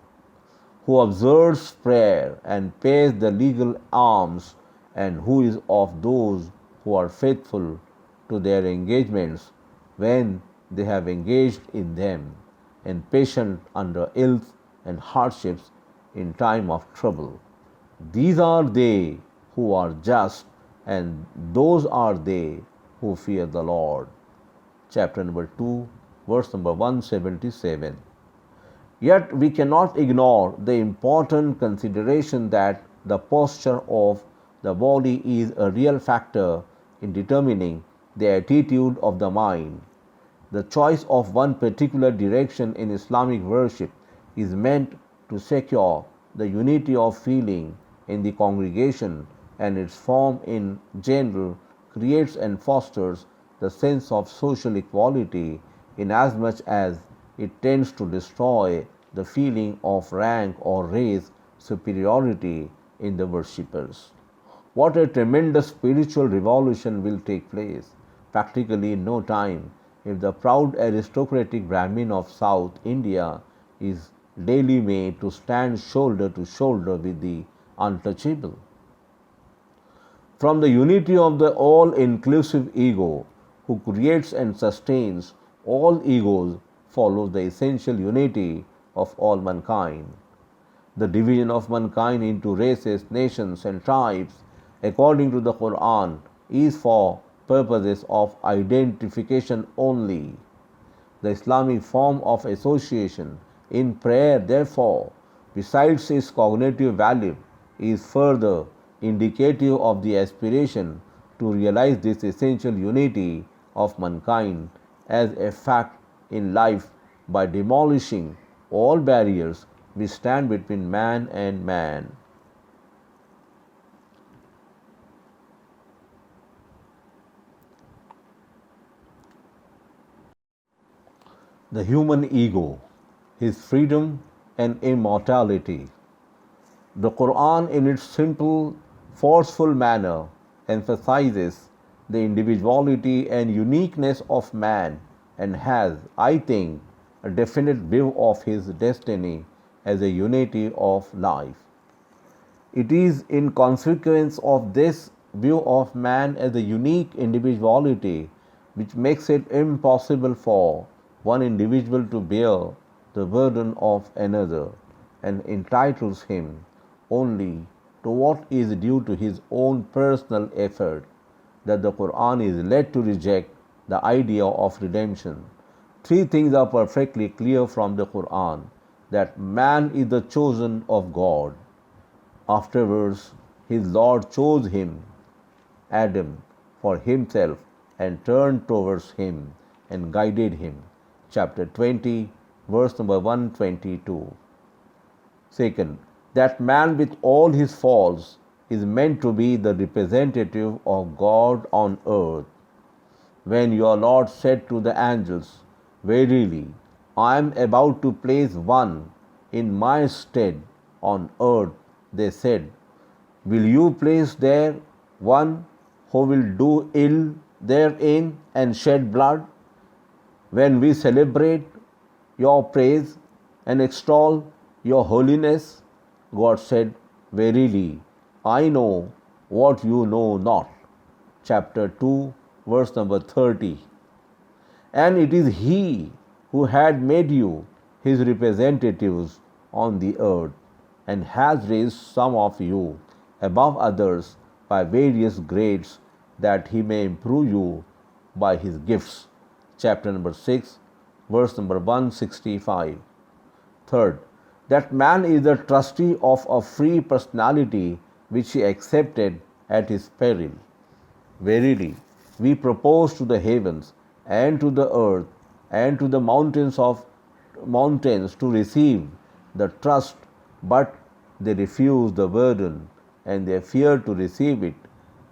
who observes prayer and pays the legal alms, and who is of those who are faithful to their engagements when they have engaged in them, and patient under ills and hardships in time of trouble. These are they who are just, and those are they who fear the Lord. Chapter number 2, verse number 177. Yet we cannot ignore the important consideration that the posture of the body is a real factor in determining the attitude of the mind. The choice of one particular direction in Islamic worship is meant to secure the unity of feeling in the congregation, and its form in general creates and fosters the sense of social equality inasmuch as it tends to destroy the feeling of rank or race superiority in the worshippers. What a tremendous spiritual revolution will take place, practically in no time, if the proud aristocratic Brahmin of South India is daily made to stand shoulder to shoulder with the untouchable. From the unity of the all inclusive ego, who creates and sustains all egos, follows the essential unity of all mankind. The division of mankind into races, nations, and tribes, according to the Quran, is for purposes of identification only. The Islamic form of association in prayer, therefore, besides its cognitive value, is further indicative of the aspiration to realize this essential unity of mankind as a fact in life by demolishing all barriers which stand between man and man. The human ego, his freedom and immortality. The Quran, in its simple, forceful manner, emphasizes the individuality and uniqueness of man and has, I think, a definite view of his destiny as a unity of life. It is in consequence of this view of man as a unique individuality which makes it impossible for one individual to bear the burden of another and entitles him only to what is due to his own personal effort, that the Quran is led to reject the idea of redemption. Three things are perfectly clear from the Quran: that man is the chosen of God. Afterwards, his Lord chose him, Adam, for himself and turned towards him and guided him. Chapter 20, verse number 122. Second, that man with all his faults is meant to be the representative of God on earth. When your Lord said to the angels, "Verily, I am about to place one in my stead on earth," they said, "Will you place there one who will do ill therein and shed blood?" When we celebrate your praise and extol your holiness, God said, "Verily, I know what you know not." Chapter 2, verse number 30. And it is He who had made you His representatives on the earth and has raised some of you above others by various grades, that He may improve you by His gifts. Chapter number 6, verse number 165. Third, that man is the trustee of a free personality which he accepted at his peril. Verily, we propose to the heavens and to the earth and to the mountains to receive the trust, but they refused the burden and they feared to receive it.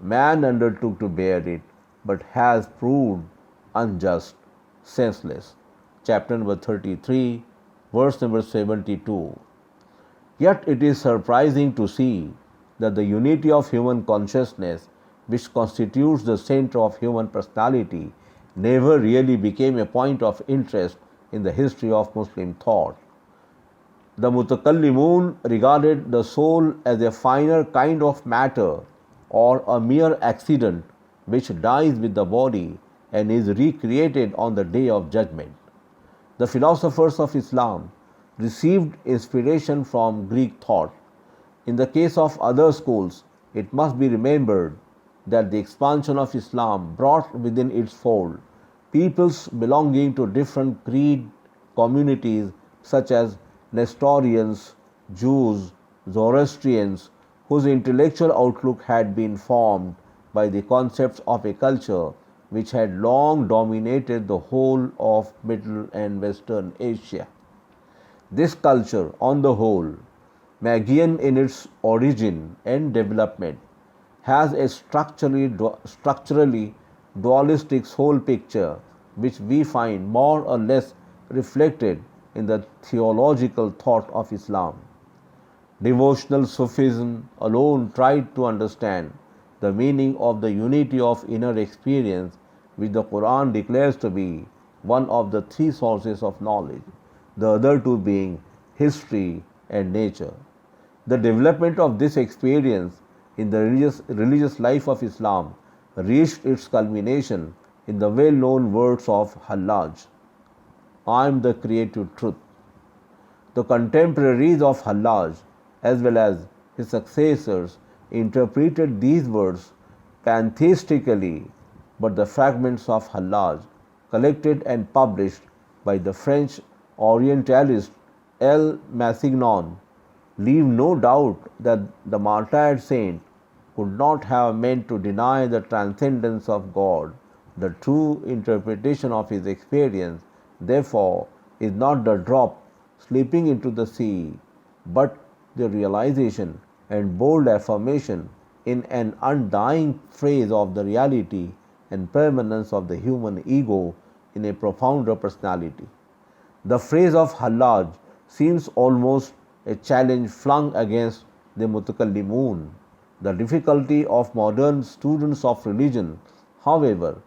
Man undertook to bear it, but has proved unjust, senseless. Chapter number 33, verse number 72. Yet it is surprising to see that the unity of human consciousness, which constitutes the center of human personality, never really became a point of interest in the history of Muslim thought. The Mutakallimun regarded the soul as a finer kind of matter or a mere accident which dies with the body and is recreated on the day of judgment. The philosophers of Islam received inspiration from Greek thought. In the case of other schools, it must be remembered that the expansion of Islam brought within its fold peoples belonging to different creed communities such as Nestorians, Jews, Zoroastrians, whose intellectual outlook had been formed by the concepts of a culture which had long dominated the whole of Middle and Western Asia. This culture, on the whole, Magian in its origin and development, has a structurally dualistic soul picture which we find more or less reflected in the theological thought of Islam. Devotional Sufism alone tried to understand the meaning of the unity of inner experience which the Quran declares to be one of the three sources of knowledge, the other two being history and nature. The development of this experience in the religious life of Islam reached its culmination in the well-known words of Hallaj, I am the creative truth. The contemporaries of Hallaj, as well as his successors, interpreted these words pantheistically, but the fragments of Hallaj, collected and published by the French Orientalist L. Massignon, leave no doubt that the martyred saint could not have meant to deny the transcendence of God. The true interpretation of his experience, therefore, is not the drop slipping into the sea, but the realization and bold affirmation in an undying phrase of the reality and permanence of the human ego in a profounder personality. The phrase of Hallaj seems almost a challenge flung against the Mutakallimun. The difficulty of modern students of religion, however,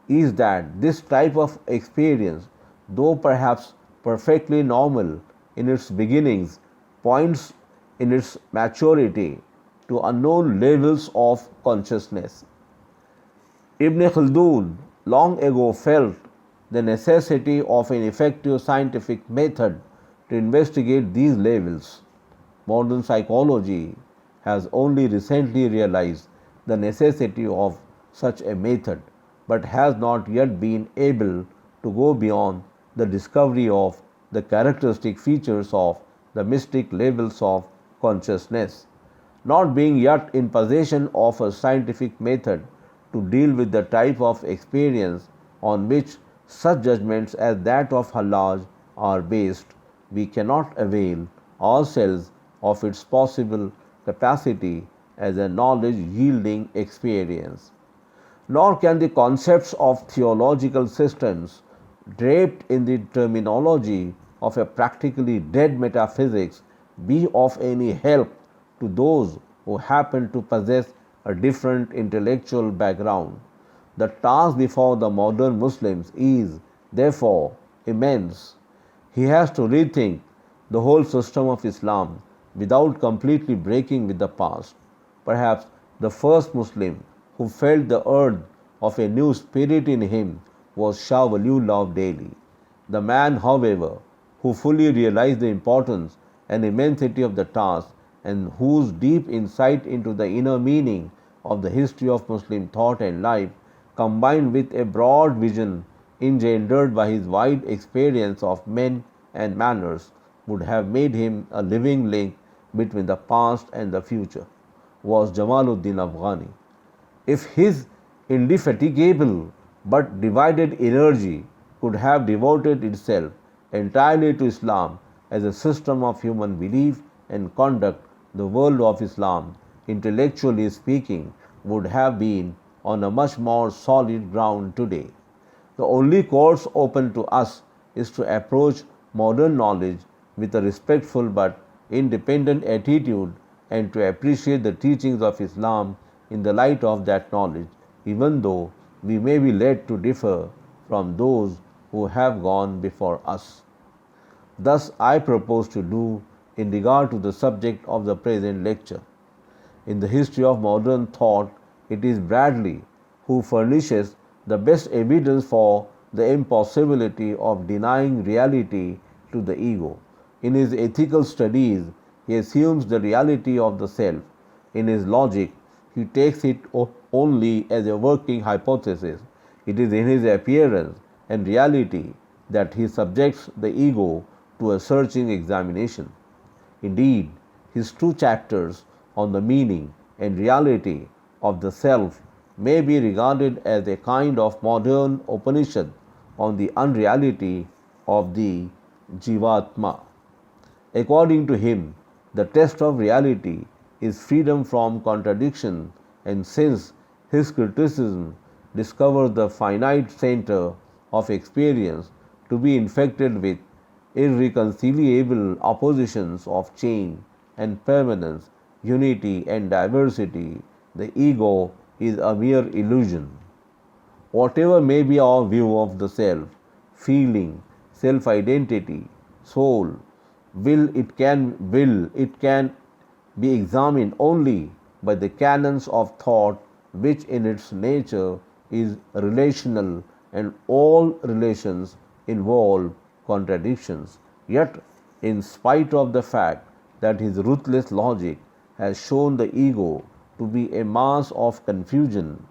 is that this type of experience, though perhaps perfectly normal in its beginnings, points in its maturity to unknown levels of consciousness. Ibn Khaldun long ago felt the necessity of an effective scientific method to investigate these levels. Modern psychology has only recently realized the necessity of such a method, but has not yet been able to go beyond the discovery of the characteristic features of the mystic levels of consciousness. Not being yet in possession of a scientific method to deal with the type of experience on which such judgments as that of Hallaj are based, we cannot avail ourselves of its possible capacity as a knowledge yielding experience. Nor can the concepts of theological systems draped in the terminology of a practically dead metaphysics be of any help to those who happen to possess a different intellectual background. The task before the modern Muslims is, therefore, immense. He has to rethink the whole system of Islam without completely breaking with the past. Perhaps the first Muslim who felt the urge of a new spirit in him was Shah Waliullah of Delhi. The man, however, who fully realized the importance and immensity of the task and whose deep insight into the inner meaning of the history of Muslim thought and life, combined with a broad vision engendered by his wide experience of men and manners, would have made him a living link between the past and the future, was Jamaluddin Afghani. If his indefatigable but divided energy could have devoted itself entirely to Islam as a system of human belief and conduct, the world of Islam, intellectually speaking, would have been on a much more solid ground today. The only course open to us is to approach modern knowledge with a respectful but independent attitude and to appreciate the teachings of Islam in the light of that knowledge, even though we may be led to differ from those who have gone before us. Thus, I propose to do in regard to the subject of the present lecture. In the history of modern thought, it is Bradley who furnishes the best evidence for the impossibility of denying reality to the ego. In his ethical studies, he assumes the reality of the self. In his logic, he takes it only as a working hypothesis. It is in his appearance and reality that he subjects the ego to a searching examination. Indeed, his two chapters on the meaning and reality of the self may be regarded as a kind of modern Upanishad on the unreality of the Jivatma. According to him, the test of reality is freedom from contradiction, and since his criticism discovers the finite center of experience to be infected with irreconcilable oppositions of change and permanence, unity and diversity, the ego is a mere illusion. Whatever may be our view of the self, feeling, self identity, soul, will it can be examined only by the canons of thought, which in its nature is relational, and all relations involve contradictions. Yet, in spite of the fact that his ruthless logic has shown the ego to be a mass of confusion,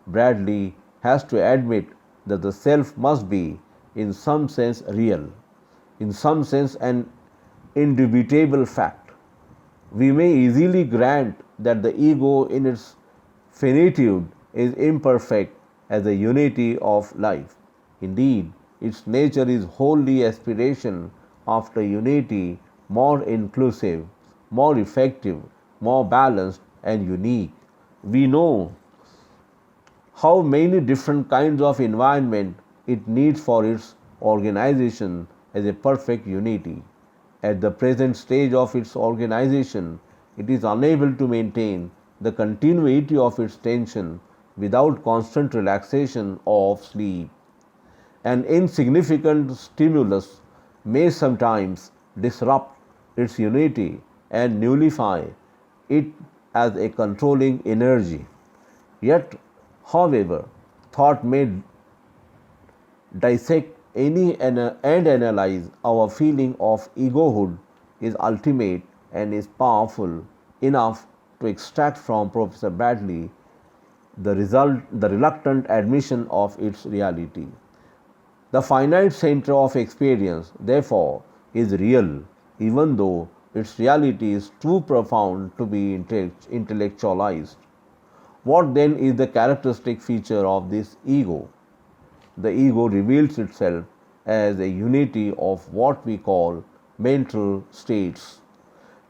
Bradley has to admit that the self must be, in some sense, real, in some sense, an indubitable fact. We may easily grant that the ego in its finitude is imperfect as a unity of life. Indeed, its nature is wholly aspiration after unity, more inclusive, more effective, more balanced and unique. We know how many different kinds of environment it needs for its organization as a perfect unity. At the present stage of its organization, it is unable to maintain the continuity of its tension without constant relaxation of sleep. An insignificant stimulus may sometimes disrupt its unity and nullify it as a controlling energy. Yet, however, thought may dissect and analyze our feeling of egohood is ultimate and is powerful enough to extract from Professor Bradley the reluctant admission of its reality. The finite center of experience, therefore, is real, even though its reality is too profound to be intellectualized. What then is the characteristic feature of this ego? The ego reveals itself as a unity of what we call mental states.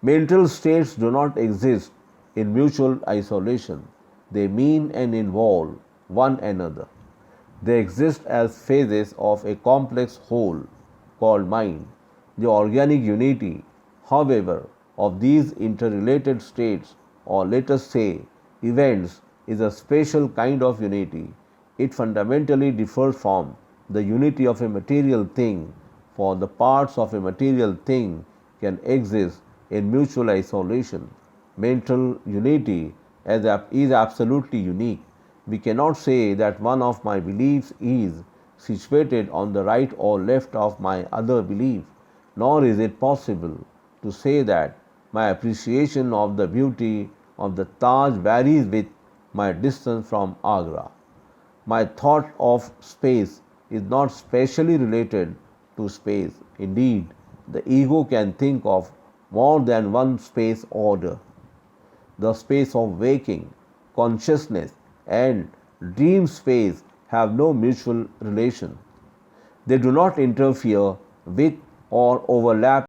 Mental states do not exist in mutual isolation. They mean and involve one another. They exist as phases of a complex whole called mind. The organic unity, however, of these interrelated states, or let us say events, is a special kind of unity. It fundamentally differs from the unity of a material thing, for the parts of a material thing can exist in mutual isolation. Mental unity is absolutely unique. We cannot say that one of my beliefs is situated on the right or left of my other belief, nor is it possible to say that my appreciation of the beauty of the Taj varies with my distance from Agra. My thought of space is not spatially related to space. Indeed, the ego can think of more than one space order. The space of waking, consciousness, and dream space have no mutual relation. They do not interfere with or overlap